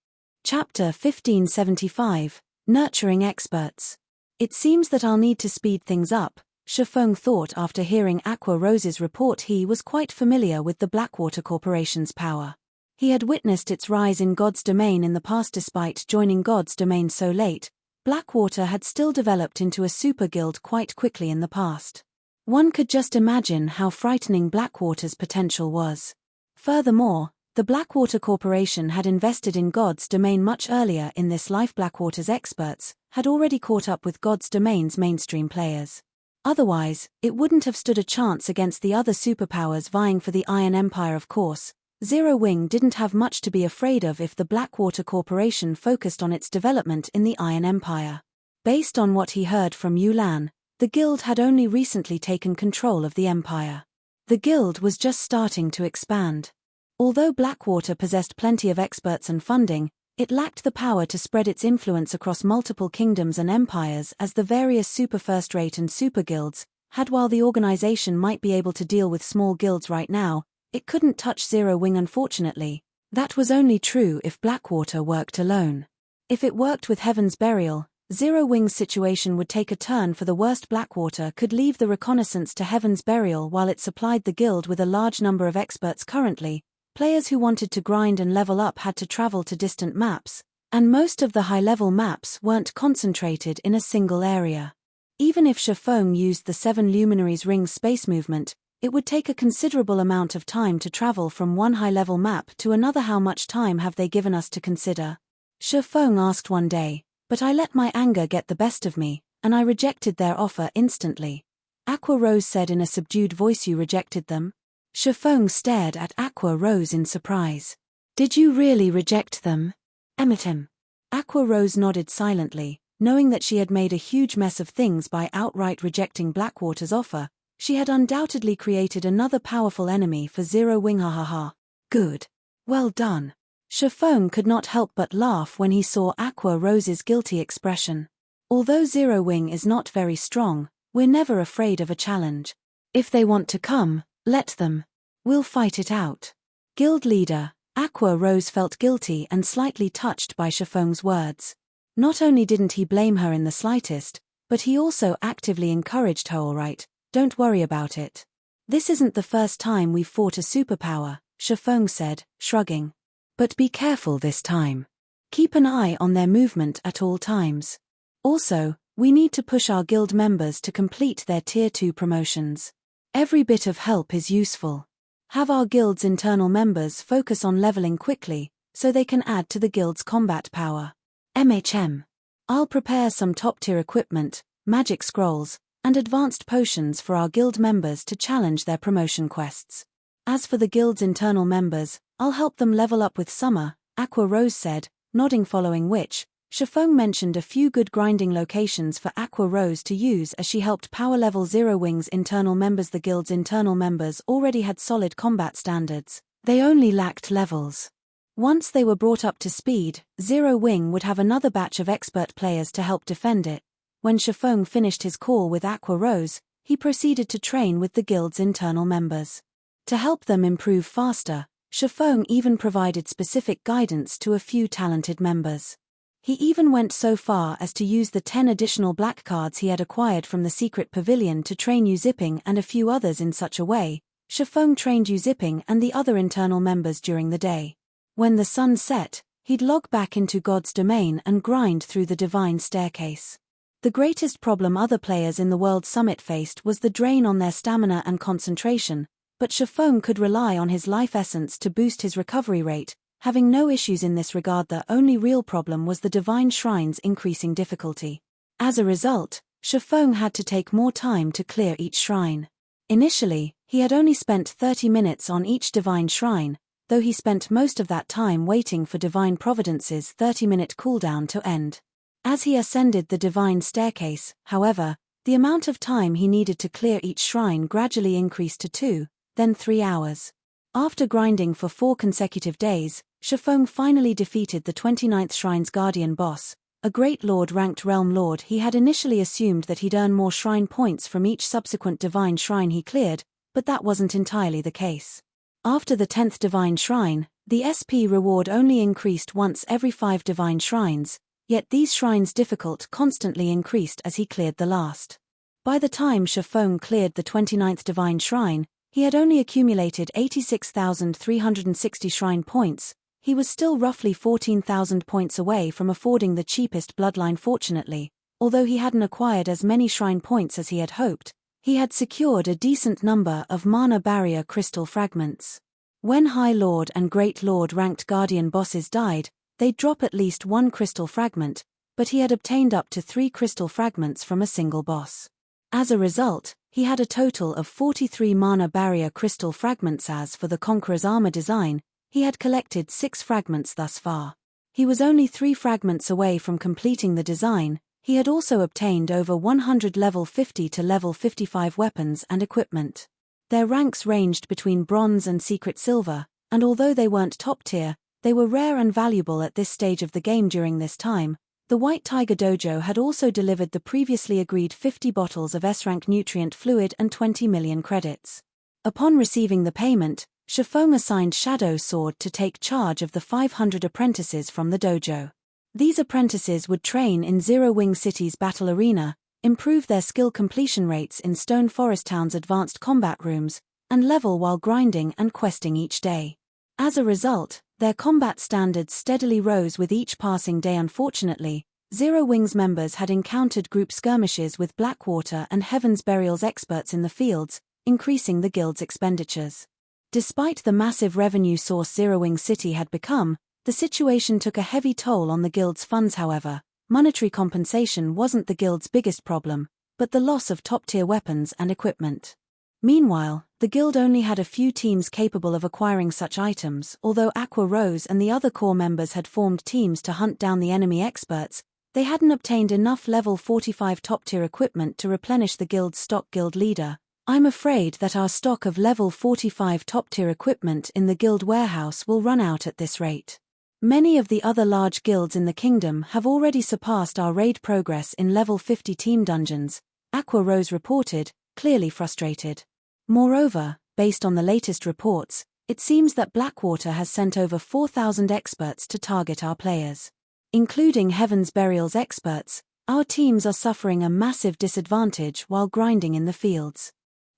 Chapter 1575, Nurturing Experts. It seems that I'll need to speed things up, Feng thought after hearing Aqua Rose's report. He was quite familiar with the Blackwater Corporation's power. He had witnessed its rise in God's Domain in the past. Despite joining God's Domain so late, Blackwater had still developed into a super guild quite quickly in the past. One could just imagine how frightening Blackwater's potential was. Furthermore, the Blackwater Corporation had invested in God's Domain much earlier in this life. Blackwater's experts had already caught up with God's Domain's mainstream players. Otherwise, it wouldn't have stood a chance against the other superpowers vying for the Iron Empire. Of course, Zero Wing didn't have much to be afraid of if the Blackwater Corporation focused on its development in the Iron Empire. Based on what he heard from Yulan, the guild had only recently taken control of the empire. The guild was just starting to expand. Although Blackwater possessed plenty of experts and funding, it lacked the power to spread its influence across multiple kingdoms and empires as the various super first-rate and super guilds had. While the organization might be able to deal with small guilds right now, it couldn't touch Zero Wing. Unfortunately, that was only true if Blackwater worked alone. If it worked with Heaven's Burial, Zero Wing's situation would take a turn for the worst. Blackwater could leave the reconnaissance to Heaven's Burial while it supplied the guild with a large number of experts. Currently, players who wanted to grind and level up had to travel to distant maps, and most of the high-level maps weren't concentrated in a single area. Even if Feng used the 7 Luminaries Ring space movement, it would take a considerable amount of time to travel from one high-level map to another. How much time have they given us to consider? Feng asked one day, but I let my anger get the best of me, and I rejected their offer instantly. Aqua Rose said in a subdued voice. You rejected them? Feng stared at Aqua Rose in surprise. Did you really reject them? Him. Aqua Rose nodded silently, knowing that she had made a huge mess of things by outright rejecting Blackwater's offer. She had undoubtedly created another powerful enemy for Zero Wing. Ha ha ha. Good. Well done. Feng could not help but laugh when he saw Aqua Rose's guilty expression. Although Zero Wing is not very strong, we're never afraid of a challenge. If they want to come, let them. We'll fight it out. Guild leader, Aqua Rose felt guilty and slightly touched by Feng's words. Not only didn't he blame her in the slightest, but he also actively encouraged her. All right, don't worry about it. This isn't the first time we've fought a superpower, Feng said, shrugging. But be careful this time. Keep an eye on their movement at all times. Also, we need to push our guild members to complete their Tier 2 promotions. Every bit of help is useful. Have our guild's internal members focus on leveling quickly, so they can add to the guild's combat power. I'll prepare some top-tier equipment, magic scrolls, and advanced potions for our guild members to challenge their promotion quests. As for the guild's internal members, I'll help them level up with Summer, Aqua Rose said, nodding, following which, Feng mentioned a few good grinding locations for Aqua Rose to use as she helped power level Zero Wing's internal members. The guild's internal members already had solid combat standards, they only lacked levels. Once they were brought up to speed, Zero Wing would have another batch of expert players to help defend it. When Feng finished his call with Aqua Rose, he proceeded to train with the guild's internal members. To help them improve faster, Feng even provided specific guidance to a few talented members. He even went so far as to use the 10 additional black cards he had acquired from the secret pavilion to train Yu Zipping and a few others in such a way. Feng trained Yu Zipping and the other internal members during the day. When the sun set, he'd log back into God's domain and grind through the divine staircase. The greatest problem other players in the World Summit faced was the drain on their stamina and concentration, but Feng could rely on his life essence to boost his recovery rate, having no issues in this regard. The only real problem was the divine shrine's increasing difficulty. As a result, Feng had to take more time to clear each shrine. Initially, he had only spent 30 minutes on each divine shrine, though he spent most of that time waiting for Divine Providence's 30-minute cooldown to end. As he ascended the divine staircase, however, the amount of time he needed to clear each shrine gradually increased to 2, then 3 hours. After grinding for 4 consecutive days, Feng finally defeated the 29th shrine's guardian boss, a great lord-ranked realm lord. He had initially assumed that he'd earn more shrine points from each subsequent divine shrine he cleared, but that wasn't entirely the case. After the 10th divine shrine, the SP reward only increased once every 5 divine shrines, yet these shrines' difficulty constantly increased as he cleared the last. By the time Feng cleared the 29th divine shrine, he had only accumulated 86,360 shrine points. He was still roughly 14,000 points away from affording the cheapest bloodline. Fortunately, although he hadn't acquired as many shrine points as he had hoped, he had secured a decent number of mana barrier crystal fragments. When High Lord and Great Lord ranked guardian bosses died, they'd drop at least 1 crystal fragment, but he had obtained up to 3 crystal fragments from a single boss. As a result, he had a total of 43 mana barrier crystal fragments. As for the Conqueror's armor design, he had collected 6 fragments thus far. He was only 3 fragments away from completing the design. He had also obtained over 100 level 50 to level 55 weapons and equipment. Their ranks ranged between bronze and secret silver, and although they weren't top tier, they were rare and valuable at this stage of the game. During this time, the White Tiger Dojo had also delivered the previously agreed 50 bottles of S-rank nutrient fluid and 20 million credits. Upon receiving the payment, Feng assigned Shadow Sword to take charge of the 500 apprentices from the dojo. These apprentices would train in Zero Wing City's battle arena, improve their skill completion rates in Stone Forest Town's advanced combat rooms, and level while grinding and questing each day. As a result, their combat standards steadily rose with each passing day. Unfortunately, Zero Wing's members had encountered group skirmishes with Blackwater and Heaven's Burial's experts in the fields, increasing the guild's expenditures. Despite the massive revenue source Zero Wing City had become, the situation took a heavy toll on the guild's funds. However, monetary compensation wasn't the guild's biggest problem, but the loss of top-tier weapons and equipment. Meanwhile, the guild only had a few teams capable of acquiring such items. Although Aqua Rose and the other core members had formed teams to hunt down the enemy experts, they hadn't obtained enough level 45 top-tier equipment to replenish the guild's stock. Guild leader: I'm afraid that our stock of level 45 top-tier equipment in the guild warehouse will run out at this rate. Many of the other large guilds in the kingdom have already surpassed our raid progress in level 50 team dungeons, Aqua Rose reported, clearly frustrated. Moreover, based on the latest reports, it seems that Blackwater has sent over 4,000 experts to target our players. Including Heaven's Burial's experts, our teams are suffering a massive disadvantage while grinding in the fields.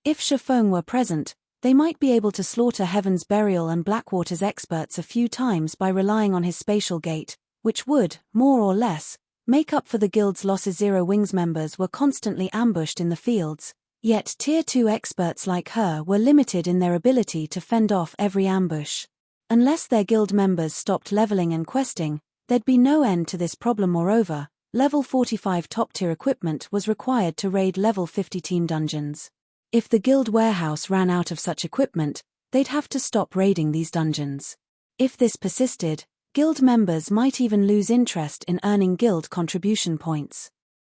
If Feng were present, they might be able to slaughter Heaven's Burial and Blackwater's experts a few times by relying on his spatial gate, which would, more or less, make up for the guild's losses. Zero Wing's members were constantly ambushed in the fields, yet Tier 2 experts like her were limited in their ability to fend off every ambush. Unless their guild members stopped leveling and questing, there'd be no end to this problem. Moreover, level 45 top-tier equipment was required to raid level 50 team dungeons. If the guild warehouse ran out of such equipment, they'd have to stop raiding these dungeons. If this persisted, guild members might even lose interest in earning guild contribution points.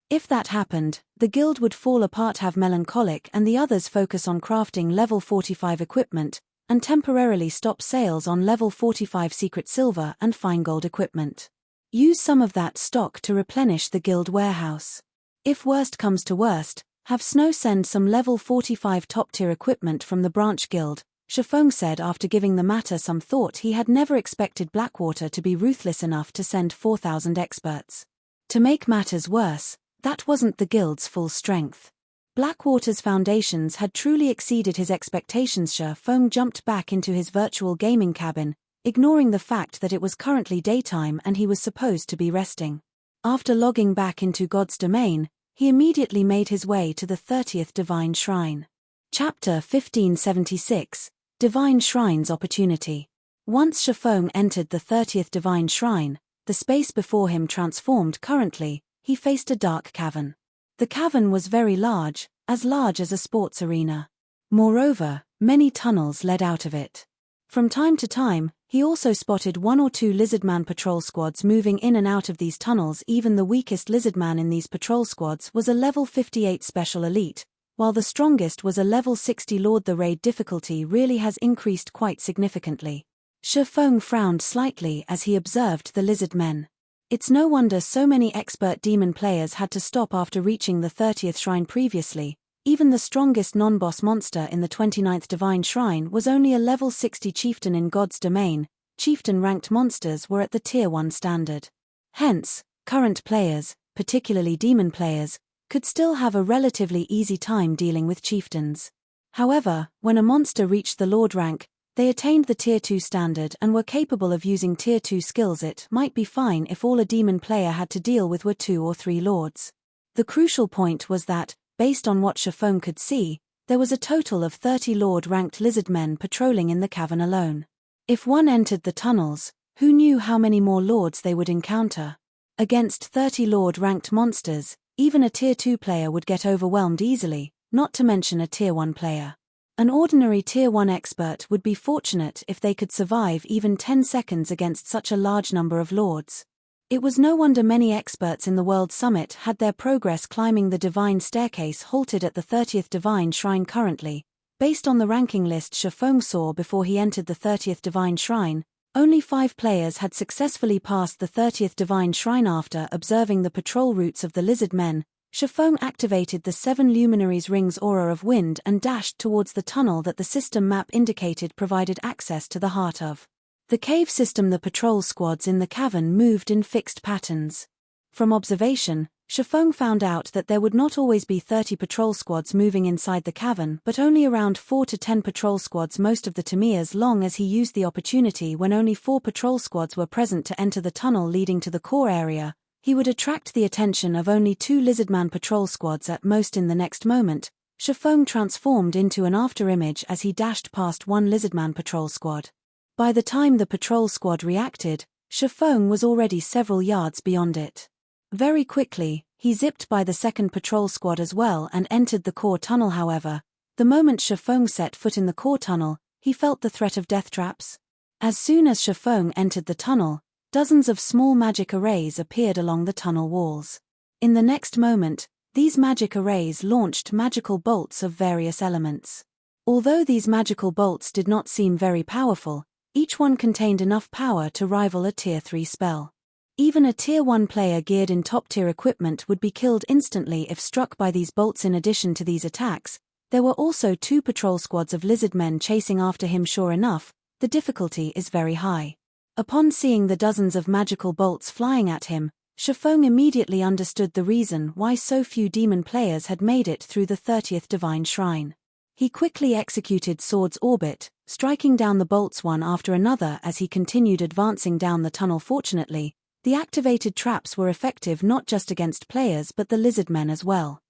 If that happened, the guild would fall apart. Have Melancholic and the others focus on crafting level 45 equipment, and temporarily stop sales on level 45 secret silver and fine gold equipment. Use some of that stock to replenish the guild warehouse. If worst comes to worst, have Snow send some level 45 top-tier equipment from the branch guild, Feng said after giving the matter some thought. He had never expected Blackwater to be ruthless enough to send 4,000 experts. To make matters worse, that wasn't the guild's full strength. Blackwater's foundations had truly exceeded his expectations. Feng jumped back into his virtual gaming cabin, ignoring the fact that it was currently daytime and he was supposed to be resting. After logging back into God's domain, he immediately made his way to the 30th Divine Shrine. Chapter 1576, Divine Shrine's Opportunity. Once Feng entered the 30th Divine Shrine, the space before him transformed. Currently, he faced a dark cavern. The cavern was very large as a sports arena. Moreover, many tunnels led out of it. From time to time, he also spotted one or two lizardman patrol squads moving in and out of these tunnels. Even the weakest lizardman in these patrol squads was a level 58 special elite, while the strongest was a level 60 lord. The raid difficulty really has increased quite significantly. Feng frowned slightly as he observed the lizard men. It's no wonder so many expert demon players had to stop after reaching the 30th shrine previously. Even the strongest non-boss monster in the 29th Divine Shrine was only a level 60 chieftain in God's domain. Chieftain-ranked monsters were at the Tier 1 standard. Hence, current players, particularly demon players, could still have a relatively easy time dealing with chieftains. However, when a monster reached the Lord rank, they attained the Tier 2 standard and were capable of using Tier 2 skills. It might be fine if all a demon player had to deal with were 2 or 3 lords. The crucial point was that, based on what Feng could see, there was a total of 30 lord-ranked lizardmen patrolling in the cavern alone. If one entered the tunnels, who knew how many more lords they would encounter? Against 30 lord-ranked monsters, even a Tier 2 player would get overwhelmed easily, not to mention a Tier 1 player. An ordinary Tier 1 expert would be fortunate if they could survive even 10 seconds against such a large number of lords. It was no wonder many experts in the World Summit had their progress climbing the Divine Staircase halted at the 30th Divine Shrine. Currently, based on the ranking list Feng saw before he entered the 30th Divine Shrine, only 5 players had successfully passed the 30th Divine Shrine. After observing the patrol routes of the lizard men, Feng activated the 7 Luminaries Rings Aura of Wind and dashed towards the tunnel that the system map indicated provided access to the heart of the cave system. The patrol squads in the cavern moved in fixed patterns. From observation, Feng found out that there would not always be 30 patrol squads moving inside the cavern but only around 4 to 10 patrol squads most of the time. As long as he used the opportunity when only 4 patrol squads were present to enter the tunnel leading to the core area, he would attract the attention of only 2 lizardman patrol squads at most. In the next moment, Feng transformed into an afterimage as he dashed past one lizardman patrol squad. By the time the patrol squad reacted, Feng was already several yards beyond it. Very quickly, he zipped by the second patrol squad as well and entered the core tunnel. However, the moment Feng set foot in the core tunnel, he felt the threat of death traps. As soon as Feng entered the tunnel, dozens of small magic arrays appeared along the tunnel walls. In the next moment, these magic arrays launched magical bolts of various elements. Although these magical bolts did not seem very powerful, each one contained enough power to rival a Tier 3 spell. Even a Tier 1 player geared in top-tier equipment would be killed instantly if struck by these bolts. In addition to these attacks, there were also 2 patrol squads of lizardmen chasing after him. Sure enough, the difficulty is very high. Upon seeing the dozens of magical bolts flying at him, Feng immediately understood the reason why so few demon players had made it through the 30th Divine Shrine. He quickly executed Sword's Orbit, striking down the bolts one after another as he continued advancing down the tunnel. Fortunately, the activated traps were effective not just against players but the lizardmen as well.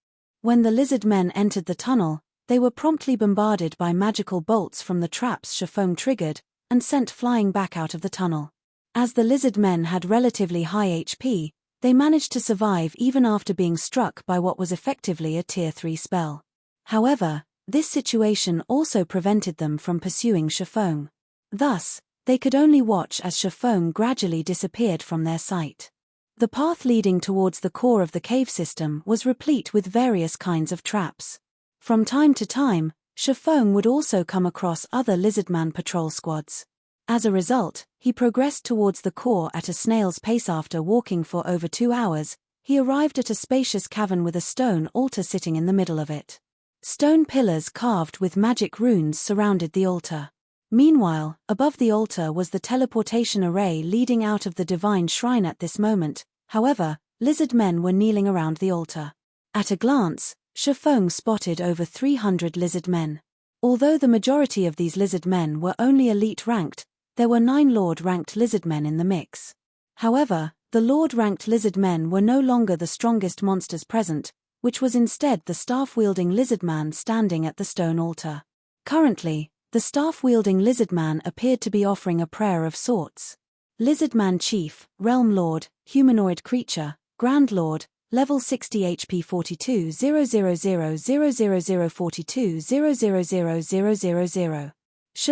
When the lizardmen entered the tunnel, they were promptly bombarded by magical bolts from the traps Feng triggered, and sent flying back out of the tunnel. As the lizardmen had relatively high HP, they managed to survive even after being struck by what was effectively a Tier 3 spell. However, this situation also prevented them from pursuing Feng. Thus, they could only watch as Feng gradually disappeared from their sight. The path leading towards the core of the cave system was replete with various kinds of traps. From time to time, Feng would also come across other lizardman patrol squads. As a result, he progressed towards the core at a snail's pace. After walking for over 2 hours, he arrived at a spacious cavern with a stone altar sitting in the middle of it. Stone pillars carved with magic runes surrounded the altar. Meanwhile, above the altar was the teleportation array leading out of the divine shrine. At this moment, however, lizard men were kneeling around the altar. At a glance, Feng spotted over 300 lizard men. Although the majority of these lizard men were only elite ranked, there were 9 Lord-ranked lizard men in the mix. However, the Lord-ranked lizard men were no longer the strongest monsters present, which was instead the staff-wielding lizard man standing at the stone altar. Currently, the staff-wielding lizard man appeared to be offering a prayer of sorts. Lizard man chief, realm lord, humanoid creature, grand lord, level 60 HP 42 000 42 000.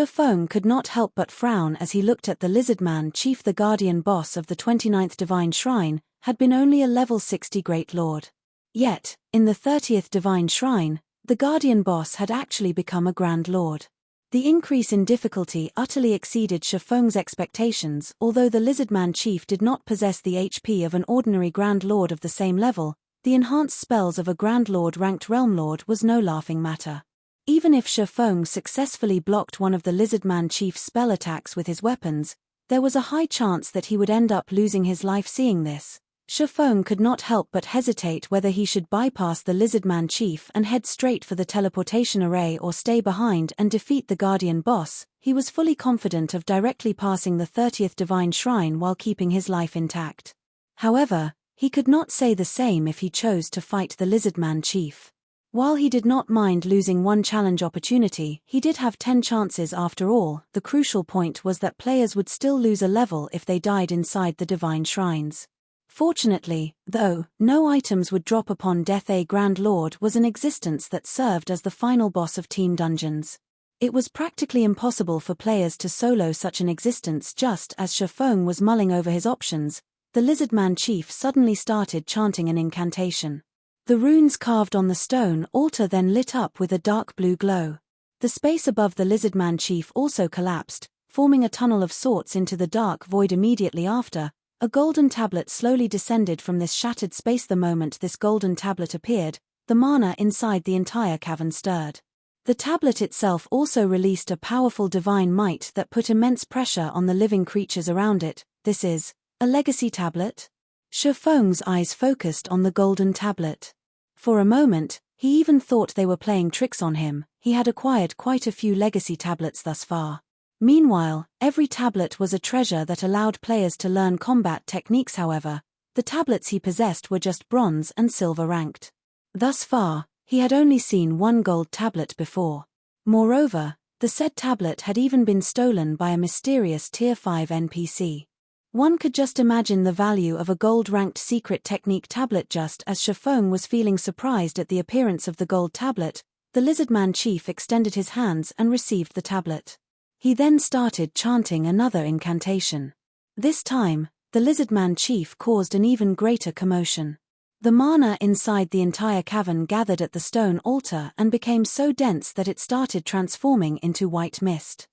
Feng could not help but frown as he looked at the lizardman chief. The guardian boss of the 29th Divine Shrine had been only a level 60 Great Lord. Yet, in the 30th Divine Shrine, the guardian boss had actually become a Grand Lord. The increase in difficulty utterly exceeded Feng's expectations. Although the lizardman chief did not possess the HP of an ordinary Grand Lord of the same level, the enhanced spells of a Grand Lord ranked Realm Lord was no laughing matter. Even if Feng successfully blocked one of the lizardman chief's spell attacks with his weapons, there was a high chance that he would end up losing his life. Seeing this, Feng could not help but hesitate whether he should bypass the lizardman chief and head straight for the teleportation array or stay behind and defeat the guardian boss. He was fully confident of directly passing the 30th Divine Shrine while keeping his life intact. However, he could not say the same if he chose to fight the lizardman chief. While he did not mind losing one challenge opportunity, he did have 10 chances after all. The crucial point was that players would still lose a level if they died inside the divine shrines. Fortunately, though, no items would drop upon death. A Grand Lord was an existence that served as the final boss of team dungeons. It was practically impossible for players to solo such an existence. Just as Feng was mulling over his options, the lizardman chief suddenly started chanting an incantation. The runes carved on the stone altar then lit up with a dark blue glow. The space above the lizardman chief also collapsed, forming a tunnel of sorts into the dark void. Immediately after, a golden tablet slowly descended from this shattered space. The moment this golden tablet appeared, the mana inside the entire cavern stirred. The tablet itself also released a powerful divine might that put immense pressure on the living creatures around it. This is a legacy tablet? Feng's eyes focused on the golden tablet. For a moment, he even thought they were playing tricks on him. He had acquired quite a few legacy tablets thus far. Meanwhile, every tablet was a treasure that allowed players to learn combat techniques. However, the tablets he possessed were just bronze and silver ranked. Thus far, he had only seen one gold tablet before. Moreover, the said tablet had even been stolen by a mysterious Tier 5 NPC. One could just imagine the value of a gold-ranked secret technique tablet. Just as Feng was feeling surprised at the appearance of the gold tablet, the lizardman chief extended his hands and received the tablet. He then started chanting another incantation. This time, the lizardman chief caused an even greater commotion. The mana inside the entire cavern gathered at the stone altar and became so dense that it started transforming into white mist.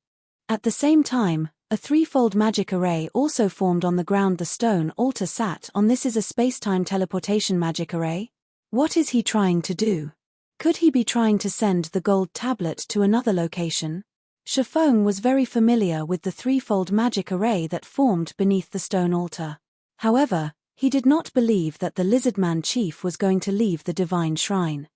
At the same time, a threefold magic array also formed on the ground the stone altar sat on. This is a space-time teleportation magic array? What is he trying to do? Could he be trying to send the gold tablet to another location? Feng was very familiar with the threefold magic array that formed beneath the stone altar. However, he did not believe that the lizardman chief was going to leave the divine shrine.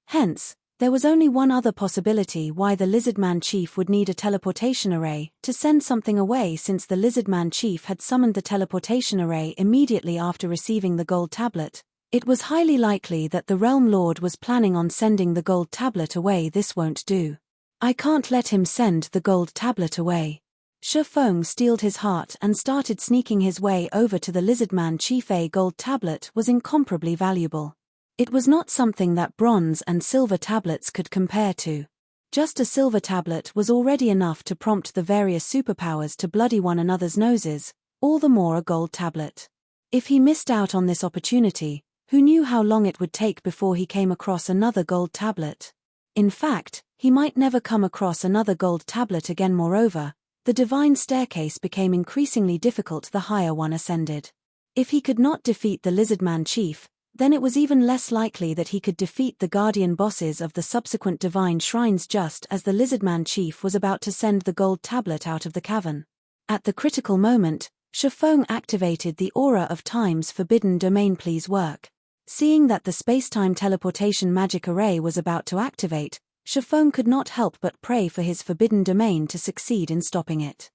Hence, there was only one other possibility why the lizardman chief would need a teleportation array to send something away. Since the lizardman chief had summoned the teleportation array immediately after receiving the gold tablet, it was highly likely that the Realm Lord was planning on sending the gold tablet away. This won't do. I can't let him send the gold tablet away. Feng steeled his heart and started sneaking his way over to the lizardman chief. A gold tablet was incomparably valuable. It was not something that bronze and silver tablets could compare to. Just a silver tablet was already enough to prompt the various superpowers to bloody one another's noses, all the more a gold tablet. If he missed out on this opportunity, who knew how long it would take before he came across another gold tablet? In fact, he might never come across another gold tablet again. Moreover, the divine staircase became increasingly difficult the higher one ascended. If he could not defeat the Lizardman chief, then it was even less likely that he could defeat the guardian bosses of the subsequent divine shrines. Just as the Lizardman chief was about to send the gold tablet out of the cavern. At the critical moment, Feng activated the aura of Time's forbidden domain. Please work. Seeing that the spacetime teleportation magic array was about to activate, Feng could not help but pray for his forbidden domain to succeed in stopping it.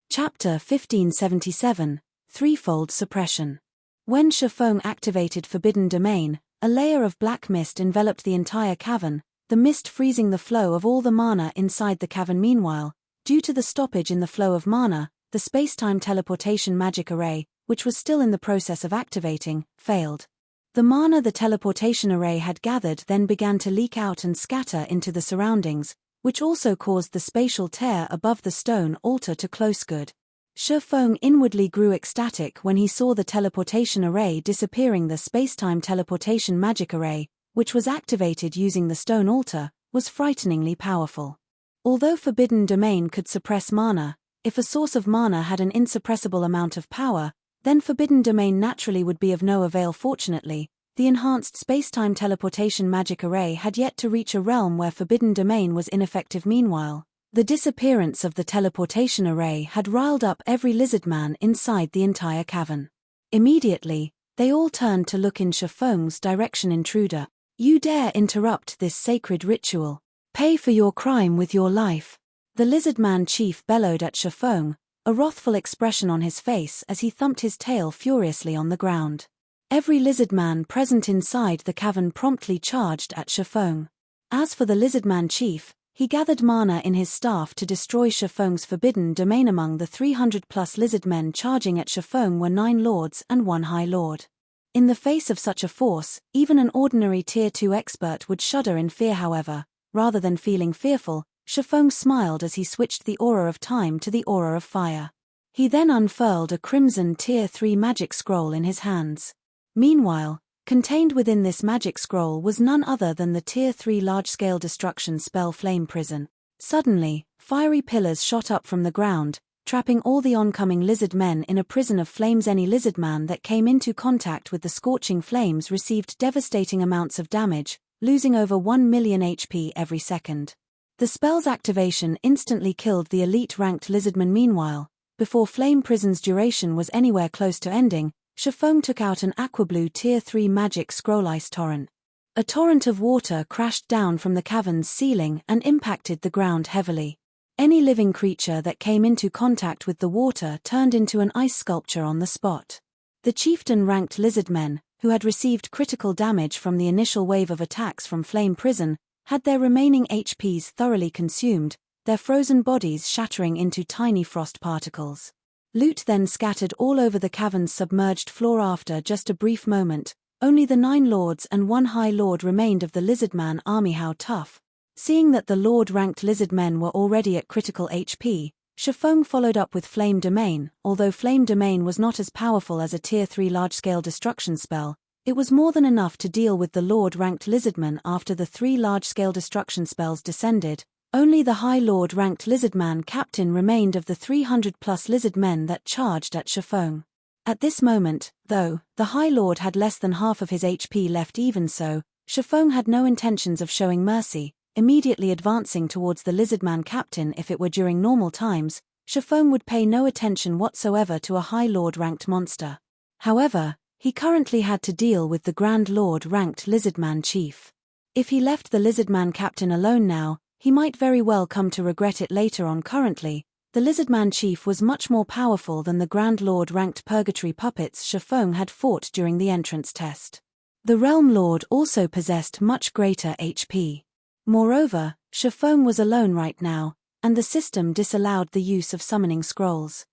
Chapter 1577, Threefold Suppression. When Feng activated forbidden domain, a layer of black mist enveloped the entire cavern, the mist freezing the flow of all the mana inside the cavern. Meanwhile, due to the stoppage in the flow of mana, the spacetime teleportation magic array, which was still in the process of activating, failed. The mana the teleportation array had gathered then began to leak out and scatter into the surroundings, which also caused the spatial tear above the stone altar to close. Good. Feng inwardly grew ecstatic when he saw the teleportation array disappearing. The spacetime teleportation magic array, which was activated using the stone altar, was frighteningly powerful. Although forbidden domain could suppress mana, if a source of mana had an insuppressible amount of power, then forbidden domain naturally would be of no avail. Fortunately, the enhanced spacetime teleportation magic array had yet to reach a realm where forbidden domain was ineffective. Meanwhile, the disappearance of the teleportation array had riled up every lizardman inside the entire cavern. Immediately, they all turned to look in Feng's direction. Intruder, you dare interrupt this sacred ritual? Pay for your crime with your life. The Lizardman chief bellowed at Feng, a wrathful expression on his face as he thumped his tail furiously on the ground. Every lizardman present inside the cavern promptly charged at Feng. As for the Lizardman chief, he gathered mana in his staff to destroy Feng's forbidden domain. Among the 300-plus lizardmen charging at Feng were 9 lords and 1 high lord. In the face of such a force, even an ordinary Tier 2 expert would shudder in fear. However, rather than feeling fearful, Feng smiled as he switched the aura of time to the aura of fire. He then unfurled a crimson Tier 3 magic scroll in his hands. Meanwhile, contained within this magic scroll was none other than the Tier 3 large-scale destruction spell Flame Prison. Suddenly, fiery pillars shot up from the ground, trapping all the oncoming lizard men in a prison of flames. Any lizardman that came into contact with the scorching flames received devastating amounts of damage, losing over 1 million HP every second. The spell's activation instantly killed the elite-ranked lizardman. Meanwhile, before Flame Prison's duration was anywhere close to ending, Feng took out an aqua blue Tier 3 magic scroll ice torrent. A torrent of water crashed down from the cavern's ceiling and impacted the ground heavily. Any living creature that came into contact with the water turned into an ice sculpture on the spot. The chieftain-ranked lizardmen, who had received critical damage from the initial wave of attacks from Flame Prison, had their remaining HPs thoroughly consumed, their frozen bodies shattering into tiny frost particles. Loot then scattered all over the cavern's submerged floor. After just a brief moment, only the 9 lords and 1 high lord remained of the lizardman army. How tough! Seeing that the lord-ranked lizardmen were already at critical HP, Feng followed up with Flame Domain. Although Flame Domain was not as powerful as a Tier 3 large-scale destruction spell, it was more than enough to deal with the lord-ranked lizardman. After the 3 large-scale destruction spells descended, only the high lord-ranked lizardman captain remained of the 300-plus lizardmen that charged at Feng. At this moment, though, the high lord had less than half of his HP left. Even so, Feng had no intentions of showing mercy, immediately advancing towards the lizardman captain. If it were during normal times, Feng would pay no attention whatsoever to a high lord-ranked monster. However, he currently had to deal with the Grand Lord-ranked Lizardman Chief. If he left the Lizardman Captain alone now, he might very well come to regret it later on. Currently, the Lizardman Chief was much more powerful than the Grand Lord-ranked Purgatory puppets Feng had fought during the entrance test. The Realm Lord also possessed much greater HP. Moreover, Feng was alone right now, and the system disallowed the use of summoning scrolls.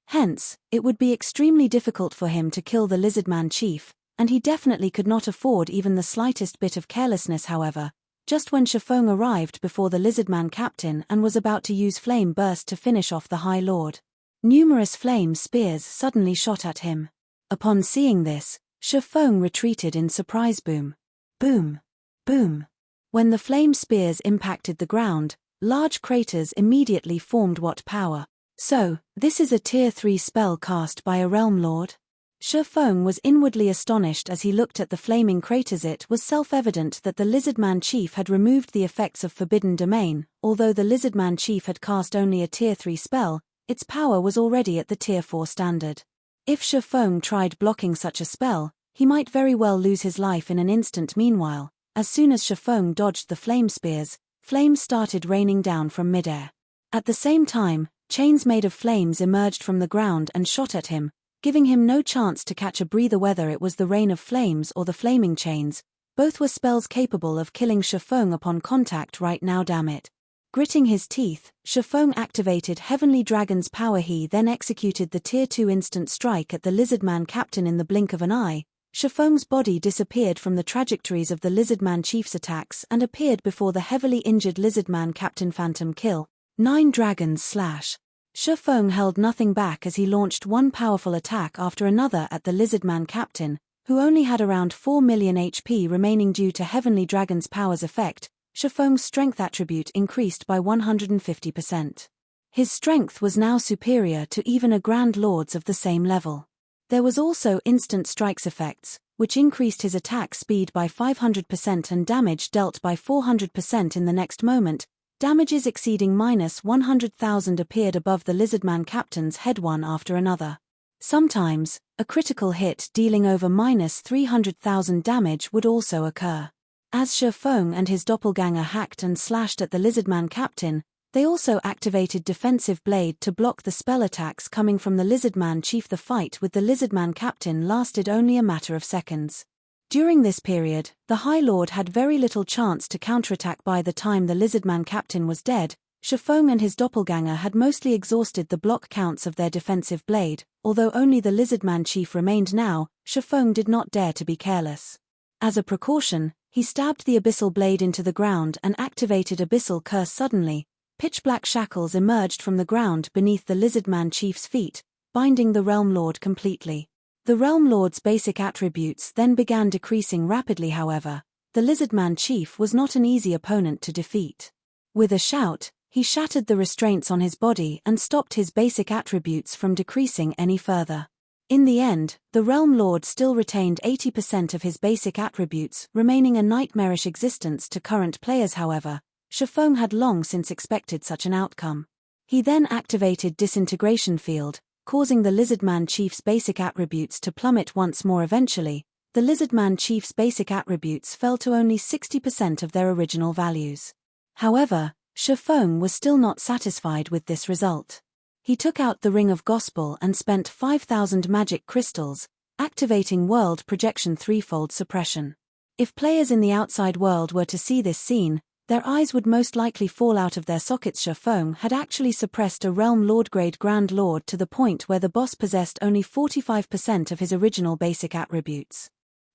Hence, it would be extremely difficult for him to kill the Lizardman Chief, and he definitely could not afford even the slightest bit of carelessness. However, just when Feng arrived before the Lizardman Captain and was about to use Flame Burst to finish off the High Lord, numerous flame spears suddenly shot at him. Upon seeing this, Feng retreated in surprise. Boom. Boom. Boom. When the flame spears impacted the ground, large craters immediately formed. What power! So, this is a Tier 3 spell cast by a Realm Lord? Feng was inwardly astonished as he looked at the flaming craters. It was self-evident that the Lizardman Chief had removed the effects of Forbidden Domain. Although the Lizardman Chief had cast only a Tier 3 spell, its power was already at the Tier 4 standard. If Feng tried blocking such a spell, he might very well lose his life in an instant. Meanwhile, as soon as Feng dodged the flame spears, flames started raining down from midair. At the same time, chains made of flames emerged from the ground and shot at him, giving him no chance to catch a breather. Whether it was the rain of flames or the flaming chains, both were spells capable of killing Feng upon contact. Right now, damn it. Gritting his teeth, Feng activated Heavenly Dragon's power. He then executed the Tier 2 instant strike at the Lizardman Captain. In the blink of an eye, Feng's body disappeared from the trajectories of the Lizardman Chief's attacks and appeared before the heavily injured Lizardman Captain. Phantom kill. 9 dragons slash. Feng held nothing back as he launched one powerful attack after another at the Lizardman Captain, who only had around 4 million HP remaining due to Heavenly Dragon's power's effect. Feng's strength attribute increased by 150%. His strength was now superior to even a Grand Lord's of the same level. There was also instant strikes effects, which increased his attack speed by 500% and damage dealt by 400% in the next moment. Damages exceeding -100,000 appeared above the Lizardman Captain's head one after another. Sometimes, a critical hit dealing over -300,000 damage would also occur. As Feng and his doppelganger hacked and slashed at the Lizardman Captain, they also activated Defensive Blade to block the spell attacks coming from the Lizardman Chief. The fight with the Lizardman Captain lasted only a matter of seconds. During this period, the High Lord had very little chance to counterattack. By the time the Lizardman Captain was dead, Feng and his doppelganger had mostly exhausted the block counts of their defensive blade. Although only the Lizardman Chief remained now, Feng did not dare to be careless. As a precaution, he stabbed the abyssal blade into the ground and activated Abyssal Curse. Suddenly, pitch-black shackles emerged from the ground beneath the Lizardman Chief's feet, binding the Realm Lord completely. The Realm Lord's basic attributes then began decreasing rapidly. However, the Lizardman Chief was not an easy opponent to defeat. With a shout, he shattered the restraints on his body and stopped his basic attributes from decreasing any further. In the end, the Realm Lord still retained 80% of his basic attributes, remaining a nightmarish existence to current players. However, Feng had long since expected such an outcome. He then activated Disintegration Field, causing the Lizardman Chief's basic attributes to plummet once more. Eventually, the Lizardman Chief's basic attributes fell to only 60% of their original values. However, Feng was still not satisfied with this result. He took out the Ring of Gospel and spent 5,000 magic crystals, activating World Projection Threefold Suppression. If players in the outside world were to see this scene, their eyes would most likely fall out of their sockets. Feng had actually suppressed a Realm Lord grade Grand Lord to the point where the boss possessed only 45% of his original basic attributes.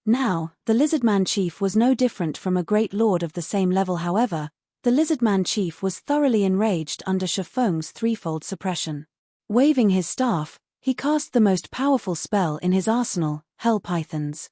Now, the Lizardman Chief was no different from a Great Lord of the same level. However, the Lizardman Chief was thoroughly enraged under Feng's threefold suppression. Waving his staff, he cast the most powerful spell in his arsenal, Hell Pythons.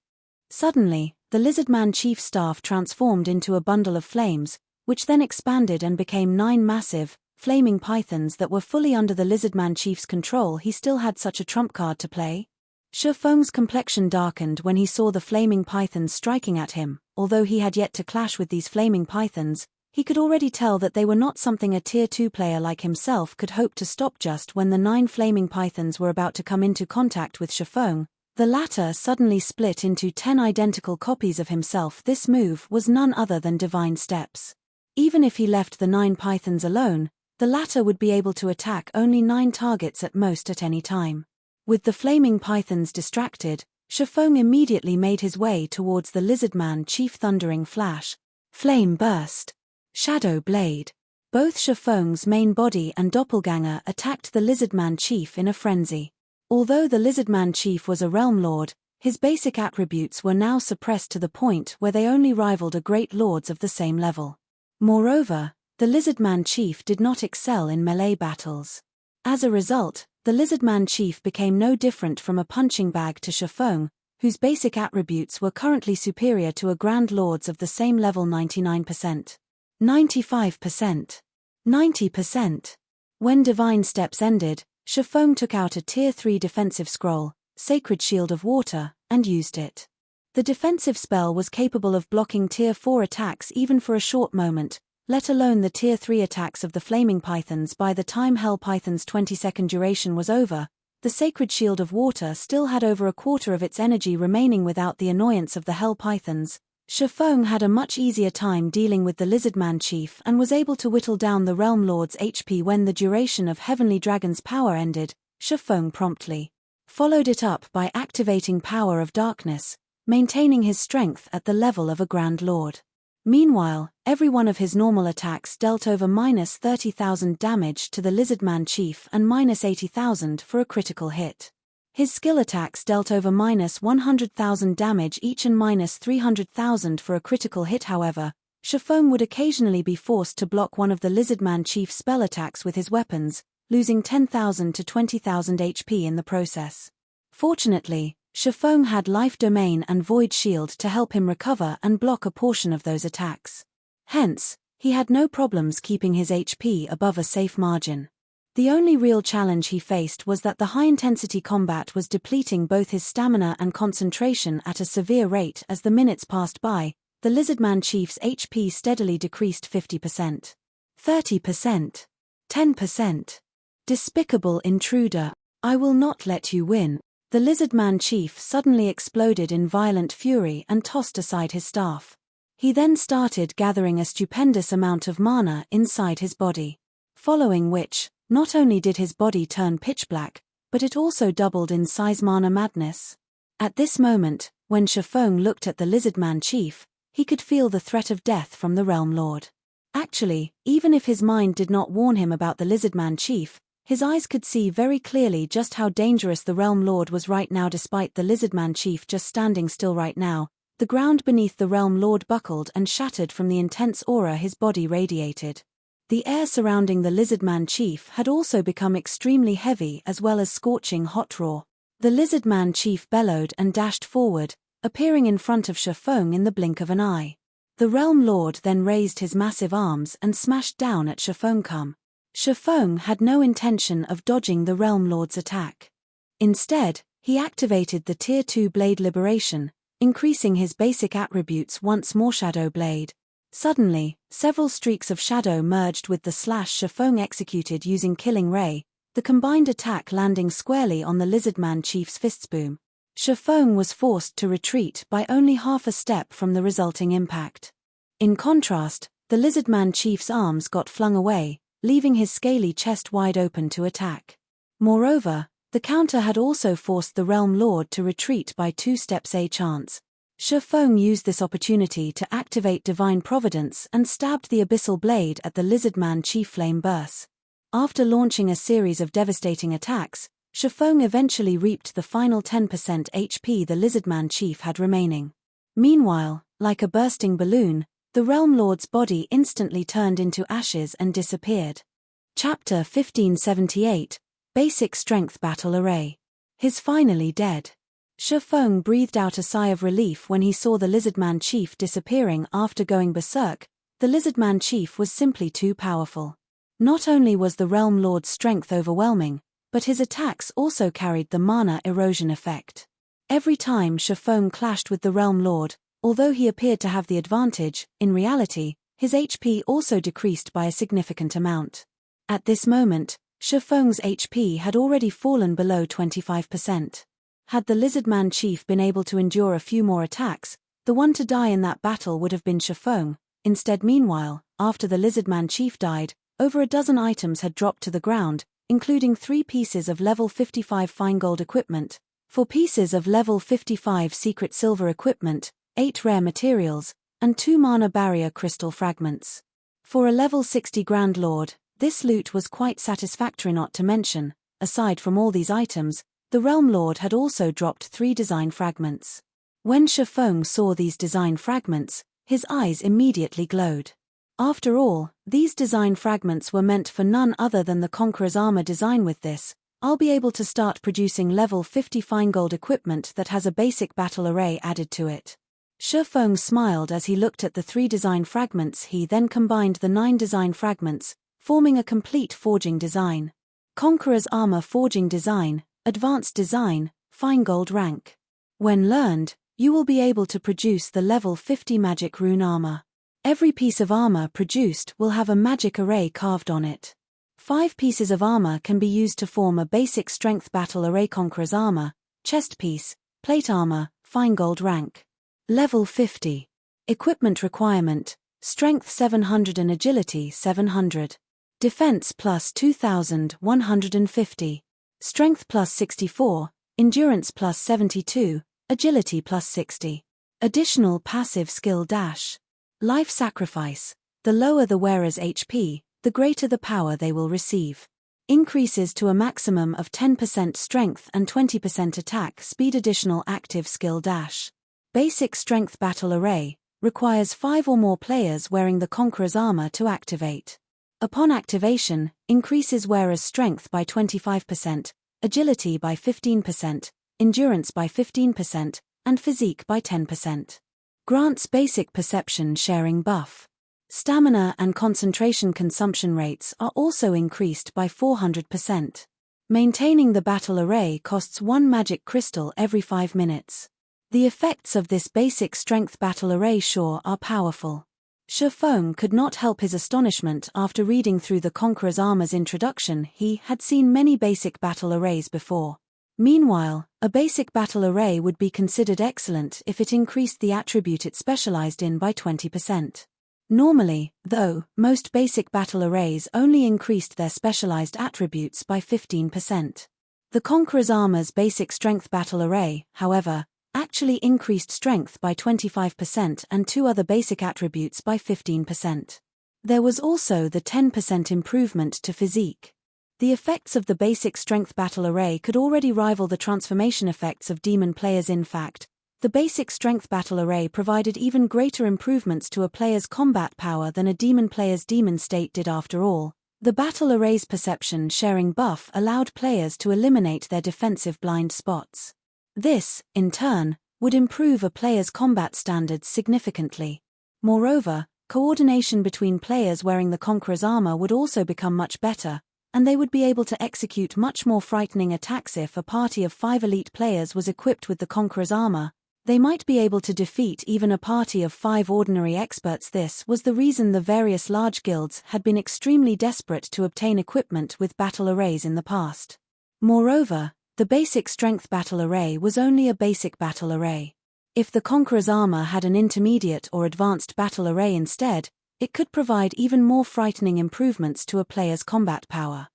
Suddenly, the Lizardman Chief's staff transformed into a bundle of flames, which then expanded and became 9 massive, flaming pythons that were fully under the Lizardman Chief's control. He still had such a trump card to play. Feng's complexion darkened when he saw the flaming pythons striking at him. Although he had yet to clash with these flaming pythons, he could already tell that they were not something a Tier 2 player like himself could hope to stop. Just when the 9 flaming pythons were about to come into contact with Feng, the latter suddenly split into 10 identical copies of himself. This move was none other than Divine Steps. Even if he left the 9 pythons alone, the latter would be able to attack only 9 targets at most at any time. With the flaming pythons distracted, Feng immediately made his way towards the Lizardman Chief. Thundering Flash, Flame Burst, Shadow Blade. Both Feng's main body and doppelganger attacked the Lizardman Chief in a frenzy. Although the Lizardman Chief was a Realm Lord, his basic attributes were now suppressed to the point where they only rivaled a Great Lords of the same level. Moreover, the Lizardman Chief did not excel in melee battles. As a result, the Lizardman Chief became no different from a punching bag to Feng, whose basic attributes were currently superior to a Grand Lord's of the same level 99%. 95%. 90%. When Divine Steps ended, Feng took out a Tier 3 defensive scroll, Sacred Shield of Water, and used it. The defensive spell was capable of blocking Tier 4 attacks even for a short moment, let alone the Tier 3 attacks of the Flaming Pythons. By the time Hell Python's 20-second duration was over, the Sacred Shield of Water still had over a quarter of its energy remaining without the annoyance of the Hell Pythons. Feng had a much easier time dealing with the Lizardman Chief and was able to whittle down the Realm Lord's HP when the duration of Heavenly Dragon's power ended. Feng promptly followed it up by activating Power of Darkness, maintaining his strength at the level of a Grand Lord. Meanwhile, every one of his normal attacks dealt over -30,000 damage to the Lizardman Chief and -80,000 for a critical hit. His skill attacks dealt over -100,000 damage each and -300,000 for a critical hit. However, Feng would occasionally be forced to block one of the Lizardman Chief's spell attacks with his weapons, losing 10,000 to 20,000 HP in the process. Fortunately, Feng had Life Domain and Void Shield to help him recover and block a portion of those attacks. Hence, he had no problems keeping his HP above a safe margin. The only real challenge he faced was that the high-intensity combat was depleting both his stamina and concentration at a severe rate. As the minutes passed by, the Lizardman Chief's HP steadily decreased 50%. 30%. 10%. Despicable intruder. I will not let you win. The Lizardman Chief suddenly exploded in violent fury and tossed aside his staff. He then started gathering a stupendous amount of mana inside his body. Following which, not only did his body turn pitch black, but it also doubled in size. Mana madness. At this moment, when Feng looked at the Lizardman Chief, he could feel the threat of death from the Realm Lord. Actually, even if his mind did not warn him about the Lizardman Chief, his eyes could see very clearly just how dangerous the Realm Lord was right now. Despite the Lizardman Chief just standing still right now, the ground beneath the Realm Lord buckled and shattered from the intense aura his body radiated. The air surrounding the Lizardman Chief had also become extremely heavy as well as scorching hot raw. The Lizardman Chief bellowed and dashed forward, appearing in front of Feng in the blink of an eye. The Realm Lord then raised his massive arms and smashed down at Feng. Feng had no intention of dodging the Realm Lord's attack. Instead, he activated the Tier 2 Blade Liberation, increasing his basic attributes once more. Shadow Blade. Suddenly, several streaks of shadow merged with the slash Feng executed using Killing Ray, the combined attack landing squarely on the Lizardman Chief's fistsboom. Feng was forced to retreat by only half a step from the resulting impact. In contrast, the Lizardman Chief's arms got flung away, leaving his scaly chest wide open to attack. Moreover, the counter had also forced the Realm Lord to retreat by 2 steps. A chance. Feng used this opportunity to activate Divine Providence and stabbed the Abyssal Blade at the Lizardman Chief. Flame Burst. After launching a series of devastating attacks, Feng eventually reaped the final 10% HP the Lizardman Chief had remaining. Meanwhile, like a bursting balloon, the Realm Lord's body instantly turned into ashes and disappeared. Chapter 1578, Basic Strength Battle Array. He's finally dead. Feng breathed out a sigh of relief when he saw the Lizardman Chief disappearing after going berserk. The Lizardman Chief was simply too powerful. Not only was the Realm Lord's strength overwhelming, but his attacks also carried the mana erosion effect. Every time Feng clashed with the Realm Lord, although he appeared to have the advantage, in reality, his HP also decreased by a significant amount. At this moment, Feng's HP had already fallen below 25%. Had the Lizardman Chief been able to endure a few more attacks, the one to die in that battle would have been Feng. Instead, meanwhile, after the Lizardman Chief died, over a dozen items had dropped to the ground, including 3 pieces of level 55 fine gold equipment, 4 pieces of level 55 secret silver equipment, 8 rare materials, and 2 mana barrier crystal fragments. For a level 60 Grand Lord, this loot was quite satisfactory. Not to mention, aside from all these items, the Realm Lord had also dropped 3 design fragments. When Feng saw these design fragments, his eyes immediately glowed. After all, these design fragments were meant for none other than the Conqueror's armor design. With this, I'll be able to start producing level 50 fine gold equipment that has a basic battle array added to it. Feng smiled as he looked at the 3 design fragments. He then combined the 9 design fragments, forming a complete forging design. Conqueror's Armor Forging Design, Advanced Design, Fine Gold Rank. When learned, you will be able to produce the level 50 magic rune armor. Every piece of armor produced will have a magic array carved on it. 5 pieces of armor can be used to form a basic strength battle array. Conqueror's Armor, Chest Piece, Plate Armor, Fine Gold Rank. Level 50. Equipment requirement, Strength 700 and Agility 700. Defense plus 2150. Strength plus 64, Endurance plus 72, Agility plus 60. Additional passive skill dash. Life Sacrifice. The lower the wearer's HP, the greater the power they will receive. Increases to a maximum of 10% strength and 20% attack speed. Additional active skill dash. Basic Strength Battle Array, requires 5 or more players wearing the Conqueror's Armor to activate. Upon activation, increases wearer's strength by 25%, agility by 15%, endurance by 15%, and physique by 10%. Grants basic perception sharing buff. Stamina and concentration consumption rates are also increased by 400%. Maintaining the battle array costs 1 magic crystal every 5 minutes. The effects of this basic strength battle array sure are powerful. Feng could not help his astonishment after reading through the Conqueror's Armor's introduction. He had seen many basic battle arrays before. Meanwhile, a basic battle array would be considered excellent if it increased the attribute it specialized in by 20%. Normally, though, most basic battle arrays only increased their specialized attributes by 15%. The Conqueror's Armor's basic strength battle array, however, actually increased strength by 25% and 2 other basic attributes by 15%. There was also the 10% improvement to physique. The effects of the basic strength battle array could already rival the transformation effects of demon players. In fact, the basic strength battle array provided even greater improvements to a player's combat power than a demon player's demon state did. After all, the battle array's perception sharing buff allowed players to eliminate their defensive blind spots. This, in turn, would improve a player's combat standards significantly. Moreover, coordination between players wearing the Conqueror's Armor would also become much better, and they would be able to execute much more frightening attacks. If a party of 5 elite players was equipped with the Conqueror's Armor, they might be able to defeat even a party of 5 ordinary experts. This was the reason the various large guilds had been extremely desperate to obtain equipment with battle arrays in the past. Moreover, the basic strength battle array was only a basic battle array. If the Conqueror's Armor had an intermediate or advanced battle array instead, it could provide even more frightening improvements to a player's combat power.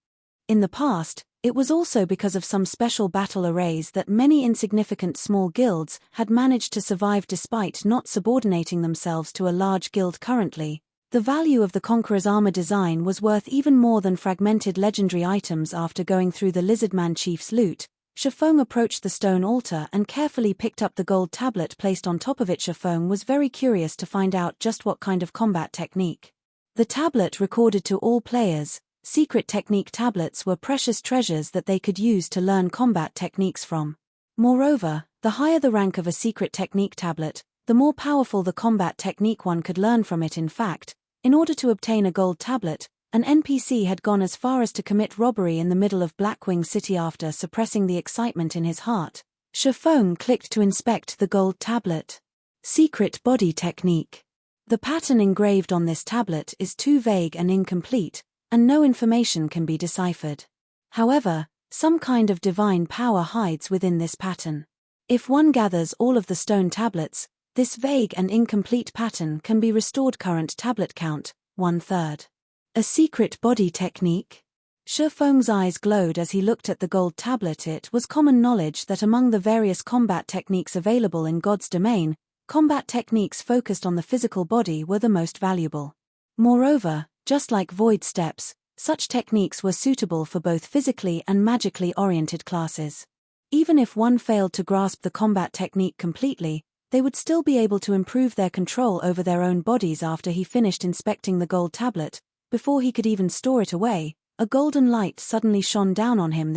In the past, it was also because of some special battle arrays that many insignificant small guilds had managed to survive despite not subordinating themselves to a large guild. Currently, the value of the Conqueror's Armor design was worth even more than fragmented legendary items. After going through the Lizardman Chief's loot, Feng approached the stone altar and carefully picked up the gold tablet placed on top of it. Feng was very curious to find out just what kind of combat technique. The tablet recorded to all players. Secret technique tablets were precious treasures that they could use to learn combat techniques from. Moreover, the higher the rank of a secret technique tablet, the more powerful the combat technique one could learn from it. In fact, in order to obtain a gold tablet, an NPC had gone as far as to commit robbery in the middle of Blackwing City. After suppressing the excitement in his heart, Feng clicked to inspect the gold tablet. Secret body technique. The pattern engraved on this tablet is too vague and incomplete, and no information can be deciphered. However, some kind of divine power hides within this pattern. If one gathers all of the stone tablets, this vague and incomplete pattern can be restored. Current tablet count, 1/3. A secret body technique? Feng's eyes glowed as he looked at the gold tablet. It was common knowledge that among the various combat techniques available in God's domain, combat techniques focused on the physical body were the most valuable. Moreover, just like void steps, such techniques were suitable for both physically and magically oriented classes. Even if one failed to grasp the combat technique completely, they would still be able to improve their control over their own bodies. After he finished inspecting the gold tablet, before he could even store it away, A golden light suddenly shone down on him.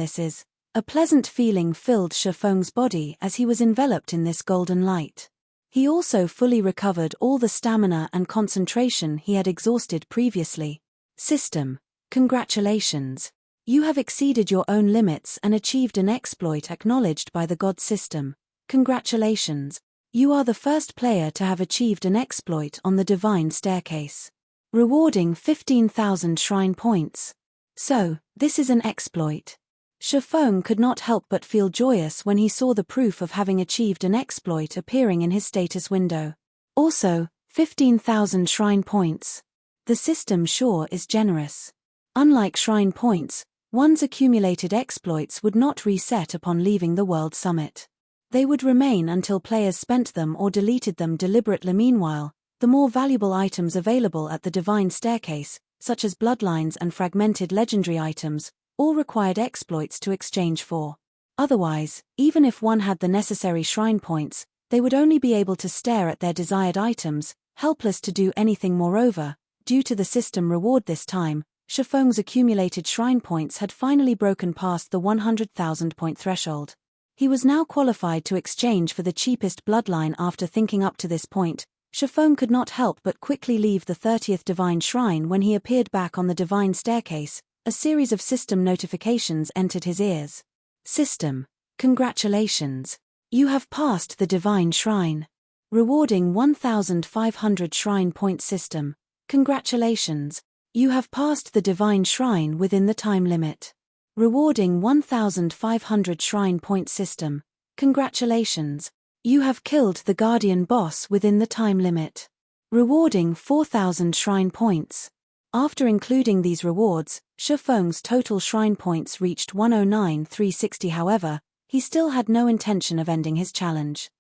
A pleasant feeling filled Feng's body as he was enveloped in this golden light. He also fully recovered all the stamina and concentration he had exhausted previously. System. Congratulations. You have exceeded your own limits and achieved an exploit acknowledged by the God system. Congratulations. You are the first player to have achieved an exploit on the Divine Staircase. Rewarding 15,000 shrine points. So, this is an exploit. Feng could not help but feel joyous when he saw the proof of having achieved an exploit appearing in his status window. Also, 15,000 shrine points. The system sure is generous. Unlike shrine points, one's accumulated exploits would not reset upon leaving the World Summit. They would remain until players spent them or deleted them deliberately. Meanwhile, the more valuable items available at the Divine Staircase, such as bloodlines and fragmented legendary items, all required exploits to exchange for. Otherwise, even if one had the necessary shrine points, they would only be able to stare at their desired items, helpless to do anything. Moreover, due to the system reward this time, Feng's accumulated shrine points had finally broken past the 100,000 point threshold. He was now qualified to exchange for the cheapest bloodline. After thinking up to this point, Feng could not help but quickly leave the 30th Divine Shrine. When he appeared back on the Divine Staircase, a series of system notifications entered his ears. System. Congratulations. You have passed the Divine Shrine. Rewarding 1,500 shrine points. System. Congratulations. You have passed the Divine Shrine within the time limit. Rewarding 1,500 shrine points. System. Congratulations. You have killed the Guardian boss within the time limit. Rewarding 4,000 shrine points. After including these rewards, Feng's total shrine points reached 109,360. However, he still had no intention of ending his challenge.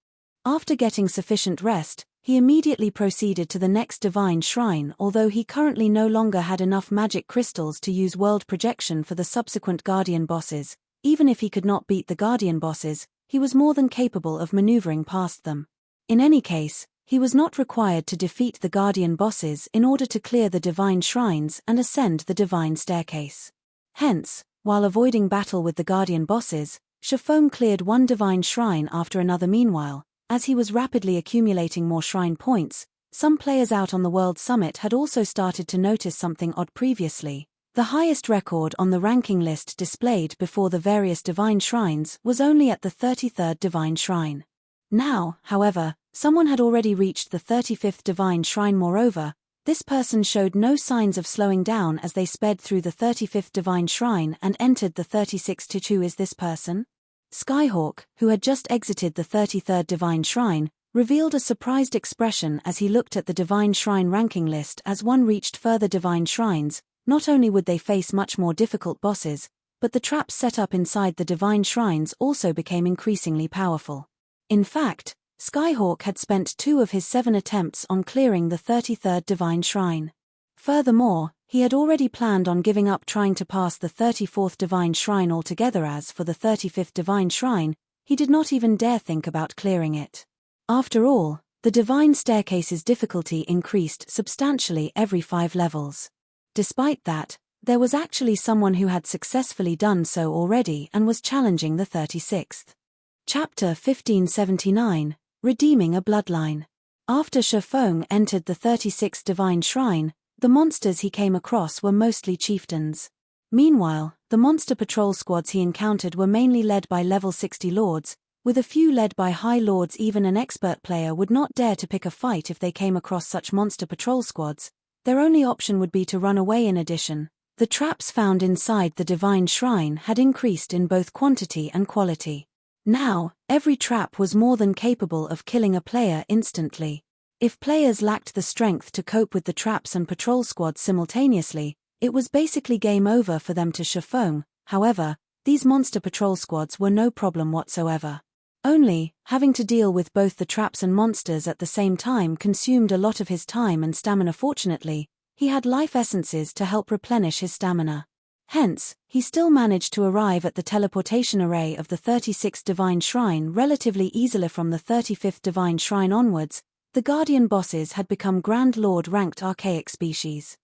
After getting sufficient rest, he immediately proceeded to the next Divine Shrine. Although he currently no longer had enough magic crystals to use world projection for the subsequent Guardian bosses, even if he could not beat the Guardian bosses, he was more than capable of maneuvering past them. In any case, he was not required to defeat the Guardian bosses in order to clear the Divine Shrines and ascend the Divine Staircase. Hence, while avoiding battle with the Guardian bosses, Feng cleared one Divine Shrine after another. Meanwhile, as he was rapidly accumulating more shrine points, some players out on the World Summit had also started to notice something odd. Previously, the highest record on the ranking list displayed before the various Divine Shrines was only at the 33rd Divine Shrine. Now, however, someone had already reached the 35th Divine Shrine. Moreover, this person showed no signs of slowing down as they sped through the 35th Divine Shrine and entered the 36th. Who is this person? Skyhawk, who had just exited the 33rd Divine Shrine, revealed a surprised expression as he looked at the Divine Shrine ranking list. As one reached further Divine Shrines, not only would they face much more difficult bosses, but the traps set up inside the Divine Shrines also became increasingly powerful. In fact, Skyhawk had spent 2 of his 7 attempts on clearing the 33rd Divine Shrine. Furthermore, he had already planned on giving up trying to pass the 34th Divine Shrine altogether. As for the 35th Divine Shrine, he did not even dare think about clearing it. After all, the Divine Staircase's difficulty increased substantially every 5 levels. Despite that, there was actually someone who had successfully done so already and was challenging the 36th. Chapter 1579, Redeeming a Bloodline. After Feng entered the 36th Divine Shrine, the monsters he came across were mostly chieftains. Meanwhile, the monster patrol squads he encountered were mainly led by level 60 lords, with a few led by high lords. Even an expert player would not dare to pick a fight if they came across such monster patrol squads. Their only option would be to run away. In addition, the traps found inside the Divine Shrine had increased in both quantity and quality. Now, every trap was more than capable of killing a player instantly. If players lacked the strength to cope with the traps and patrol squads simultaneously, it was basically game over for them to Feng. However, these monster patrol squads were no problem whatsoever. Only, having to deal with both the traps and monsters at the same time consumed a lot of his time and stamina. Fortunately, he had life essences to help replenish his stamina. Hence, he still managed to arrive at the teleportation array of the 36th Divine Shrine relatively easily. From the 35th Divine Shrine onwards, the Guardian bosses had become Grand Lord ranked archaic species.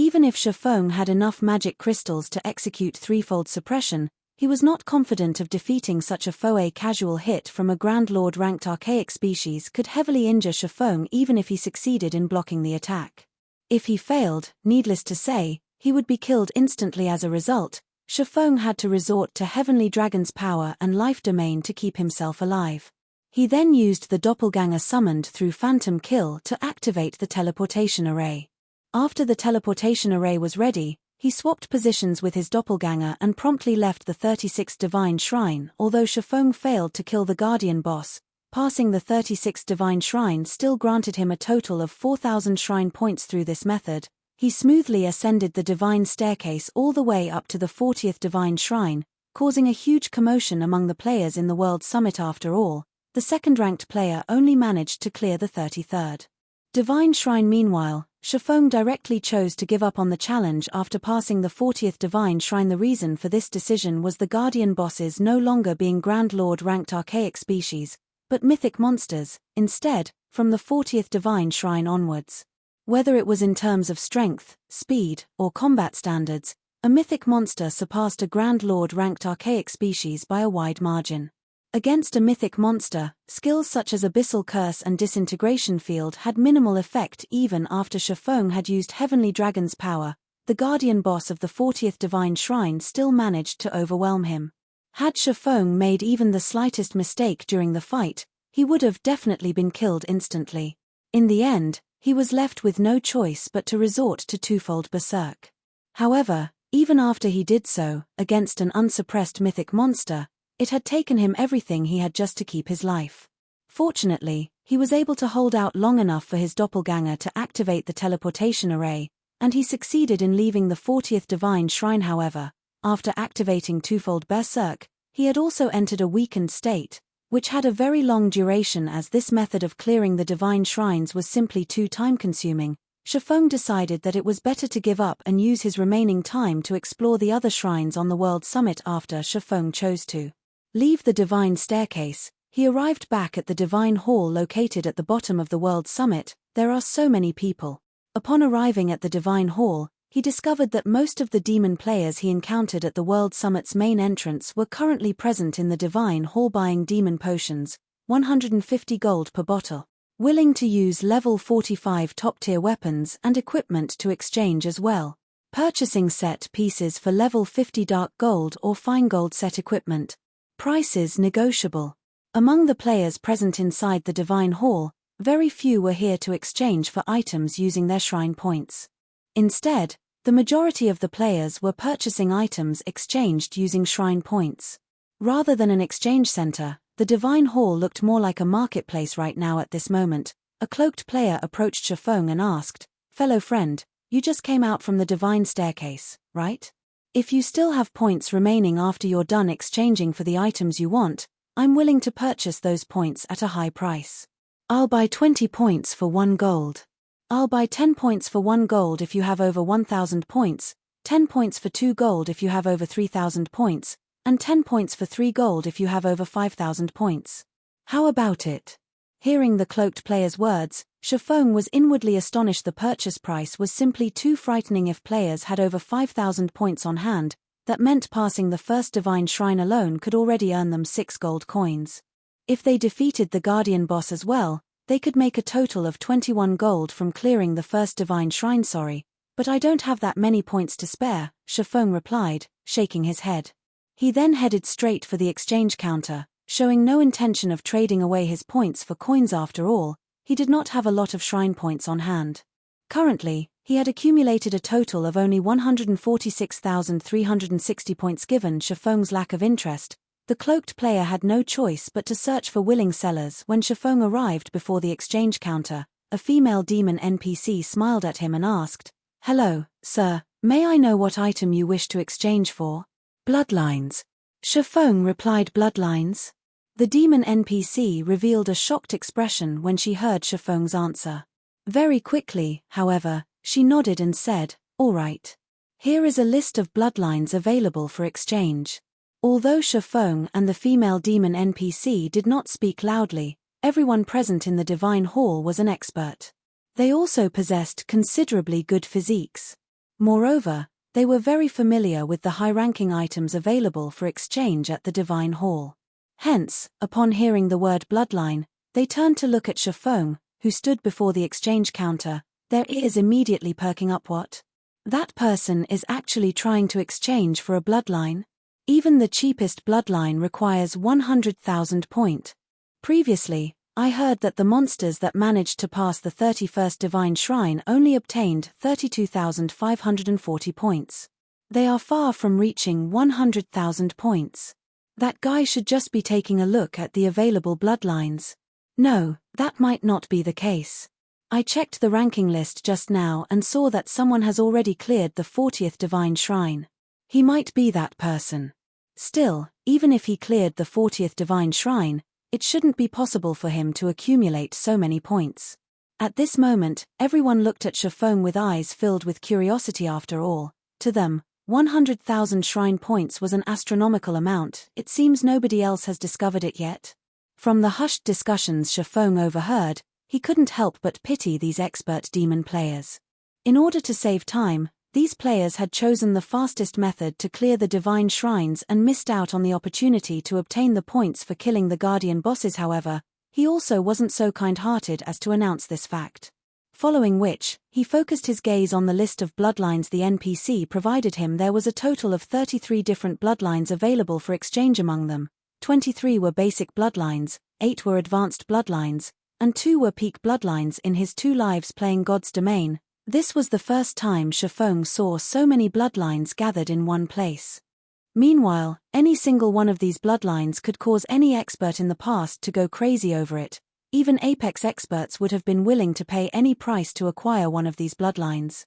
Even if Feng had enough magic crystals to execute threefold suppression, he was not confident of defeating such a foe. A casual hit from a Grand Lord ranked archaic species could heavily injure Feng even if he succeeded in blocking the attack. If he failed, needless to say, he would be killed instantly. As a result, Feng had to resort to Heavenly Dragon's power and life domain to keep himself alive. He then used the doppelganger summoned through Phantom Kill to activate the teleportation array. After the teleportation array was ready, he swapped positions with his doppelganger and promptly left the 36th Divine Shrine. Although Feng failed to kill the Guardian boss, passing the 36th Divine Shrine still granted him a total of 4,000 shrine points. Through this method, he smoothly ascended the Divine Staircase all the way up to the 40th Divine Shrine, causing a huge commotion among the players in the World Summit. After all, the second-ranked player only managed to clear the 33rd Divine Shrine. Meanwhile, Feng directly chose to give up on the challenge after passing the 40th Divine Shrine. The reason for this decision was the Guardian bosses no longer being Grand Lord ranked archaic species, but mythic monsters, instead, from the 40th Divine Shrine onwards. Whether it was in terms of strength, speed, or combat standards, a mythic monster surpassed a Grand Lord ranked archaic species by a wide margin. Against a mythic monster, skills such as Abyssal Curse and Disintegration Field had minimal effect. Even after Feng had used Heavenly Dragon's power, the Guardian boss of the 40th Divine Shrine still managed to overwhelm him. Had Feng made even the slightest mistake during the fight, he would have definitely been killed instantly. In the end, he was left with no choice but to resort to twofold berserk. However, even after he did so, against an unsuppressed mythic monster, it had taken him everything he had just to keep his life. Fortunately, he was able to hold out long enough for his doppelganger to activate the teleportation array, and he succeeded in leaving the 40th Divine Shrine. However, after activating twofold berserk, he had also entered a weakened state, which had a very long duration. As this method of clearing the Divine Shrines was simply too time-consuming, Feng decided that it was better to give up and use his remaining time to explore the other shrines on the World Summit. After Feng chose to leave the Divine Staircase, he arrived back at the Divine Hall located at the bottom of the World Summit. There are so many people. Upon arriving at the Divine Hall, he discovered that most of the demon players he encountered at the World Summit's main entrance were currently present in the Divine Hall buying demon potions, 150 gold per bottle, willing to use level 45 top-tier weapons and equipment to exchange as well, purchasing set pieces for level 50 dark gold or fine gold set equipment. Prices negotiable. Among the players present inside the Divine Hall, very few were here to exchange for items using their shrine points. Instead, the majority of the players were purchasing items exchanged using shrine points. Rather than an exchange center, the Divine Hall looked more like a marketplace right now. At this moment, a cloaked player approached Feng and asked, "Fellow friend, you just came out from the Divine Staircase, right? If you still have points remaining after you're done exchanging for the items you want, I'm willing to purchase those points at a high price. I'll buy 20 points for 1 gold. I'll buy 10 points for 1 gold if you have over 1,000 points, 10 points for 2 gold if you have over 3,000 points, and 10 points for 3 gold if you have over 5,000 points. How about it?" Hearing the cloaked player's words, Feng was inwardly astonished. The purchase price was simply too frightening. If players had over 5,000 points on hand, that meant passing the first Divine Shrine alone could already earn them 6 gold coins. If they defeated the Guardian boss as well, they could make a total of 21 gold from clearing the first Divine Shrine. "Sorry, but I don't have that many points to spare," Feng replied, shaking his head. He then headed straight for the exchange counter, showing no intention of trading away his points for coins. After all, he did not have a lot of shrine points on hand. Currently, he had accumulated a total of only 146,360 points. Given Feng's lack of interest, the cloaked player had no choice but to search for willing sellers. When Feng arrived before the exchange counter, a female demon NPC smiled at him and asked, "Hello, sir, may I know what item you wish to exchange for?" "Bloodlines." Feng replied, "Bloodlines?" The demon NPC revealed a shocked expression when she heard Feng's answer. Very quickly, however, she nodded and said, "All right. Here is a list of bloodlines available for exchange." Although Feng and the female demon NPC did not speak loudly, everyone present in the Divine Hall was an expert. They also possessed considerably good physiques. Moreover, they were very familiar with the high-ranking items available for exchange at the Divine Hall. Hence, upon hearing the word Bloodline, they turned to look at Feng, who stood before the exchange counter, their ears immediately perking up. What? That person is actually trying to exchange for a bloodline? Even the cheapest bloodline requires 100,000 point. Previously, I heard that the monsters that managed to pass the 31st Divine Shrine only obtained 32,540 points. They are far from reaching 100,000 points. That guy should just be taking a look at the available bloodlines. No, that might not be the case. I checked the ranking list just now and saw that someone has already cleared the 40th Divine Shrine. He might be that person. Still, even if he cleared the 40th Divine Shrine, it shouldn't be possible for him to accumulate so many points. At this moment, everyone looked at Feng with eyes filled with curiosity. After all, to them, 100,000 shrine points was an astronomical amount. It seems nobody else has discovered it yet. From the hushed discussions Feng overheard, he couldn't help but pity these expert demon players. In order to save time, these players had chosen the fastest method to clear the divine shrines and missed out on the opportunity to obtain the points for killing the guardian bosses. However, he also wasn't so kind-hearted as to announce this fact. Following which, he focused his gaze on the list of bloodlines the NPC provided him. There was a total of 33 different bloodlines available for exchange. Among them, 23 were basic bloodlines, 8 were advanced bloodlines, and 2 were peak bloodlines. In his 2 lives playing God's Domain, this was the first time Feng saw so many bloodlines gathered in one place. Meanwhile, any single one of these bloodlines could cause any expert in the past to go crazy over it. Even apex experts would have been willing to pay any price to acquire one of these bloodlines.